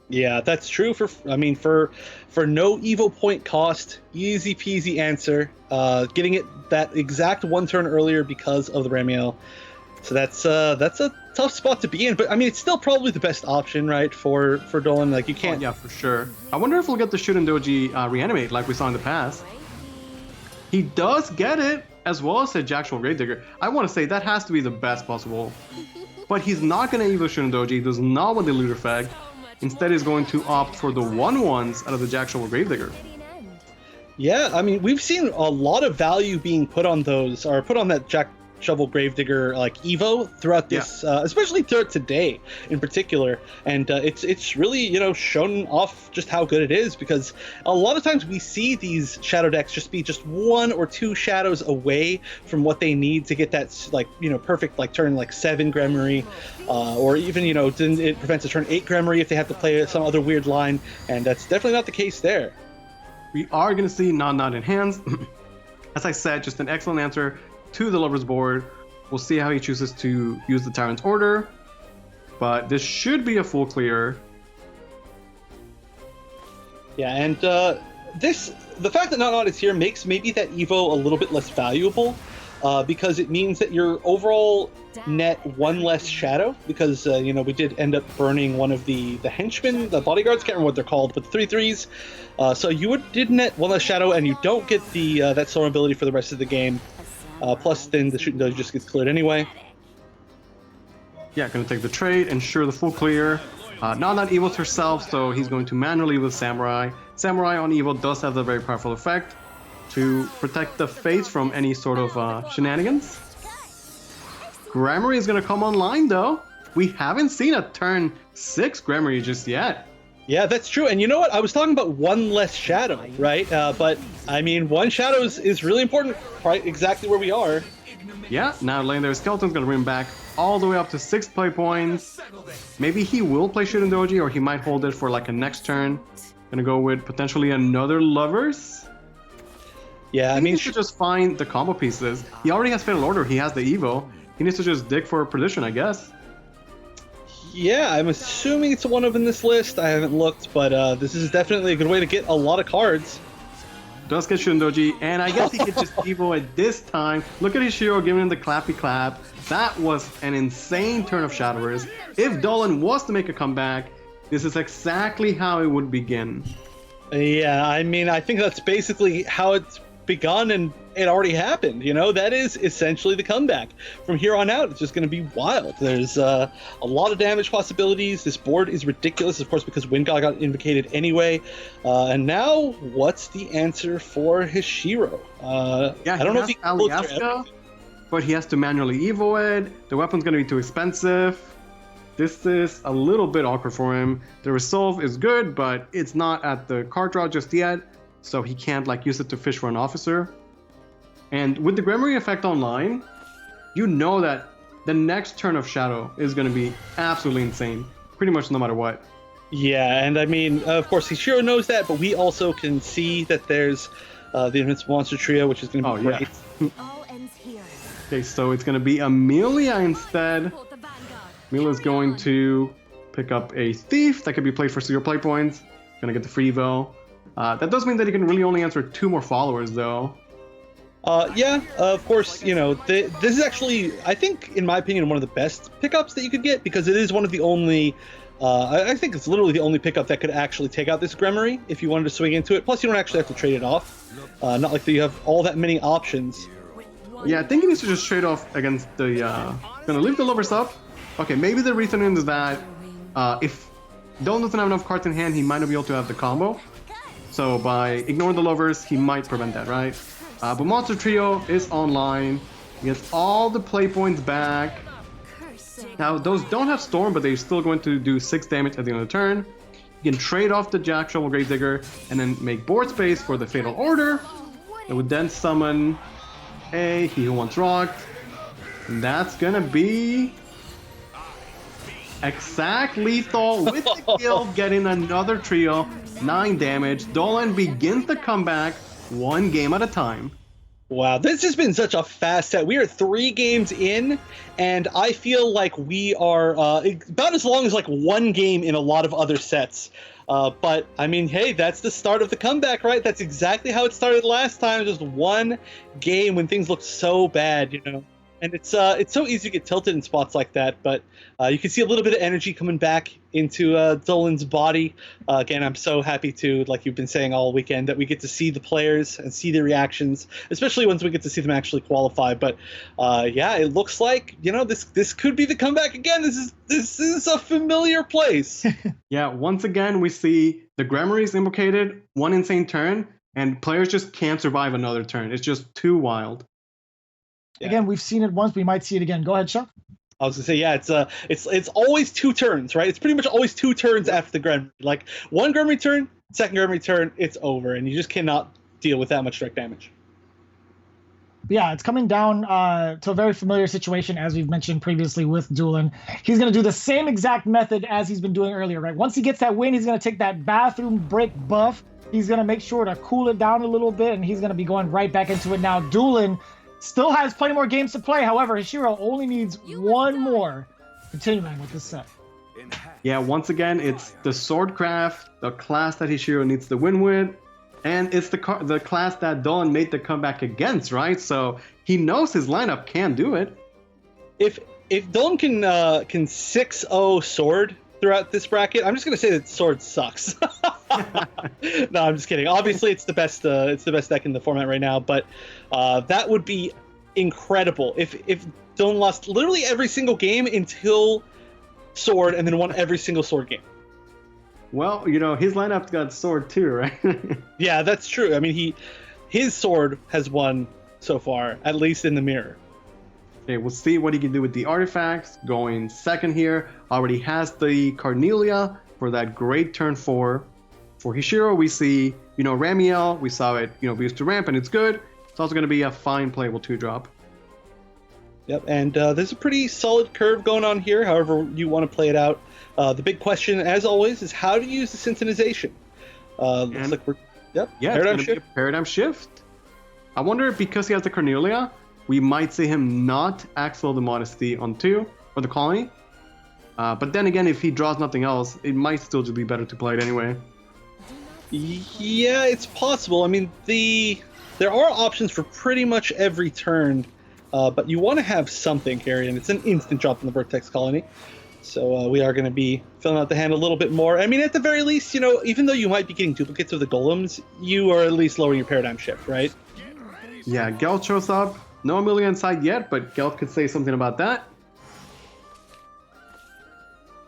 Yeah, that's true for no Evo point cost, easy peasy answer. Getting it that exact 1 turn earlier because of the Ramiel. So that's a tough spot to be in, but I mean it's still probably the best option, right, for Duelan. Like you can't. Oh, yeah, for sure. I wonder if we'll get the Shootin' Doji reanimate like we saw in the past. He does get it, as well as a Jackal Gravedigger. I want to say that has to be the best possible. But he's not going to Evo Shootin' Doji. He does not want the loot effect. Instead, he's going to opt for the 1/1s out of the Jackal Gravedigger. Yeah, I mean, we've seen a lot of value being put on those, or put on that Jack Shovel Gravedigger like Evo throughout this, especially throughout today in particular, and it's really, you know, shown off just how good it is, because a lot of times we see these shadow decks just be just 1 or 2 shadows away from what they need to get that, like, you know, perfect like turn like 7 Gremory, or even, you know, it prevents a turn 8 Gremory if they have to play some other weird line, and that's definitely not the case there. We are going to see Not in hands. As I said, just an excellent answer to the Lover's board. We'll see how he chooses to use the Tyrant's Order, but this should be a full clear. Yeah, and the fact that Not is here makes maybe that Evo a little bit less valuable, because it means that your overall net 1 less shadow, because you know, we did end up burning one of the henchmen, the bodyguards, can't remember what they're called, but the 3/3s. So you did net 1 less shadow, and you don't get the that storm ability for the rest of the game. Plus, then the Shootin' Doji just gets cleared anyway. Yeah, going to take the trade, ensure the full clear. Not Evo's herself, so he's going to manually with Samurai. Samurai on Evo does have the very powerful effect. to protect the face from any sort of shenanigans. Gramarye is going to come online, though. We haven't seen a turn 6 Gramarye just yet. Yeah, that's true. And you know what? I was talking about one less shadow, right? But, I mean, one shadow is really important, right? Exactly where we are. Yeah, now Legendary Skeleton's going to bring him back all the way up to 6 play points. Maybe he will play Shinsha, or he might hold it for like a next turn. Going to go with potentially another Lovers. Yeah, I mean, he needs to just find the combo pieces. He already has Fatal Order. He has the Evo. He needs to just dig for a Perdition, I guess. Yeah, I'm assuming it's a one-of in this list. I haven't looked, but this is definitely a good way to get a lot of cards. Does get Shinsha, and I guess he could just Evo it this time. Look at Hishiro giving him the clappy clap. That was an insane turn of Shadowers. If Duelan was to make a comeback, this is exactly how it would begin. Yeah, I mean, I think that's basically how it's begun, and it already happened. You know, that is essentially the comeback. From here on out, it's just going to be wild. There's a lot of damage possibilities. This board is ridiculous, of course, because Wind God got invocated anyway. And now, what's the answer for Hishiro? Yeah, I don't know if he can pull it through, but he has to manually Evo it. The weapon's going to be too expensive. This is a little bit awkward for him. The Resolve is good, but it's not at the card draw just yet, so he can't like use it to fish for an officer. And with the Gramarye effect online, you know that the next turn of Shadow is going to be absolutely insane, pretty much no matter what. Yeah, and I mean, of course, Hishiro knows that, but we also can see that there's the Invincible Monster Trio, which is going to be great. Yeah. Okay, so it's going to be Amelia instead. Amelia's going to pick up a Thief that could be played for 0 play points. Going to get the free Evo. That does mean that he can really only answer 2 more followers, though. Yeah, of course, you know, this is actually, I think, in my opinion, one of the best pickups that you could get, because it is one of the only, I think it's literally the only pickup that could actually take out this Gramarye if you wanted to swing into it. Plus, you don't actually have to trade it off. Not like you have all that many options. Yeah, I think he needs to just trade off against the, gonna leave the Lovers up. Okay, maybe the reason is that if Duelan doesn't have enough cards in hand, he might not be able to have the combo. So by ignoring the Lovers, he might prevent that, right? But Monster Trio is online. He gets all the play points back. Now, those don't have Storm, but they're still going to do 6 damage at the end of the turn. You can trade off the Jack Shovel Gravedigger and then make board space for the Fatal Order. It would then summon a He Who Once Rocked. And that's gonna be exact lethal with the kill, getting another trio, 9 damage. Duelan begins the comeback 1 game at a time. Wow, this has been such a fast set. We are 3 games in, and I feel like we are about as long as like 1 game in a lot of other sets. But I mean, hey, that's the start of the comeback, right? That's exactly how it started last time. Just 1 game when things looked so bad, you know. And it's so easy to get tilted in spots like that, but you can see a little bit of energy coming back into Duelan's body. Again, I'm so happy to, like you've been saying all weekend, that we get to see the players and see their reactions, especially once we get to see them actually qualify. But yeah, it looks like, you know, this could be the comeback again. This is a familiar place. Yeah, once again we see the Gramarye is invocated, 1 insane turn, and players just can't survive another turn. It's just too wild. Yeah. Again, we've seen it once. We might see it again. Go ahead, Chuck. I was gonna say, yeah, it's always 2 turns, right? It's pretty much always 2 turns after the Gramarye. Like 1 Gramarye turn, 2nd Gramarye turn, it's over, and you just cannot deal with that much direct damage. Yeah, it's coming down to a very familiar situation, as we've mentioned previously with Duelan. He's going to do the same exact method as he's been doing earlier, right? Once he gets that win, he's going to take that bathroom break buff. He's going to make sure to cool it down a little bit, and he's going to be going right back into it now. Duelan still has plenty more games to play. However, Hishiro only needs 1 more. Continuing with this set. Yeah, once again, it's the Swordcraft, the class that Hishiro needs to win with, and it's the class that Duelan made the comeback against, right? So he knows his lineup can do it. If Duelan can 6-0 Sword throughout this bracket, I'm just gonna say that Sword sucks. No, I'm just kidding. Obviously, it's the best deck in the format right now, but that would be incredible if Duelan lost literally every single game until Sword, and then won every single Sword game. Well, you know, his lineup's got Sword too, right? Yeah, that's true. I mean, his sword has won so far, at least in the mirror. Okay, we'll see what he can do with the artifacts. Going second here, already has the Carnelia for that great turn 4. For Hishiro, we see, Ramiel. We saw it, be used to ramp, and it's good. It's also going to be a fine playable 2-drop. Yep, and there's a pretty solid curve going on here, however you want to play it out. The big question, as always, is how to use the synchronization. Looks like we're... Yep, yeah, paradigm it's going to be a paradigm shift. I wonder if because he has the Carnelia, we might see him not Axel the Modesty on 2, or the Colony. But then again, if he draws nothing else, it might still just be better to play it anyway. Yeah, it's possible. I mean, there are options for pretty much every turn, but you want to have something, Harry, and it's an instant drop in the Vertex Colony. So we are going to be filling out the hand a little bit more. I mean, at the very least, even though you might be getting duplicates of the golems, you are at least lowering your paradigm shift, right? Yeah, Gelt shows up. No Amelia inside yet, but Gelt could say something about that.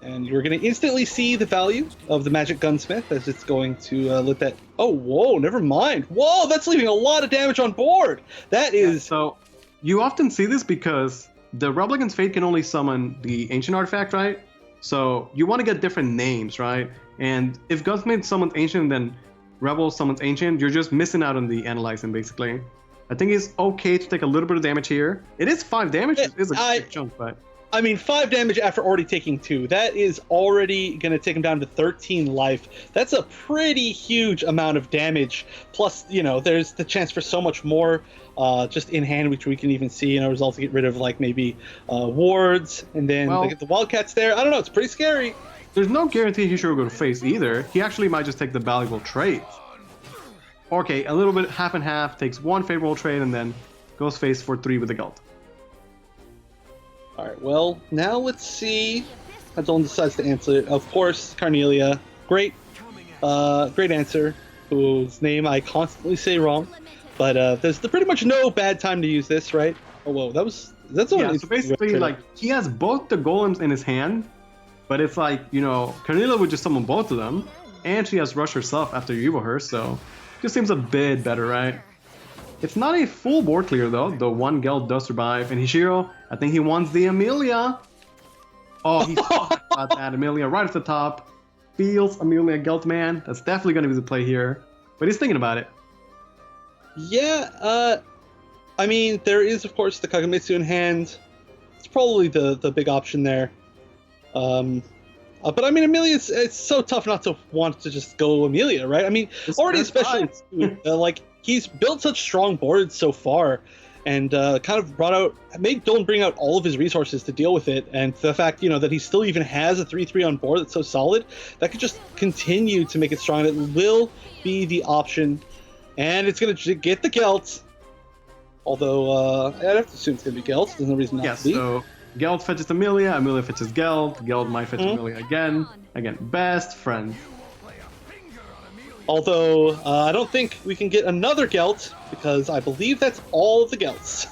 And you're going to instantly see the value of the Magic Gunsmith as it's going to let that... Oh, whoa, never mind. Whoa, that's leaving a lot of damage on board. That is... Yeah, so you often see this because the Replicant's Fate can only summon the Ancient Artifact, right? So you want to get different names, right? And if Gunsmith summons Ancient, then Rebel summons Ancient, you're just missing out on the Analyzing, basically. I think it's okay to take a little bit of damage here. It is 5 damage. It is a big chunk, but... I mean, 5 damage after already taking 2. That is already going to take him down to 13 life. That's a pretty huge amount of damage. Plus, there's the chance for so much more just in hand, which we can even see, results to get rid of, like, maybe wards. And then they get the Wildcats there. I don't know. It's pretty scary. There's no guarantee he should go to face either. He actually might just take the valuable trade. Okay, a little bit half and half, takes 1 favorable trade, and then goes face for 3 with the Gelt. All right, well, now let's see how Duelan decides to answer it. Of course, Carnelia. Great answer, whose name I constantly say wrong. But there's pretty much no bad time to use this, right? Oh, whoa, that's yeah, so basically, like, he has both the golems in his hand, but it's like, Carnelia would just summon both of them, and she has Rush herself after you Evo her, so just seems a bit better, right? It's not a full board clear though. The 1 Gelt does survive, and Hishiro, I think he wants the Amelia. Oh, he's about that Amelia right at the top. Feels Amelia Gelt man. That's definitely going to be the play here, but he's thinking about it. Yeah, I mean, there is of course the Kagamitsu in hand. It's probably the big option there. But I mean, Amelia, it's so tough not to want to just go Amelia, right? I mean, already especially like he's built such strong boards so far, and kind of made Duelan bring out all of his resources to deal with it. And the fact, that he still even has a 3/3 on board that's so solid, that could just continue to make it strong. It will be the option, and it's going to get the Gelt. Although I'd have to assume it's going to be Gelt. There's no reason not to be. So Gelt fetches Amelia, Amelia fetches Gelt, Gelt might fetch Amelia again. Again, best friend. Although, I don't think we can get another Gelt, because I believe that's all of the Gelts.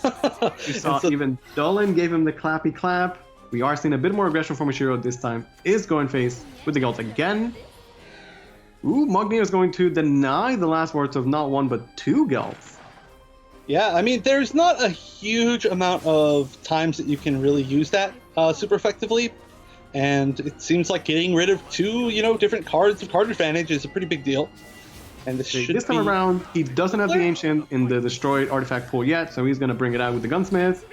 We saw even Duelan gave him the clappy clap. We are seeing a bit more aggression from Hishiro this time. Is going face with the Gelt again. Ooh, Magni is going to deny the last words of not 1 but 2 Gelts. Yeah, I mean, there's not a huge amount of times that you can really use that super effectively. And it seems like getting rid of 2, different cards of card advantage is a pretty big deal. And this time around, he doesn't have the Ancient in the destroyed artifact pool yet, so he's going to bring it out with the Gunsmith.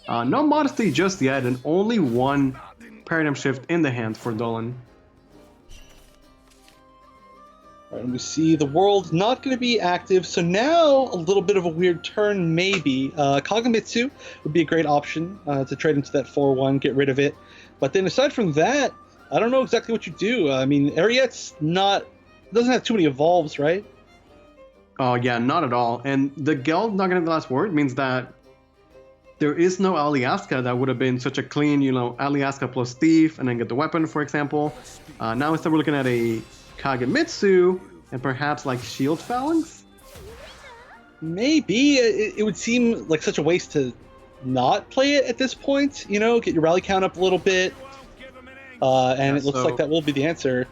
No Modesty just yet, and only 1 Paradigm Shift in the hand for Duelan. And we see the world not going to be active, so now a little bit of a weird turn maybe. Kagamitsu would be a great option to trade into that 4/1, get rid of it. But then aside from that, I don't know exactly what you do. I mean, Ariette's doesn't have too many evolves, right? Oh yeah, not at all. And the Gelt not getting the last word means that there is no Aliaska that would have been such a clean, Aliaska plus Thief and then get the weapon, for example. Now instead we're looking at a Kagamitsu and perhaps like Shield Phalanx? Maybe. It would seem like such a waste to not play it at this point, get your rally count up a little bit. And it looks like that will be the answer.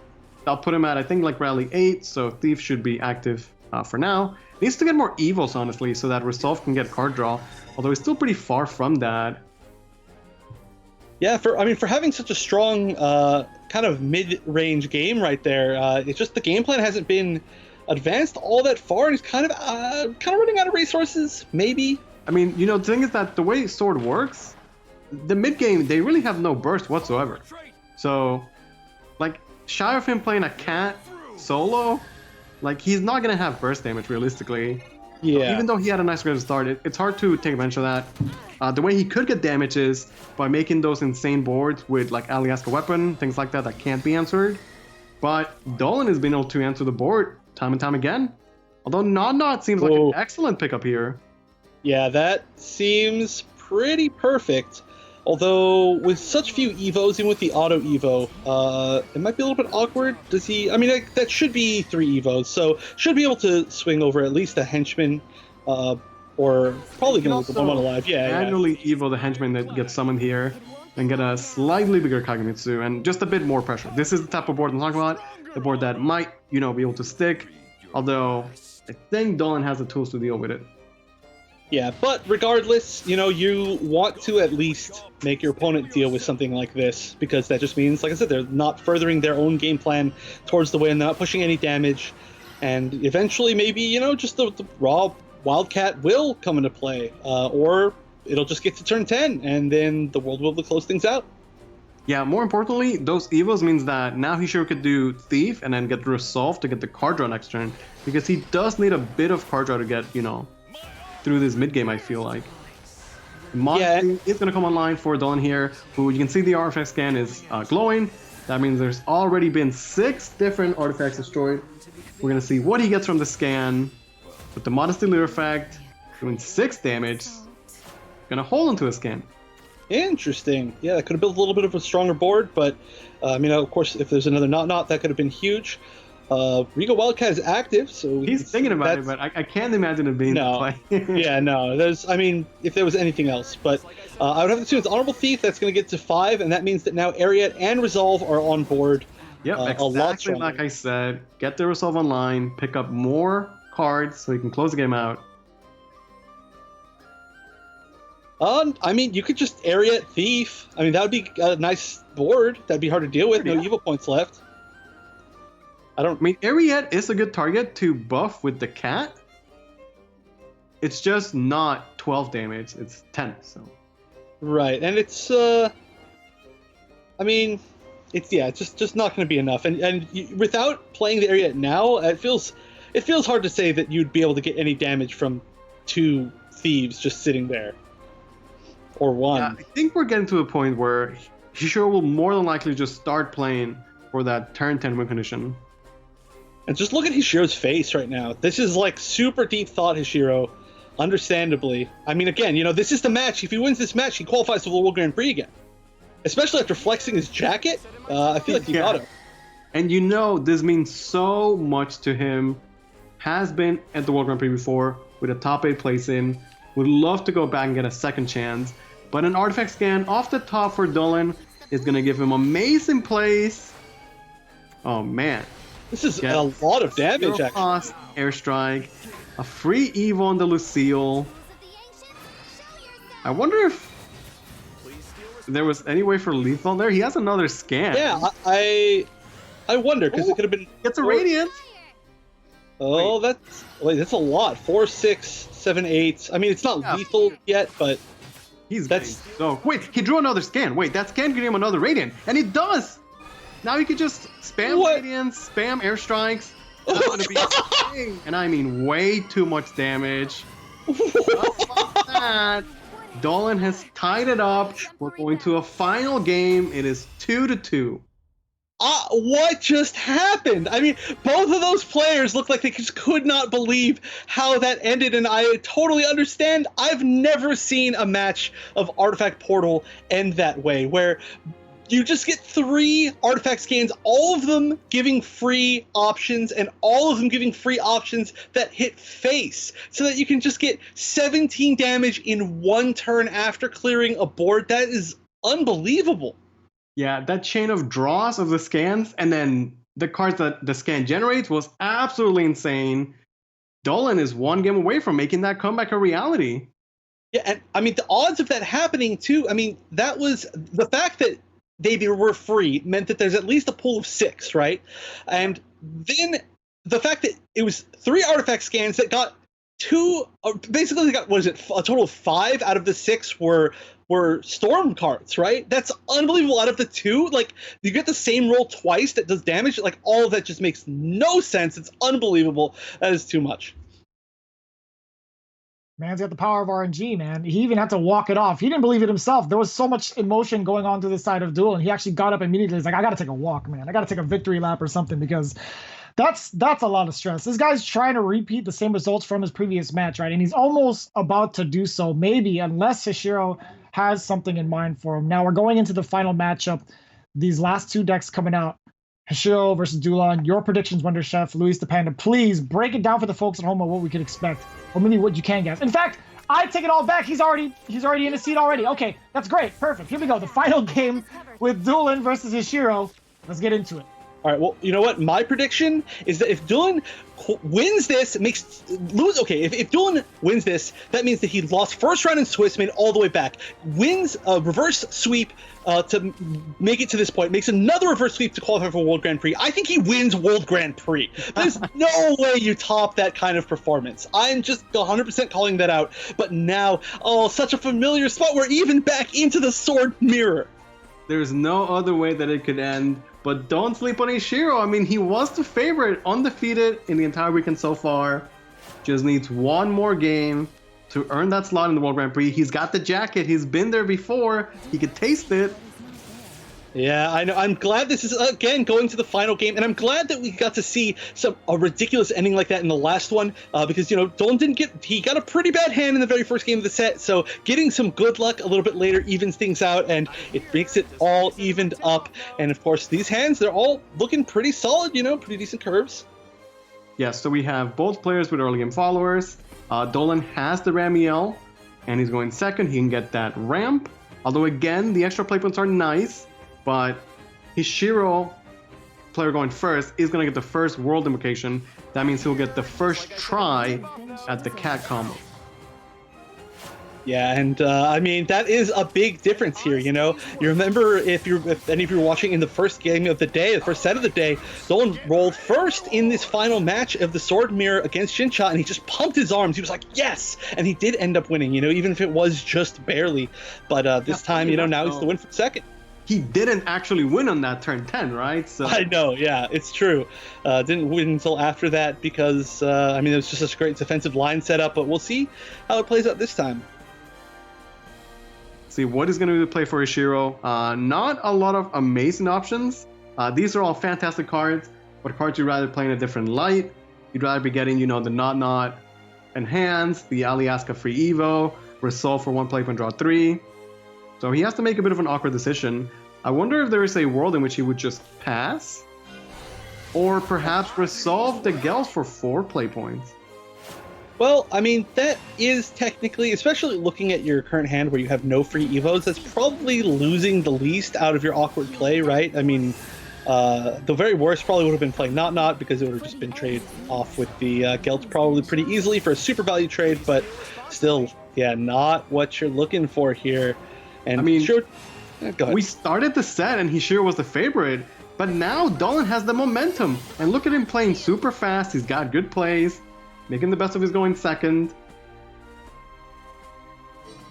I'll put him at, I think, like rally 8, so Thief should be active for now. Needs to get more evils, honestly, so that Resolve can get card draw. Although he's still pretty far from that. Yeah, for having such a strong kind of mid-range game right there, it's just the game plan hasn't been advanced all that far, and he's kind of running out of resources, maybe. I mean, the thing is that the way Sword works, the mid game they really have no burst whatsoever. So, like, shy of him playing a cat solo, like he's not gonna have burst damage realistically. Yeah. Even though he had a nice way to start, it's hard to take advantage of that. The way he could get damage is by making those insane boards with like Aliaska weapon, things like that can't be answered. But Duelan has been able to answer the board time and time again. Although Not seems like an excellent pickup here. Yeah, that seems pretty perfect. Although with such few evos, even with the auto evo, it might be a little bit awkward. Does he? I mean, that should be 3 evos, so should be able to swing over at least a henchman, or probably gonna leave one alive. Yeah, manually evo the henchman that gets summoned here, and get a slightly bigger Kagemitsu and just a bit more pressure. This is the type of board I'm talking about, the board that might, be able to stick. Although I think Duelan has the tools to deal with it. Yeah, but regardless, you want to at least make your opponent deal with something like this, because that just means, like I said, they're not furthering their own game plan towards the win, not pushing any damage, and eventually maybe, just the raw Wildcat will come into play, or it'll just get to turn 10, and then the world will close things out. Yeah, more importantly, those evos means that now Hishiro could do Thief and then get Resolve to get the card draw next turn, because he does need a bit of card draw to get, through this mid game, I feel like. Modesty is going to come online for Duelan here, who you can see the artifact scan is glowing. That means there's already been 6 different artifacts destroyed. We're going to see what he gets from the scan with the Modesty Leer effect, doing 6 damage. Going to hold into a scan. Interesting. Yeah, that could have built a little bit of a stronger board, but of course, if there's another Not, that could have been huge. Rigo Wildcat is active, so he's thinking about it, but I can't imagine it being the play. Yeah, no. If there was anything else, but I would have to assume it's Honorable Thief. That's going to get to 5, and that means that now Ariat and Resolve are on board. Yep, exactly like I said. Get the Resolve online, pick up more cards so you can close the game out. You could just Ariat Thief. That would be a nice board. That'd be hard to deal with. No evil points left. Ariat is a good target to buff with the cat. It's just not 12 damage, it's 10, so. Right, and it's just not going to be enough. And without playing the Ariat now, it feels hard to say that you'd be able to get any damage from 2 thieves just sitting there. Or 1. Yeah, I think we're getting to a point where Hishiro will more than likely just start playing for that turn 10 win condition. And just look at Hishiro's face right now. This is like super deep thought, Hishiro. Understandably. Again, this is the match. If he wins this match, he qualifies for the World Grand Prix again. Especially after flexing his jacket. I feel like he got it. And this means so much to him. Has been at the World Grand Prix before with a top 8 place in. Would love to go back and get a second chance. But an artifact scan off the top for Duelan is going to give him amazing place. Oh, man. This is a lot of damage, actually. Cost, airstrike, a free Evo on the Lucille. I wonder if there was any way for lethal there. He has another scan. Yeah, I wonder, because it could have been... It's a Radiant! Oh, that's a lot. 4, 6, 7, 8. It's not lethal yet, but... Wait, he drew another scan. Wait, that scan gave him another Radiant. And it does! Now you could just spam Radiants, spam airstrikes. That's gonna be and way too much damage. That. Duelan has tied it up. We're going to a final game. It is 2-2. What just happened? Both of those players looked like they just could not believe how that ended, and I totally understand. I've never seen a match of Artifact Portal end that way, where you just get 3 artifact scans, all of them giving free options, and all of them giving free options that hit face, so that you can just get 17 damage in 1 turn after clearing a board. That is unbelievable. Yeah, that chain of draws of the scans, and then the cards that the scan generates was absolutely insane. Duelan is one game away from making that comeback a reality. Yeah, and I mean, the odds of that happening too, I mean, that was the fact that they were free meant that there's at least a pool of 6, right? And then the fact that it was 3 artifact scans that got 2, basically they got, what is it, a total of 5 out of the 6 were storm cards, right? That's unbelievable. Out of the 2, like, you get the same roll twice that does damage. Like, all of that just makes no sense. It's unbelievable. That is too much. Man's got the power of RNG, man. He even had to walk it off. He didn't believe it himself. There was so much emotion going on to the side of Duelan. He actually got up immediately. He's like, I got to take a walk, man. I got to take a victory lap or something, because that's a lot of stress. This guy's trying to repeat the same results from his previous match, right? And he's almost about to do so, maybe, unless Hishiro has something in mind for him. Now we're going into the final matchup. These last 2 decks coming out. Hishiro versus Duelan. Your predictions, Wonder Chef, Luis the Panda. Please break it down for the folks at home on what we could expect, or maybe what you can guess. In fact, I take it all back. He's already in his seat already. Okay, that's great. Perfect. Here we go. The final game with Duelan versus Hishiro. Let's get into it. All right, well, you know what? My prediction is that if Duelan wins this, if Duelan wins this, that means that he lost first round in Swiss, made it all the way back, wins a reverse sweep to make it to this point, makes another reverse sweep to qualify for World Grand Prix. I think he wins World Grand Prix. There's no way you top that kind of performance. I'm just 100% calling that out. But now, such a familiar spot. We're even back into the sword mirror. There's no other way that it could end. But don't sleep on Hishiro. I mean, he was the favorite, undefeated in the entire weekend so far. Just needs one more game to earn that slot in the World Grand Prix. He's got the jacket. He's been there before. He could taste it. Yeah, I know. I'm glad this is, again, going to the final game, and I'm glad that we got to see a ridiculous ending like that in the last one, because, you know, Duelan he got a pretty bad hand in the very first game of the set, so getting some good luck a little bit later evens things out, and it makes it all evened up. And, of course, these hands, they're all looking pretty solid, you know, pretty decent curves. Yeah, so we have both players with early game followers. Duelan has the Ramiel, and he's going second. He can get that ramp, although, again, the extra play points are nice. But Hishiro, player going first, is going to get the first world invocation. That means he'll get the first try at the cat combo. Yeah, and I mean, that is a big difference here, you know? You remember, if any of you were watching in the first game of the day, the first set of the day, Duelan rolled first in this final match of the Sword Mirror against Shinsha, and he just pumped his arms. He was like, yes! And he did end up winning, you know, even if it was just barely. But this time, you know, now he's the win for second. He didn't actually win on that turn 10, right? So I know, yeah, it's true. Didn't win until after that because, I mean, it was just a great defensive line setup, but we'll see how it plays out this time. See, what is going to be the play for Hishiro? Not a lot of amazing options. These are all fantastic cards, but cards you'd rather play in a different light. You'd rather be getting, you know, the Not Enhance, the Aliaska Free Evo, Resolve for 1 play point, draw 3. So he has to make a bit of an awkward decision. I wonder if there is a world in which he would just pass, or perhaps resolve the Gels for 4 play points. Well, I mean, that is technically, especially looking at your current hand where you have no free Evos, that's probably losing the least out of your awkward play, right? I mean, the very worst probably would have been playing Not because it would have just been traded off with the Gelt probably pretty easily for a super value trade, but still, yeah, not what you're looking for here. And I mean, sure, we started the set and Hishiro was the favorite, but now Duelan has the momentum. And look at him playing super fast. He's got good plays, making the best of his going second.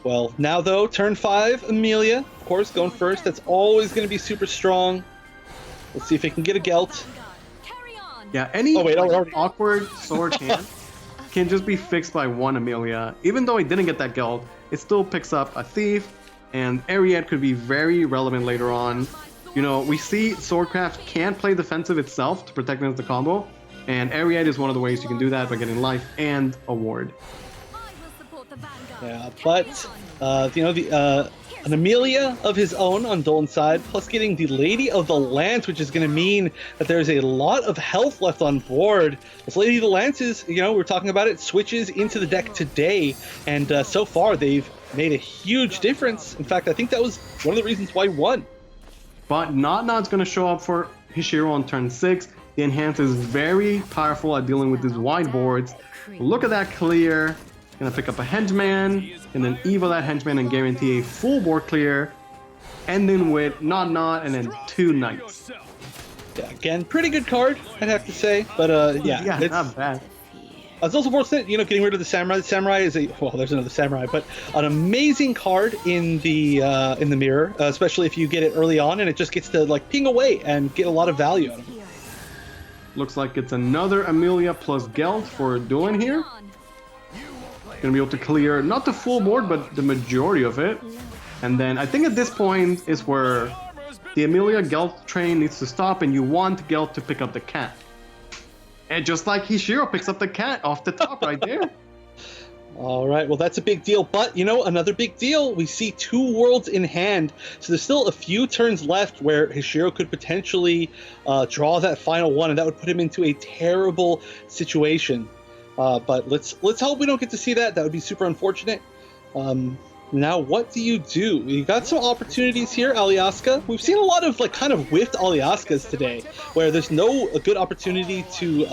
Well, now though, turn 5, Amelia, of course, going first. That's always going to be super strong. Let's see if he can get a Gelt. Yeah, any awkward sword hand can just be fixed by one Amelia. Even though he didn't get that Gelt, it still picks up a Thief. And Ariad could be very relevant later on. You know, we see Swordcraft can't play defensive itself to protect against the combo, and Ariad is one of the ways you can do that by getting life and a ward. Yeah, but you know, an Amelia of his own on Duelan's side, plus getting the Lady of the Lance, which is going to mean that there's a lot of health left on board. This Lady of the Lance is, you know, we're talking about it, switches into the deck today, and so far they've made a huge difference. In fact, I think that was one of the reasons why he won. But Not going to show up for Hishiro on turn 6. The Enhance is very powerful at dealing with these wide boards. Look at that clear. Gonna pick up a henchman, and then Evo that henchman and guarantee a full board clear. Ending with Not, and then 2 knights. Yeah, again, pretty good card, I'd have to say. But yeah, it's not bad. It's also fortunate, getting rid of the samurai. The samurai is there's another samurai, but an amazing card in the mirror, especially if you get it early on, and it just gets to like ping away and get a lot of value out of it. Looks like it's another Amelia plus Gelt for Duelan here. Gonna be able to clear not the full board, but the majority of it. And then I think at this point is where the Amelia Gelt train needs to stop, and you want Gelt to pick up the cat. And just like Hishiro picks up the cat off the top right there. All right, well, that's a big deal. But, another big deal. We see 2 worlds in hand. So there's still a few turns left where Hishiro could potentially draw that final one, and that would put him into a terrible situation. But let's hope we don't get to see that. That would be super unfortunate. Now, what do? You got some opportunities here, Alyaska. We've seen a lot of kind of whiffed Alyaskas today, where there's no good opportunity to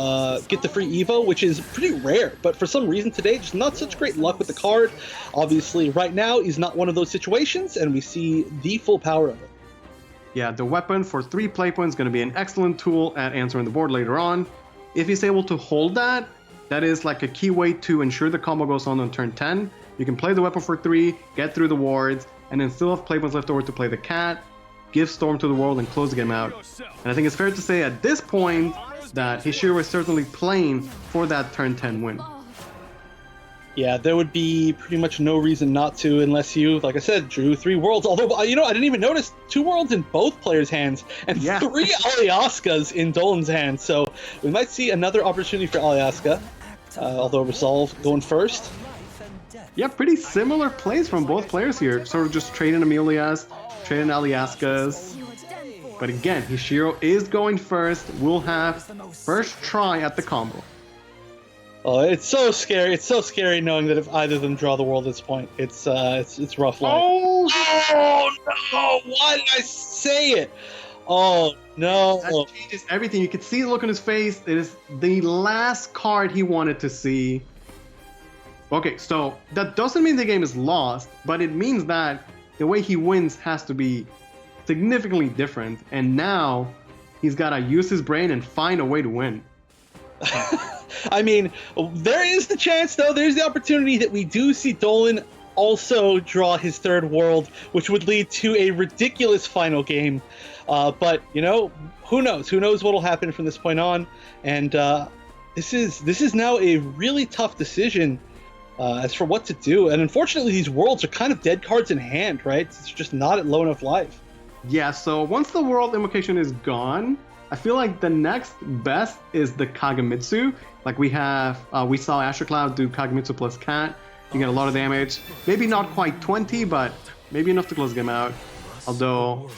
get the free Evo, which is pretty rare. But for some reason today, just not such great luck with the card. Obviously, right now is not one of those situations, and we see the full power of it. Yeah, the weapon for 3 play points is going to be an excellent tool at answering the board later on. If he's able to hold that, that is like a key way to ensure the combo goes on turn 10. You can play the weapon for 3, get through the wards, and then still have play points left over to play the cat, give Storm to the world, and close the game out. And I think it's fair to say at this point that Hishiro is certainly playing for that turn 10 win. Yeah, there would be pretty much no reason not to, unless you, like I said, drew 3 worlds. Although, I didn't even notice 2 worlds in both players' hands, and 3 Alyaskas in Dolan's hands. So we might see another opportunity for Alyaska, although Resolve going first. Yeah, pretty similar plays from both players here. Sort of just trading Amelias, trading Alyaskas. But again, Hishiro is going first. We'll have first try at the combo. Oh, it's so scary. It's so scary knowing that if either of them draw the world at this point, it's rough life. Oh no! Why did I say it? Oh no! That changes everything. You can see the look on his face. It is the last card he wanted to see. Okay, so that doesn't mean the game is lost, but it means that the way he wins has to be significantly different, and now he's got to use his brain and find a way to win. I mean, there is the chance, though. There's the opportunity that we do see Dolan also draw his 3rd world, which would lead to a ridiculous final game. But, who knows? Who knows what will happen from this point on? And this is now a really tough decision as for what to do. And unfortunately, these worlds are kind of dead cards in hand, right? It's just not at low enough life. Yeah, so once the world invocation is gone, I feel like the next best is the Kagamitsu. Like we saw Asher Cloud do Kagamitsu plus Cat. You get a lot of damage. Maybe not quite 20, but maybe enough to close the game out. Although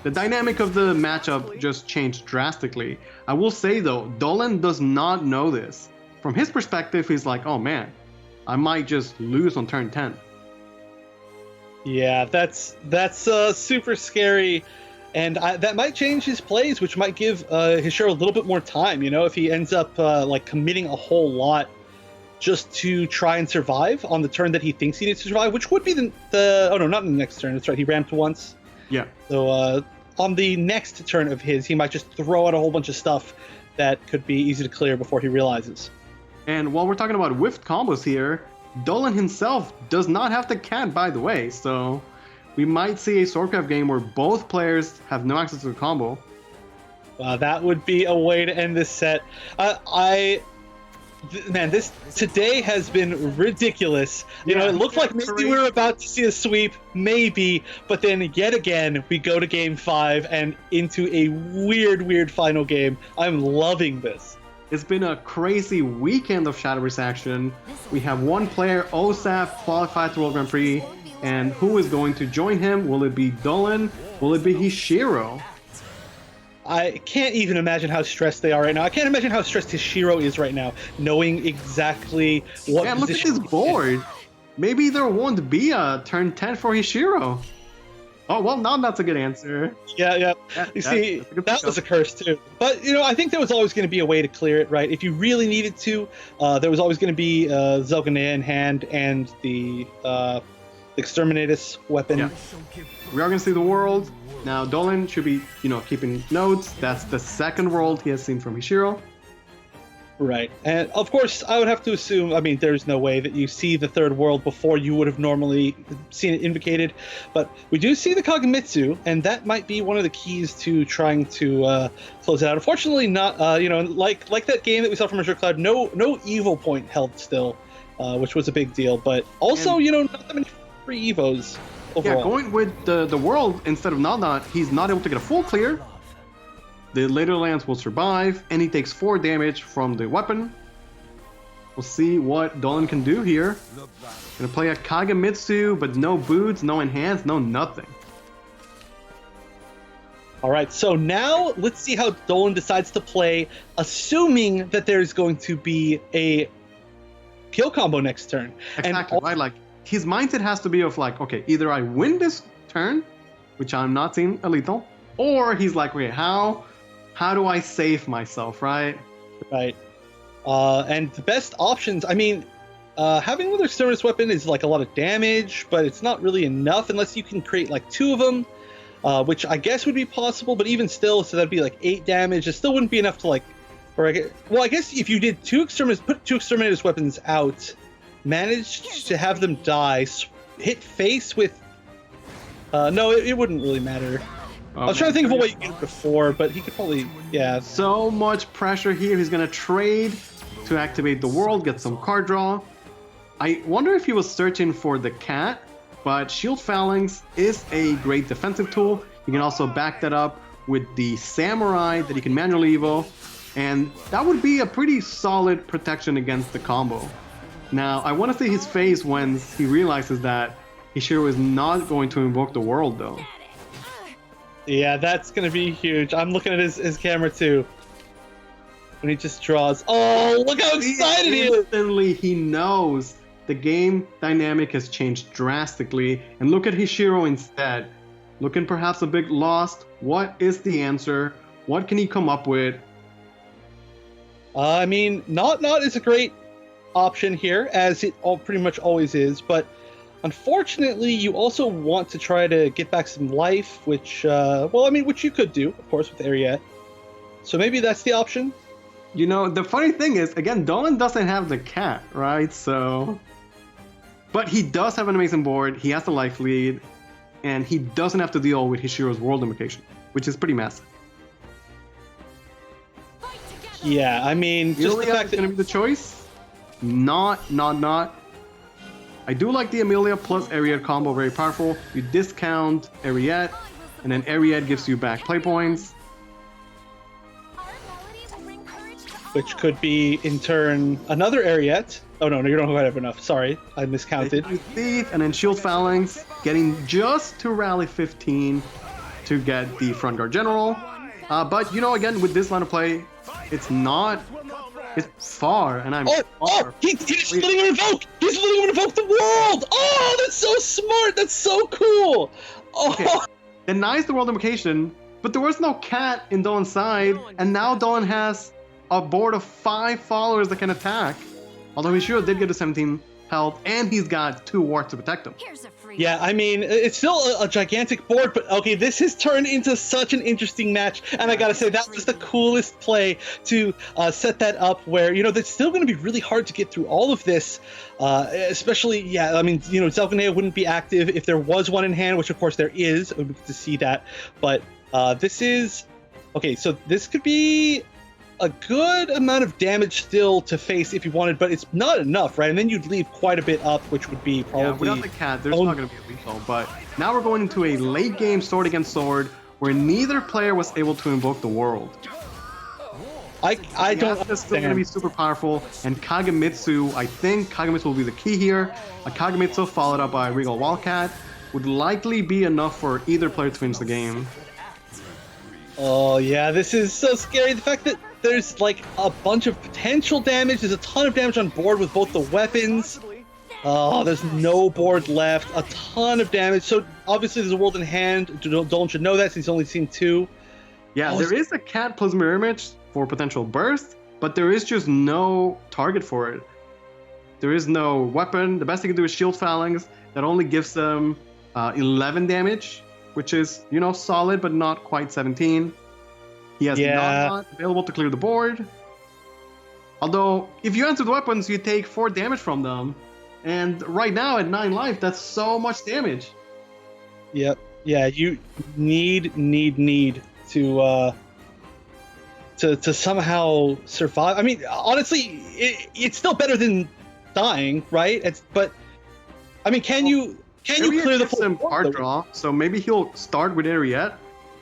the dynamic of the matchup just changed drastically. I will say though, Dolan does not know this. From his perspective, he's like, oh man, I might just lose on turn 10. Yeah, that's super scary, and that might change his plays, which might give Hishiro a little bit more time. If he ends up committing a whole lot just to try and survive on the turn that he thinks he needs to survive, which would be the oh no, not in the next turn. That's right, he ramped once. Yeah. So on the next turn of his, he might just throw out a whole bunch of stuff that could be easy to clear before he realizes. And while we're talking about whiffed combos here, Dolan himself does not have the cat, by the way, so we might see a Swordcraft game where both players have no access to the combo. That would be a way to end this set. This today has been ridiculous. It looked like maybe we were about to see a sweep, maybe, but then yet again we go to game 5 and into a weird final game. I'm loving this. It's been a crazy weekend of Shadowverse action. We have one player, OSAV, qualified to World Grand Prix, and who is going to join him? Will it be Duelan? Will it be Hishiro? I can't even imagine how stressed they are right now. I can't imagine how stressed Hishiro is right now, knowing exactly what. Yeah, look at this board. Maybe there won't be a turn 10 for Hishiro. Oh, well, now that's a good answer. Yeah. You see, that was a curse too. But, I think there was always going to be a way to clear it, right? If you really needed to, there was always going to be Zelganea in hand and the Exterminatus weapon. Yeah. We are going to see the world. Now, Duelan should be, keeping notes. That's the second world he has seen from Hishiro. Right. And of course, I would have to assume, there's no way that you see the third world before you would have normally seen it invocated. But we do see the Kagamitsu, and that might be one of the keys to trying to close it out. Unfortunately, not, like that game that we saw from Azure Cloud, no evil point held still, which was a big deal. But also, not that many free evos overall. Yeah, going with the world instead of Not, he's not able to get a full clear. The later lands will survive, and he takes 4 damage from the weapon. We'll see what Duelan can do here. Gonna play a Kagamitsu, but no boots, no enhance, no nothing. Alright, so now let's see how Duelan decides to play, assuming that there's going to be a kill combo next turn. Exactly, right? Like, his mindset has to be of like, okay, either I win this turn, which I'm not seeing a lethal, or he's like, wait, how do I save myself, right? Right. And the best options, having another Exterminatus weapon is like a lot of damage, but it's not really enough unless you can create like 2 of them, which I guess would be possible, but even still, so that'd be like 8 damage. It still wouldn't be enough to like, I guess if you did put 2 Exterminatus weapons out, managed to have them die, hit face with, no, it wouldn't really matter. I was trying to think of a way you did it before, but he could probably, yeah. So much pressure here. He's going to trade to activate the world, get some card draw. I wonder if he was searching for the cat, but Shield Phalanx is a great defensive tool. You can also back that up with the Samurai that you can manually evo, and that would be a pretty solid protection against the combo. Now, I want to see his face when he realizes that Hishiro is not going to invoke the world, though. Yeah, that's going to be huge. I'm looking at his camera, too. When he just draws. Oh, look how excited he is! Instantly, he knows the game dynamic has changed drastically. And look at Hishiro instead. Looking perhaps a bit lost. What is the answer? What can he come up with? Not is a great option here, as it pretty much always is, but unfortunately, you also want to try to get back some life, which, which you could do, of course, with Ariete. So maybe that's the option. The funny thing is, again, Duelan doesn't have the cat, right? So, but he does have an amazing board. He has the life lead, and he doesn't have to deal with Hishiro's world invocation, which is pretty massive. Yeah, just the fact that going to be the choice. Not. I do like the Amelia plus Ariete combo, very powerful. You discount Ariete, and then Ariete gives you back play points. Which could be, in turn, another Ariete. Oh, no, you don't have enough. Sorry, I miscounted. Thief, and then Shield Phalanx, getting just to rally 15 to get the Front Guard General. But, again, with this line of play, it's not... It's far, and I'm far. Oh, he's letting him invoke! He's letting him invoke the world! Oh, that's so smart! That's so cool! Oh. Okay. Denies the world invocation, but there was no cat in Duelan's side, and now Duelan has a board of 5 followers that can attack. Although Hishiro did get to 17 health, and he's got 2 wards to protect him. Yeah, it's still a gigantic board, but okay, this has turned into such an interesting match, and I gotta say, that was the coolest play to set that up where, that's still gonna be really hard to get through all of this, especially, Zelganea wouldn't be active if there was one in hand, which of course there is, we get to see that, but this is, okay, so this could be a good amount of damage still to face if you wanted, but it's not enough, right? And then you'd leave quite a bit up, which would be probably... Yeah, without the cat, there's not going to be a lethal, but now we're going into a late game sword against sword where neither player was able to invoke the world. I don't understand. It's still going to be super powerful, and Kagamitsu, I think Kagamitsu will be the key here. A Kagamitsu followed up by Regal Wildcat would likely be enough for either player to finish the game. Oh yeah, this is so scary. The fact that there's like a bunch of potential damage, there's a ton of damage on board with both the weapons. Oh, there's no board left. A ton of damage. So obviously there's a world in hand. Duelan should know that since he's only seen 2. Yeah, there is a cat plus mirror image for potential burst, but there is just no target for it. There is no weapon. The best he can do is shield phalanx. That only gives them 11 damage, which is, you know, solid, but not quite 17. He has not available to clear the board. Although, if you answer the weapons, you take 4 damage from them. And right now, at 9 life, that's so much damage. Yep. Yeah, you need to somehow survive. I mean, honestly, it's still better than dying, right? But I mean, can you clear the full card draw? So maybe he'll start with Ariette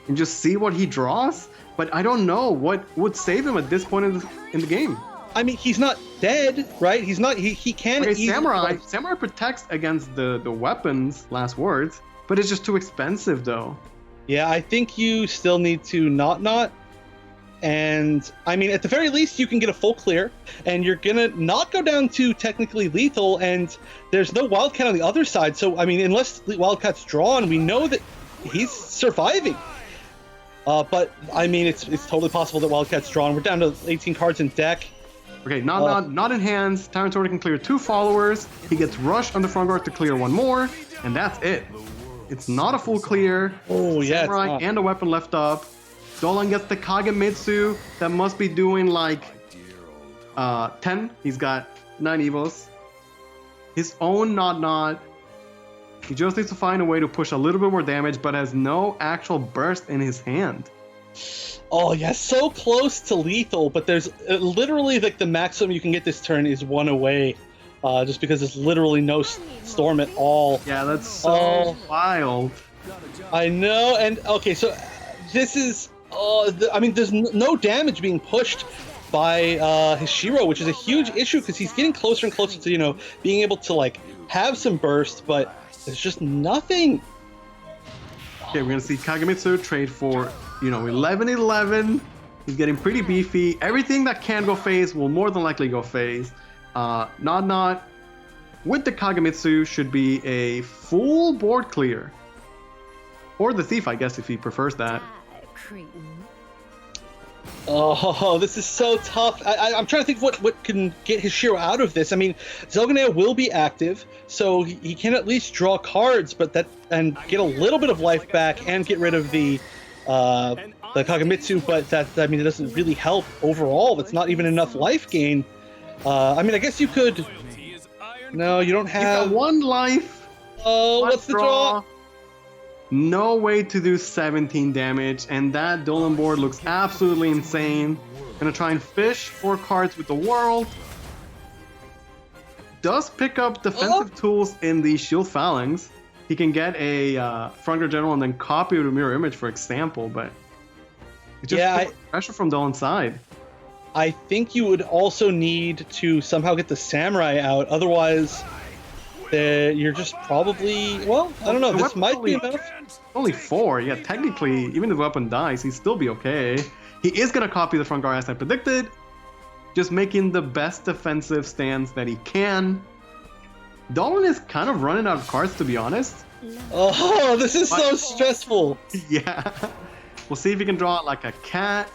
and just see what he draws. But I don't know what would save him at this point in the game. I mean, he's not dead, right? He's not. He can. Okay, Samurai protects against the weapons. Last words, but it's just too expensive, though. Yeah, I think you still need to not. And I mean, at the very least, you can get a full clear, and you're gonna not go down to technically lethal. And there's no Wildcat on the other side, so I mean, unless Wildcat's drawn, we know that he's surviving. But I mean, it's totally possible that Wildcat's drawn. We're down to 18 cards in deck. Okay, not in hands. Tyrant Sword can clear 2 followers. He gets rushed on the front guard to clear 1 more, and that's it. It's not a full clear. Oh yeah, Samurai and a weapon left up. Duelan gets the Kagemitsu that must be doing like 10. He's got 9 evils. His own not. He just needs to find a way to push a little bit more damage, but has no actual burst in his hand. Oh yeah, so close to lethal, but there's literally like the maximum you can get this turn is 1 away, just because there's literally no storm at all. Yeah, that's so wild. I know, and okay, so this is, I mean, there's no damage being pushed by Hishiro, which is a huge issue because he's getting closer and closer to, you know, being able to like have some burst, but there's just nothing. Okay, we're gonna see Kagemitsu trade for, you know, 11-11. He's getting pretty beefy. Everything that can go phase will more than likely go phase. Not with the Kagemitsu should be a full board clear. Or the Thief, I guess, if he prefers that. Oh, this is so tough. I'm trying to think what can get Hishiro out of this. I mean, Zelganea will be active, so he can at least draw cards, but and get a little bit of life back and get rid of the Kagemitsu, but that, I mean, it doesn't really help overall. It's not even enough life gain. I mean, I guess you could. No, you don't have. You got 1 life. Oh, what's the draw? No way to do 17 damage, and that Duelan board looks absolutely insane. Gonna try and fish 4 cards with the world. Does pick up defensive tools in the shield phalanx. He can get a front guard general and then copy with a mirror image, for example, but it's just pressure from Duelan's side. I think you would also need to somehow get the samurai out, otherwise you're just probably, well, I don't know, this might be enough. Only 4, yeah, technically, even if the weapon dies, he'd still be okay. He is gonna copy the front guard as I predicted, just making the best defensive stance that he can. Duelan is kind of running out of cards, to be honest. Oh, this is so stressful. Yeah. We'll see if he can draw like a cat,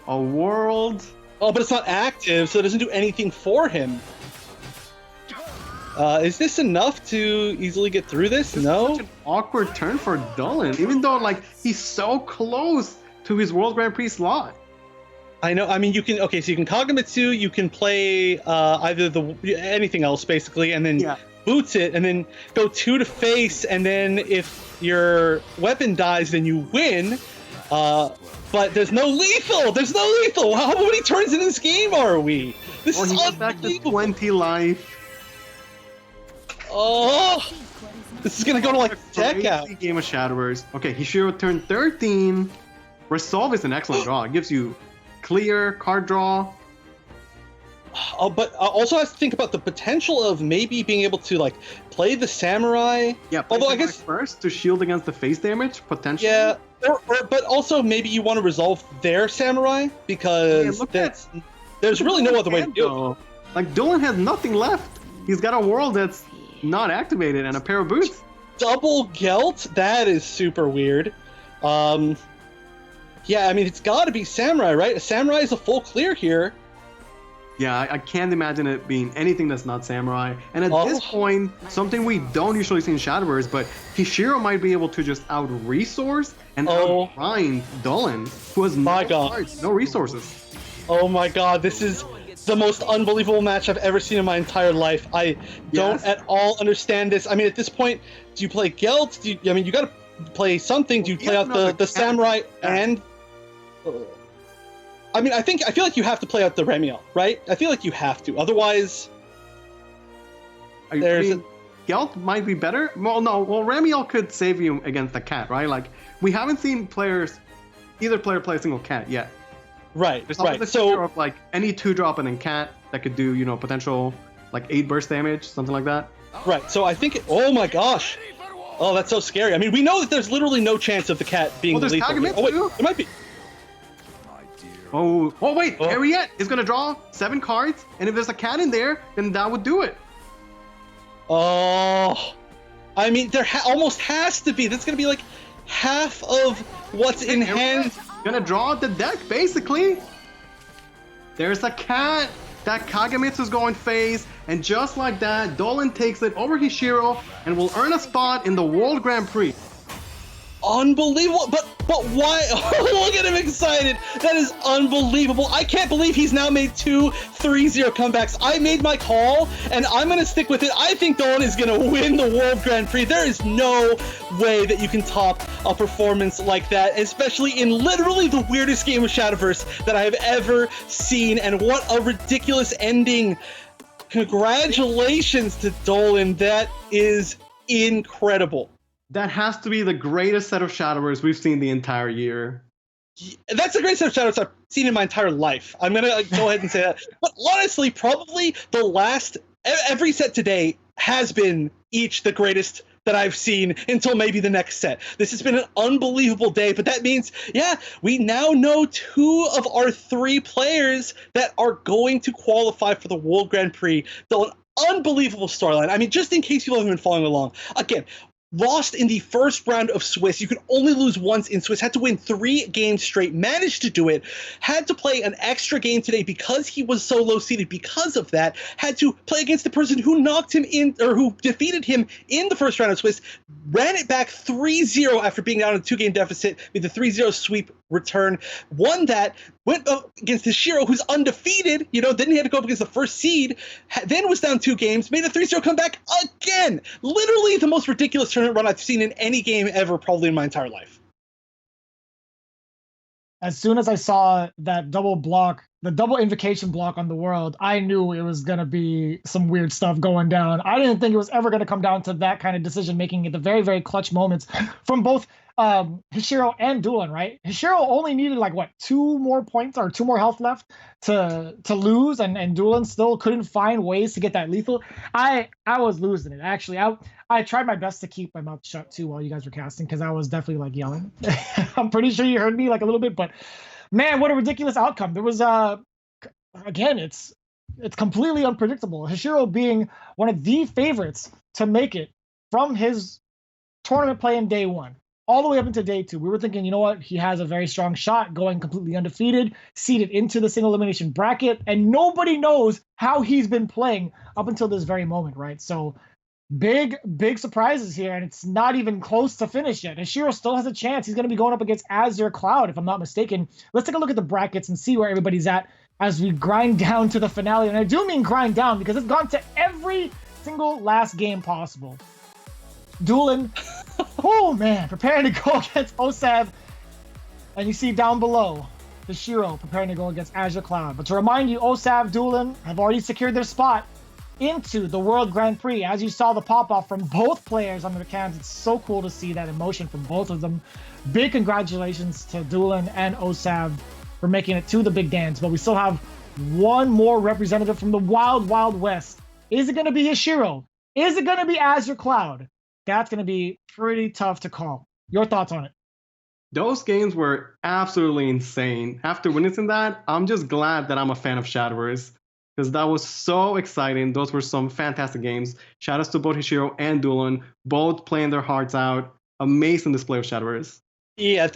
a world. Oh, but it's not active, so it doesn't do anything for him. Is this enough to easily get through this? No? Such an awkward turn for Duelan, even though like he's so close to his World Grand Prix slot. I know. I mean, you can. Okay, so you can Kagemitsu. You can play either anything else basically, and then boots it, and then go 2 to face, and then if your weapon dies, then you win. But there's no lethal. There's no lethal. How many turns in this game are we? This is back to 20 life. Oh, this is gonna go to like deck out. Game of Shadowverse. Okay, Hishiro turn 13. Resolve is an excellent draw. It gives you clear card draw. Oh, but also has to think about the potential of maybe being able to like play the samurai. Yeah, although I guess first to shield against the face damage potentially. Yeah, but also maybe you want to resolve their samurai because there's really no other way to do it. Like Duelan has nothing left. He's got a world that's not activated and a pair of boots. Double Gelt? That is super weird. Yeah, I mean, it's got to be Samurai, right? A Samurai is a full clear here. Yeah, I can't imagine it being anything that's not Samurai. And at this point, something we don't usually see in Shadowverse, but Hishiro might be able to just out-resource and out-grind Duelan, who has no resources. Oh my god, this is the most unbelievable match I've ever seen in my entire life. I don't at all understand this. I mean, at this point, do you play Gelt? You got to play something. Do you play out the Samurai and... I mean, I feel like you have to play out the Remiel, right? I feel like you have to. Otherwise, Gelt might be better. Well, Remiel could save you against the cat, right? Like, we haven't seen either player play a single cat yet. Right, right. So, of, like, any 2-drop and then cat that could do, potential, like, 8 burst damage, something like that. Right, so I think, oh my gosh. Oh, that's so scary. I mean, we know that there's literally no chance of the cat being lethal. Oh, wait, it might be. Oh, wait, Harriet is going to draw 7 cards, and if there's a cat in there, then that would do it. Oh, I mean, there almost has to be. That's going to be like half of what's in hand. Going to draw the deck, basically. There's a cat. That Kagemitsu's going phase, and just like that, Duelan takes it over Hishiro and will earn a spot in the World Grand Prix. Unbelievable, but why? Look at him excited. That is unbelievable. I can't believe he's now made 2 3-0 comebacks. I made my call, and I'm going to stick with it. I think Duelan is going to win the World Grand Prix. There is no way that you can top a performance like that, especially in literally the weirdest game of Shadowverse that I have ever seen, and what a ridiculous ending. Congratulations to Duelan. That is incredible. That has to be the greatest set of Shadowverse we've seen the entire year. That's the greatest set of Shadowverse I've seen in my entire life. I'm going to go ahead and say that. But honestly, probably every set today has been each the greatest that I've seen until maybe the next set. This has been an unbelievable day, but that means, we now know 2 of our 3 players that are going to qualify for the World Grand Prix. The unbelievable storyline. I mean, just in case you haven't been following along, again, lost in the first round of Swiss. You could only lose once in Swiss. Had to win 3 games straight. Managed to do it. Had to play an extra game today because he was so low seeded. Because of that, had to play against the person who knocked him in, or who defeated him in the first round of Swiss. Ran it back 3-0 after being down in a 2-game deficit with the 3-0 sweep return. Won that. Went up against Hishiro, who's undefeated, then he had to go up against the first seed, then was down 2 games, made a 3-0 comeback again. Literally the most ridiculous tournament run I've seen in any game ever, probably in my entire life. As soon as I saw that double block, the double invocation block on the world, I knew it was going to be some weird stuff going down. I didn't think it was ever going to come down to that kind of decision making at the very, very clutch moments from both Hishiro and Duelan, right? Hishiro only needed 2 more points or 2 more health left to lose, and Duelan still couldn't find ways to get that lethal. I was losing it. Actually, I tried my best to keep my mouth shut too while you guys were casting, because I was definitely yelling. I'm pretty sure you heard me a little bit, but man, what a ridiculous outcome. There was again, it's completely unpredictable. Hishiro being one of the favorites to make it from his tournament play in day 1 all the way up into day 2. We were thinking, you know what? He has a very strong shot going completely undefeated, seeded into the single elimination bracket, and nobody knows how he's been playing up until this very moment, right? So big surprises here, and it's not even close to finish yet. Hishiro still has a chance. He's going to be going up against Azure Cloud, if I'm not mistaken. Let's take a look at the brackets and see where everybody's at as we grind down to the finale. And I do mean grind down because it's gone to every single last game possible. Duelan, oh man, preparing to go against OSAV. And you see down below, Hishiro preparing to go against Azure Cloud. But to remind you, OSAV, Duelan have already secured their spot into the World Grand Prix. As you saw the pop-off from both players under the cams, it's so cool to see that emotion from both of them. Big congratulations to Duelan and OSAV for making it to the big dance. But we still have one more representative from the Wild Wild West. Is it going to be Hishiro? Is it going to be Azure Cloud? That's going to be pretty tough to call. Your thoughts on it? Those games were absolutely insane. After witnessing that, I'm just glad that I'm a fan of Shadowverse. because that was so exciting. Those were some fantastic games. Shout outs to both Hishiro and Duelan, both playing their hearts out. Amazing display of Shadowverse. Yeah,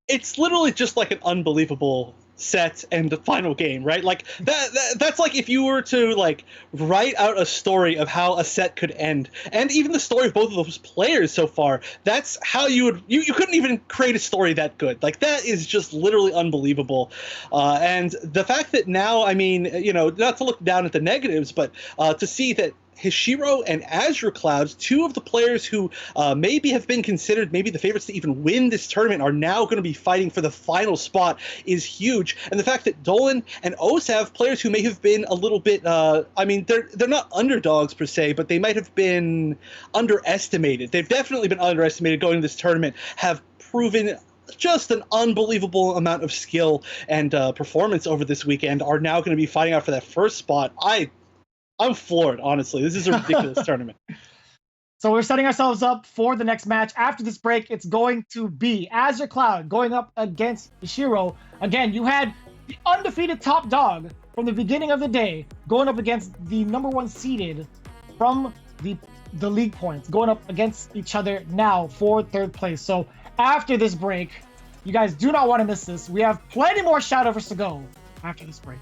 it's literally just like an unbelievable set and the final game, right? Like that's like if you were to like write out a story of how a set could end, and even the story of both of those players so far, that's how you couldn't even create a story that good. Like that is just literally unbelievable. And the fact that now, I mean, you know, not to look down at the negatives, but to see that Hishiro and Azure Clouds, two of the players who maybe have been considered maybe the favorites to even win this tournament, are now going to be fighting for the final spot is huge. And the fact that Duelan and OSAV, players who may have been a little bit, I mean, they're not underdogs per se, but they might have been underestimated. They've definitely been underestimated going to this tournament, have proven just an unbelievable amount of skill and performance over this weekend, are now going to be fighting out for that first spot. I'm floored, honestly. This is a ridiculous tournament. So we're setting ourselves up for the next match. After this break, it's going to be Azure Cloud going up against Hishiro. Again, you had the undefeated top dog from the beginning of the day going up against the #1 seeded from the league points, going up against each other now for third place. So after this break, you guys do not want to miss this. We have plenty more Shadowverse to go after this break.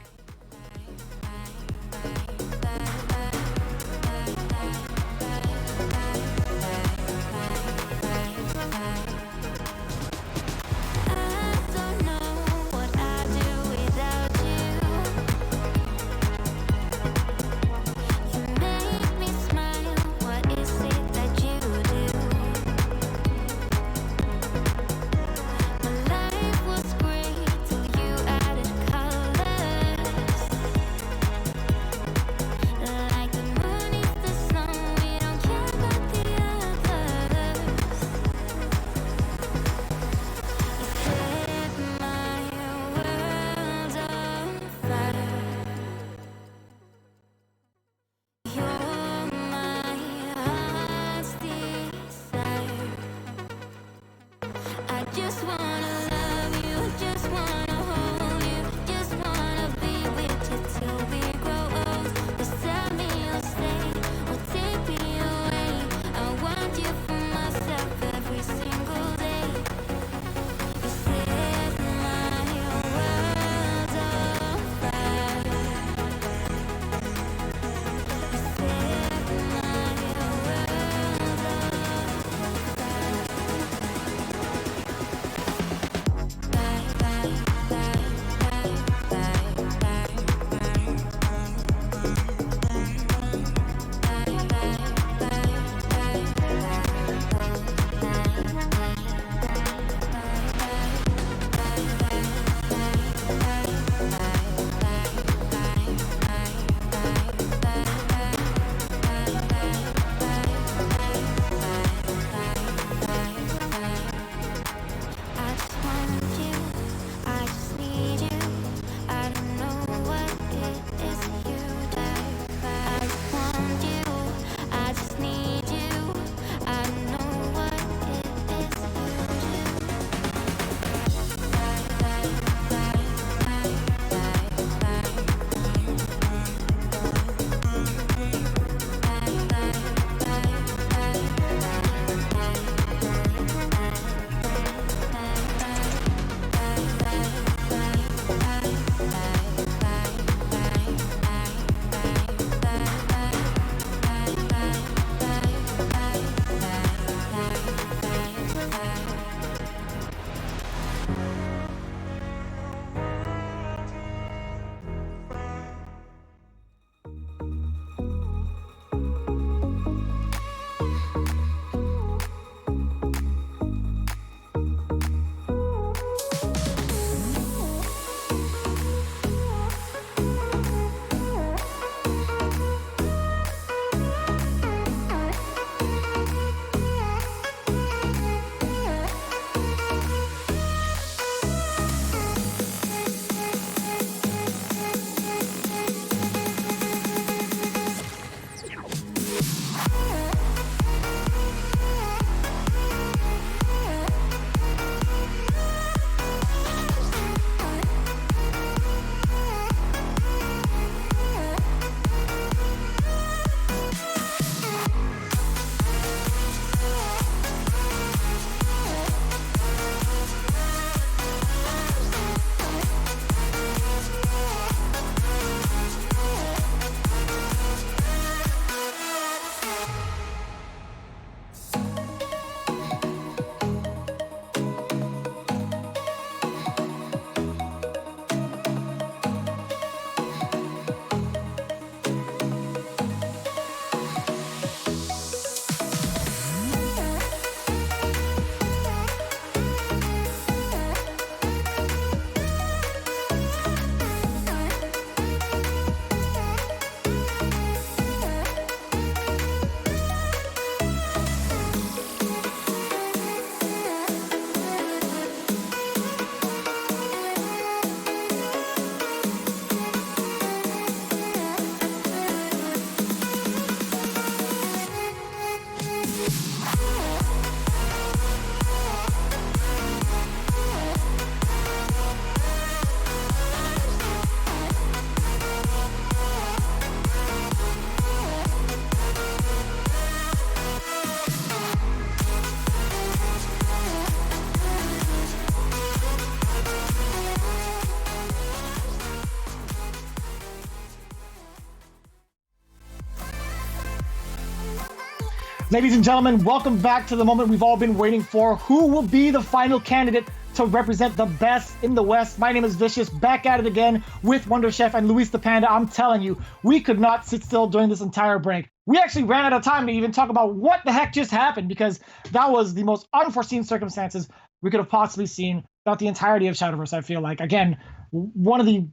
Ladies and gentlemen, welcome back to the moment we've all been waiting for. Who will be the final candidate to represent the best in the West? My name is Vicious, back at it again with Wonder Chef and Luis the Panda. I'm telling you, we could not sit still during this entire break. We actually ran out of time to even talk about what the heck just happened, because that was the most unforeseen circumstances we could have possibly seen throughout the entirety of Shadowverse, I feel like. Again, one of the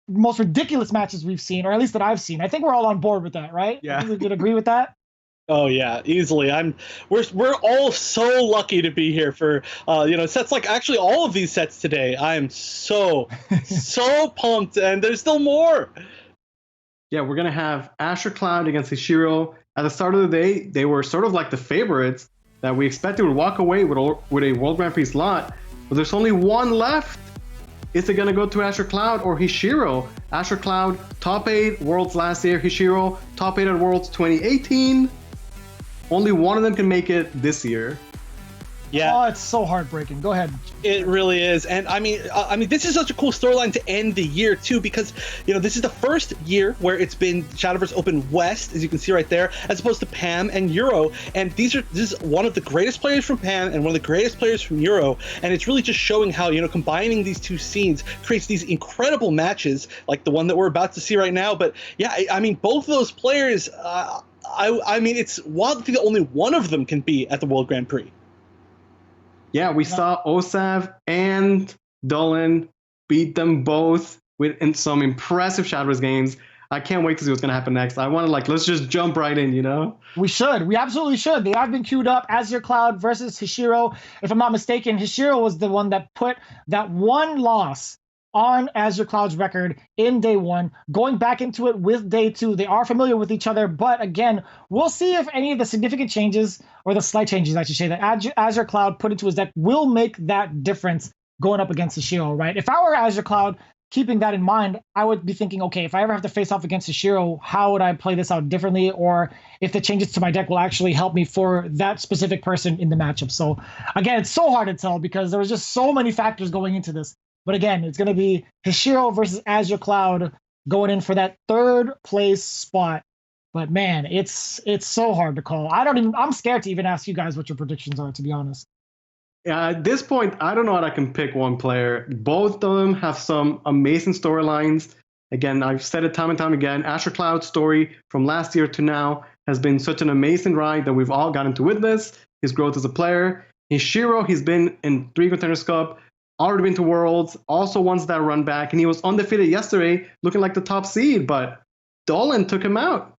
most ridiculous matches we've seen, or at least that I've seen. I think we're all on board with that, right? Yeah. I think we could agree with that. Oh yeah, easily. We're all so lucky to be here for sets like actually all of these sets today. I am so pumped, and there's still more. Yeah, we're gonna have Azure Cloud against Hishiro. At the start of the day, they were sort of like the favorites that we expected would walk away with a World Grand Prix slot, but there's only one left. Is it gonna go to Azure Cloud or Hishiro? Azure Cloud, top 8 Worlds last year. Hishiro, top 8 at Worlds 2018. Only one of them can make it this year. Yeah. Oh, it's so heartbreaking. Go ahead. It really is. And I mean, this is such a cool storyline to end the year too, because, this is the first year where it's been Shadowverse Open West, as you can see right there, as opposed to PAM and Euro. And this is one of the greatest players from PAM and one of the greatest players from Euro. And it's really just showing how, combining these two scenes creates these incredible matches, like the one that we're about to see right now. But yeah, I mean, both of those players, I mean, it's wild to think that only one of them can be at the World Grand Prix. Yeah, we saw OSAV and Duelan beat them both in some impressive Shadowverse games. I can't wait to see what's going to happen next. I want to, let's just jump right in, We should. We absolutely should. They have been queued up. Azure Cloud versus Hishiro. If I'm not mistaken, Hishiro was the one that put that one loss on Azure Cloud's record in day 1, going back into it with day 2. They are familiar with each other, but again, we'll see if any of the significant changes, or the slight changes, I should say, that Azure Cloud put into his deck will make that difference going up against Hishiro, right? If I were Azure Cloud, keeping that in mind, I would be thinking, okay, if I ever have to face off against Hishiro, how would I play this out differently? Or if the changes to my deck will actually help me for that specific person in the matchup. So again, it's so hard to tell because there was just so many factors going into this. But again, it's going to be Hishiro versus Azure Cloud going in for that 3rd place spot. But man, it's so hard to call. I'm scared to even ask you guys what your predictions are, to be honest. Yeah, at this point, I don't know how I can pick one player. Both of them have some amazing storylines. Again, I've said it time and time again, Azure Cloud's story from last year to now has been such an amazing ride that we've all gotten to witness. His growth as a player. Hishiro, he's been in 3 Contenders Cup, already been to Worlds, also wants that run back, and he was undefeated yesterday, looking like the top seed, but Duelan took him out.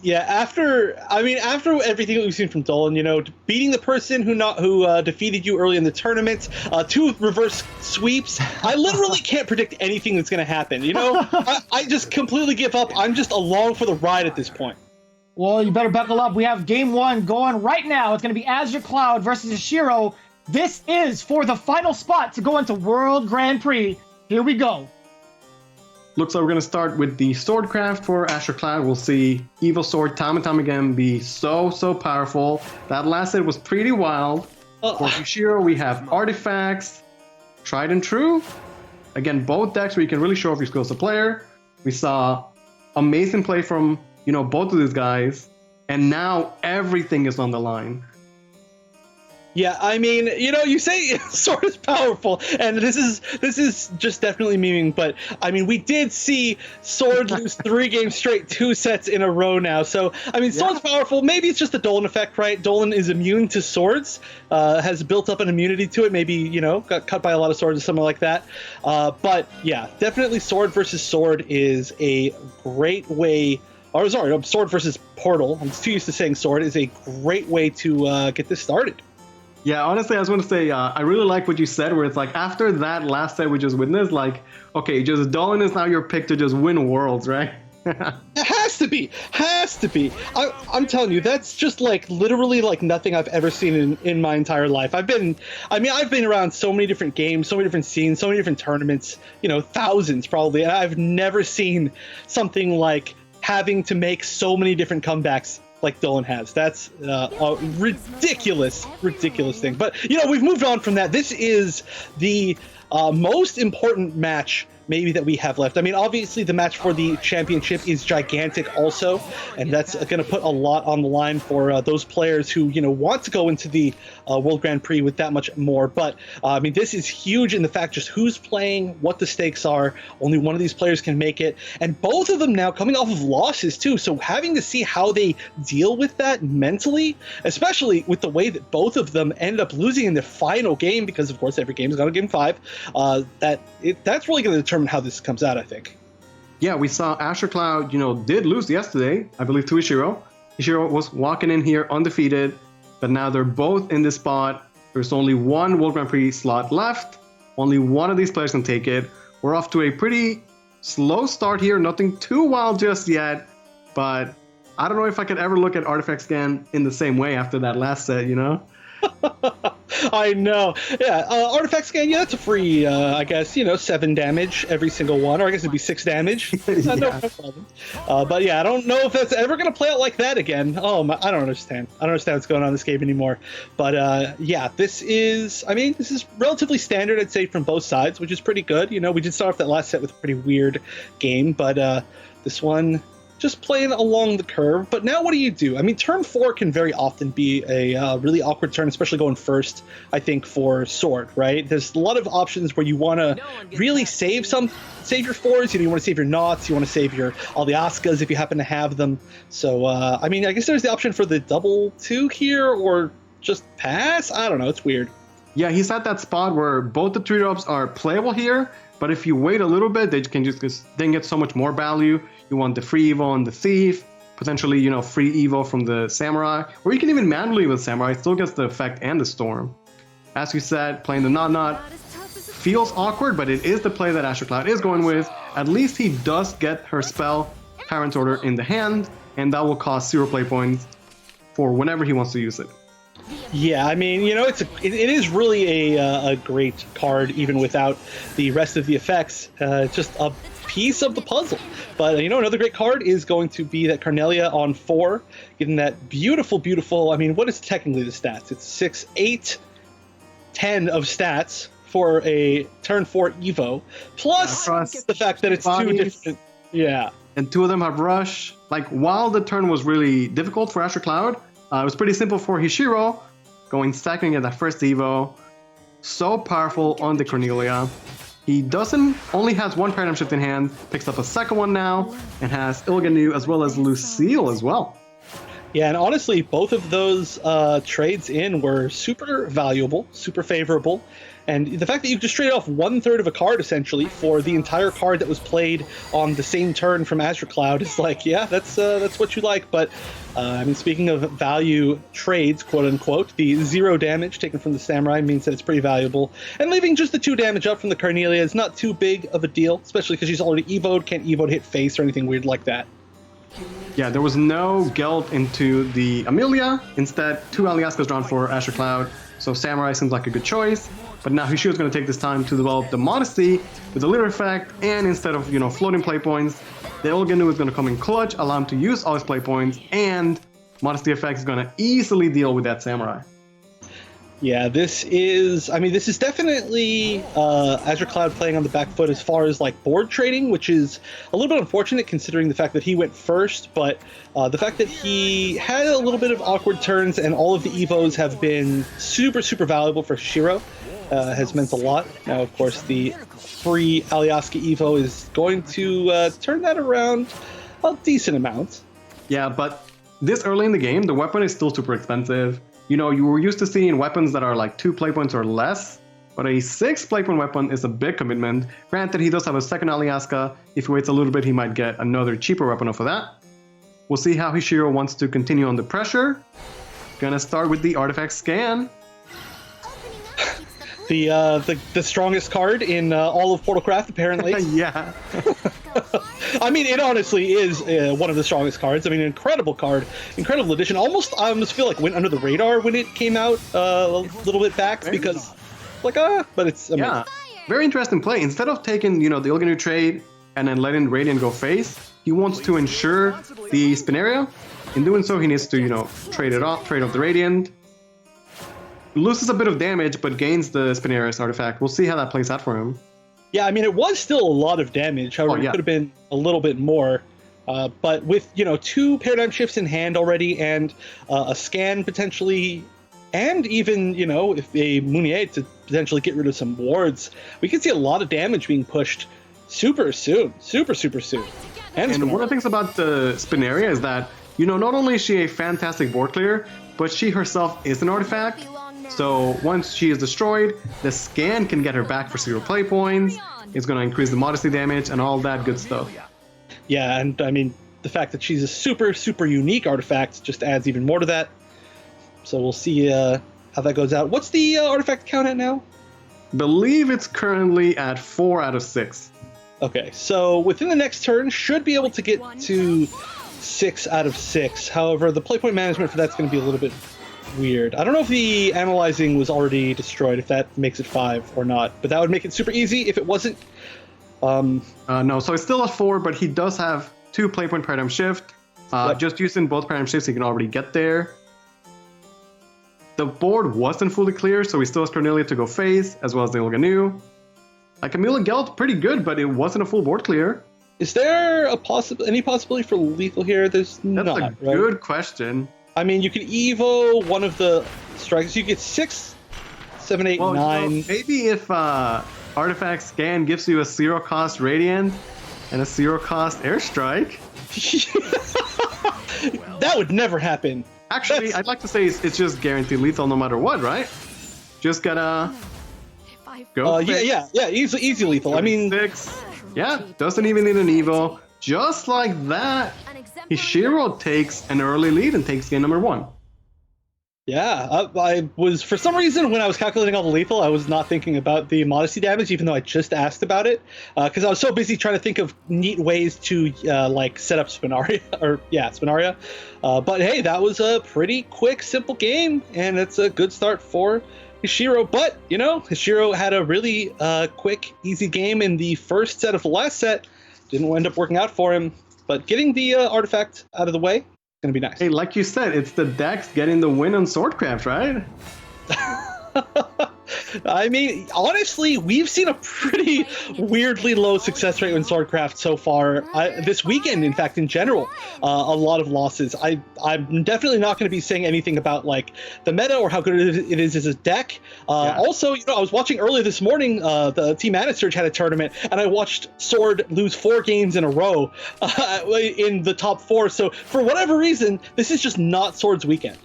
Yeah, after everything that we've seen from Duelan, beating the person who defeated you early in the tournament, 2 reverse sweeps, I literally can't predict anything that's going to happen. I just completely give up. I'm just along for the ride at this point. Well, you better buckle up. We have game 1 going right now. It's going to be Azure Cloud versus Hishiro. This is for the final spot to go into World Grand Prix. Here we go. Looks like we're going to start with the Swordcraft for Azure Cloud. We'll see Evil Sword time and time again be so powerful. That last set was pretty wild. For Hishiro, we have Artifacts, Tried and True. Again, both decks where you can really show off your skills as a player. We saw amazing play from, both of these guys. And now everything is on the line. Yeah, I mean, you say Sword is powerful, and this is just definitely memeing, but I mean, we did see Sword lose 3 games straight, 2 sets in a row now. So, I mean, Sword's powerful. Maybe it's just the Duelan effect, right? Duelan is immune to swords, has built up an immunity to it. Maybe, got cut by a lot of swords or something like that. But yeah, definitely Sword versus Sword is a great way. Or sorry, Sword versus Portal. I'm too used to saying Sword is a great way to get this started. Yeah, honestly, I was going to say, I really like what you said, where it's like, after that last set we just witnessed, okay, just Duelan is now your pick to just win Worlds, right? It has to be. I'm telling you, that's just literally nothing I've ever seen in my entire life. I've been around so many different games, so many different scenes, so many different tournaments, thousands probably, and I've never seen something like having to make so many different comebacks like Duelan has. That's a ridiculous thing. But, we've moved on from that. This is the most important match maybe that we have left. I mean, obviously the match for the championship is gigantic also, and that's going to put a lot on the line for those players who, you know, want to go into the World Grand Prix with that much more. But I mean, this is huge in the fact just who's playing, what the stakes are. Only one of these players can make it, and both of them now coming off of losses too. So having to see how they deal with that mentally, especially with the way that both of them ended up losing in the final game, because of course every game has got a game 5. That's really going to determine how this comes out, I think. Yeah, we saw Azure Cloud, you know, did lose yesterday, I believe, to Ishiro. Ishiro was walking in here undefeated, but now they're both in this spot. There's only one World Grand Prix slot left. Only one of these players can take it. We're off to a pretty slow start here, nothing too wild just yet, but I don't know if I could ever look at Artifact Scan in the same way after that last set, you know? I know. Yeah, Artifact Scan, yeah, that's a free, I guess, you know, 7 damage every single one, or I guess it'd be 6 damage. Yeah. No problem. But yeah, I don't know if that's ever going to play out like that again. Oh, I don't understand. I don't understand what's going on in this game anymore. But yeah, this is relatively standard, I'd say, from both sides, which is pretty good. You know, we did start off that last set with a pretty weird game, but this one just playing along the curve. But now what do you do? I mean, turn 4 can very often be a really awkward turn, especially going first, I think, for Sword, right? There's a lot of options where you want to really save your 4s, you know, you want to save your knots, you want to save your all the Askas if you happen to have them. So, I mean, I guess there's the option for the double 2 here, or just pass? I don't know, it's weird. Yeah, he's at that spot where both the 3-drops are playable here, but if you wait a little bit, they can just then get so much more value. You want the free Evo on the Thief, potentially, you know, free Evo from the Samurai, or you can even manually with Samurai, still gets the effect and the Storm. As you said, playing the Not feels awkward, but it is the play that Azure Cloud is going with. At least he does get her spell, Tyrant's Order, in the hand, and that will cost 0 play points for whenever he wants to use it. Yeah, I mean, you know, it is really a great card, even without the rest of the effects. It's just a piece of the puzzle. But, you know, another great card is going to be that Carnelia on 4, getting that beautiful, I mean, what is technically the stats? It's 6, 8, 10 of stats for a turn 4 Evo, plus the fact that it's bodies, 2 different... Yeah. And 2 of them have Rush. Like, while the turn was really difficult for Azure Cloud, it was pretty simple for Hishiro, going second at that first Evo. So powerful on the Cornelia. He only has 1 Paradigm Shift in hand, picks up a second one now, and has Ilganu as well as Lucille as well. Yeah, and honestly, both of those trades in were super valuable, super favorable. And the fact that you just traded off 1/3 of a card, essentially, for the entire card that was played on the same turn from Azure Cloud is like, yeah, that's what you like. But, I mean, speaking of value trades, quote-unquote, the 0 damage taken from the Samurai means that it's pretty valuable. And leaving just the 2 damage up from the Carnelia is not too big of a deal, especially because she's already Evo'd, can't Evo to hit face or anything weird like that. Yeah, there was no Gelt into the Amelia. Instead, 2 Aliaskas drawn for Azure Cloud, so Samurai seems like a good choice. But now Hishiro's going to take this time to develop the Modesty with the Leader effect, and instead of, you know, floating play points, the Ilganu is going to come in clutch, allow him to use all his play points, and Modesty effect is going to easily deal with that Samurai. Yeah, this is definitely Azure Cloud playing on the back foot as far as like board trading, which is a little bit unfortunate considering the fact that he went first, but the fact that he had a little bit of awkward turns and all of the Evos have been super valuable for Shiro has meant a lot. Now, of course, the free Alyaska Evo is going to turn that around a decent amount. Yeah, but this early in the game, the weapon is still super expensive. You know, you were used to seeing weapons that are like 2 play points or less, but a 6 play point weapon is a big commitment. Granted, he does have a second Alyaska. If he waits a little bit, he might get another cheaper weapon off of that. We'll see how Hishiro wants to continue on the pressure. Gonna start with the Artifact Scan. The strongest card in all of Portalcraft, apparently. Yeah. I mean, it honestly is one of the strongest cards. I mean, an incredible card, incredible addition. Almost, I almost feel like went under the radar when it came out a little bit back because, like, but it's amazing. Yeah, very interesting play. Instead of taking, you know, the Ilganu trade and then letting Radiant go face, he wants to ensure the Spinaria. In doing so, he needs to, you know, trade off the Radiant. Loses a bit of damage, but gains the Spinarius artifact. We'll see how that plays out for him. Yeah, I mean, it was still a lot of damage. However, it could have been a little bit more. But with, 2 paradigm shifts in hand already and a scan potentially, and even, if a Mounier to potentially get rid of some wards, we can see a lot of damage being pushed super soon. Super soon. And one of the things about the Spinaria is that, not only is she a fantastic board clearer, but she herself is an artifact. So once she is destroyed, the scan can get her back for 0 play points. It's going to increase the modesty damage and all that good stuff. Yeah, and I mean, the fact that she's a super unique artifact just adds even more to that. So we'll see how that goes out. What's the artifact count at now? Believe it's currently at 4 out of 6. Okay, so within the next turn, should be able to get to 6 out of 6. However, the play point management for that's going to be a little bit weird. I don't know if the analyzing was already destroyed, if that makes it 5 or not, but that would make it super easy if it wasn't. No, so it's still at 4, but he does have 2 play point paradigm shift. Just using both paradigm shifts, he can already get there. The board wasn't fully clear, so he still has Cornelia to go face, as well as the Ilganu. Camila Gelt, pretty good, but it wasn't a full board clear. Is there any possibility for lethal here? That's not, a good question. I mean, you can evo one of the strikes. You get 6, 7, 8, 9. Maybe if Artifact Scan gives you a 0-cost Radiant and a 0-cost Airstrike. That would never happen. Actually, I'd like to say it's just guaranteed lethal no matter what, right? Just gotta go. Yeah, easy lethal. I mean, 6. Yeah, doesn't even need an evo. Just like that, Hishiro takes an early lead and takes game number 1. Yeah, I was, for some reason, when I was calculating all the lethal, I was not thinking about the modesty damage, even though I just asked about it, because I was so busy trying to think of neat ways to, set up Spinaria. But hey, that was a pretty quick, simple game, and it's a good start for Hishiro. But, Hishiro had a really quick, easy game in the first set of the last set. Didn't end up working out for him, but getting the artifact out of the way, gonna be nice. Hey, like you said, it's the Dex getting the win on Swordcraft, right? I mean, honestly, we've seen a pretty weirdly low success rate in Swordcraft so far. This weekend, in fact, in general, a lot of losses. I'm definitely not going to be saying anything about the meta or how good it is as a deck. Also, I was watching earlier this morning, the Team Surge had a tournament, and I watched Sword lose 4 games in a row in the top 4. So for whatever reason, this is just not Sword's weekend.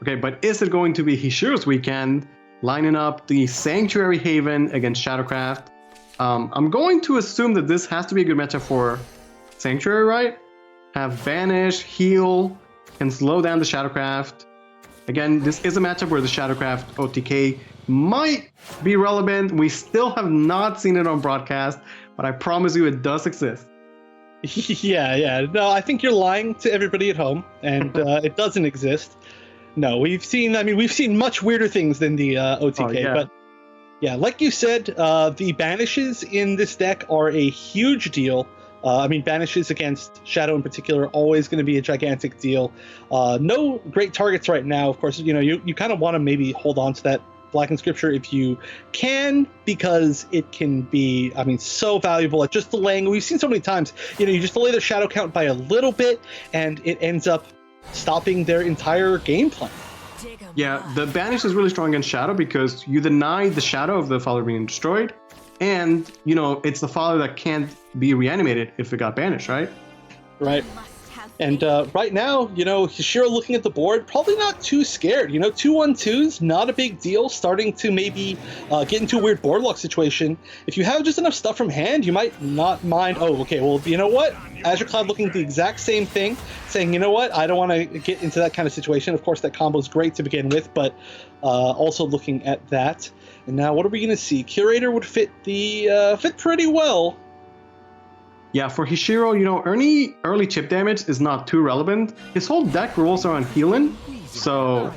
Okay, but is it going to be Hishiro's weekend? Lining up the Sanctuary Haven against Shadowcraft. I'm going to assume that this has to be a good matchup for Sanctuary, right? Have Banish, heal, can slow down the Shadowcraft. Again, this is a matchup where the Shadowcraft OTK might be relevant. We still have not seen it on broadcast, but I promise you it does exist. Yeah. No, I think you're lying to everybody at home, and it doesn't exist. No, we've seen much weirder things than the OTK, but yeah, like you said, the banishes in this deck are a huge deal. Banishes against Shadow in particular are always going to be a gigantic deal. No great targets right now, of course. You kind of want to maybe hold on to that Black Inscripture if you can, because it can be, so valuable at just delaying. We've seen so many times, you just delay their Shadow count by a little bit, and it ends up stopping their entire game plan. Yeah, the Banish is really strong against Shadow because you deny the Shadow of the Father being destroyed, and, it's the Father that can't be reanimated if it got banished, right? Right. And right now, Hishiro looking at the board, probably not too scared. 2-1-2s, not a big deal. Starting to maybe get into a weird board lock situation. If you have just enough stuff from hand, you might not mind. Oh, okay, well, you know what? Azure Cloud looking at the exact same thing, saying, you know what? I don't want to get into that kind of situation. Of course, that combo is great to begin with, but also looking at that. And now what are we going to see? Curator would fit pretty well. Yeah, for Hishiro, early chip damage is not too relevant. His whole deck rolls around healing, so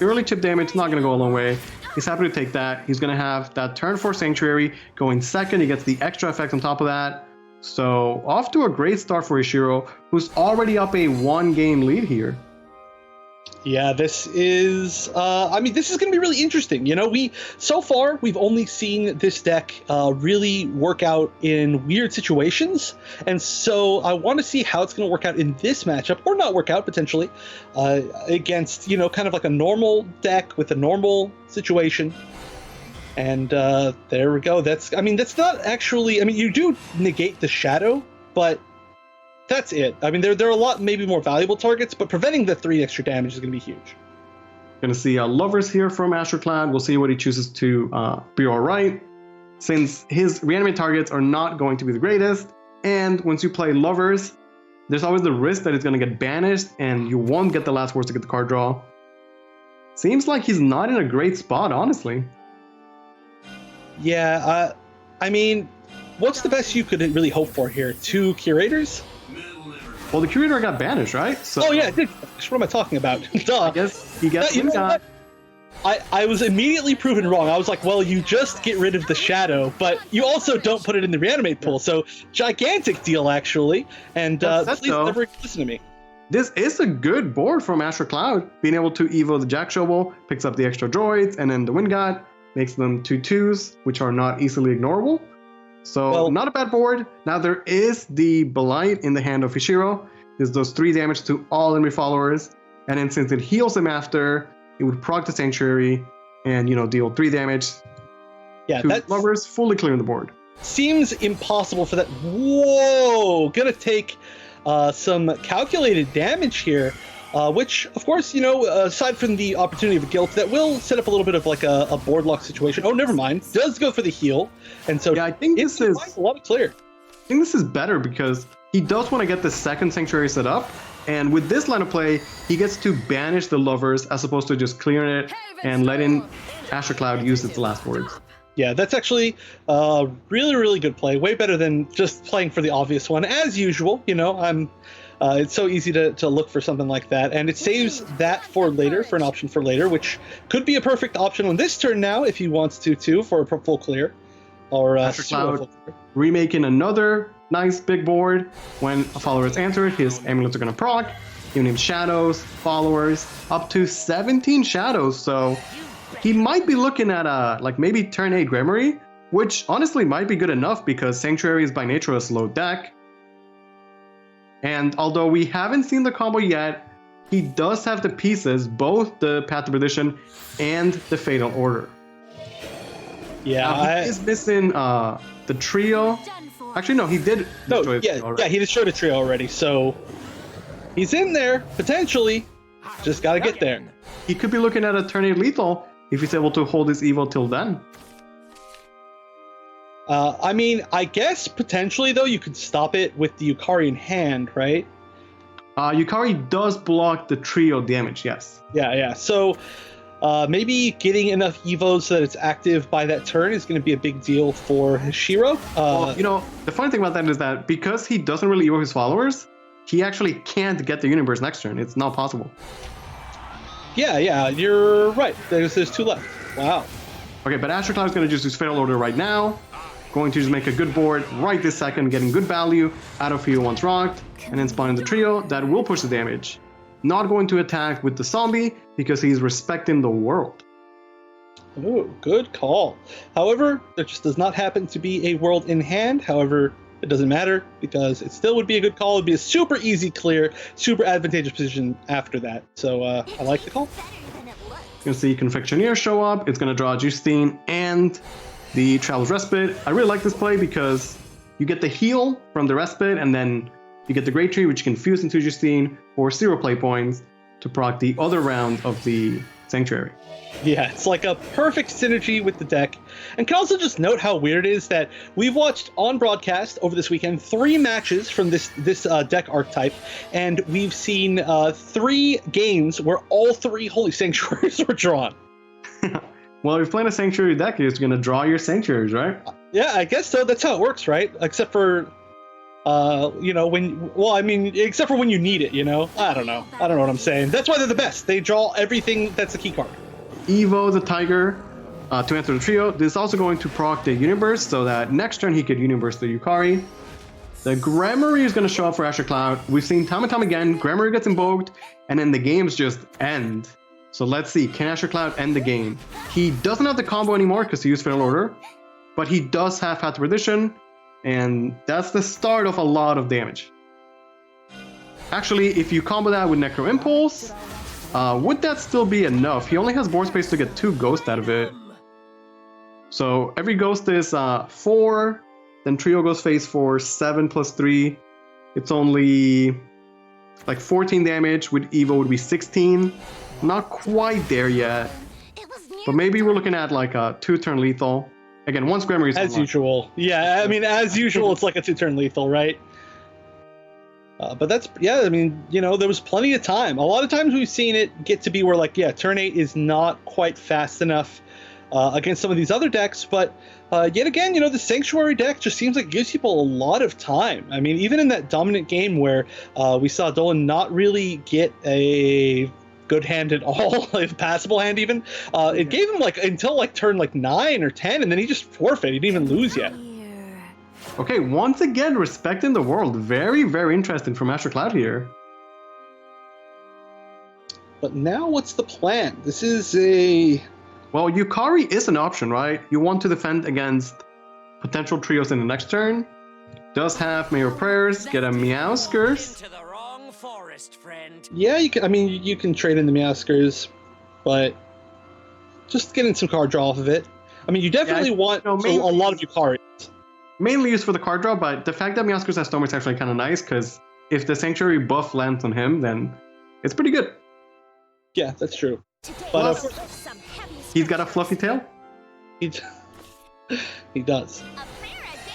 early chip damage is not going to go a long way. He's happy to take that. He's going to have that turn 4 Sanctuary going second. He gets the extra effect on top of that. So off to a great start for Hishiro, who's already up a 1-game lead here. Yeah, this is, this is going to be really interesting. You know, so far, we've only seen this deck really work out in weird situations. And so I want to see how it's going to work out in this matchup, or not work out potentially, against, you know, kind of like a normal deck with a normal situation. And there we go. That's not actually, you do negate the shadow, but that's it. I mean, there are a lot maybe more valuable targets, but preventing the 3 extra damage is going to be huge. Going to see Lovers here from Astroclad. We'll see what he chooses to be all right, since his reanimate targets are not going to be the greatest. And once you play Lovers, there's always the risk that it's going to get banished, and you won't get the last words to get the card draw. Seems like he's not in a great spot, honestly. Yeah, what's the best you could really hope for here? 2 Curators? Well, the Curator got banished, right? So, oh, yeah, it did. What am I talking about? Duh. I guess he gets I was immediately proven wrong. I was like, well, you just get rid of the shadow, but you also don't put it in the reanimate pool. So, gigantic deal, actually. And please never listen to me. This is a good board from Astroclad. Being able to Evo the Jack Shovel, picks up the extra droids, and then the Wind God makes them 2/2s, which are not easily ignorable. So, not a bad board. Now, there is the Blight in the hand of Hishiro. This does 3 damage to all enemy followers. And then since it heals them after, it would proc the Sanctuary and, you know, deal 3 damage. Yeah, to Lovers, fully clearing the board. Seems impossible for that. Whoa! Gonna take some calculated damage here. Which, of course, you know, aside from the opportunity of a guilt, that will set up a little bit of like a board lock situation. Oh, never mind. Does go for the heal. And so yeah, I think this is a lot of clear. I think this is better because he does want to get the second Sanctuary set up. And with this line of play, he gets to banish the Lovers as opposed to just clearing it and letting Astroclad use its last words. Yeah, that's actually really, really good play. Way better than just playing for the obvious one. As usual, you know, it's so easy to look for something like that, and it saves that for later, for an option for later, which could be a perfect option on this turn now if he wants to, too, for a full clear. Or Astroclad remaking another nice big board. When a follower is answered, his amulets are going to proc, giving him shadows, followers, up to 17 shadows, so he might be looking at like maybe turn 8 Gremory, which honestly might be good enough because Sanctuary is by nature a slow deck. And although we haven't seen the combo yet, he does have the pieces, both the Path to Perdition and the Fatal Order. Yeah, he is missing the trio. Actually, no, he did destroy the trio already. Yeah, he destroyed a trio already, so he's in there, potentially. Just gotta get there. He could be looking at a turn 8 lethal if he's able to hold his Evo till then. I guess potentially, though, you could stop it with the Yukari in hand, right? Yukari does block the trio damage, yes. Yeah. So maybe getting enough Evos so that it's active by that turn is going to be a big deal for Hishiro. Well, you know, the funny thing about that is that because he doesn't really Evo his followers, he actually can't get the Universe next turn. It's not possible. Yeah, you're right. There's 2 left. Wow. Okay, but Astroclad is going to just use Fatal Order right now. Going to just make a good board right this second, getting good value out of Hero once rocked, and then spawning the trio that will push the damage. Not going to attack with the zombie because he's respecting the world. Ooh, good call. However, there just does not happen to be a world in hand. However, it doesn't matter because it still would be a good call. It would be a super easy clear, super advantageous position after that. So I like the call. You're going to see Confectioneer show up. It's going to draw Justine and the Travel's Respite. I really like this play because you get the heal from the Respite, and then you get the Great Tree, which you can fuse into Justine for 0 play points to proc the other round of the Sanctuary. Yeah, it's like a perfect synergy with the deck. And can also just note how weird it is that we've watched on broadcast over this weekend 3 matches from this deck archetype, and we've seen 3 games where all 3 Holy Sanctuaries were drawn. Well, if you're playing a Sanctuary deck, you're just going to draw your Sanctuaries, right? Yeah, I guess so. That's how it works, right? Except for, except for when you need it, you know? I don't know what I'm saying. That's why they're the best. They draw everything that's a key card. Evo the Tiger to answer the trio. This is also going to proc the Universe so that next turn he could Universe the Yukari. The Gramarye is going to show up for Azure Cloud. We've seen time and time again, Gramarye gets invoked, and then the games just end. So let's see, can Azure Cloud end the game? He doesn't have the combo anymore because he used Fatal Order, but he does have Path to Perdition, and that's the start of a lot of damage. Actually, if you combo that with Necro Impulse, would that still be enough? He only has board space to get 2 ghosts out of it. So every ghost is 4, then Trio Ghost phase for 7 plus 3. It's only like 14 damage, with Evo would be 16. Not quite there yet, but maybe we're looking at like a 2-turn lethal. Again, once Gramarye's as usual. Yeah, I mean, as usual, it's like a 2-turn lethal, right? But that's, yeah, I mean, you know, there was plenty of time. A lot of times we've seen it get to be where, like, yeah, turn 8 is not quite fast enough against some of these other decks. But yet again, you know, the Sanctuary deck just seems like it gives people a lot of time. I mean, even in that dominant game where we saw Duelan not really get a good hand at all, a passable hand even, it gave him like until like turn like 9 or 10, and then he just forfeit. He didn't even lose yet. Okay, once again, respecting the world. Very, very interesting from Azure Cloud here. But now what's the plan? This is a... Well, Yukari is an option, right? You want to defend against potential trios in the next turn. Does have Mayor Prayers, get a Meowskers. Yeah, you can. I mean, you can trade in the Meowskers, but just getting some card draw off of it. I mean, you definitely want a lot of Yukari. Mainly used for the card draw, but the fact that Meowskers has Storm is actually kind of nice, because if the Sanctuary buff lands on him, then it's pretty good. Yeah, that's true. But he's got a fluffy tail. He does.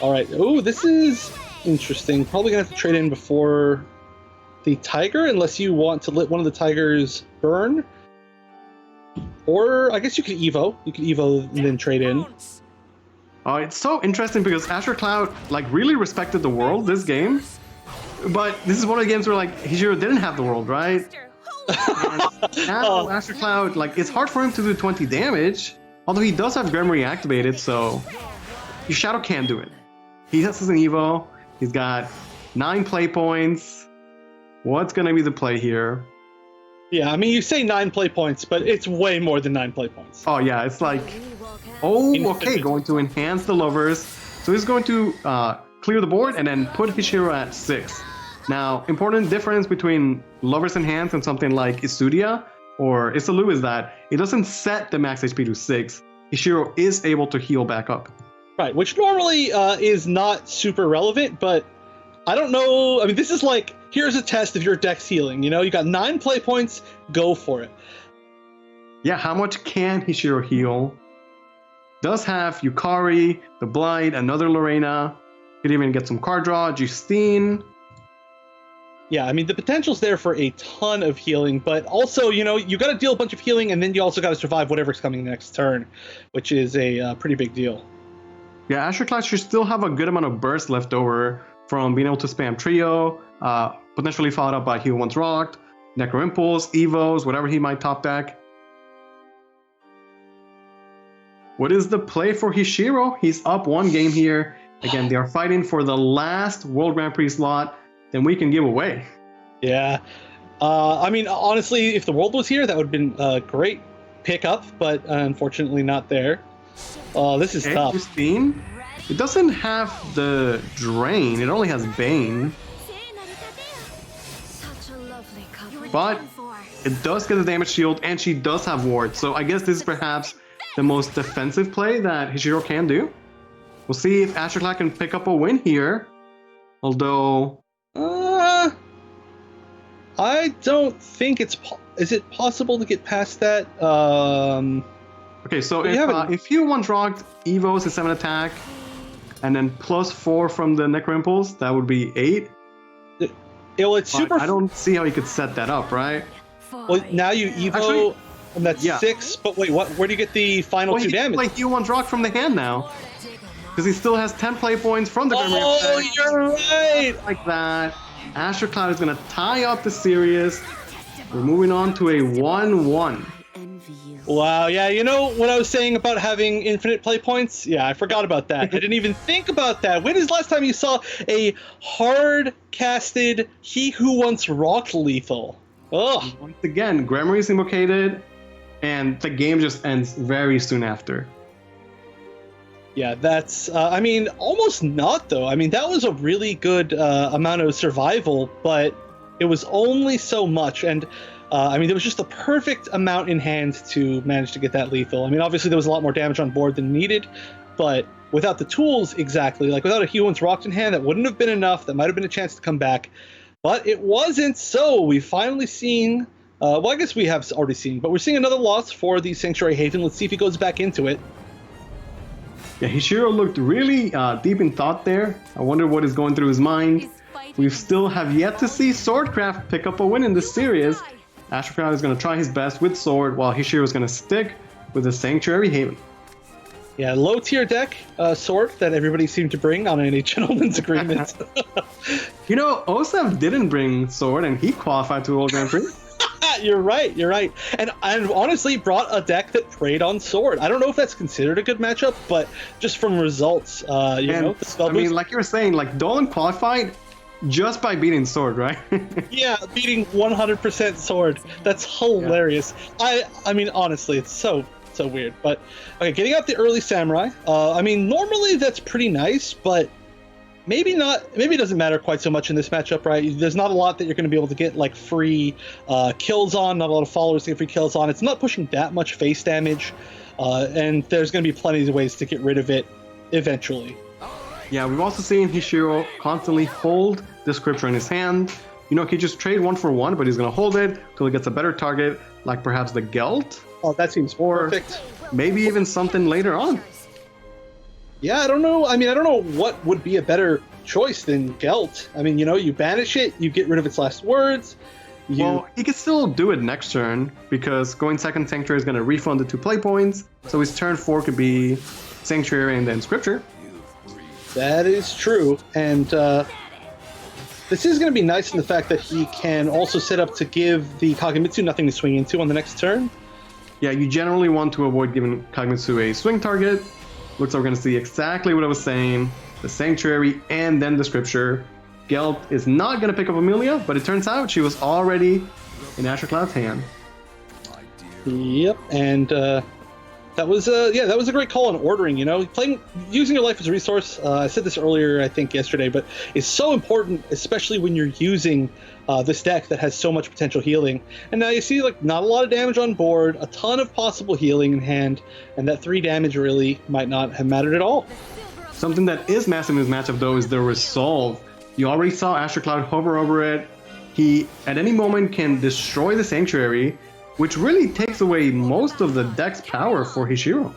All right. Oh, this is interesting. Probably gonna have to trade in before the Tiger, unless you want to let one of the Tigers burn. Or I guess you could Evo. You could Evo and then trade in. It's so interesting because Azure Cloud like really respected the world this game, but this is one of the games where like Hijiro didn't have the world, right? And now Azure Cloud, like, it's hard for him to do 20 damage, although he does have Gramarye activated, so your Shadow can do it. He has an Evo. He's got 9 play points. What's gonna be the play here? Yeah, I mean, you say 9 play points, but it's way more than 9 play points. Oh yeah, it's like, oh, okay, going to enhance the lovers. So he's going to clear the board and then put Hishiro at 6. Now, important difference between lovers enhance and something like Isudia or Isalu is that it doesn't set the max HP to 6. Hishiro is able to heal back up. Right, which normally is not super relevant, but I don't know. I mean, this is like, here's a test of your deck's healing. You know, you got 9 play points, go for it. Yeah, how much can Hishiro heal? Does have Yukari, the Blight, another Lorena. Could even get some card draw, Justine. Yeah, I mean, the potential's there for a ton of healing, but also, you know, you got to deal a bunch of healing, and then you also got to survive whatever's coming next turn, which is a pretty big deal. Yeah, Azure Cloud should still have a good amount of burst left over from being able to spam Trio, potentially followed up by Heal Once Rocked, Necro Impulse, Evos, whatever he might top deck. What is the play for Hishiro? He's up 1 game here. Again, they are fighting for the last World Grand Prix slot. Then we can give away. Yeah. I mean, honestly, if the world was here, that would have been a great pickup, but unfortunately not there. This is tough. Justine? It doesn't have the Drain. It only has Bane. But it does get the damage shield, and she does have Ward. So I guess this is perhaps the most defensive play that Hishiro can do. We'll see if Azure Cloud can pick up a win here. Although... I don't think it's... Is it possible to get past that? Okay, so if you once rocked Evos is 7 attack, and then +4 from the Necro Impulse, that would be 8. It's super... I don't see how you could set that up, right? Well, now you Evo, actually, and that's 6, but wait, what? Where do you get the final 2 damage? Like you once rocked from the hand now. Because he still has 10 play points from the Gramarye. Oh, you're right! Like that. Azure Cloud is going to tie up the series. We're moving on to a 1-1. envy you. Wow, yeah, you know what I was saying about having infinite play points? Yeah, I forgot about that. I didn't even think about that. When is the last time you saw a hard-casted He Who Once Rocked lethal? Ugh. Once again, grammar is invocated, and the game just ends very soon after. Yeah, that's, I mean, almost not, though. I mean, that was a really good amount of survival, but it was only so much, and I mean, there was just the perfect amount in hand to manage to get that lethal. I mean, obviously there was a lot more damage on board than needed, but without the tools exactly, like without a He Who Once Rocked in hand, that wouldn't have been enough. That might have been a chance to come back, but it wasn't. So we've finally seen, well, I guess we have already seen, but we're seeing another loss for the Sanctuary Haven. Let's see if he goes back into it. Yeah, Hishiro looked really deep in thought there. I wonder what is going through his mind. We still have yet to see Swordcraft pick up a win in this series. Ashcraft is going to try his best with Sword, while Hishiro is going to stick with the Sanctuary Haven. Yeah, low tier deck Sword that everybody seemed to bring on any gentleman's agreement. You know, OSAV didn't bring Sword, and he qualified to World Grand Prix. You're right. And honestly brought a deck that preyed on Sword. I don't know if that's considered a good matchup, but just from results, you know, the spell boost. I mean, like you were saying, like Duelan qualified just by beating Sword, right? Yeah, beating 100% Sword. That's hilarious. Yeah. I mean, honestly, it's so weird. But okay, getting out the early Samurai. I mean, normally that's pretty nice, but maybe not. Maybe it doesn't matter quite so much in this matchup, right? There's not a lot that you're going to be able to get like free kills on. Not a lot of followers to get free kills on. It's not pushing that much face damage, and there's going to be plenty of ways to get rid of it eventually. Yeah, we've also seen Hishiro constantly hold the scripture in his hand. You know, he can just trade 1 for 1, but he's going to hold it till he gets a better target, like perhaps the Gelt. Oh, that seems perfect. Maybe even something later on. Yeah, I don't know. I mean, I don't know what would be a better choice than Gelt. I mean, you know, you banish it, you get rid of its last words. Well, he can still do it next turn, because going second Sanctuary is going to refund the 2 play points. So his turn 4 could be Sanctuary and then Scripture. That is true, and this is going to be nice in the fact that he can also set up to give the Kagemitsu nothing to swing into on the next turn. Yeah, you generally want to avoid giving Kagemitsu a swing target. Looks like we're going to see exactly what I was saying. The Sanctuary and then the Scripture. Gelt is not going to pick up Amelia, but it turns out she was already in Asher Cloud's hand. Yep, and that was a great call on ordering. You know, using your life as a resource. I said this earlier, I think yesterday, but it's so important, especially when you're using this deck that has so much potential healing. And now you see, like, not a lot of damage on board, a ton of possible healing in hand, and that 3 damage really might not have mattered at all. Something that is massive in this matchup, though, is the Resolve. You already saw Asher Cloud hover over it. He, at any moment, can destroy the Sanctuary, which really takes away most of the deck's power for Hishiro.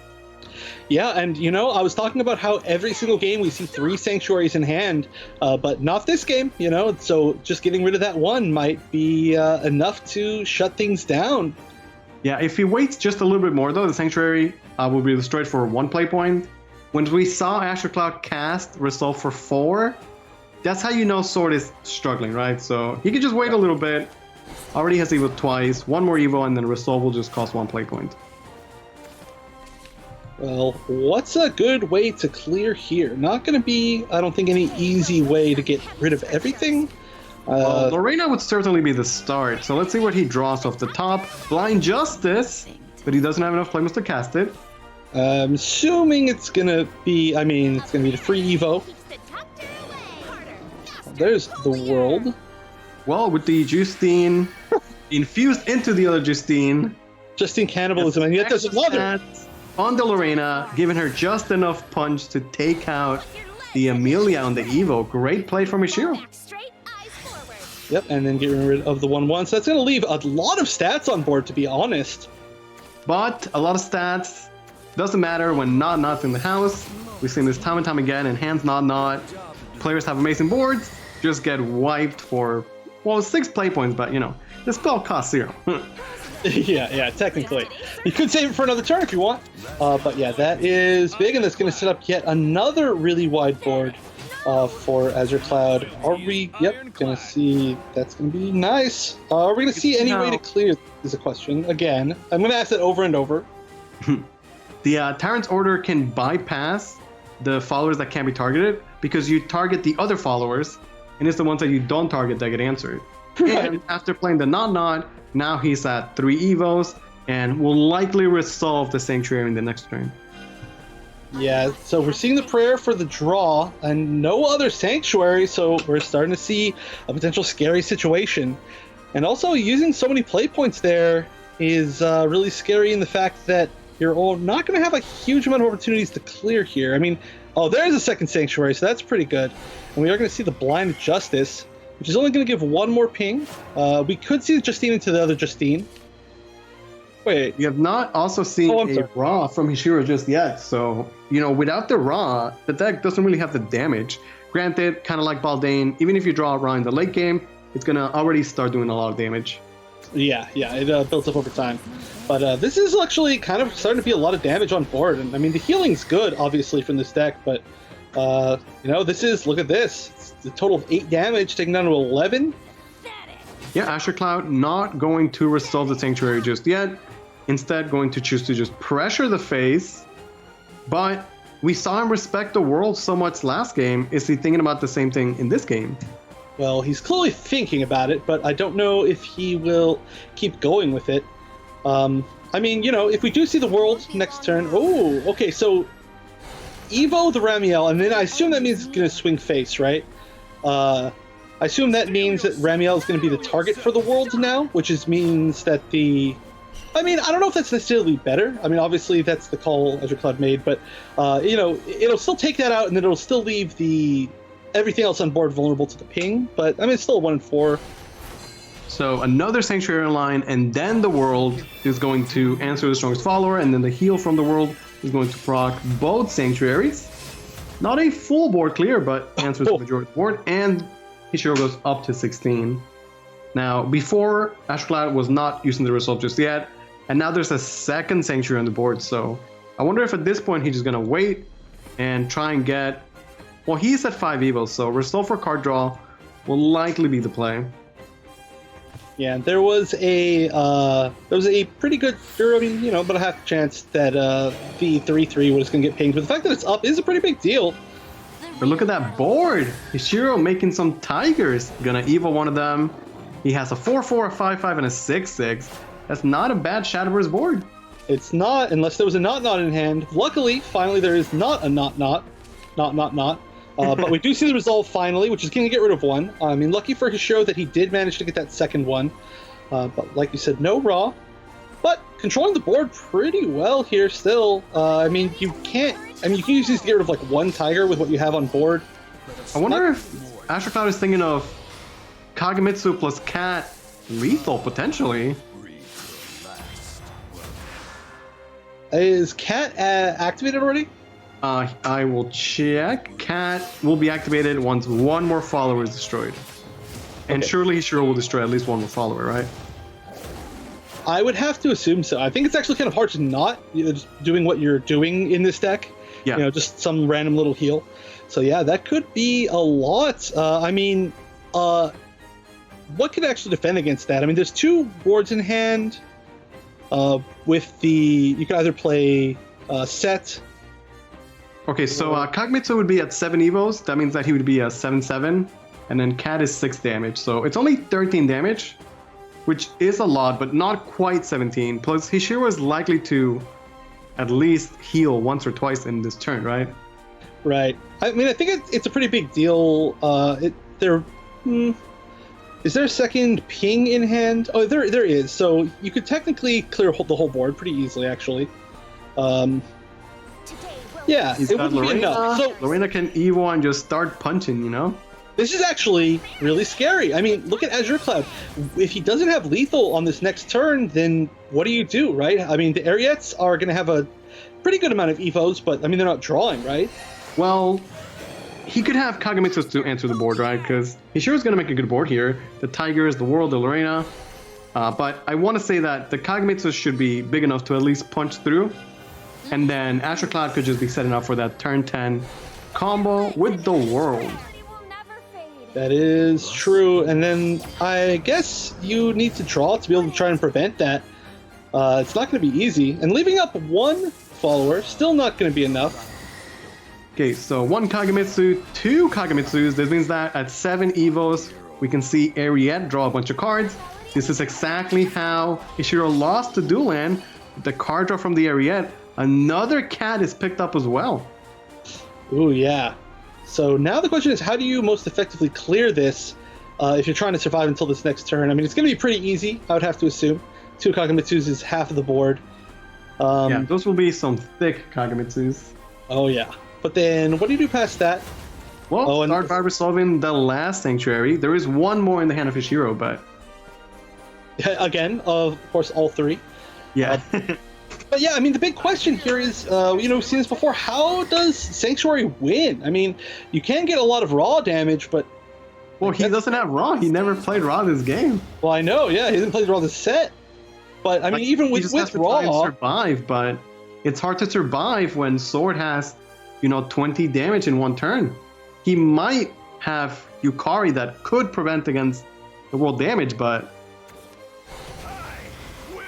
Yeah, and you know, I was talking about how every single game we see 3 Sanctuaries in hand, but not this game, you know, so just getting rid of that 1 might be enough to shut things down. Yeah, if he waits just a little bit more, though, the Sanctuary will be destroyed for 1 play point. When we saw Asher Cloud cast Resolve for 4, that's how you know Sword is struggling, right? So he could just wait a little bit. Already has Evo twice, 1 more Evo, and then Resolve will just cost 1 play point. Well, what's a good way to clear here? Not going to be, I don't think, any easy way to get rid of everything. Lorena would certainly be the start, so let's see what he draws off the top. Blind Justice, but he doesn't have enough playmates to cast it. I'm assuming it's going to be, I mean, it's going to be the free Evo. There's the World. Well, with the Justine infused into the other Justine. Justine cannibalism, and yet there's another. On the Lorena, giving her just enough punch to take out the Amelia on the Evo. Great play from Hishiro. Yep, and then getting rid of the 1/1. So that's going to leave a lot of stats on board, to be honest. But a lot of stats doesn't matter when Not's in the house. We've seen this time and time again, and hands Not. Players have amazing boards, just get wiped for, well, 6 play points, but you know, the spell costs 0. Yeah, technically. You could save it for another turn if you want. But yeah, that is big, and that's going to set up yet another really wide board for Azure Cloud. Are we, gonna see, that's gonna be nice. Are we gonna see any way to clear, is a question. Again, I'm gonna ask that over and over. The Tyrant's Order can bypass the followers that can't be targeted because you target the other followers, and it's the ones that you don't target that get answered. And after playing the Not, now he's at 3 Evos, and will likely resolve the Sanctuary in the next turn. Yeah, so we're seeing the prayer for the draw and no other Sanctuary, so we're starting to see a potential scary situation. And also using so many play points there is really scary in the fact that you're all not going to have a huge amount of opportunities to clear here. I mean, there's a second Sanctuary, so that's pretty good. And we are going to see the Blind Justice, which is only going to give one more ping. We could see Justine into the other Justine. Wait. We have not also seen a Ra from Hishiro just yet, so, without the Ra, the deck doesn't really have the damage. Granted, kind of like Baldane, even if you draw a Ra in the late game, it's going to already start doing a lot of damage. Yeah, it builds up over time. But this is actually kind of starting to be a lot of damage on board. And I mean, the healing's good, obviously, from this deck, but, this is, look at this. It's a total of 8 damage, taken down to 11. Yeah, Azure Cloud not going to resolve the Sanctuary just yet. Instead, going to choose to just pressure the face. But we saw him respect the world so much last game. Is he thinking about the same thing in this game? Well, he's clearly thinking about it, but I don't know if he will keep going with it. I mean, if we do see the world next turn... Oh, okay, so Evo the Ramiel, and then I assume that means it's going to swing face, right? I assume that means that Ramiel is going to be the target for the world now, which means that the... I mean, I don't know if that's necessarily better. I mean, obviously that's the call Azure Cloud made, but, it'll still take that out, and then it'll still leave everything else on board vulnerable to the ping, but I mean, it's still 1-4. So another Sanctuary line, and then the world is going to answer the strongest follower, and then the heal from the world is going to proc both Sanctuaries. Not a full board clear, but answers the majority of the board, and Hishiro goes up to 16. Now, before, Azure Cloud was not using the resolve just yet, and now there's a second Sanctuary on the board, so I wonder if at this point he's just going to wait and try and get... Well, he's at 5 evos, so resolve for card draw will likely be the play. Yeah, there was a pretty good, about a half chance that the 3/3 was going to get pinged, but the fact that it's up is a pretty big deal. But look at that board! Hishiro making some tigers. Gonna evo one of them. He has a 4/4, a 5/5, and a 6/6. That's not a bad Shadowverse board. It's not, unless there was a not in hand. Luckily, finally, there is not a not. But we do see the resolve finally, which is going to get rid of one. I mean, lucky for Hishiro that he did manage to get that second one. But like you said, no Raw. But controlling the board pretty well here still. You can use these to get rid of like one tiger with what you have on board. I wonder if Azure Cloud is thinking of Kagemitsu plus Cat lethal potentially. Is Cat activated already? I will check. Cat will be activated once one more follower is destroyed. And surely Hishiro will destroy at least one more follower, right? I would have to assume so. I think it's actually kind of hard to not just doing what you're doing in this deck. Yeah. Just some random little heal. So yeah, that could be a lot. What could actually defend against that? I mean, there's 2 boards in hand. You could either play Set. Okay, so Kagemitsu would be at 7 evos. That means that he would be a 7/7. And then Cat is 6 damage. So it's only 13 damage, which is a lot, but not quite 17. Plus, Hishiro is likely to at least heal once or twice in this turn, right? Right. I mean, I think it's a pretty big deal. Is there a second ping in hand? Oh, there is. So you could technically clear the whole board pretty easily, actually. Yeah, He's it got wouldn't be enough. So Lorena can evo and just start punching, This is actually really scary. I mean, look at Azure Cloud. If he doesn't have lethal on this next turn, then what do you do, right? I mean, the Ariettes are going to have a pretty good amount of evos, but I mean, they're not drawing, right? Well, he could have Kagemitsu to answer the board, right? Because Hishiro's going to make a good board here. The Tigers, the World, the Lorena. But I want to say that the Kagemitsu should be big enough to at least punch through. And then Azure Cloud could just be setting up for that turn 10 combo with the world. That is true. And then I guess you need to draw to be able to try and prevent that. It's not going to be easy. And leaving up one follower, still not going to be enough. Okay, so 1 Kagemitsu, 2 Kagemitsus. This means that at 7 Evos, we can see Ariette draw a bunch of cards. This is exactly how Ishiro lost to Duelan. The card draw from the Ariette. Another cat is picked up as well. Ooh, yeah. So now the question is, how do you most effectively clear this if you're trying to survive until this next turn? I mean, it's going to be pretty easy, I would have to assume. 2 Kagemitsus is half of the board. Yeah, those will be some thick Kagemitsus. Oh, yeah. But then, what do you do past that? Well, start by resolving the last Sanctuary. There is one more in the hand of Ishiro, but... Again, of course, all 3. Yeah. But yeah, I mean, the big question here is, we've seen this before, how does Sanctuary win? I mean, you can get a lot of raw damage, but... Well, he doesn't have raw. He never played raw this game. Well, I know, yeah, he didn't play raw this set. But, I mean, even with raw... Try and survive, but it's hard to survive when Sword has, 20 damage in one turn. He might have Yukari that could prevent against the world damage, but...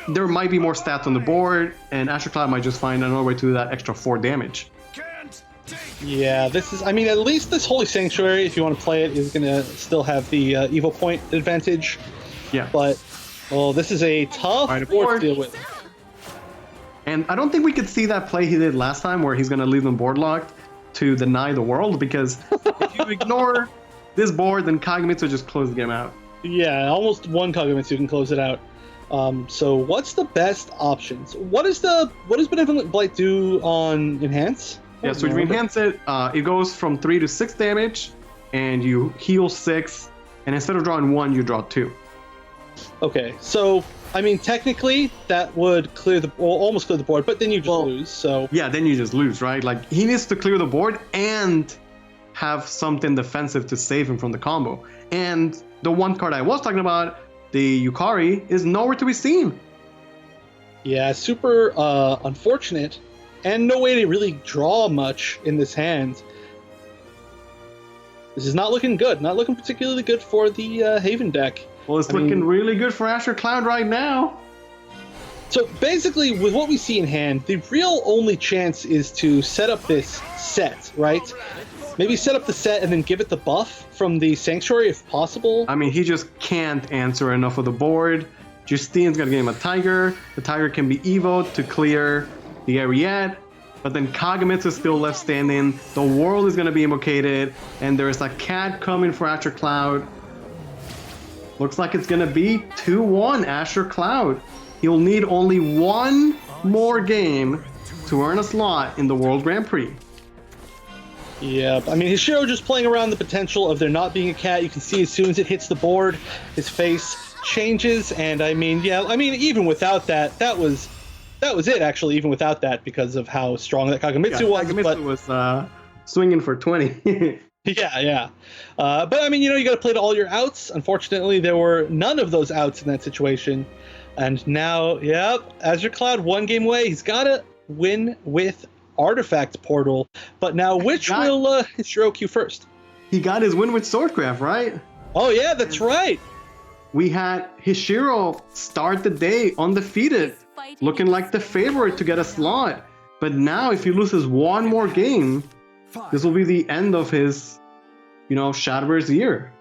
there might be more stats on the board, and Azure Cloud might just find another way to do that extra 4 damage. Yeah, this is... I mean, at least this Holy Sanctuary, if you want to play it, is going to still have the Evo Point advantage. Yeah. But, well, this is a tough board to deal with. And I don't think we could see that play he did last time, where he's going to leave them board locked to deny the world, because if you ignore this board, then Kagemitsu just close the game out. Yeah, almost one Kagemitsu can close it out. So what's the best options? What does Benevolent Blight do on Enhance? Yeah, so if you enhance it, it goes from 3 to 6 damage, and you heal 6, and instead of drawing 1, you draw 2. Okay, so I mean, technically that would almost clear the board, but then you just lose. So yeah, then you just lose, right? Like, he needs to clear the board and have something defensive to save him from the combo. And the one card I was talking about, the Yukari, is nowhere to be seen. Yeah, super unfortunate, and no way to really draw much in this hand. This is not looking good. Not looking particularly good for the Haven deck. Well, it's looking really good for Azure Cloud right now. So basically, with what we see in hand, the real only chance is to set up this set, right? Maybe set up the set and then give it the buff from the Sanctuary if possible. I mean, he just can't answer enough of the board. Justine's gonna give him a Tiger. The Tiger can be Evo to clear the Ariette. But then Kagemitsu is still left standing. The world is gonna be invocated. And there's a cat coming for Azure Cloud. Looks like it's gonna be 2-1 Azure Cloud. He'll need only one more game to earn a slot in the World Grand Prix. Yeah, I mean, Hishiro just playing around the potential of there not being a cat. You can see as soon as it hits the board, his face changes. And I mean, yeah, I mean, even without that, that was it, actually, even without that, because of how strong that Kagemitsu was. Kagemitsu was swinging for 20. Yeah. But I mean, you got to play to all your outs. Unfortunately, there were none of those outs in that situation. And now, Azure Cloud, one game away. He's got to win with Artifact Portal. But now, which will Hishiro queue first? He got his win with Swordcraft, right? Oh, yeah, that's right. We had Hishiro start the day undefeated, looking like the favorite to get a slot. But now, if he loses one more game, this will be the end of his, Shadowverse year.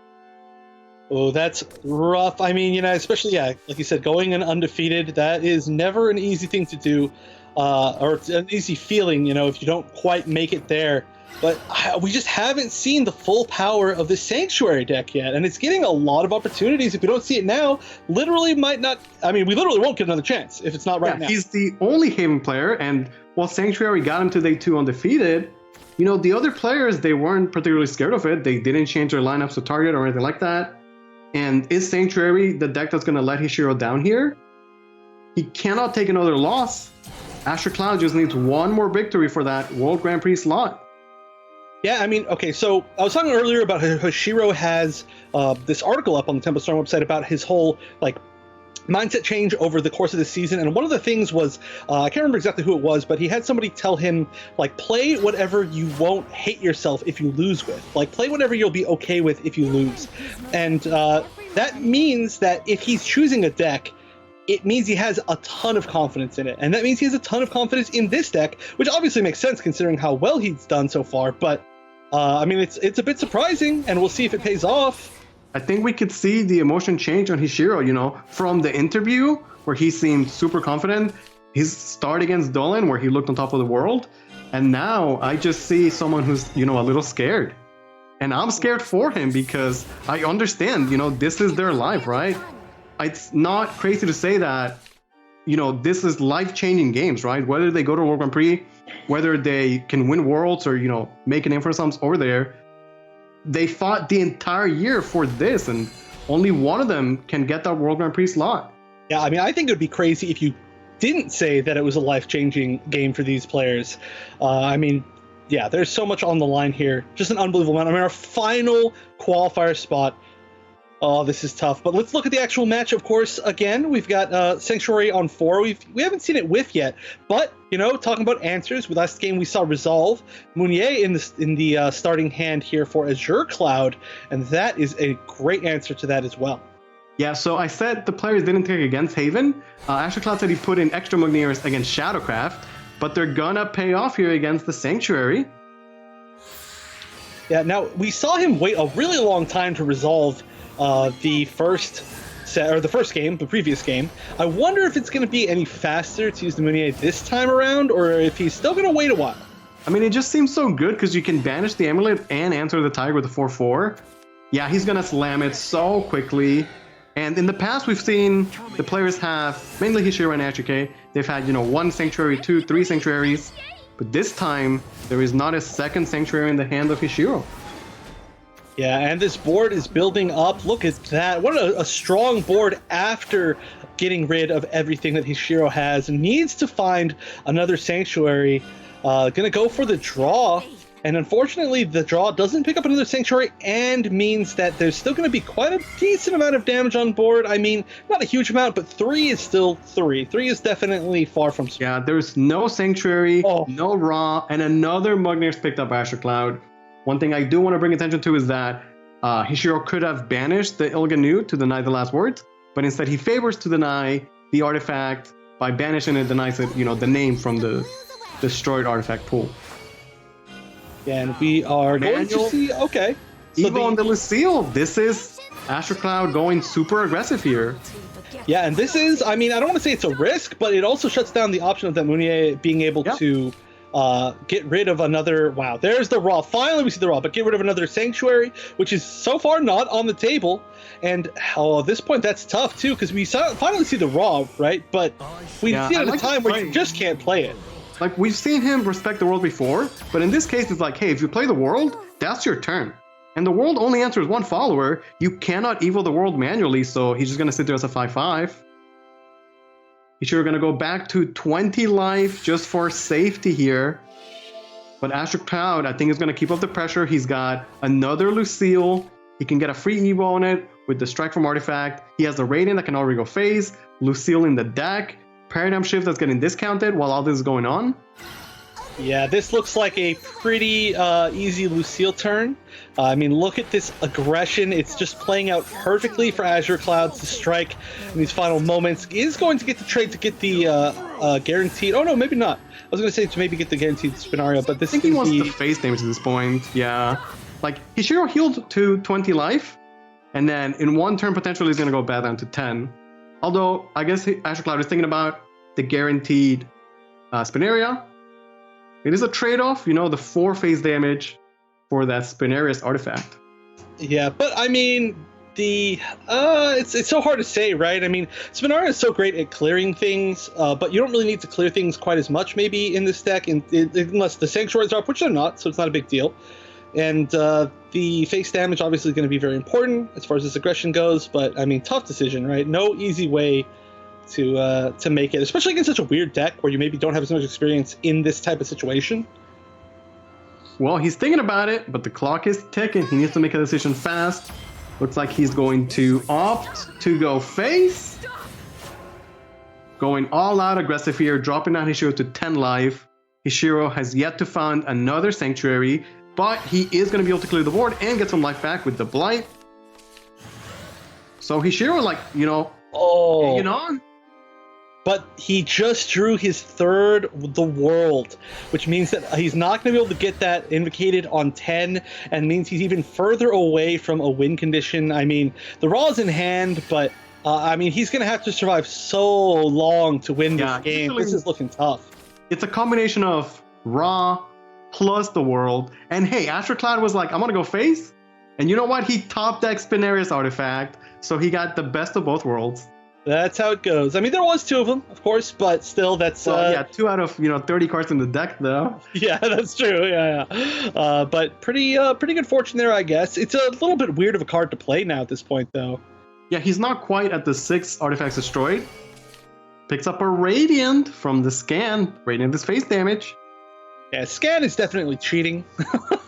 Oh, that's rough. I mean, especially, like you said, going in undefeated, that is never an easy thing to do, or it's an easy feeling, if you don't quite make it there. But we just haven't seen the full power of the Sanctuary deck yet, and it's getting a lot of opportunities. If we don't see it now, literally might not... I mean, we literally won't get another chance if it's not right now. He's the only Haven player, and while Sanctuary got him to day 2 undefeated, the other players, they weren't particularly scared of it. They didn't change their lineups to target or anything like that. And is Sanctuary the deck that's going to let Hishiro down here? He cannot take another loss. Azure Cloud just needs one more victory for that World Grand Prix slot. Yeah, I mean, okay, so I was talking earlier about how Hishiro has this article up on the Temple Storm website about his whole, mindset change over the course of the season, and one of the things was I can't remember exactly who it was, but he had somebody tell him, like, play whatever you won't hate yourself if you lose with, like, play whatever you'll be okay with if you lose. And that means that if he's choosing a deck, it means he has a ton of confidence in it, and that means he has a ton of confidence in this deck, which obviously makes sense considering how well he's done so far. But I mean, it's a bit surprising, and we'll see if it pays off. I think we could see the emotion change on Hishiro, you know, from the interview where he seemed super confident, his start against Duelan where he looked on top of the world, and now I just see someone who's, you know, a little scared. And I'm scared for him because I understand, you know, this is their life, right? It's not crazy to say that, you know, this is life-changing games, right? Whether they go to World Grand Prix, whether they can win worlds or, you know, make an name for themselves over there, they fought the entire year for this, and only one of them can get that World Grand Prix slot. Yeah, I mean, I think it would be crazy if you didn't say that it was a life-changing game for these players. I mean, yeah, there's so much on the line here. Just an unbelievable amount. I mean, our final qualifier spot. Oh, this is tough. But let's look at the actual match, of course. Again, we've got Sanctuary on 4. We haven't seen it whiff yet. But, you know, talking about answers, last game we saw Resolve. Mounier in the starting hand here for Azure Cloud. And that is a great answer to that as well. Yeah, so I said the players didn't take against Haven. Azure Cloud said he put in extra Mugniers against Shadowcraft. But they're gonna pay off here against the Sanctuary. Yeah, now, we saw him wait a really long time to resolve the first set, or the first game, the previous game. I wonder if it's going to be any faster to use the Mounier this time around, or if he's still going to wait a while. I mean, it just seems so good because you can banish the Amulet and answer the Tiger with a 4/4. Yeah, he's going to slam it so quickly. And in the past, we've seen the players have, mainly Hishiro and Ashike, they've had, you know, 1 Sanctuary, 2, 3 Sanctuaries. But this time, there is not a second Sanctuary in the hand of Hishiro. Yeah, and this board is building up. Look at that. What a strong board after getting rid of everything that Hishiro has. Needs to find another Sanctuary. Gonna go for the draw. And unfortunately, the draw doesn't pick up another Sanctuary and means that there's still going to be quite a decent amount of damage on board. I mean, not a huge amount, but 3 is still 3. 3 is definitely far from... Yeah, there's no Sanctuary, no Raw, and another Mugnir's picked up Azure Cloud. One thing I do want to bring attention to is that Hishiro could have banished the Ilganu to deny the last words, but instead he favors to deny the artifact by banishing it, denies it, you know, the name from the destroyed artifact pool. And we are going to see, okay. So Evo on the Lucille, this is Azure Cloud going super aggressive here. Yeah, and this is, I mean, I don't want to say it's a risk, but it also shuts down the option of that Mounier being able to get rid of another, wow, there's the Raw. Finally we see the Raw, but get rid of another Sanctuary, which is so far not on the table. And at this point, that's tough too, because we finally see the Raw, right? But we see it at a time where you just can't play it. Like, we've seen him respect the world before, but in this case, it's like, hey, if you play the world, that's your turn. And the world only answers 1 follower. You cannot evil the world manually, so he's just going to sit there as a 5/5. He's sure going to go back to 20 life just for safety here. But Azure Cloud, I think, is going to keep up the pressure. He's got another Lucille. He can get a free Evo on it with the Strike from Artifact. He has the Radiant that can already go phase. Lucille in the deck. Paradigm Shift that's getting discounted while all this is going on. Yeah, this looks like a pretty easy Lucille turn. I mean, look at this aggression. It's just playing out perfectly for Azure Cloud to strike in these final moments. He is going to get the trade to get the guaranteed... Oh, no, maybe not. I was going to say to maybe get the guaranteed Spinario, but this I think he wants the face damage at this point. Yeah. Like, Hishiro healed to 20 life, and then in 1 turn, potentially he's going to go back down to 10. Although, I guess Azure Cloud is thinking about the guaranteed Spinaria. It is a trade-off, you know, the 4 phase damage for that Spinaria's artifact. Yeah, but I mean, it's so hard to say, right? I mean, Spinaria is so great at clearing things, but you don't really need to clear things quite as much, maybe, in this deck, unless the Sanctuaries are up, which they're not, so it's not a big deal. And the face damage obviously is going to be very important as far as this aggression goes, but I mean, tough decision, right? No easy way to make it, especially against such a weird deck where you maybe don't have as much experience in this type of situation. Well, he's thinking about it, but the clock is ticking. He needs to make a decision fast. Looks like he's going to opt to go face. going all out aggressive here, dropping down Hishiro to 10 life. Hishiro has yet to find another sanctuary, but he is going to be able to clear the board and get some life back with the Blight. So Hishiro, like, you know, hanging on. But he just drew his third the world, which means that he's not going to be able to get that invocated on 10, and means he's even further away from a win condition. I mean, the Raw is in hand, but I mean, he's going to have to survive so long to win this game. This is looking tough. It's a combination of Raw plus the world. And hey, Astrocloud was like, I'm going to go face. And you know what? He top decked Spinarius artifact, so he got the best of both worlds. That's how it goes. I mean, there was 2 of them, of course, but still, that's... yeah, 2 out of, 30 cards in the deck, though. Yeah, that's true, yeah. But pretty good fortune there, I guess. It's a little bit weird of a card to play now at this point, though. Yeah, he's not quite at the 6 artifacts destroyed. Picks up a Radiant from the scan. Radiant is face damage. Yeah, scan is definitely cheating.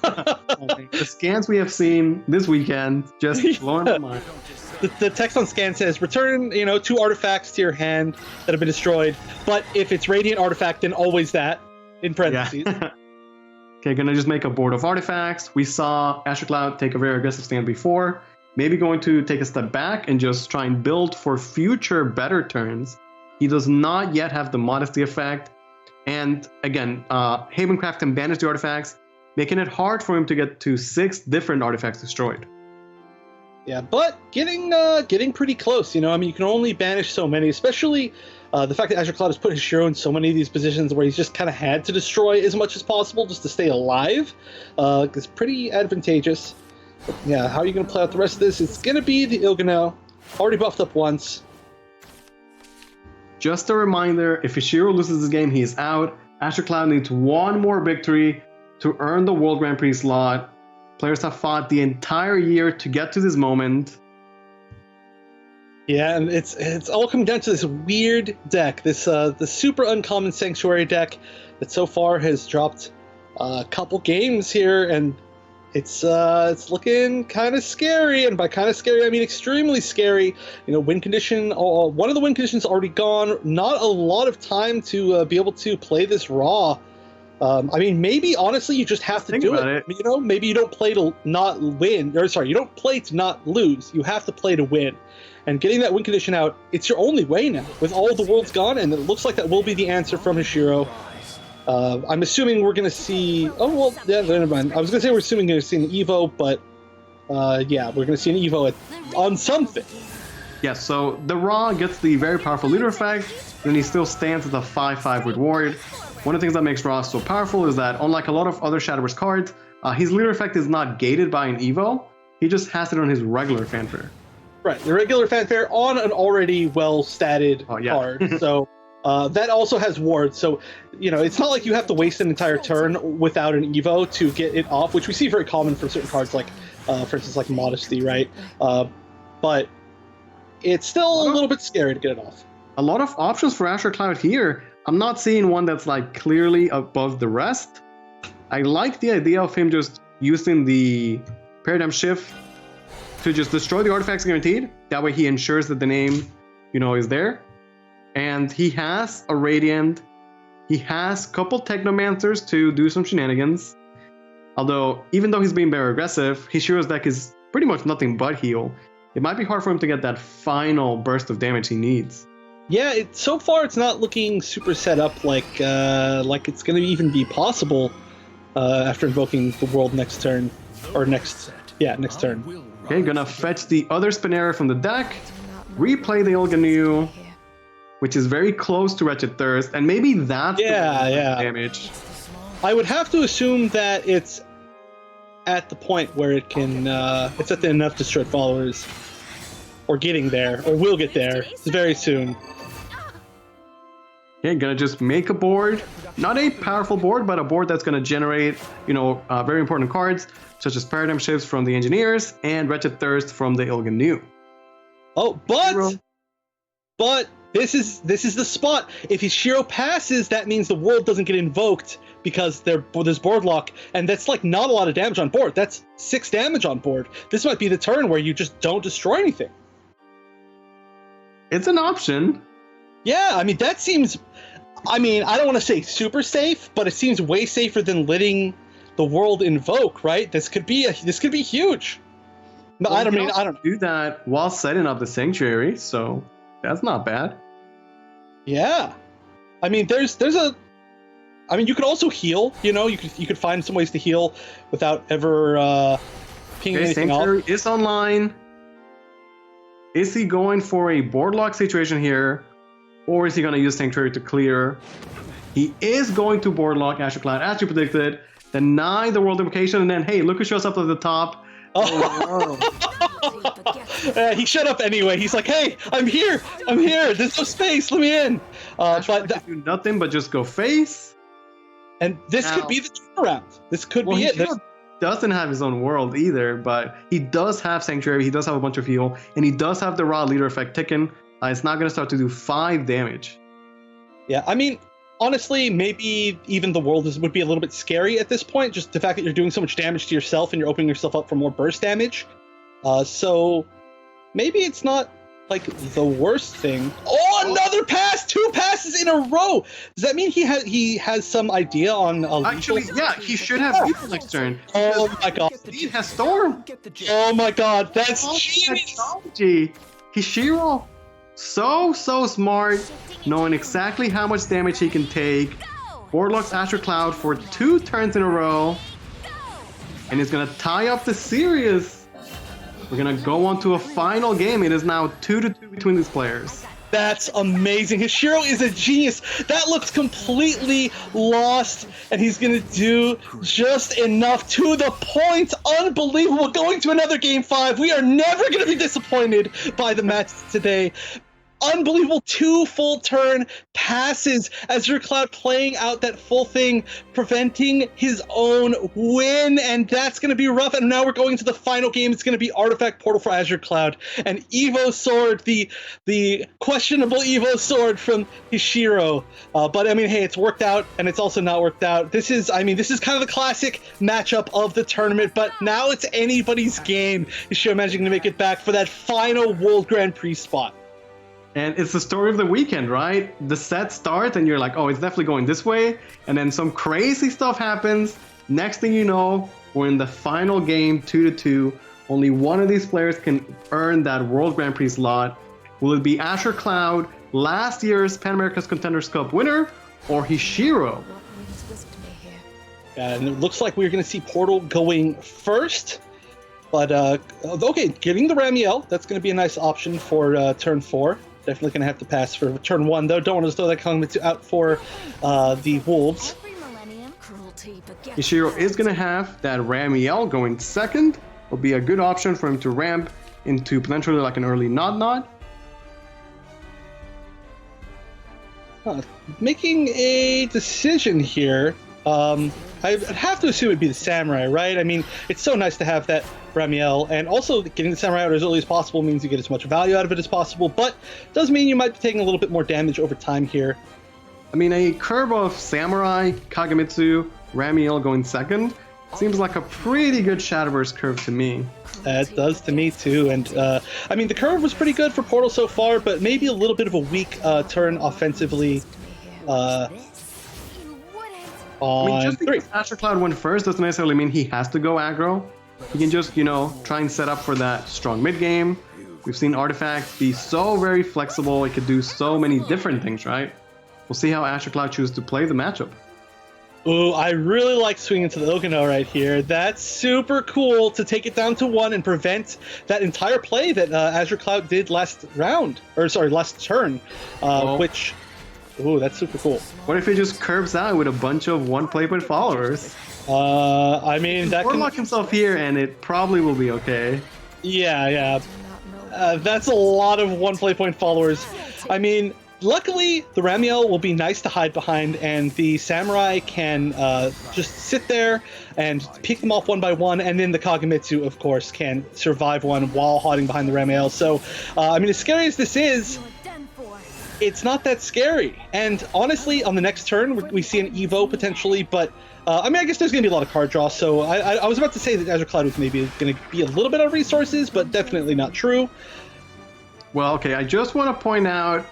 The scans we have seen this weekend just blowing my mind. The text on scan says, return, 2 artifacts to your hand that have been destroyed. But if it's Radiant artifact, then always that, in parentheses. Yeah. Okay, gonna just make a board of artifacts. We saw Astrocloud take a very aggressive stand before. Maybe going to take a step back and just try and build for future better turns. He does not yet have the Modesty effect. And again, Havencraft can banish the artifacts, making it hard for him to get to 6 different artifacts destroyed. Yeah, but getting pretty close, I mean, you can only banish so many, especially the fact that Astrocloud has put Hishiro in so many of these positions where he's just kind of had to destroy as much as possible just to stay alive. It's pretty advantageous. But yeah, how are you going to play out the rest of this? It's going to be the Il'gyno, already buffed up once. Just a reminder, if Hishiro loses this game, he is out. Astrocloud needs 1 more victory to earn the World Grand Prix slot. Players have fought the entire year to get to this moment. Yeah, and it's all come down to this weird deck, this the super uncommon Sanctuary deck that so far has dropped a couple games here, and it's looking kind of scary, and by kind of scary I mean extremely scary. Win condition, one of the win conditions already gone. Not a lot of time to be able to play this Raw. I mean, maybe honestly you just have to do it. Maybe you don't play to not win, or sorry, you don't play to not lose. You have to play to win. And getting that win condition out, it's your only way now. With all the worlds gone, and it looks like that will be the answer from Hishiro. I'm assuming we're going to see... Oh, well, yeah, never mind. I was going to say we're assuming we're going to see an Evo, but yeah, we're going to see an Evo on something. Yeah, so the Raw gets the very powerful leader effect, then he still stands at the 5/5 with Ward. One of the things that makes Raw so powerful is that, unlike a lot of other Shadowverse cards, his leader effect is not gated by an Evo. He just has it on his regular fanfare. Right, the regular fanfare on an already well-statted card. So that also has Ward. So, it's not like you have to waste an entire turn without an Evo to get it off, which we see very common for certain cards, like, for instance, like Modesty, right? But it's still a little bit scary to get it off. A lot of options for Astrocloud here. I'm not seeing one that's like clearly above the rest. I like the idea of him just using the Paradigm Shift to just destroy the artifacts guaranteed. That way he ensures that the name, is there. And he has a Radiant. He has a couple Technomancers to do some shenanigans. Although, even though he's being very aggressive, Hishiro's deck is pretty much nothing but heal. It might be hard for him to get that final burst of damage he needs. Yeah, so far it's not looking super set up like it's going to even be possible after invoking the world next turn. Or next turn. Okay, gonna fetch the other Spinera from the deck, replay the Il'gyno, which is very close to Wretched Thirst, and maybe that's the damage. I would have to assume that it's at the point where it can, it's at the enough destroyed followers, or getting there, or will get there very soon. Okay, gonna just make a board, not a powerful board, but a board that's gonna generate, very important cards, such as Paradigm Shifts from the Engineers and Wretched Thirst from the Il'gyno. Oh, but this is the spot. If Hishiro passes, that means the world doesn't get invoked because there's board lock, and that's like not a lot of damage on board. That's 6 damage on board. This might be the turn where you just don't destroy anything. It's an option. Yeah, I mean, that seems... I mean, I don't want to say super safe, but it seems way safer than letting the world invoke, right? This could be huge. No, Well, I don't do that while setting up the sanctuary, so that's not bad. Yeah, I mean, I mean, you could also heal. You know, you could find some ways to heal without ever pinging anything sanctuary off. is online. Is he going for a boardlock situation here, or is he going to use sanctuary to clear? He is going to boardlock Azure Cloud, as you predicted. Deny the world invocation, and then hey, look who shows up at the top. He shut up anyway. He's like, "Hey, I'm here. There's no space. Let me in." But do nothing but just go face. And this could be the turnaround. This could be it. He doesn't have his own world either, but he does have sanctuary. He does have a bunch of heal, and he does have the raw leader effect ticking. It's not going to start to do 5 damage. Yeah, I mean, honestly, maybe even the world would be a little bit scary at this point. Just the fact that you're doing so much damage to yourself and you're opening yourself up for more burst damage. So maybe it's not like the worst thing. Oh, another pass! 2 passes in a row. Does that mean he has some idea on? Actually, yeah, he should have lethal next turn. Oh my god! He has Storm. Oh my god, that's genius! Hishiro, so smart, knowing exactly how much damage he can take. Boardlocks Azure Cloud for 2 turns in a row, and he's gonna tie up the series. We're gonna go on to a final game. It is now 2-2 between these players. That's amazing. Hishiro is a genius. That looks completely lost, and he's gonna do just enough to the point. Unbelievable. Going to another game 5. We are never gonna be disappointed by the match today. Unbelievable 2 full turn passes. Azure Cloud playing out that full thing, preventing his own win, and that's going to be rough. And now we're going to the final game. It's going to be Artifact Portal for Azure Cloud and Evo Sword, the questionable Evo Sword from Hishiro. But I mean, hey, it's worked out, and it's also not worked out. This is kind of the classic matchup of the tournament. But now it's anybody's game. Hishiro managing to make it back for that final World Grand Prix spot. And it's the story of the weekend, right? The set starts and you're like, oh, it's definitely going this way. And then some crazy stuff happens. Next thing you know, we're in the final game, 2-2. Only one of these players can earn that World Grand Prix slot. Will it be Azure Cloud, last year's Pan America's Contenders Cup winner, or Hishiro? And it looks like we're going to see Portal going first. But, okay, getting the Ramiel, that's going to be a nice option for turn 4. Definitely going to have to pass for turn 1, though. Don't want to throw that Kongmitsu out for the Wolves. Hishiro is going to have that Ramiel going second. Will be a good option for him to ramp into potentially like an early Nod. Making a decision here. I'd have to assume it'd be the Samurai, right? I mean, it's so nice to have that Ramiel, and also getting the Samurai out as early as possible means you get as much value out of it as possible, but does mean you might be taking a little bit more damage over time here. I mean, a curve of Samurai, Kagemitsu, Ramiel going second seems like a pretty good Shadowverse curve to me. It does to me too, and I mean, the curve was pretty good for Portal so far, but maybe a little bit of a weak turn offensively. I mean, just because Azure Cloud went first doesn't necessarily mean he has to go aggro. He can just, try and set up for that strong mid game. We've seen Artifact be so very flexible. It could do so many different things, right? We'll see how Azure Cloud chooses to play the matchup. Ooh, I really like swinging to the Ogano right here. That's super cool to take it down to 1 and prevent that entire play that Azure Cloud did last turn, which... Ooh, that's super cool. What if he just curves out with a bunch of 1 playpoint followers? I mean, that can lock himself here, and it probably will be okay. Yeah. That's a lot of 1 playpoint followers. I mean, luckily, the Ramiel will be nice to hide behind, and the Samurai can just sit there and pick them off 1 by 1, and then the Kagemitsu, of course, can survive 1 while hiding behind the Ramiel. So, I mean, as scary as this is, it's not that scary. And honestly, on the next turn, we see an Evo potentially, but I mean, I guess there's going to be a lot of card draw, so I was about to say that Azure Cloud was maybe going to be a little bit on resources, but definitely not true. Well, okay, I just want to point out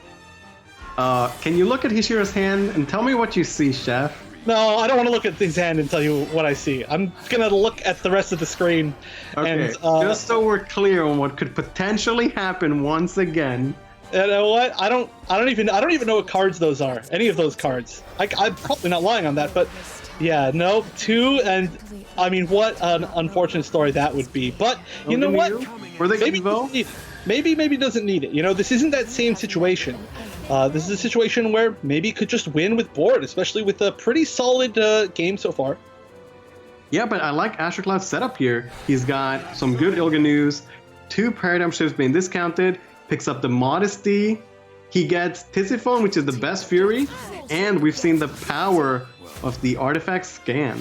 Can you look at Hishiro's hand and tell me what you see, Chef? No, I don't want to look at his hand and tell you what I see. I'm gonna look at the rest of the screen. Okay, and, just so we're clear on what could potentially happen once again. You know what? I don't even know what cards those are. Any of those cards. I'm probably not lying on that, but yeah, no, 2, and I mean, what an unfortunate story that would be. But you know what? Were they maybe doesn't need it. You know, this isn't that same situation. This is a situation where maybe he could just win with board, especially with a pretty solid game so far. Yeah, but I like Azure Cloud's setup here. He's got some good Ilganews, 2 Paradigm Shifts being discounted, picks up the Modesty, he gets Tisiphone, which is the best Fury, and we've seen the power of the Artifact Scan.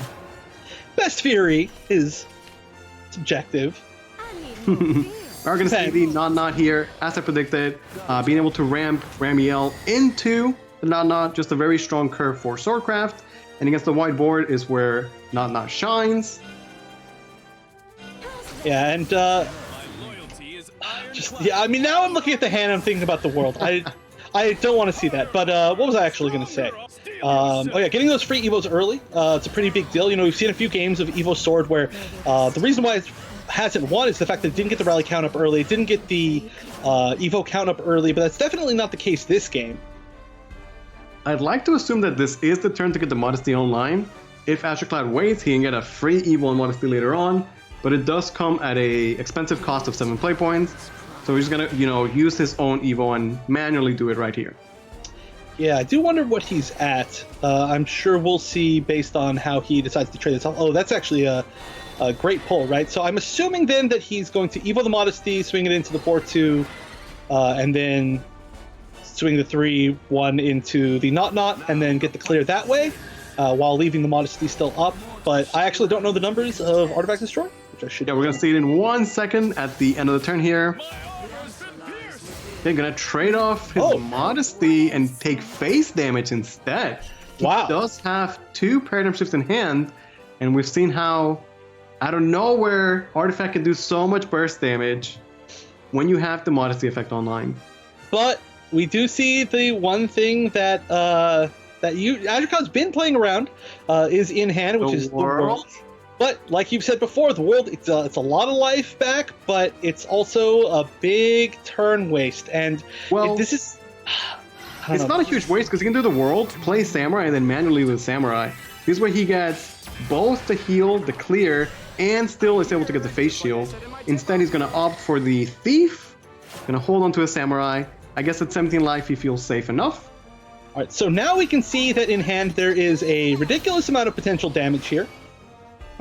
Best Fury is subjective. We're going to see the Not here, as I predicted, being able to ramp Ramiel into the Not, just a very strong curve for Swordcraft, and against the white board is where Not shines. Yeah, and I mean, now I'm looking at the hand, I'm thinking about the world. I don't want to see that, but what was I actually going to say? Oh yeah, getting those free Evos early, it's a pretty big deal. You know, we've seen a few games of Evo Sword where the reason why it hasn't won is the fact that it didn't get the rally count up early, it didn't get the Evo count up early, but that's definitely not the case this game. I'd like to assume that this is the turn to get the Modesty online. If Azure Cloud waits, he can get a free Evo and Modesty later on, but it does come at a expensive cost of 7 play points. So he's gonna, you know, use his own Evo and manually do it right here. Yeah, I do wonder what he's at. I'm sure we'll see based on how he decides to trade this off. Oh, that's actually a great pull, right? So I'm assuming then that he's going to Evo the Modesty, swing it into the 4-2, and then swing the 3-1 into the Not, and then get the clear that way, while leaving the Modesty still up. But I actually don't know the numbers of Artifact Destroy, which I should. Yeah, we're gonna see it in 1 second at the end of the turn here. They're gonna trade off his Modesty and take face damage instead. Wow. He does have 2 Paradigm Shifts in hand, and we've seen how out of nowhere Artifact can do so much burst damage when you have the Modesty effect online. But we do see the one thing that Azure Cloud's been playing around is in hand, which is the world. But like you've said before, the world, it's a lot of life back, but it's also a big turn waste. And this is... It's not a huge waste because he can do the world, play Samurai, and then manually with Samurai. This is where he gets both the heal, the clear, and still is able to get the face shield. Instead, he's going to opt for the Thief, going to hold on to a Samurai. I guess at 17 life, he feels safe enough. All right, so now we can see that in hand there is a ridiculous amount of potential damage here.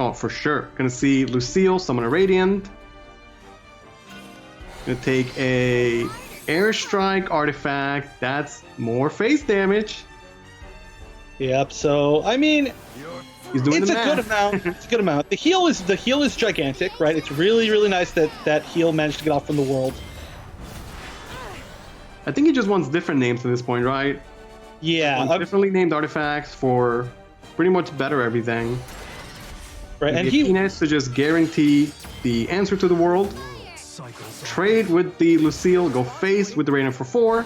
Oh, for sure. Gonna see Lucille summon a Radiant. Gonna take a Airstrike artifact. That's more face damage. Yep. So I mean, he's doing it's the a good math. amount. It's a good amount. The heal is gigantic, right? It's really nice that heal managed to get off from the world. I think he just wants different names at this point, right? Yeah. Differently named artifacts for pretty much better everything. Right, and he needs to just guarantee the answer to the world. Trade with the Lucille, go face with the Radiant for 4,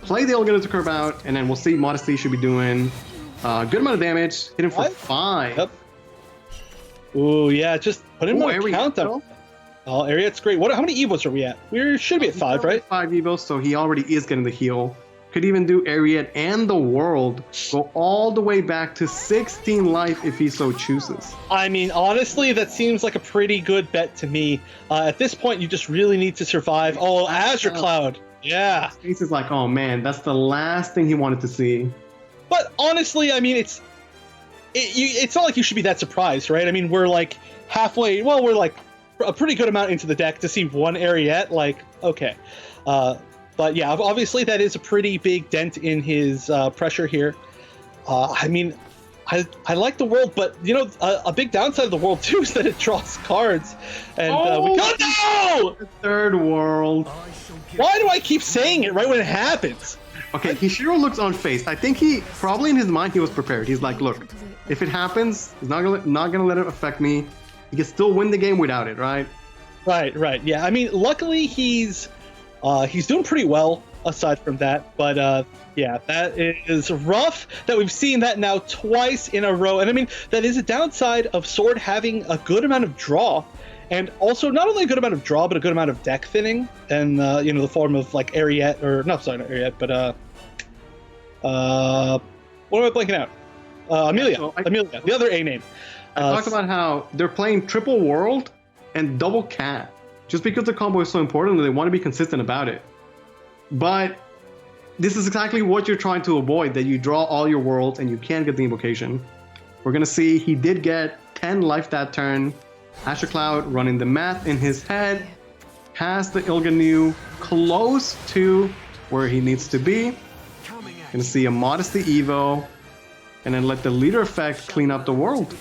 play the Ilganews to curve out, and then we'll see Modesty should be doing a good amount of damage. Hit him for 5. Yep. Ooh, yeah, just put him on a countdown. Oh, Ariet's great. How many Evos are we at? We should be at 5, right? 5 Evos, so he already is getting the heal. Could even do Ariet and the world, go all the way back to 16 life if he so chooses. I mean, honestly, that seems like a pretty good bet to me. At this point, you just really need to survive. Oh, Azure Cloud. Yeah. Space is like, oh man, that's the last thing he wanted to see. But honestly, I mean, it's not like you should be that surprised, right? I mean, we're like halfway, well, we're like a pretty good amount into the deck to see one Ariet, like, okay. But yeah, obviously that is a pretty big dent in his pressure here. I mean, I like the world, but you know, a big downside of the world too is that it draws cards. And we got no! The third world. Why do I keep saying it right when it happens? Okay, Hishiro looks unfazed. I think he probably in his mind he was prepared. He's like, look, if it happens, he's not gonna let it affect me. He can still win the game without it, right? Right. Yeah. I mean, luckily he's doing pretty well. aside from that. But yeah, that is rough that we've seen that now twice in a row. And I mean, that is a downside of Sword having a good amount of draw. And also not only a good amount of draw, but a good amount of deck thinning. And, you know, the form of like Ariette, or no, sorry, not Ariette, but what am I blanking out? Amelia. Amelia, the other A name. I talked about how they're playing triple world and double cat. Just because the combo is so important, they want to be consistent about it. But this is exactly what you're trying to avoid, that you draw all your worlds and you can't get the invocation. We're going to see he did get 10 life that turn. Azure Cloud running the math in his head. Has the Ilganu close to where he needs to be. Going to see a Modesty Evo. And then let the leader effect clean up the world.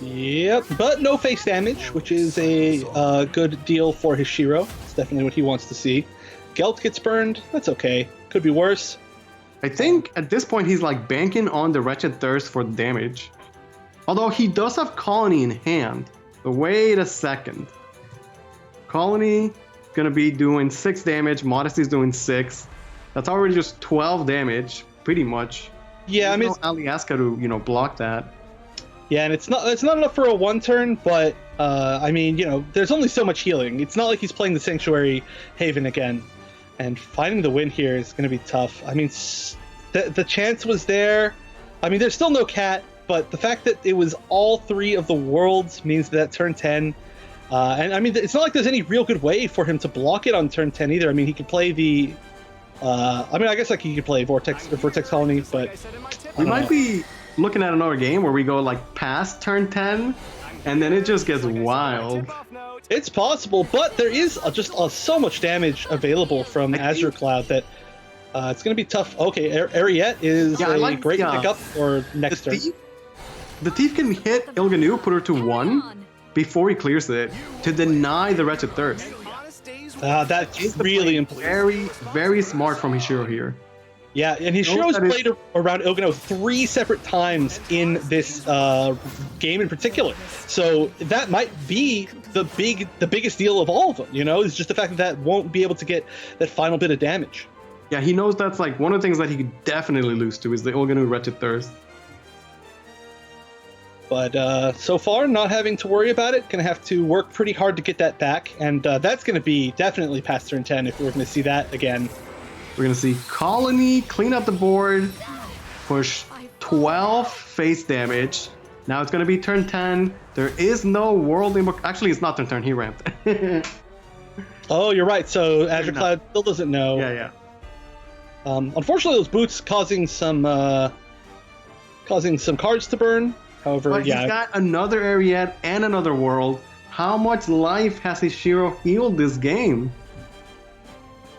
Yep, but no face damage, which is a good deal for Hishiro. It's definitely what he wants to see. Gelt gets burned. That's okay. Could be worse. I think at this point he's like banking on the Wretched Thirst for damage. Although he does have Colony in hand. But wait a second. Colony gonna be doing 6 damage. Modesty's doing 6. That's already just 12 damage, pretty much. Yeah, I mean, Aliaska to, you know, block that. Yeah, and it's not enough for a 1-turn, but I mean, you know, there's only so much healing. It's not like he's playing the Sanctuary Haven again, and finding the win here is going to be tough. I mean, the chance was there. I mean, there's still no cat, but the fact that it was all 3 of the worlds means that turn 10. And I mean, it's not like there's any real good way for him to block it on turn 10 either. I mean, he could play the. I mean, I guess like he could play Vortex Colony, but we might be looking at another game where we go like past turn 10 and then it just gets wild. It's possible, but there is just so much damage available from Azure Cloud that it's going to be tough. Okay, Ariette is a great pickup for next turn. The Thief can hit Ilganu, put her to 1 before he clears it to deny the Wretched Thirst. That's really important. Very, very smart from Hishiro here. Yeah, and Hishiro's played around Ilganu 3 separate times in this game in particular. So that might be the biggest deal of all of them, you know? It's just the fact that won't be able to get that final bit of damage. Yeah, he knows that's like one of the things that he could definitely lose to is the Ilganu Wretched Thirst. But so far, not having to worry about it. Gonna have to work pretty hard to get that back. And that's gonna be definitely past turn 10 if we're gonna see that again. We're going to see Colony clean up the board, push 12 face damage. Now it's going to be turn 10. There is no world invocation. Actually, it's not turn 10. He ramped. Oh, you're right. So Azure Cloud still doesn't know. Yeah. Unfortunately, those boots causing some cards to burn. However, but yeah. He's got another Ariette and another world. How much life has Hishiro healed this game?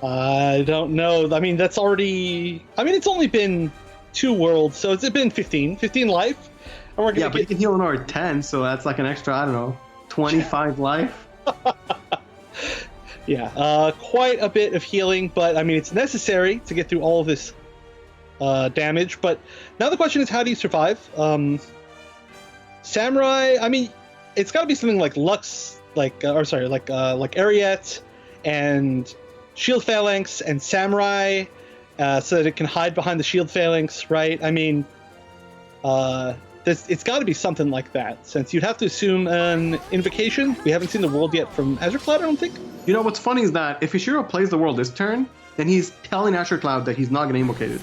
I don't know. I mean, that's already. I mean, it's only been 2 worlds, so it's been 15 life. And we're gonna but you can heal another 10, so that's like an extra, I don't know, 25 life. Yeah, quite a bit of healing, but I mean, it's necessary to get through all of this damage. But now the question is, how do you survive? Samurai. I mean, it's got to be something like Lux, like Ariette and Shield Phalanx and Samurai, so that it can hide behind the Shield Phalanx, right? I mean, it's got to be something like that, since you'd have to assume an Invocation. We haven't seen the world yet from Azure Cloud, I don't think. You know, what's funny is that if Hishiro plays the world this turn, then he's telling Azure Cloud that he's not going to invoke it.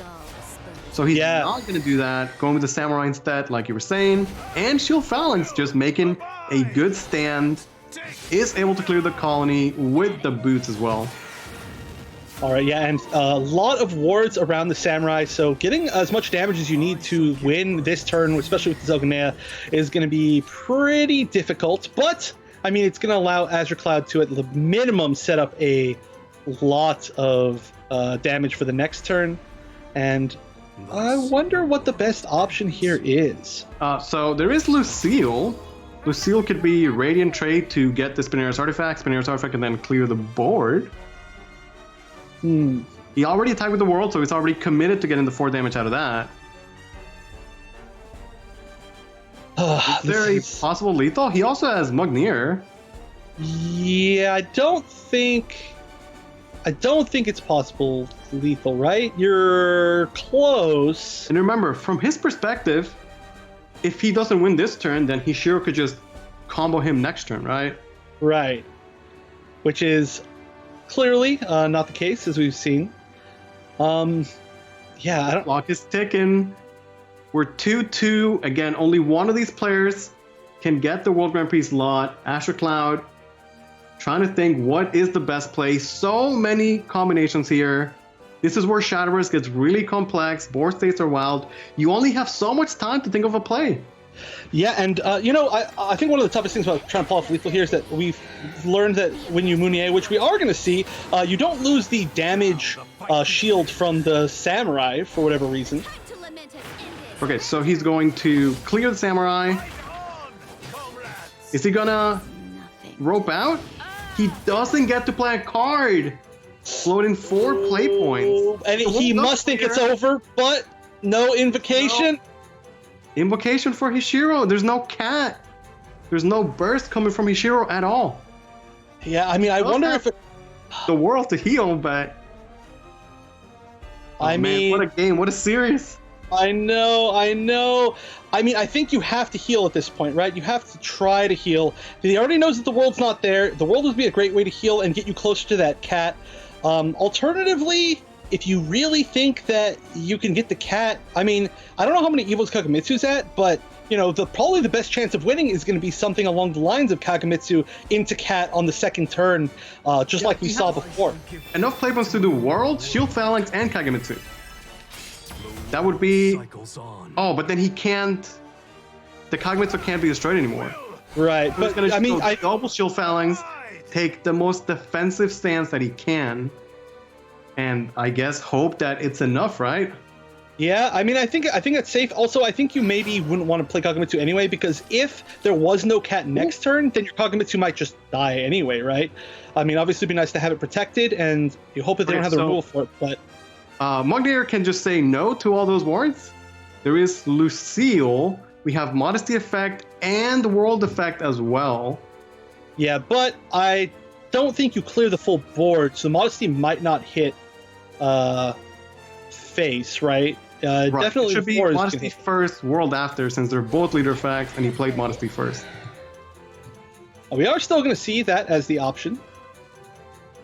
So he's not going to do that, going with the Samurai instead, like you were saying. And Shield Phalanx just making a good stand, is able to clear the Colony with the boots as well. All right, yeah, and a lot of wards around the Samurai, so getting as much damage as you need to win this turn, especially with the Zelganea, is going to be pretty difficult. But, I mean, it's going to allow Azure Cloud to, at the minimum, set up a lot of damage for the next turn. And I wonder what the best option here is. So there is Lucille. Lucille could be Radiant Trade to get the Spinera's Artifact, and then clear the board. He already attacked with the world, so he's already committed to getting the 4 damage out of that. Is there a possible lethal? He also has Mugnier. Yeah, I don't think I don't think it's possible lethal, right? You're close. And remember, from his perspective, if he doesn't win this turn, then Hishiro could just combo him next turn, right? Right. Which is clearly not the case, as we've seen. Yeah, I don't... Clock is ticking. We're 2-2. Again, only one of these players can get the World Grand Prix slot. Azure Cloud, trying to think what is the best play. So many combinations here. This is where Shadowverse gets really complex. Board states are wild. You only have so much time to think of a play. Yeah, and I think one of the toughest things about trying to pull off lethal here is that we've learned that when you Moonier, which we are going to see, you don't lose the damage shield from the Samurai for whatever reason. Okay, so he's going to clear the Samurai. Is he gonna rope out? He doesn't get to play a card. Floating 4 play points. And he must think it's over, but no invocation. No. Invocation for Hishiro. There's no cat. There's no burst coming from Hishiro at all. Yeah, I mean, I wonder if the world to heal, but I mean, what a game! What a series! I know. I mean, I think you have to heal at this point, right? You have to try to heal. He already knows that the world's not there. The world would be a great way to heal and get you closer to that cat. Alternatively, if you really think that you can get the cat, I mean, I don't know how many evils Kagamitsu's at, but probably the best chance of winning is going to be something along the lines of Kagamitsu into cat on the second turn, like we saw before. Enough play points to do World, Shield Phalanx, and Kagamitsu. That would be... Oh, but then he can't... The Kagamitsu can't be destroyed anymore. Right, but I mean, double Shield Phalanx, take the most defensive stance that he can, and I guess hope that it's enough, right? Yeah, I mean, I think that's safe. Also, I think you maybe wouldn't want to play Kagamitsu anyway, because if there was no cat next turn, then your Kagamitsu might just die anyway, right? I mean, obviously it'd be nice to have it protected, and you hope that they don't have the removal for it, but... Mugnair can just say no to all those wards. There is Lucille. We have Modesty Effect and World Effect as well. Yeah, but I don't think you clear the full board, so Modesty might not hit face, right? Right. Definitely it should be Modesty first, World after, since they're both leader effects, and he played Modesty first. We are still going to see that as the option.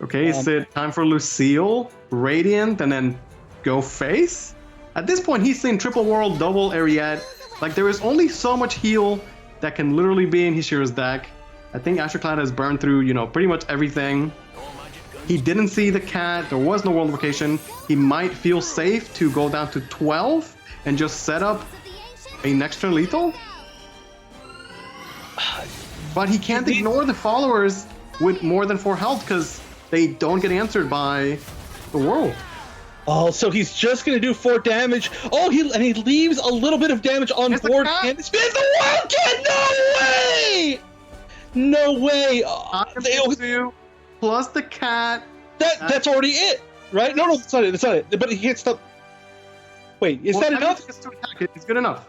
Okay, is it time for Lucille, Radiant, and then go face? At this point, he's saying triple World, double Ariete. Like, there is only so much heal that can literally be in Hishiro's deck. I think Azure Cloud has burned through, pretty much everything. He didn't see the cat. There was no World Invocation. He might feel safe to go down to 12 and just set up a next turn lethal. But he can't ignore the followers with more than 4 health because they don't get answered by the world. Oh, so he's just going to do 4 damage. Oh, he leaves a little bit of damage on board. And it's the world cat! No way! No way! Plus the cat. That's already it, right? No, that's not it. That's not it. But he can't stop. Wait, is that enough? It's good enough.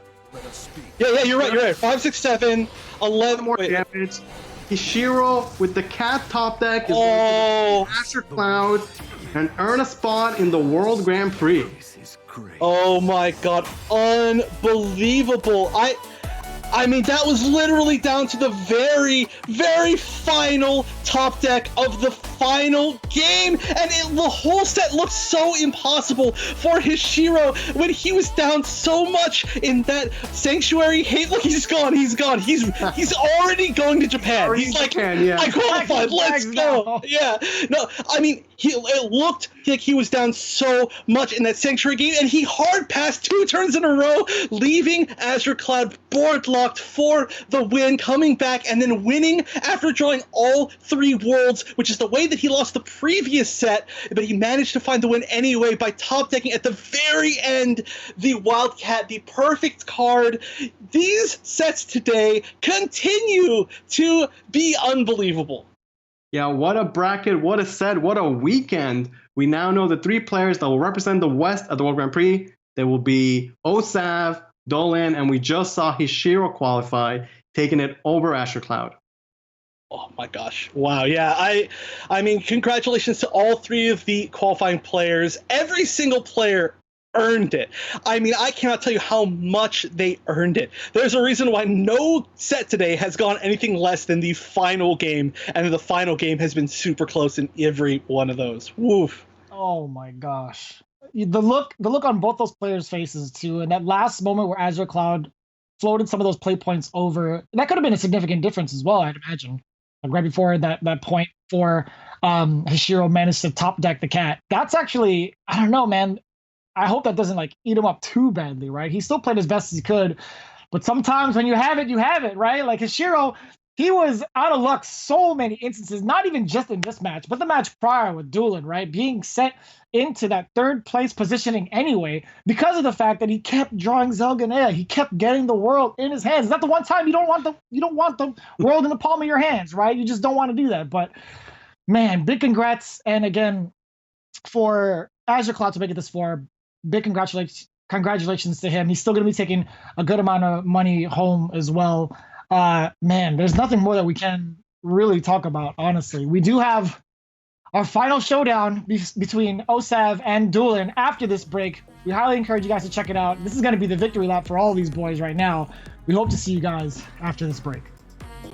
Yeah, you're right. You're right. 5, 6, 7, 11 more damage. Hishiro with the cat top deck is going to Azure Cloud and earn a spot in the World Grand Prix. Oh my god, unbelievable. I mean, that was literally down to the very, very final top deck of the final game, and the whole set looked so impossible for Hishiro when he was down so much in that Sanctuary hate. Look, he's gone. He's already going to Japan. He's like, I qualified. Let's go. Yeah. No, I mean, it looked like he was down so much in that Sanctuary game, and he hard passed 2 turns in a row, leaving Azure Cloud board locked for the win, coming back and then winning after drawing all 3 worlds, which is the way that he lost the previous set, but he managed to find the win anyway by top decking at the very end the Wildcat, the perfect card. These sets today continue to be unbelievable. Yeah, what a bracket, what a set, what a weekend. We now know the 3 players that will represent the West at the World Grand Prix. There will be OSAV, Duelan, and we just saw Hishiro qualify, taking it over Azure Cloud. Oh my gosh. Wow. Yeah. I mean, congratulations to all three of the qualifying players. Every single player earned it. I mean, I cannot tell you how much they earned it. There's a reason why no set today has gone anything less than the final game, and the final game has been super close in every one of those. Woof. Oh my gosh. The look on both those players' faces too, and that last moment where Azure Cloud floated some of those play points over, that could have been a significant difference as well, I'd imagine. Like right before that point for Hishiro managed to top deck the cat. That's actually, I don't know, man. I hope that doesn't like eat him up too badly, right? He still played as best as he could, but sometimes when you have it, right? Like Hishiro, he was out of luck so many instances, not even just in this match, but the match prior with Duelan, right? Being sent into that third place positioning anyway, because of the fact that he kept drawing Zelganea. He kept getting the world in his hands. Is that the one time you don't want the world in the palm of your hands, right? You just don't want to do that. But man, big congrats. And again, for Azure Cloud to make it this far, big congratulations to him. He's still going to be taking a good amount of money home as well. Man, there's nothing more that we can really talk about, honestly. We do have our final showdown between OSAV and Duelan after this break. We highly encourage you guys to check it out. This is going to be the victory lap for all these boys right now. We hope to see you guys after this break. You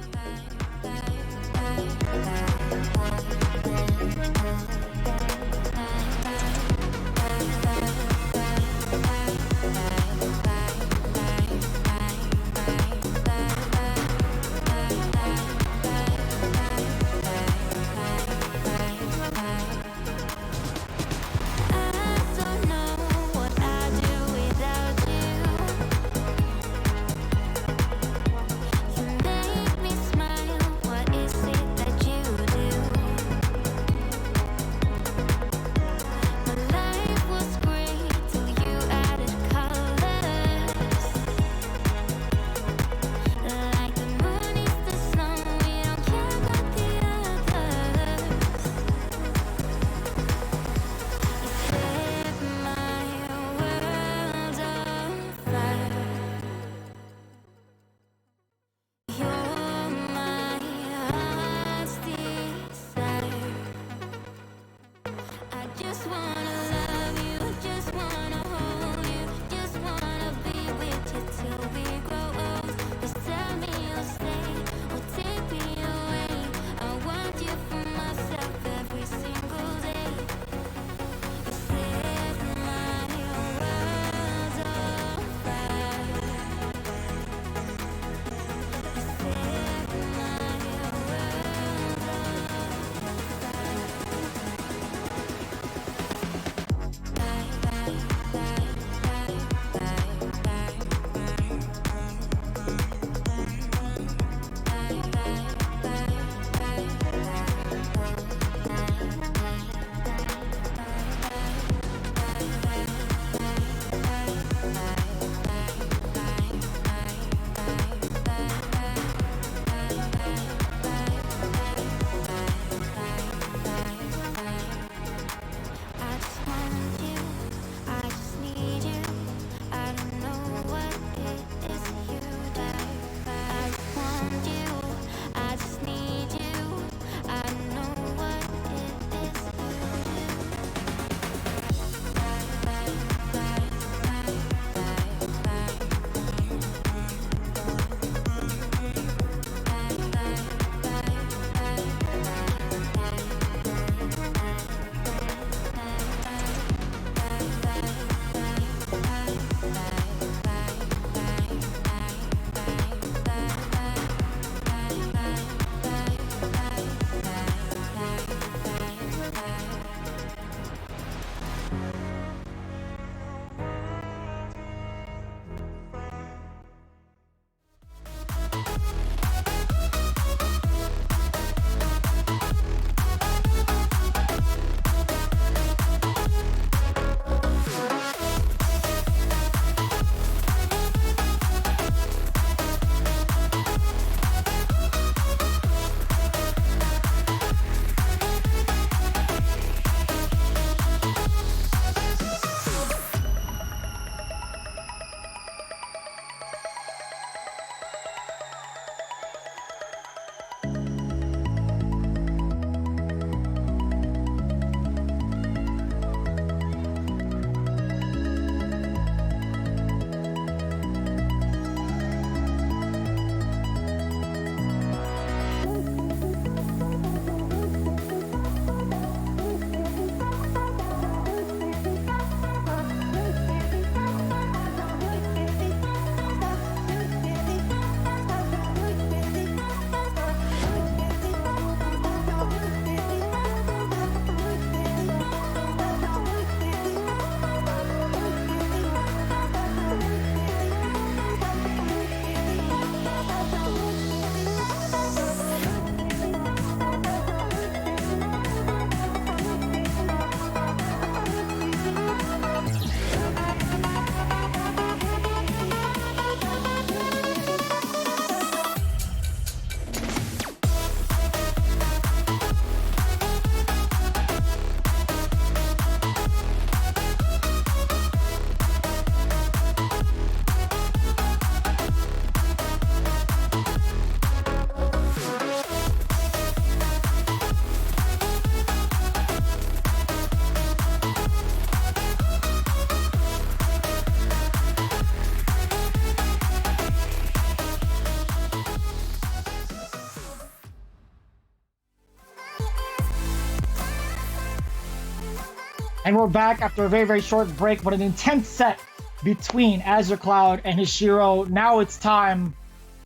And we're back after a very, very short break, but an intense set between Azure Cloud and Hishiro. Now it's time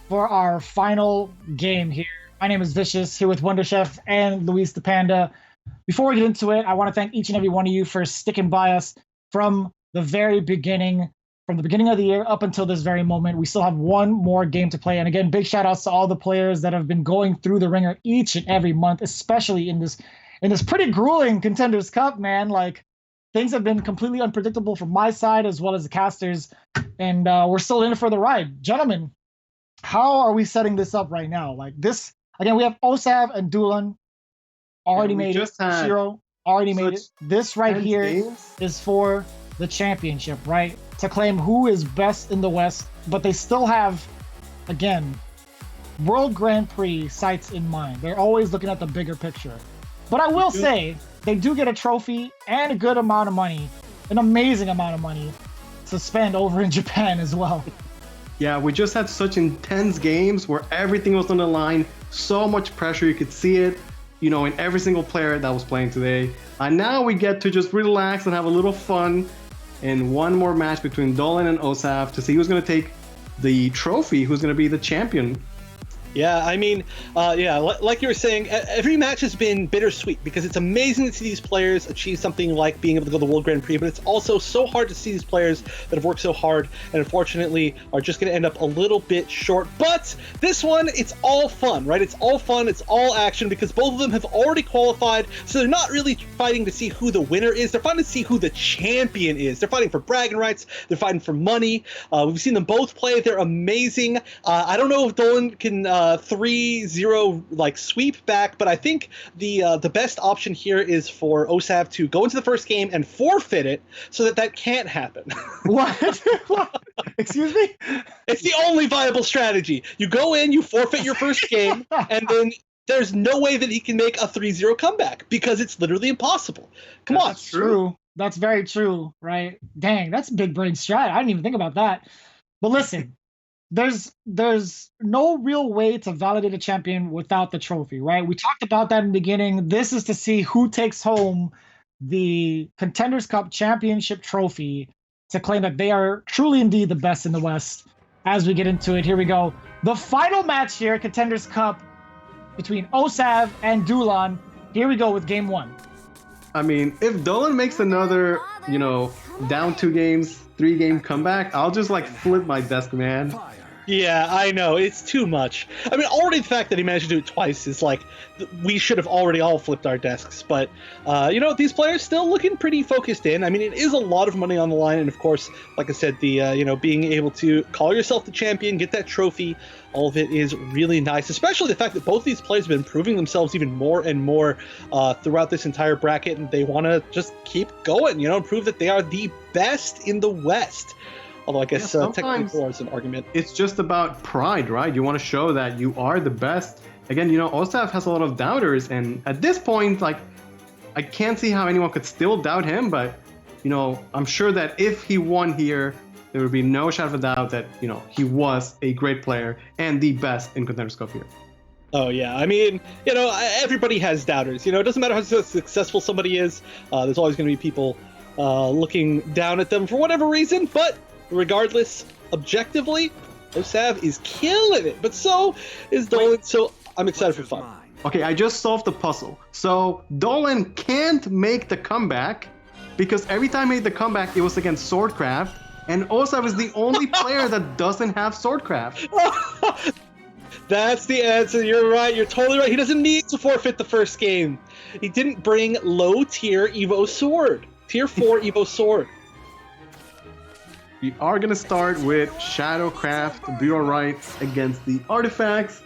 for our final game here. My name is Vicious, here with Wonder Chef and Luis the Panda. Before we get into it, I want to thank each and every one of you for sticking by us from the very beginning, from the beginning of the year up until this very moment. We still have one more game to play. And again, big shout outs to all the players that have been going through the ringer each and every month, especially in this pretty grueling Contenders Cup, man. Like, things have been completely unpredictable from my side as well as the casters, and we're still in it for the ride. Gentlemen, how are we setting this up right now? Like this, again, we have OSAV and Duelan already made it. Shiro already made it. This right here is for the championship, right? To claim who is best in the West, but they still have, again, World Grand Prix sights in mind. They're always looking at the bigger picture. But I will say, they do get a trophy and a good amount of money, an amazing amount of money to spend over in Japan as well. Yeah, we just had such intense games where everything was on the line, so much pressure, you could see it, you know, in every single player that was playing today. And now we get to just relax and have a little fun in one more match between Duelan and OSAV to see who's going to take the trophy, who's going to be the champion. Yeah, I mean, like you were saying, every match has been bittersweet because it's amazing to see these players achieve something like being able to go to the World Grand Prix, but it's also so hard to see these players that have worked so hard and unfortunately are just going to end up a little bit short. But this one, it's all fun, right? It's all fun, it's all action because both of them have already qualified, so they're not really fighting to see who the winner is, they're fighting to see who the champion is. They're fighting for bragging rights, they're fighting for money. We've seen them both play, they're amazing. I don't know if Duelan can 3-0 like sweep back, but I think the best option here is for OSAV to go into the first game and forfeit it so that can't happen. What? Excuse me? It's the only viable strategy. You go in, you forfeit your first game, and then there's no way that he can make a 3-0 comeback because it's literally impossible. Come on. That's true. That's very true, right? Dang, that's big brain strat. I didn't even think about that. But listen, there's no real way to validate a champion without the trophy, right? We talked about that in the beginning. This is to see who takes home the Contenders Cup championship trophy to claim that they are truly indeed the best in the West. As we get into it, here we go. The final match here, Contenders Cup, between OSAV and Duelan. Here we go with game one. I mean, if Duelan makes another, you know, down 2 games, 3-game comeback, I'll just like flip my desk, man. Yeah, I know. It's too much. I mean, already the fact that he managed to do it twice is like, we should have already all flipped our desks. But, you know, these players still looking pretty focused in. I mean, it is a lot of money on the line. And of course, like I said, the, you know, being able to call yourself the champion, get that trophy, all of it is really nice. Especially the fact that both these players have been proving themselves even more and more throughout this entire bracket. And they want to just keep going, you know, and prove that they are the best in the West. Although I guess technically is an argument. It's just about pride, right? You want to show that you are the best. Again, you know, OSAV has a lot of doubters, and at this point, like, I can't see how anyone could still doubt him, but, you know, I'm sure that if he won here, there would be no shadow of a doubt that, you know, he was a great player and the best in Contenders Cup here. Oh, yeah. I mean, you know, everybody has doubters. You know, it doesn't matter how successful somebody is. There's always going to be people looking down at them for whatever reason, but regardless, objectively, OSAV is killing it, but so is Duelan, so I'm excited for fun. Okay, I just solved the puzzle. So Duelan can't make the comeback because every time he made the comeback, it was against Swordcraft, and OSAV is the only player that doesn't have Swordcraft. That's the answer. You're right. You're totally right. He doesn't need to forfeit the first game. He didn't bring low-tier Evo Sword. Tier 4 Evo Sword. We are going to start with Shadowcraft Bureau Rights against the Artifacts.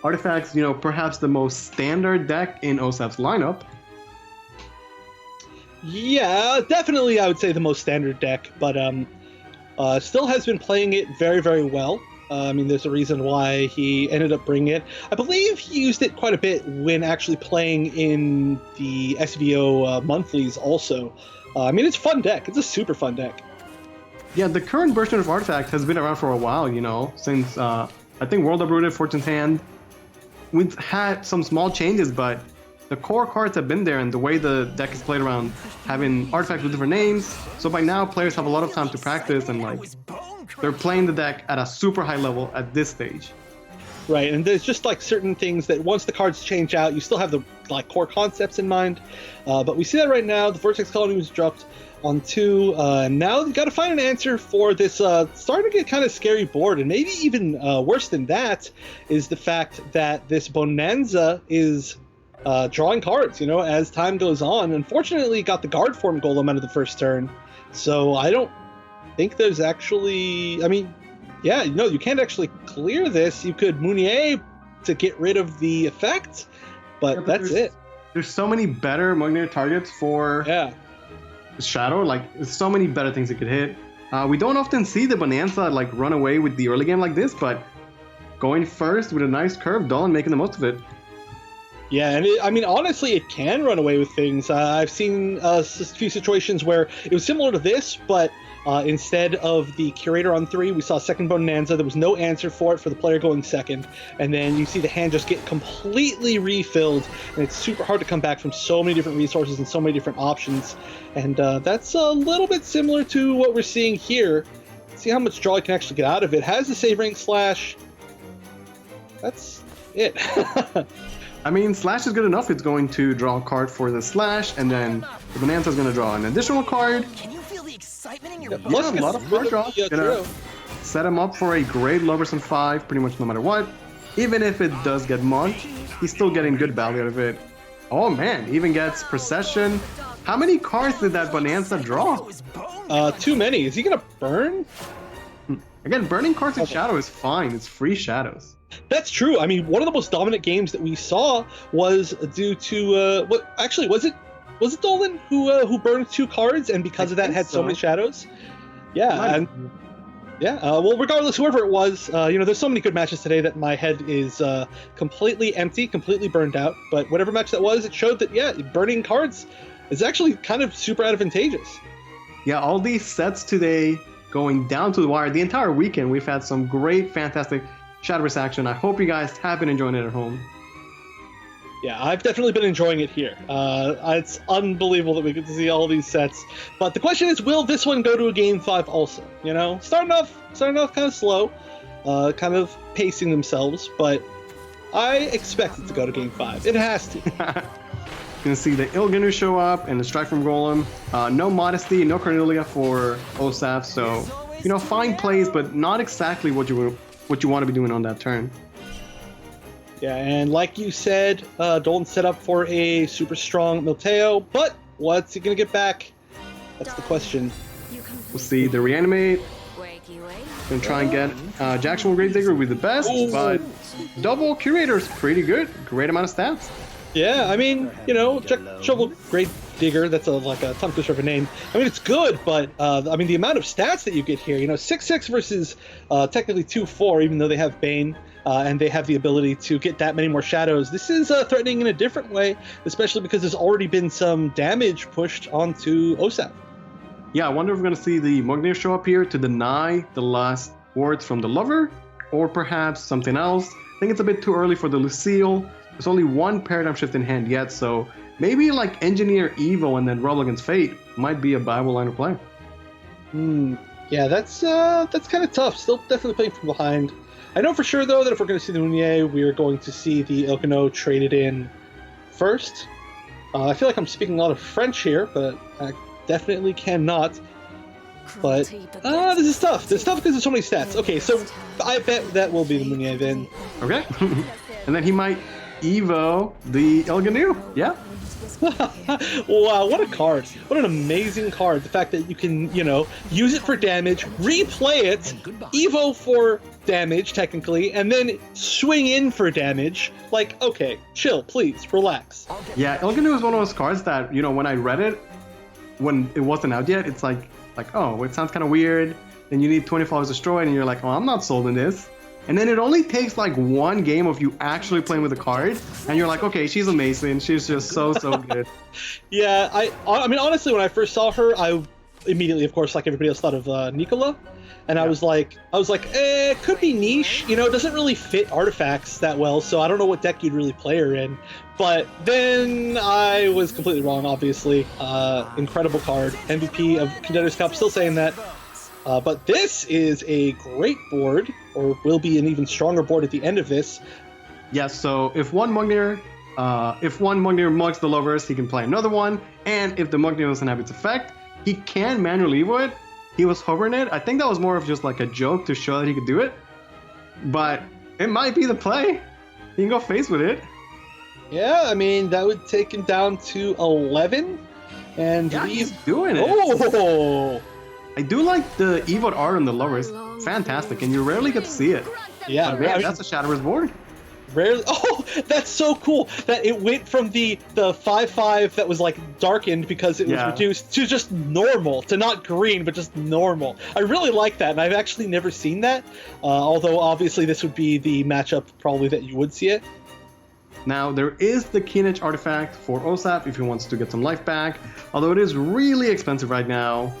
Artifacts, you know, perhaps the most standard deck in OSAV's lineup. Yeah, definitely I would say the most standard deck, but still has been playing it very, very well. I mean, there's a reason why he ended up bringing it. I believe he used it quite a bit when actually playing in the SVO monthlies also. I mean, it's a fun deck. It's a super fun deck. Yeah, the current version of Artifact has been around for a while, you know, since I think World Uprooted, Fortune's Hand. We've had some small changes, but the core cards have been there, and the way the deck is played around having artifacts with different names. So by now, players have a lot of time to practice, and like they're playing the deck at a super high level at this stage. Right, and there's just like certain things that once the cards change out, you still have the like core concepts in mind. But we see that right now. The Vortex Colony was dropped on 2. Now you got to find an answer for this starting to get kind of scary board, and maybe even worse than that is the fact that this Bonanza is drawing cards. You know, as time goes on. Unfortunately, got the guard form golem out of the first turn, so I don't think there's actually. I mean. Yeah, no, you can't actually clear this. You could Mounier to get rid of the effect, but that's it. There's so many better Mugner targets for Shadow. Like, there's so many better things it could hit. We don't often see the Bonanza like run away with the early game like this, but going first with a nice curve, Duelan making the most of it. Yeah, and I mean, honestly, it can run away with things. I've seen a few situations where it was similar to this, but instead of the Curator on 3, we saw second Bonanza. There was no answer for it for the player going second. And then you see the hand just get completely refilled, and it's super hard to come back from so many different resources and so many different options. And that's a little bit similar to what we're seeing here. See how much draw you can actually get out of it. Has the save rank slash. That's it. I mean, slash is good enough. It's going to draw a card for the slash, and then the Bonanza is going to draw an additional card. Can you feel the excitement in your A lot of card draw. Gonna set him up for a great Loverson 5, pretty much no matter what. Even if it does get munched, he's still getting good value out of it. Oh man, even gets Procession. How many cards did that Bonanza draw? Too many. Is he going to burn? Again, burning cards in Shadow is fine. It's free shadows. That's true. I mean, one of the most dominant games that we saw was due to what? Actually, was it Duelan who burned 2 cards and because of that had so many shadows? Yeah, well, regardless, whoever it was, there's so many good matches today that my head is completely empty, completely burned out. But whatever match that was, it showed that burning cards is actually kind of super advantageous. Yeah, all these sets today going down to the wire. The entire weekend, we've had some great, fantastic Shadowverse action. I hope you guys have been enjoying it at home. Yeah, I've definitely been enjoying it here. It's unbelievable that we get to see all these sets. But the question is, will this one go to a Game 5 also? You know, starting off kind of slow, kind of pacing themselves, but I expect it to go to Game 5. It has to. Gonna see the Ilganu show up and the Strike from Golem. No Modesty, no Cornelia for OSAV, so, fine plays, but not exactly what you want to be doing on that turn. Yeah, and like you said, Duelan set up for a super strong Milteo, but what's he going to get back? That's the question. We'll see the Reanimate. Gonna try and get Jackson Gravedigger with the best, but double Curator's pretty good. Great amount of stats. Yeah, I mean, Shovel Gravedigger, that's like a tongue twister of a name. I mean, it's good, but the amount of stats that you get here, 6/6 versus technically 2/4, even though they have Bane. And they have the ability to get that many more shadows. This is threatening in a different way, especially because there's already been some damage pushed onto OSAV. Yeah, I wonder if we're going to see the Mugner show up here to deny the last words from the lover, or perhaps something else. I think it's a bit too early for the Lucille. There's only one paradigm shift in hand yet, so maybe like Engineer Evo and then Rebel Against Fate might be a viable line of play. Yeah, that's kind of tough. Still definitely playing from behind. I know for sure, though, that if we're going to see the Mounier, we are going to see the Ilkano traded in first. I feel like I'm speaking a lot of French here, but I definitely cannot. But this is tough. This is tough because there's so many stats. Okay, so I bet that will be the Mounier then. Okay. And then he might Evo the Ilganu. Yeah. Wow, what a card. What an amazing card. The fact that you can, use it for damage, replay it, Evo for damage, technically, and then swing in for damage. Like, okay, chill, please, relax. Yeah, Ilganu is one of those cards that, when I read it, when it wasn't out yet, it's like, oh, it sounds kind of weird. Then you need 24 hours destroyed, and you're like, oh, I'm not sold in this. And then it only takes like one game of you actually playing with the card, and you're like, okay, she's amazing. She's just so good. Yeah, I mean, honestly, when I first saw her, I immediately, of course, like everybody else, thought of Nicola. and I was like, it could be niche. You know, it doesn't really fit artifacts that well, so I don't know what deck you'd really play her in. But then I was completely wrong, obviously. Incredible card, MVP of Contenders Cup. Still saying that. But this is a great board, or will be an even stronger board at the end of this. Yes, so if one Mugnier mugs the lovers, he can play another one, and if the Mugnier doesn't have its effect, he can manually Evo it. He was hovering it. I think that was more of just like a joke to show that he could do it, but it might be the play. He can go face with it. Yeah, I mean, that would take him down to 11, and he's doing it. Oh! I do like the Evo art on the lovers. Fantastic, and you rarely get to see it. Yeah, man, I mean, that's a Shadowverse board. Rarely. Oh, that's so cool that it went from the 5/5 that was like darkened because it was reduced to just normal, to not green but just normal. I really like that, and I've actually never seen that. Although obviously this would be the matchup probably that you would see it. Now there is the Keenage artifact for OSAV if he wants to get some life back, although it is really expensive right now.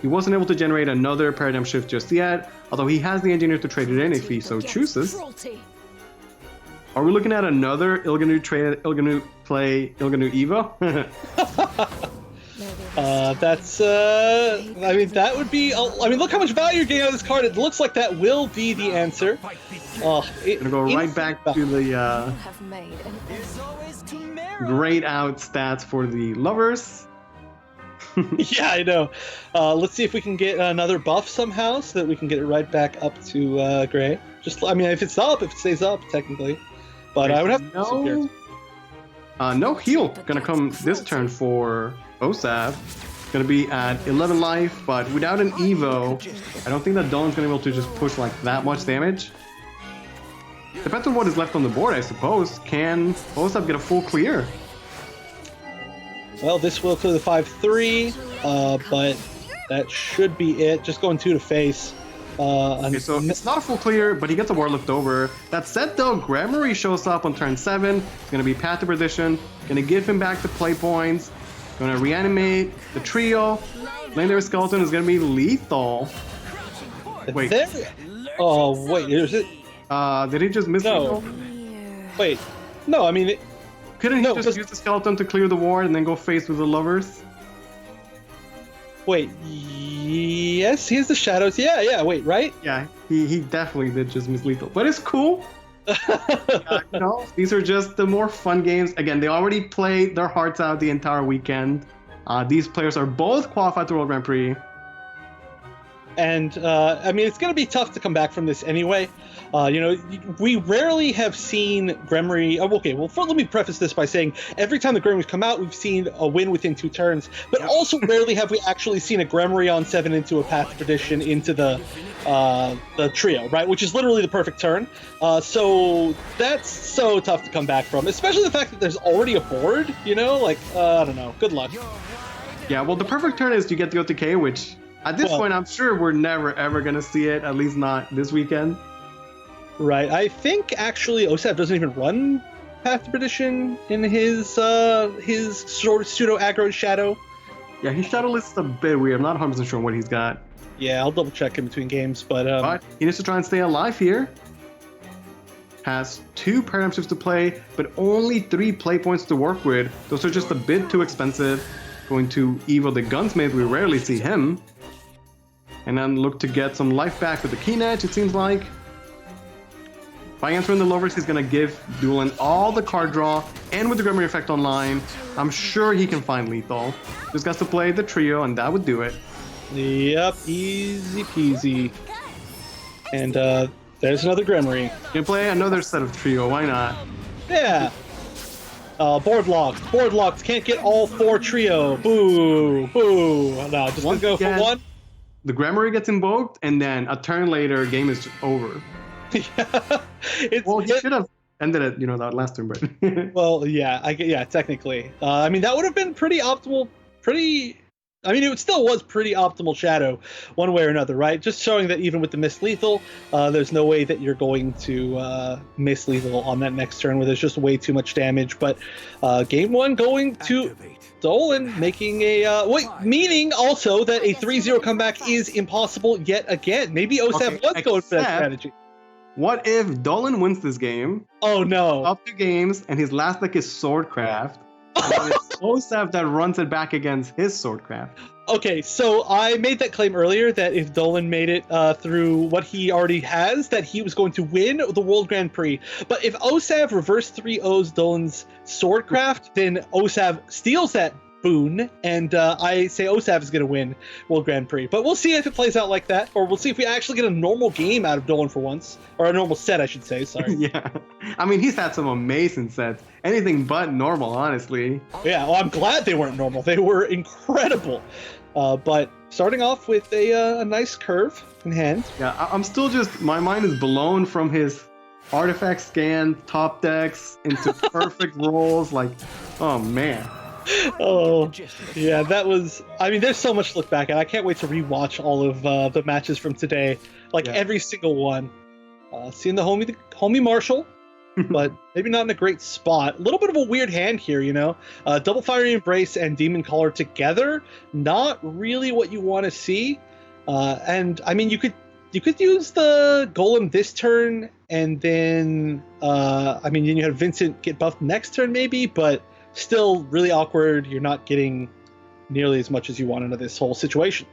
He wasn't able to generate another paradigm shift just yet, although he has the engineer to trade it in if he so chooses. Are we looking at another Ilganu trade, Ilganu play, Ilganu Evo? That's, I mean, that would be, I mean, look how much value you're getting out of this card. It looks like that will be the answer. Gonna go right back to the grayed out stats for the lovers. Yeah, I know. Let's see if we can get another buff somehow so that we can get it right back up to gray. Just, I mean, if it's up, if it stays up, technically. But I would have no heal gonna come this turn for OSAV. Gonna be at 11 life, but without an Evo, I don't think that Duelan's gonna be able to just push like that much damage. Depends on what is left on the board, I suppose. Can OSAV get a full clear? Well, this will clear the 5/3, but that should be it. Just going 2 to face. Okay, so it's not a full clear, but he gets a war left over. That said, though, Gramarye shows up on turn 7. It's going to be Path to Perdition. Going to give him back the play points. Going to reanimate the trio. Legendary Skeleton is going to be lethal. Wait. Oh, wait. Is it? Did he just miss lethal? Wait. No, I mean... Couldn't he just use the Skeleton to clear the ward and then go face with the lovers? Wait, yes, he has the shadows. Yeah, wait, right? Yeah, he definitely did just miss lethal. But it's cool. You know, these are just the more fun games. Again, they already played their hearts out the entire weekend. These players are both qualified to World Grand Prix. And, I mean, it's going to be tough to come back from this anyway. You know, we rarely have seen Gramarye... Oh, okay, well, let me preface this by saying every time the Gramarye's come out, we've seen a win within 2 turns. But also rarely have we actually seen a Gramarye on 7 into a Path to Perdition into the trio, right? Which is literally the perfect turn. So that's so tough to come back from, especially the fact that there's already a board, you know? Like, I don't know. Good luck. Yeah, well, the perfect turn is you get the OTK, which at this point, I'm sure we're never, ever going to see it, at least not this weekend. Right. I think, actually, OSAV doesn't even run Path to Perdition in his sort of pseudo-aggro shadow. Yeah, his shadow list is a bit weird. I'm not 100% sure what he's got. Yeah, I'll double-check in between games, but he needs to try and stay alive here. Has 2 paradigm shifts to play, but only 3 play points to work with. Those are just a bit too expensive. Going to Evo the Gunsmith, we rarely see him. And then look to get some life back with the Keen Edge, it seems like. By answering the lovers, he's going to give Duelan all the card draw, and with the Gramarye effect online, I'm sure he can find lethal. Just has to play the trio, and that would do it. Yep, easy peasy. And there's another Gramarye. You can play another set of trio, why not? Yeah. Board locked. Board locked. Can't get all 4 trio. Boo. Boo. No, just gonna go for 1. The Gramarye gets invoked, and then a turn later, game is over. Well, he should have ended it, you know, that last turn, but... Well, yeah, technically. I mean, that would have been pretty optimal, pretty I mean, it still was pretty optimal Shadow, one way or another, right? Just showing that even with the miss lethal, there's no way that you're going to miss lethal on that next turn where there's just way too much damage. But game 1 going to Duelan, making a meaning also that a 3-0 comeback is impossible yet again. Maybe OSAV was going for that strategy. What if Duelan wins this game? Oh no! Up 2 games, and his last deck is Swordcraft. And it's OSAV that runs it back against his Swordcraft. Okay, so I made that claim earlier that if Duelan made it through what he already has, that he was going to win the World Grand Prix. But if OSAV reverse 3-0s Duelan's Swordcraft, then OSAV steals that boon, and I say OSAV is going to win World Grand Prix. But we'll see if it plays out like that, or we'll see if we actually get a normal game out of Duelan for once. Or a normal set, I should say, sorry. Yeah. I mean, he's had some amazing sets. Anything but normal, honestly. Yeah, well, I'm glad they weren't normal. They were incredible. But starting off with a nice curve in hand. Yeah, I'm still just, my mind is blown from his artifact scan, top decks, into perfect rolls. Like, oh man. Oh, yeah, that was... I mean, there's so much to look back at. I can't wait to rewatch all of the matches from today. Like, every single one. Seeing the homie Marshall, but maybe not in a great spot. A little bit of a weird hand here, you know? Double Fiery Embrace and Demon Caller together, not really what you want to see. And, I mean, you could use the Golem this turn, and then, I mean, then you have Vincent get buffed next turn, maybe, but... Still really awkward. You're not getting nearly as much as you want out of this whole situation.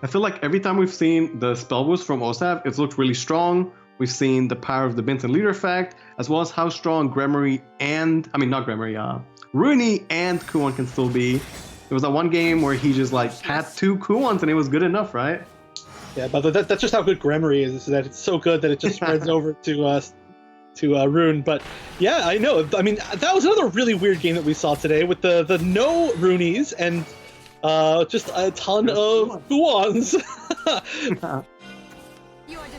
I feel like every time we've seen the spell boost from OSAV, it's looked really strong. We've seen the power of the Vincent leader effect, as well as how strong Gremory and, I mean, not Gremory, Rooney and Kuon can still be. There was that one game where he just like had 2 Kuons and it was good enough, right? Yeah, but that's just how good Gremory is that it's so good that it just spreads over to Rune. But yeah, I know. I mean, that was another really weird game that we saw today with the no Roonies and just a ton of Kuons.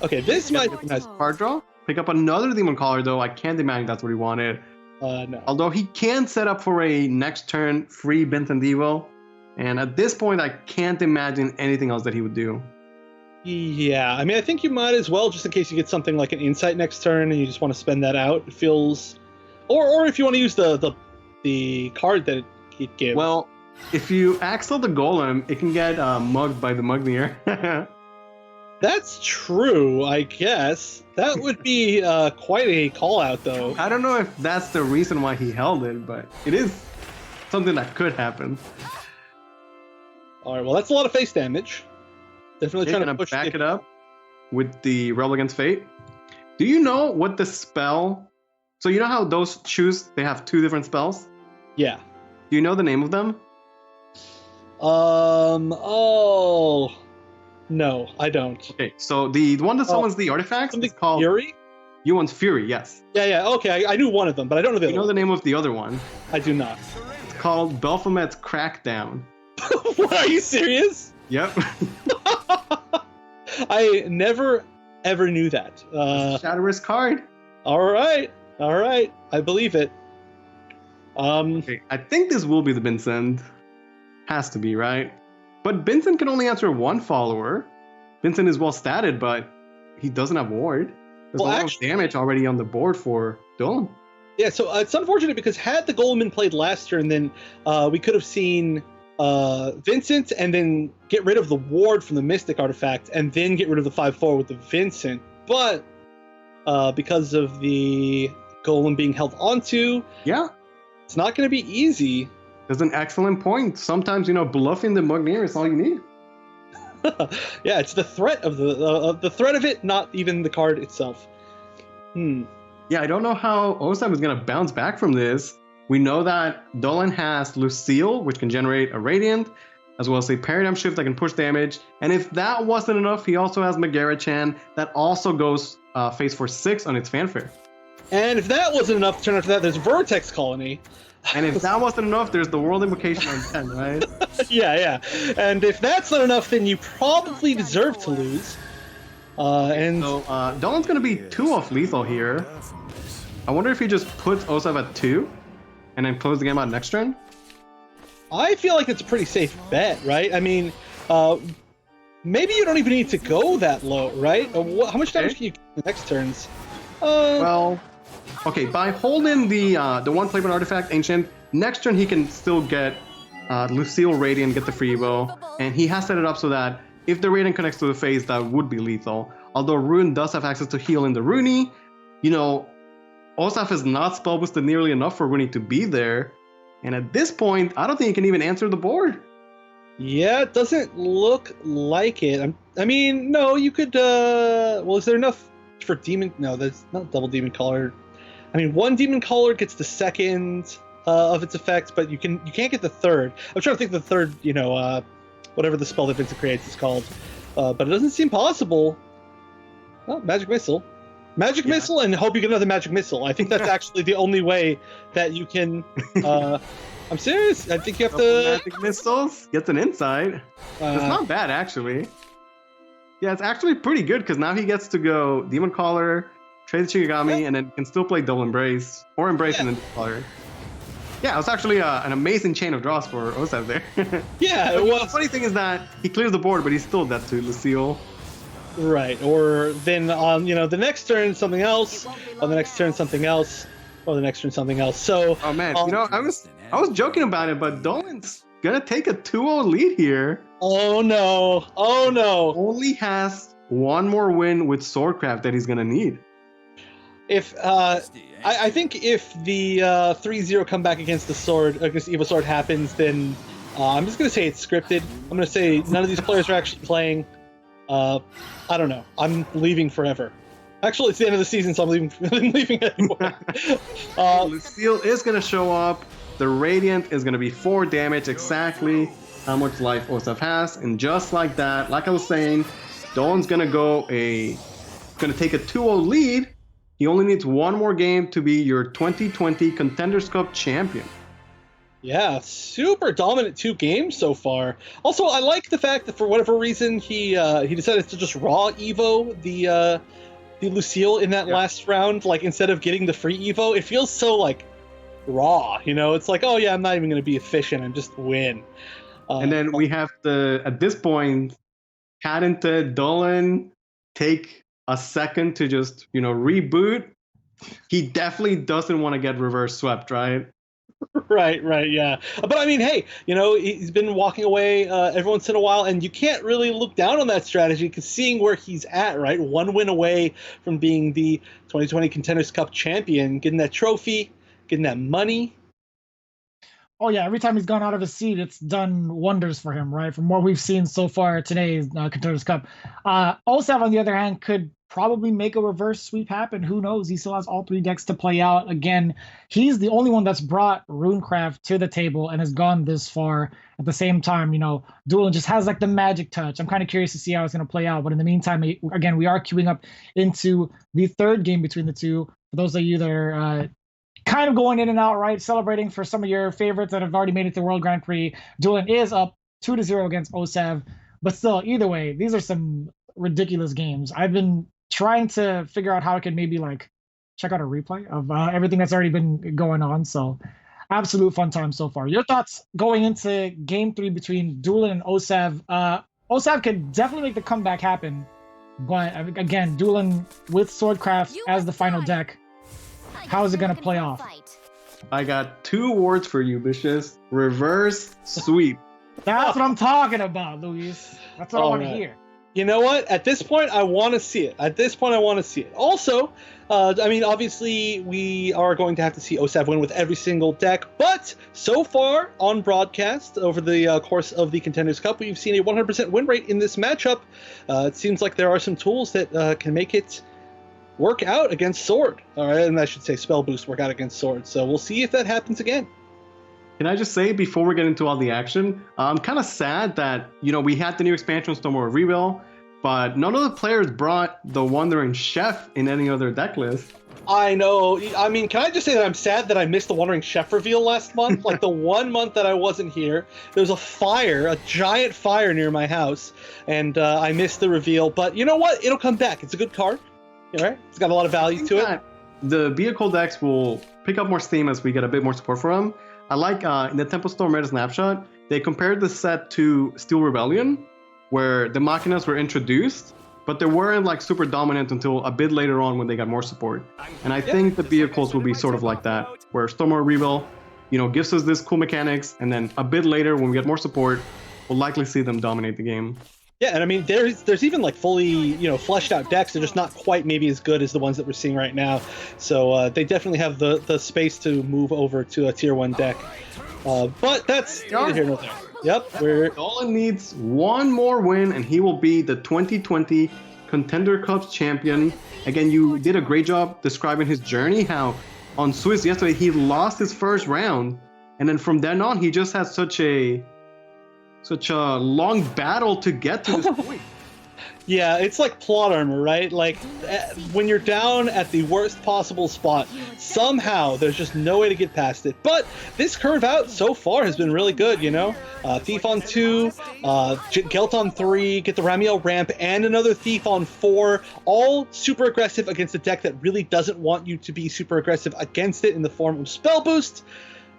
Okay, this might be nice. Card draw? Pick up another Demon Caller, though. I can't imagine that's what he wanted. No. Although he can set up for a next turn free Vincent Devo. And at this point, I can't imagine anything else that he would do. Yeah, I mean, I think you might as well, just in case you get something like an Insight next turn and you just want to spend that out. It feels... Or if you want to use the card that it gives. Well, if you Axel the Golem, it can get mugged by the Mugnier. That's true, I guess. That would be quite a call-out, though. I don't know if that's the reason why he held it, but it is something that could happen. All right, well, that's a lot of face damage. Definitely trying to push back it up with the Rebel Against Fate. Do you know what the spell... So you know how those shoes, they have 2 different spells? Yeah. Do you know the name of them? Oh... No, I don't. Okay, so the one that summons the artifacts is called... Fury? Yuan's Fury, yes. Yeah, okay, I knew one of them, but I don't know the other You know the name of the other one? I do not. It's called Baphomet's Crackdown. What, are you serious? Yep. I never, ever knew that. Shadow's card. All right, I believe it. Okay, I think this will be the Vincent. Has to be, right? But Vincent can only answer 1 follower. Vincent is well statted, but he doesn't have ward. There's a lot of damage already on the board for Duelan. Yeah, so it's unfortunate because had the Golem been played last turn, then we could have seen Vincent and then get rid of the ward from the Mystic artifact and then get rid of the 5/4 with the Vincent. But because of the Golem being held onto, yeah, it's not going to be easy. That's an excellent point. Sometimes, bluffing the Mugnier is all you need. Yeah, it's the threat of the threat of it, not even the card itself. Yeah, I don't know how OSAV is going to bounce back from this. We know that Duelan has Lucille, which can generate a Radiant, as well as a Paradigm Shift that can push damage. And if that wasn't enough, he also has Megara-chan that also goes phase for 6 on its Fanfare. And if that wasn't enough, turn after that, there's Vertex Colony. And if that wasn't enough, there's the World Invocation on 10, right? Yeah. And if that's not enough, then you probably deserve to lose. And so Duelan's going to be 2 off lethal here. I wonder if he just puts OSAV at 2 and then close the game out next turn. I feel like it's a pretty safe bet, right? I mean, maybe you don't even need to go that low, right? How much damage can you get in the next turns? Well, okay, by holding the one flavor artifact, Ancient, next turn he can still get Lucille Radiant, get the free evo, and he has set it up so that if the Radiant connects to the phase, that would be lethal. Although Rune does have access to heal in the Rooney, you know, OSAV is not spell boosted nearly enough for Rooney to be there. And at this point, I don't think he can even answer the board. Yeah, it doesn't look like it. I mean, no, you could, well, is there enough for Demon? No, there's not double Demon Caller. I mean, one Demon Caller gets the second of its effects, but you can't get the third. I'm trying to think of the third, you know, whatever the spell that Vincent creates is called. But it doesn't seem possible. Oh, Magic Missile. Magic Missile, and hope you get another Magic Missile. I think that's actually the only way that you can... I'm serious. I think you have to... Magic Missiles gets an insight. It's not bad, actually. Yeah, it's actually pretty good, because now he gets to go Demon Caller, trade the Shigami, and then can still play Double Embrace, or Embrace and then Demon Caller. Yeah, it was actually an amazing chain of draws for OSAV there. Yeah, it was. The funny thing is that he clears the board, but he's still dead to Lucille. Right, or then on, you know, the next turn something else, on the next turn something else, or the next turn something else. So, oh man, you know, I was joking about it, but Duelan's gonna take a 2-0 lead here. Oh no! Oh no! Only has one more win with Swordcraft that he's gonna need. If I think if the 3-0 comeback against the Sword, against Evil Sword happens, then I'm just gonna say it's scripted. I'm gonna say none of these players are actually playing. I don't know. I'm leaving forever. Actually, it's the end of the season, so I'm leaving anyway. Lucille is going to show up. The Radiant is going to be 4 damage, exactly how much life OSAV has. And just like that, like I was saying, Duelan's going to take a 2-0 lead. He only needs one more game to be your 2020 Contenders Cup champion. Yeah, super dominant 2 games so far. Also, I like the fact that for whatever reason he decided to just raw evo the Lucille in that last round. Like instead of getting the free evo, it feels so like raw. You know, it's like, oh yeah, I'm not even going to be efficient and just win. And then we have to, at this point, hadn't Duelan take a second to just, you know, reboot? He definitely doesn't want to get reverse swept, right? Right, yeah. But I mean, hey, you know, he's been walking away every once in a while, and you can't really look down on that strategy because seeing where he's at, right? 1 win away from being the 2020 Contenders Cup champion, getting that trophy, getting that money. Oh yeah, every time he's gone out of his seat, it's done wonders for him, right? From what we've seen so far today's Contenders Cup. OSAV, on the other hand, could probably make a reverse sweep happen. Who knows? He still has all 3 decks to play out. Again, he's the only one that's brought Runecraft to the table and has gone this far. At the same time, you know, Duelan just has like the magic touch. I'm kind of curious to see how it's going to play out. But in the meantime, again, we are queuing up into the 3rd game between the two. For those of you that are kind of going in and out, right, celebrating for some of your favorites that have already made it to World Grand Prix, Duelan is up 2-0 against OSAV. But still, either way, these are some ridiculous games. I've been trying to figure out how I could maybe like check out a replay of everything that's already been going on. So absolute fun time so far. Your thoughts going into game 3 between Duelan and OSAV? OSAV could definitely make the comeback happen, but again, Duelan with Swordcraft as the final deck, how is it going to play off? I got 2 words for you, Vicious. Reverse sweep. That's what I'm talking about, Luis. That's what I want to hear. You know what? At this point, I want to see it. Also, I mean, obviously, we are going to have to see OSAV win with every single deck. But so far on broadcast, over the course of the Contenders Cup, we've seen a 100% win rate in this matchup. It seems like there are some tools that can make it work out against Sword. All right, and I should say spell boost work out against Sword. So we'll see if that happens again. Can I just say, before we get into all the action, I'm kind of sad that, you know, we had the new expansion Storm of Rebuild, but none of the players brought the Wandering Chef in any other deck list. I know. I mean, can I just say that I'm sad that I missed the Wandering Chef reveal last month? Like the 1 month that I wasn't here, there was a giant fire near my house, and I missed the reveal. But you know what? It'll come back. It's a good card. All right? It's got a lot of value to it. The vehicle decks will pick up more steam as we get a bit more support for them. I like in the Temple Storm Meta Snapshot, they compared the set to Steel Rebellion, where the Machinas were introduced, but they weren't like super dominant until a bit later on when they got more support. And I think the vehicles will be sort of like that, where Stormlord Rebel, gives us this cool mechanics, and then a bit later when we get more support, we'll likely see them dominate the game. Yeah, and I mean, there's even like fully, fleshed out decks. They're just not quite maybe as good as the ones that we're seeing right now. So they definitely have the space to move over to a tier 1 deck. But that's neither here nor there. Yep, Duelan needs one more win, and he will be the 2020 Contender Cup champion. Again, you did a great job describing his journey, how on Swiss yesterday he lost his first round, and then from then on he just had such a long battle to get to this point. Yeah, it's like plot armor, right? Like, when you're down at the worst possible spot, somehow there's just no way to get past it. But this curve out so far has been really good, Thief on 2, Gelt on 3, get the Ramiel ramp, and another Thief on 4, all super aggressive against a deck that really doesn't want you to be super aggressive against it in the form of Spell Boost.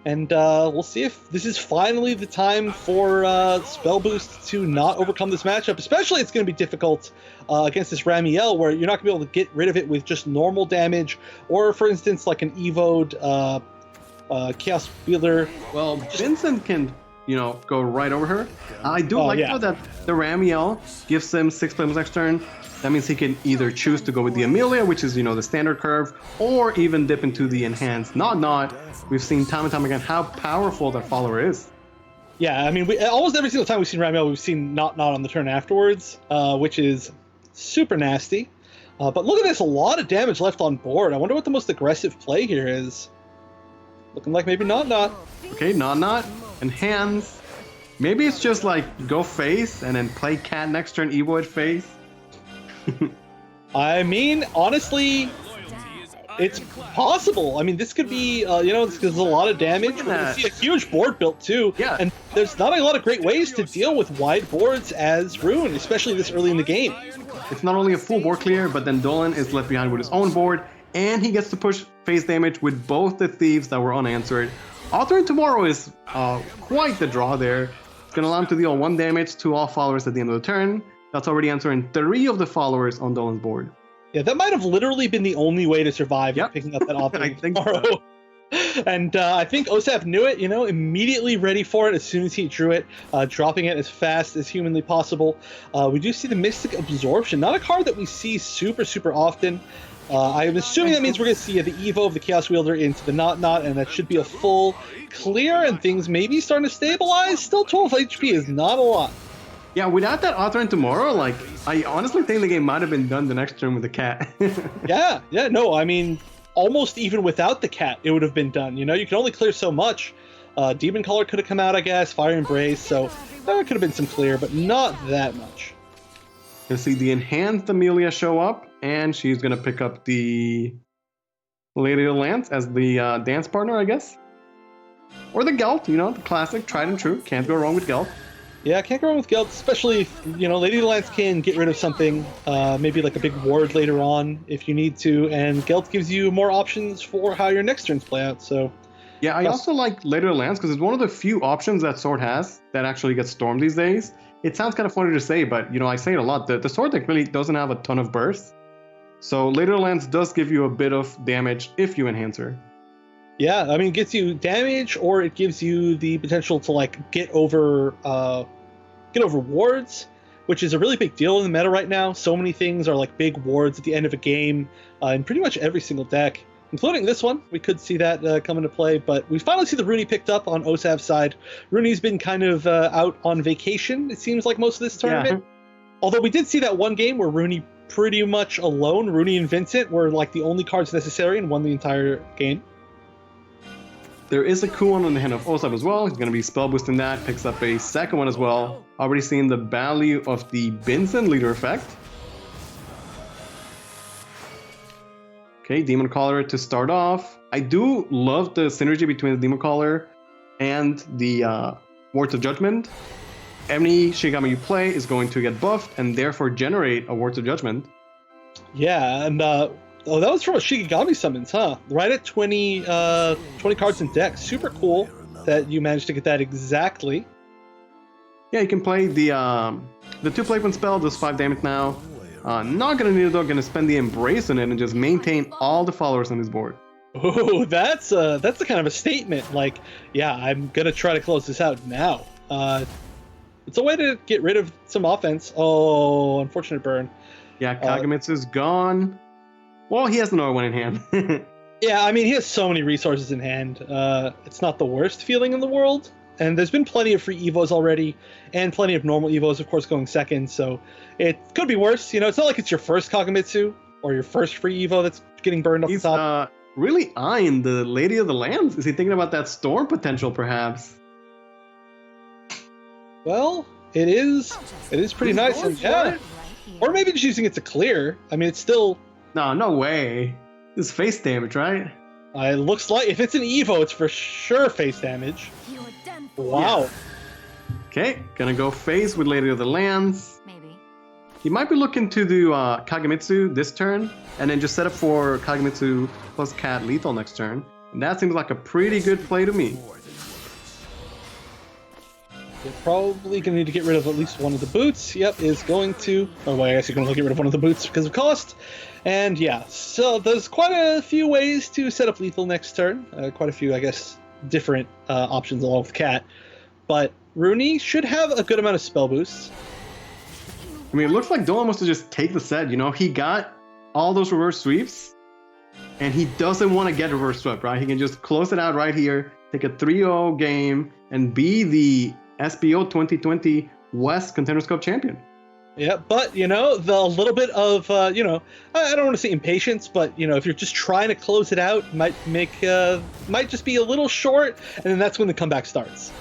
And we'll see if this is finally the time for Spell Boost to not overcome this matchup. Especially it's going to be difficult against this Ramiel, where you're not going to be able to get rid of it with just normal damage, or for instance, like an Evo'd Chaos Wielder. Well, Vincent can, go right over her. I do though that the Ramiel gives him 6 plays next turn. That means he can either choose to go with the Amelia, which is, the standard curve, or even dip into the enhanced Not. We've seen time and time again how powerful that follower is. Yeah, I mean, almost every single time we've seen Ramiel, we've seen Not on the turn afterwards, which is super nasty. But look at this, a lot of damage left on board. I wonder what the most aggressive play here is. Looking like maybe Not. Okay, Not, enhance. Maybe it's just like go face and then play Cat next turn, Evoid face. I mean, honestly, it's possible. I mean, this could be, there's a lot of damage. We're going to see a huge board built too. Yeah. And there's not a lot of great ways to deal with wide boards as Rune, especially this early in the game. It's not only a full board clear, but then Duelan is left behind with his own board, and he gets to push face damage with both the Thieves that were unanswered. Altering Tomorrow is quite the draw there. It's going to allow him to deal 1 damage to all followers at the end of the turn. That's already answering 3 of the followers on Duelan's board. Yeah, that might have literally been the only way to survive picking up that Altering Tomorrow. So. And I think OSAV knew it, immediately ready for it as soon as he drew it, dropping it as fast as humanly possible. We do see the Mystic Absorption, not a card that we see super, super often. I'm assuming that means we're going to see the Evo of the Chaos Wielder into the Not, and that should be a full clear, and things maybe starting to stabilize. Still 12 HP is not a lot. Yeah, without that Author and Tomorrow, I honestly think the game might have been done the next turn with the Cat. No, I mean, almost even without the Cat, it would have been done. You can only clear so much. Demon Collar could have come out, I guess, Fire Embrace, so there could have been some clear, but not that much. You'll see the Enhanced Amelia show up, and she's going to pick up the Lady of the Lance as the dance partner, I guess. Or the Gelt, the classic, tried and true. Can't go wrong with Gelt. Yeah, can't go wrong with Gelt, especially if, Lady of the Lance can get rid of something, maybe like a big ward later on if you need to, and Gelt gives you more options for how your next turns play out, so... Yeah, I also like Lady of the Lance because it's one of the few options that Sword has that actually gets stormed these days. It sounds kind of funny to say, but, I say it a lot. The Sword deck really doesn't have a ton of bursts, so Lady of the Lance does give you a bit of damage if you enhance her. Yeah, I mean, it gets you damage, or it gives you the potential to, get over wards, which is a really big deal in the meta right now. So many things are big wards at the end of a game in pretty much every single deck, including this one. We could see that come into play, but we finally see the Rooney picked up on OSAV's side. Rooney's been kind of out on vacation, it seems like, most of this tournament. Yeah. Although we did see that one game where Rooney pretty much alone, Rooney and Vincent, were the only cards necessary and won the entire game. There is a cool one on the hand of OSAV as well. He's going to be spell boosting that, picks up a second one as well. Already seen the value of the Vincent leader effect. Okay, Demon Caller to start off. I do love the synergy between the Demon Caller and the Words of Judgment. Any Shigami you play is going to get buffed and therefore generate a Words of Judgment. Yeah, and that was from a Shigami summons, huh? Right at 20 cards in deck. Super cool. that you managed to get that exactly. Yeah, you can play the 2-play spell, does 5 damage now. Not gonna need it though, gonna spend the Embrace on it and just maintain all the followers on his board. Oh, that's a kind of a statement. Like, yeah, I'm gonna try to close this out now. It's a way to get rid of some offense. Oh, unfortunate burn. Yeah, Kagemitsu's gone. Well, he has another one in hand. Yeah, I mean, he has so many resources in hand. It's not the worst feeling in the world. And there's been plenty of free Evos already, and plenty of normal Evos, of course, going second. So it could be worse. You know, it's not like it's your first Kagemitsu or your first free Evo that's getting burned off the top. Really eyeing the Lady of the Lands. Is he thinking about that storm potential, perhaps? Well, it is pretty nice. And, yeah. Or maybe just using it to clear. I mean, it's still... No way. It's face damage, right? It looks like if it's an Evo, it's for sure face damage. Wow. Yeah. Okay, gonna go face with Lady of the Lands. Maybe. He might be looking to do Kagemitsu this turn, and then just set up for Kagemitsu plus Cat lethal next turn. And that seems like a pretty good play to me. You're probably going to need to get rid of at least one of the boots. Yep, is going to... Oh, well, I guess you're going to get rid of one of the boots because of cost. And yeah, so there's quite a few ways to set up lethal next turn. Quite a few, I guess, different options along with Cat. But Rooney should have a good amount of spell boosts. I mean, it looks like Duelan wants to just take the set, you know? He got all those reverse sweeps, and he doesn't want to get reverse swept, right? He can just close it out right here, take a 3-0 game, and be the SVO 2020 West Contenders Cup champion. Yeah, but, you know, the little bit of, you know, I don't want to say impatience, but, you know, if you're just trying to close it out, might just be a little short, and then that's when the comeback starts.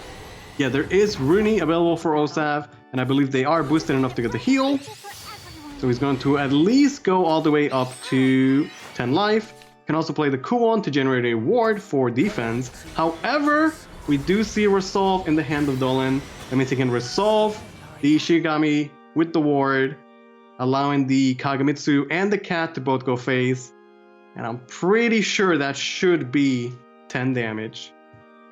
Yeah, there is Rooney available for OSAV, and I believe they are boosted enough to get the heal. So he's going to at least go all the way up to 10 life. Can also play the Kuon to generate a ward for defense. However, we do see a resolve in the hand of Duelan. That means he can resolve the Ishigami with the ward, allowing the Kagemitsu and the Cat to both go face. And I'm pretty sure that should be 10 damage.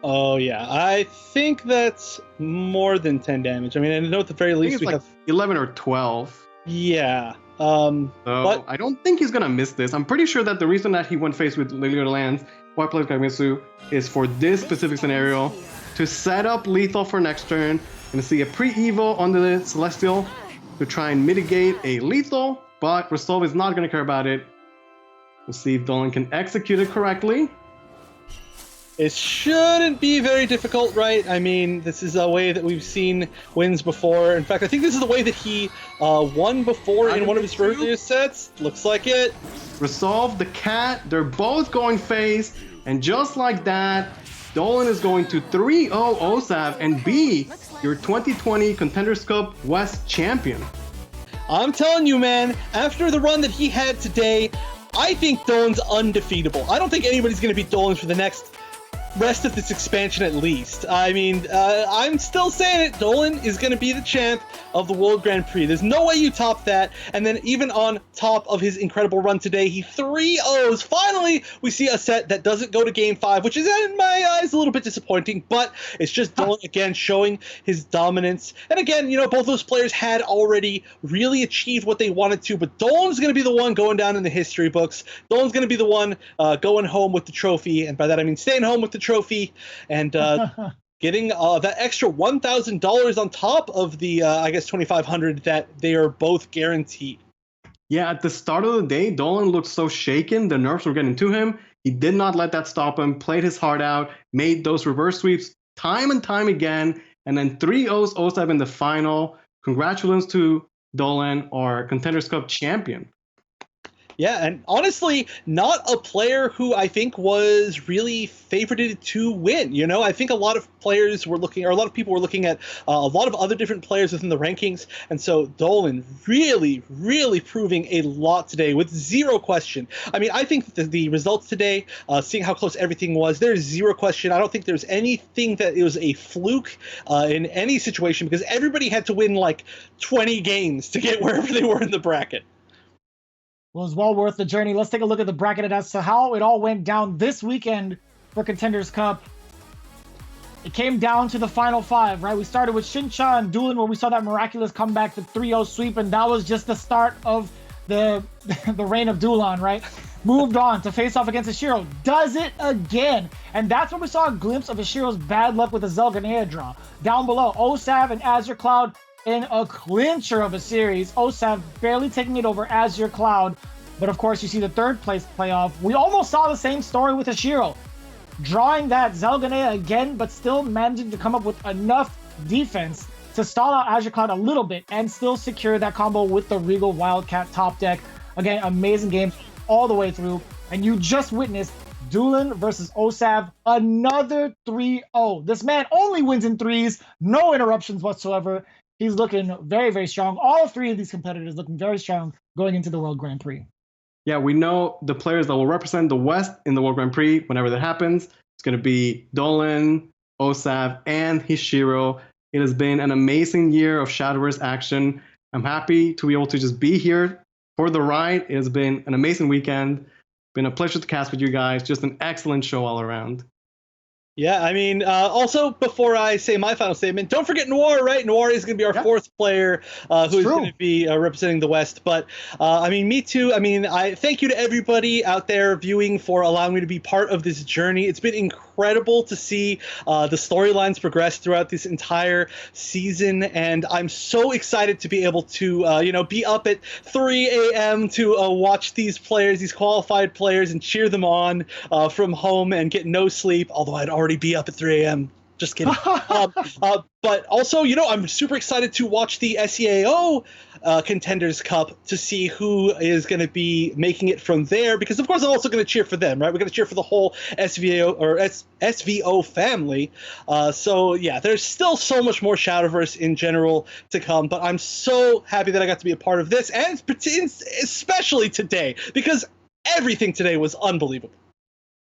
Oh yeah, I think that's more than 10 damage. I mean, I know at the very least we like have 11 or 12. Yeah. But I don't think he's gonna miss this. I'm pretty sure that the reason that he went face with Lily of the Lands, while playing Kagemitsu, is for this specific scenario to set up lethal for next turn and see a pre-evo on the Celestial to try and mitigate a lethal, but Resolve is not gonna care about it. We'll see if Duelan can execute it correctly. It shouldn't be very difficult, right? I mean, this is a way that we've seen wins before. In fact, I think this is the way that he won before in one of his earlier sets. Looks like it. Resolve the Cat. They're both going face. And just like that, Duelan is going to 3-0 OSAV and be your 2020 Contenders Cup West champion. I'm telling you, man, after the run that he had today, I think Duelan's undefeatable. I don't think anybody's going to beat Duelan for the rest of this expansion at least. I mean, I'm still saying it. Duelan is going to be the champ of the World Grand Prix. There's no way you top that. And then even on top of his incredible run today, he 3-0s. Finally, we see a set that doesn't go to Game 5, which is in my eyes a little bit disappointing, but it's just Duelan again showing his dominance. And again, you know, both those players had already really achieved what they wanted to, but Duelan's going to be the one going down in the history books. Duelan's going to be the one going home with the trophy, and by that I mean staying home with the trophy and getting that extra $1,000 on top of the I guess $2,500 that they are both guaranteed. Yeah, at the start of the day, Duelan looked so shaken. The nerves were getting to him. He did not let that stop him. Played his heart out. Made those reverse sweeps time and time again. And then 3-0s OSAV in the final. Congratulations to Duelan, our Contenders Cup champion. Yeah, and honestly, not a player who I think was really favorited to win. You know, I think a lot of players were looking, or a lot of people were looking at a lot of other different players within the rankings. And so Duelan really, really proving a lot today with zero question. I mean, I think that the results today, seeing how close everything was, there's zero question. I don't think there's anything that it was a fluke in any situation because everybody had to win like 20 games to get wherever they were in the bracket. Well, it's well worth the journey. Let's take a look at the bracket as to how it all went down this weekend for Contenders Cup. it came down to the final 5, right? We started with Shinsha and Duelan, where we saw that miraculous comeback, the 3-0 sweep, and that was just the start of the reign of Duelan, right? Moved on to face off against Ishiro. Does it again. And that's when we saw a glimpse of Ishiro's bad luck with the Zelganea draw. Down below, OSAV and Azure Cloud in a clincher of a series. OSAV barely taking it over Azure Cloud. But of course, you see the 3rd place playoff. We almost saw the same story with Ishiro. Drawing that Zelganea again, but still managing to come up with enough defense to stall out Azure Cloud a little bit and still secure that combo with the Regal Wildcat top deck. Again, amazing games all the way through. And you just witnessed Duelan versus OSAV, another 3-0. This man only wins in 3s, no interruptions whatsoever. He's looking very, very strong. All 3 of these competitors looking very strong going into the World Grand Prix. Yeah, we know the players that will represent the West in the World Grand Prix whenever that happens. It's going to be Duelan, OSAV, and Hishiro. It has been an amazing year of Shadowverse action. I'm happy to be able to just be here for the ride. It has been an amazing weekend. Been a pleasure to cast with you guys. Just an excellent show all around. Yeah, I mean, also, before I say my final statement, don't forget Noir, right? Noir is going to be our 4th player who is going to be representing the West. But, I mean, me too. I mean, I thank you to everybody out there viewing for allowing me to be part of this journey. It's been incredible to see the storylines progress throughout this entire season. And I'm so excited to be able to, you know, be up at 3 a.m. to watch these players, these qualified players, and cheer them on from home and get no sleep, although I'd already be up at 3 a.m. Just kidding. But also, you know, I'm super excited to watch the SVO Contenders Cup to see who is going to be making it from there. Because, of course, I'm also going to cheer for them, right? We're going to cheer for the whole SVO or SVO family. So, yeah, there's still so much more Shadowverse in general to come. But I'm so happy that I got to be a part of this, and especially today, because everything today was unbelievable.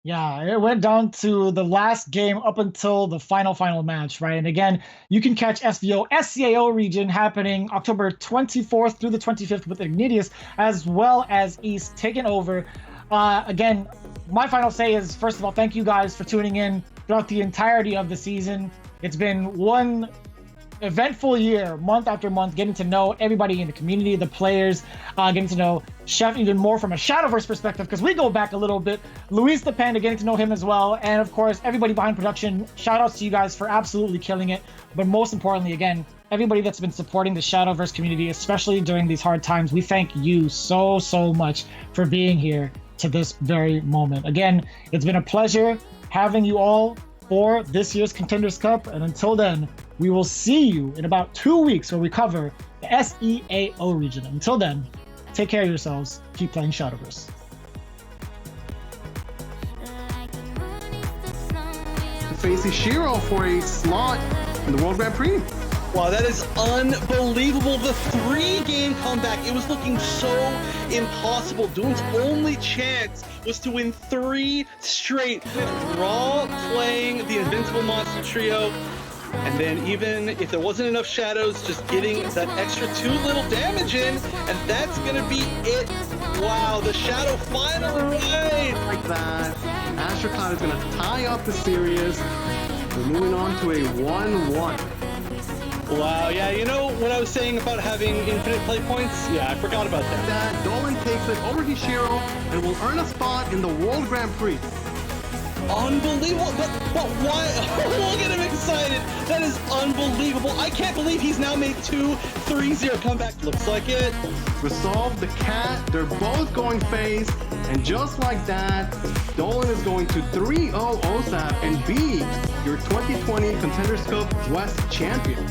Yeah, it went down to the last game up until the final match, right? And again, you can catch SVO SCAO region happening October 24th through the 25th with Ignitius, as well as East taking over. Again, my final say is, first of all, thank you guys for tuning in throughout the entirety of the season. It's been one eventful year, month after month, getting to know everybody in the community, the players, getting to know Chef even more from a Shadowverse perspective, because we go back a little bit. Luis the Panda, getting to know him as well, and of course, everybody behind production. Shout outs to you guys for absolutely killing it, but most importantly, again, everybody that's been supporting the Shadowverse community, especially during these hard times. We thank you so much for being here to this very moment. Again, it's been a pleasure having you all for this year's Contenders Cup, and until then, we will see you in about 2 weeks where we cover the SEAO region. Until then, take care of yourselves. Keep playing Shadowverse. Face Ishiro for a slot in the World Grand Prix. Wow, that is unbelievable. The 3-game comeback. It was looking so impossible. Duelan's only chance was to win 3 straight with Raw playing the Invincible Monster Trio. And then even if there wasn't enough shadows, just getting that extra 2 little damage in, and that's gonna be it. Wow, the shadow final right! Like that. Azure Cloud is gonna tie up the series. We're moving on to a 1-1. Wow, yeah, you know what I was saying about having infinite play points? Yeah, I forgot about that. Duelan takes it over Hishiro and will earn a spot in the World Grand Prix. Unbelievable, but why? Look at him excited. That is unbelievable. I can't believe he's now made 2 3-0 comeback. Looks like it. Resolve the cat. They're both going face. And just like that, Duelan is going to 3-0 OSAV and be your 2020 Contenders Cup West champion.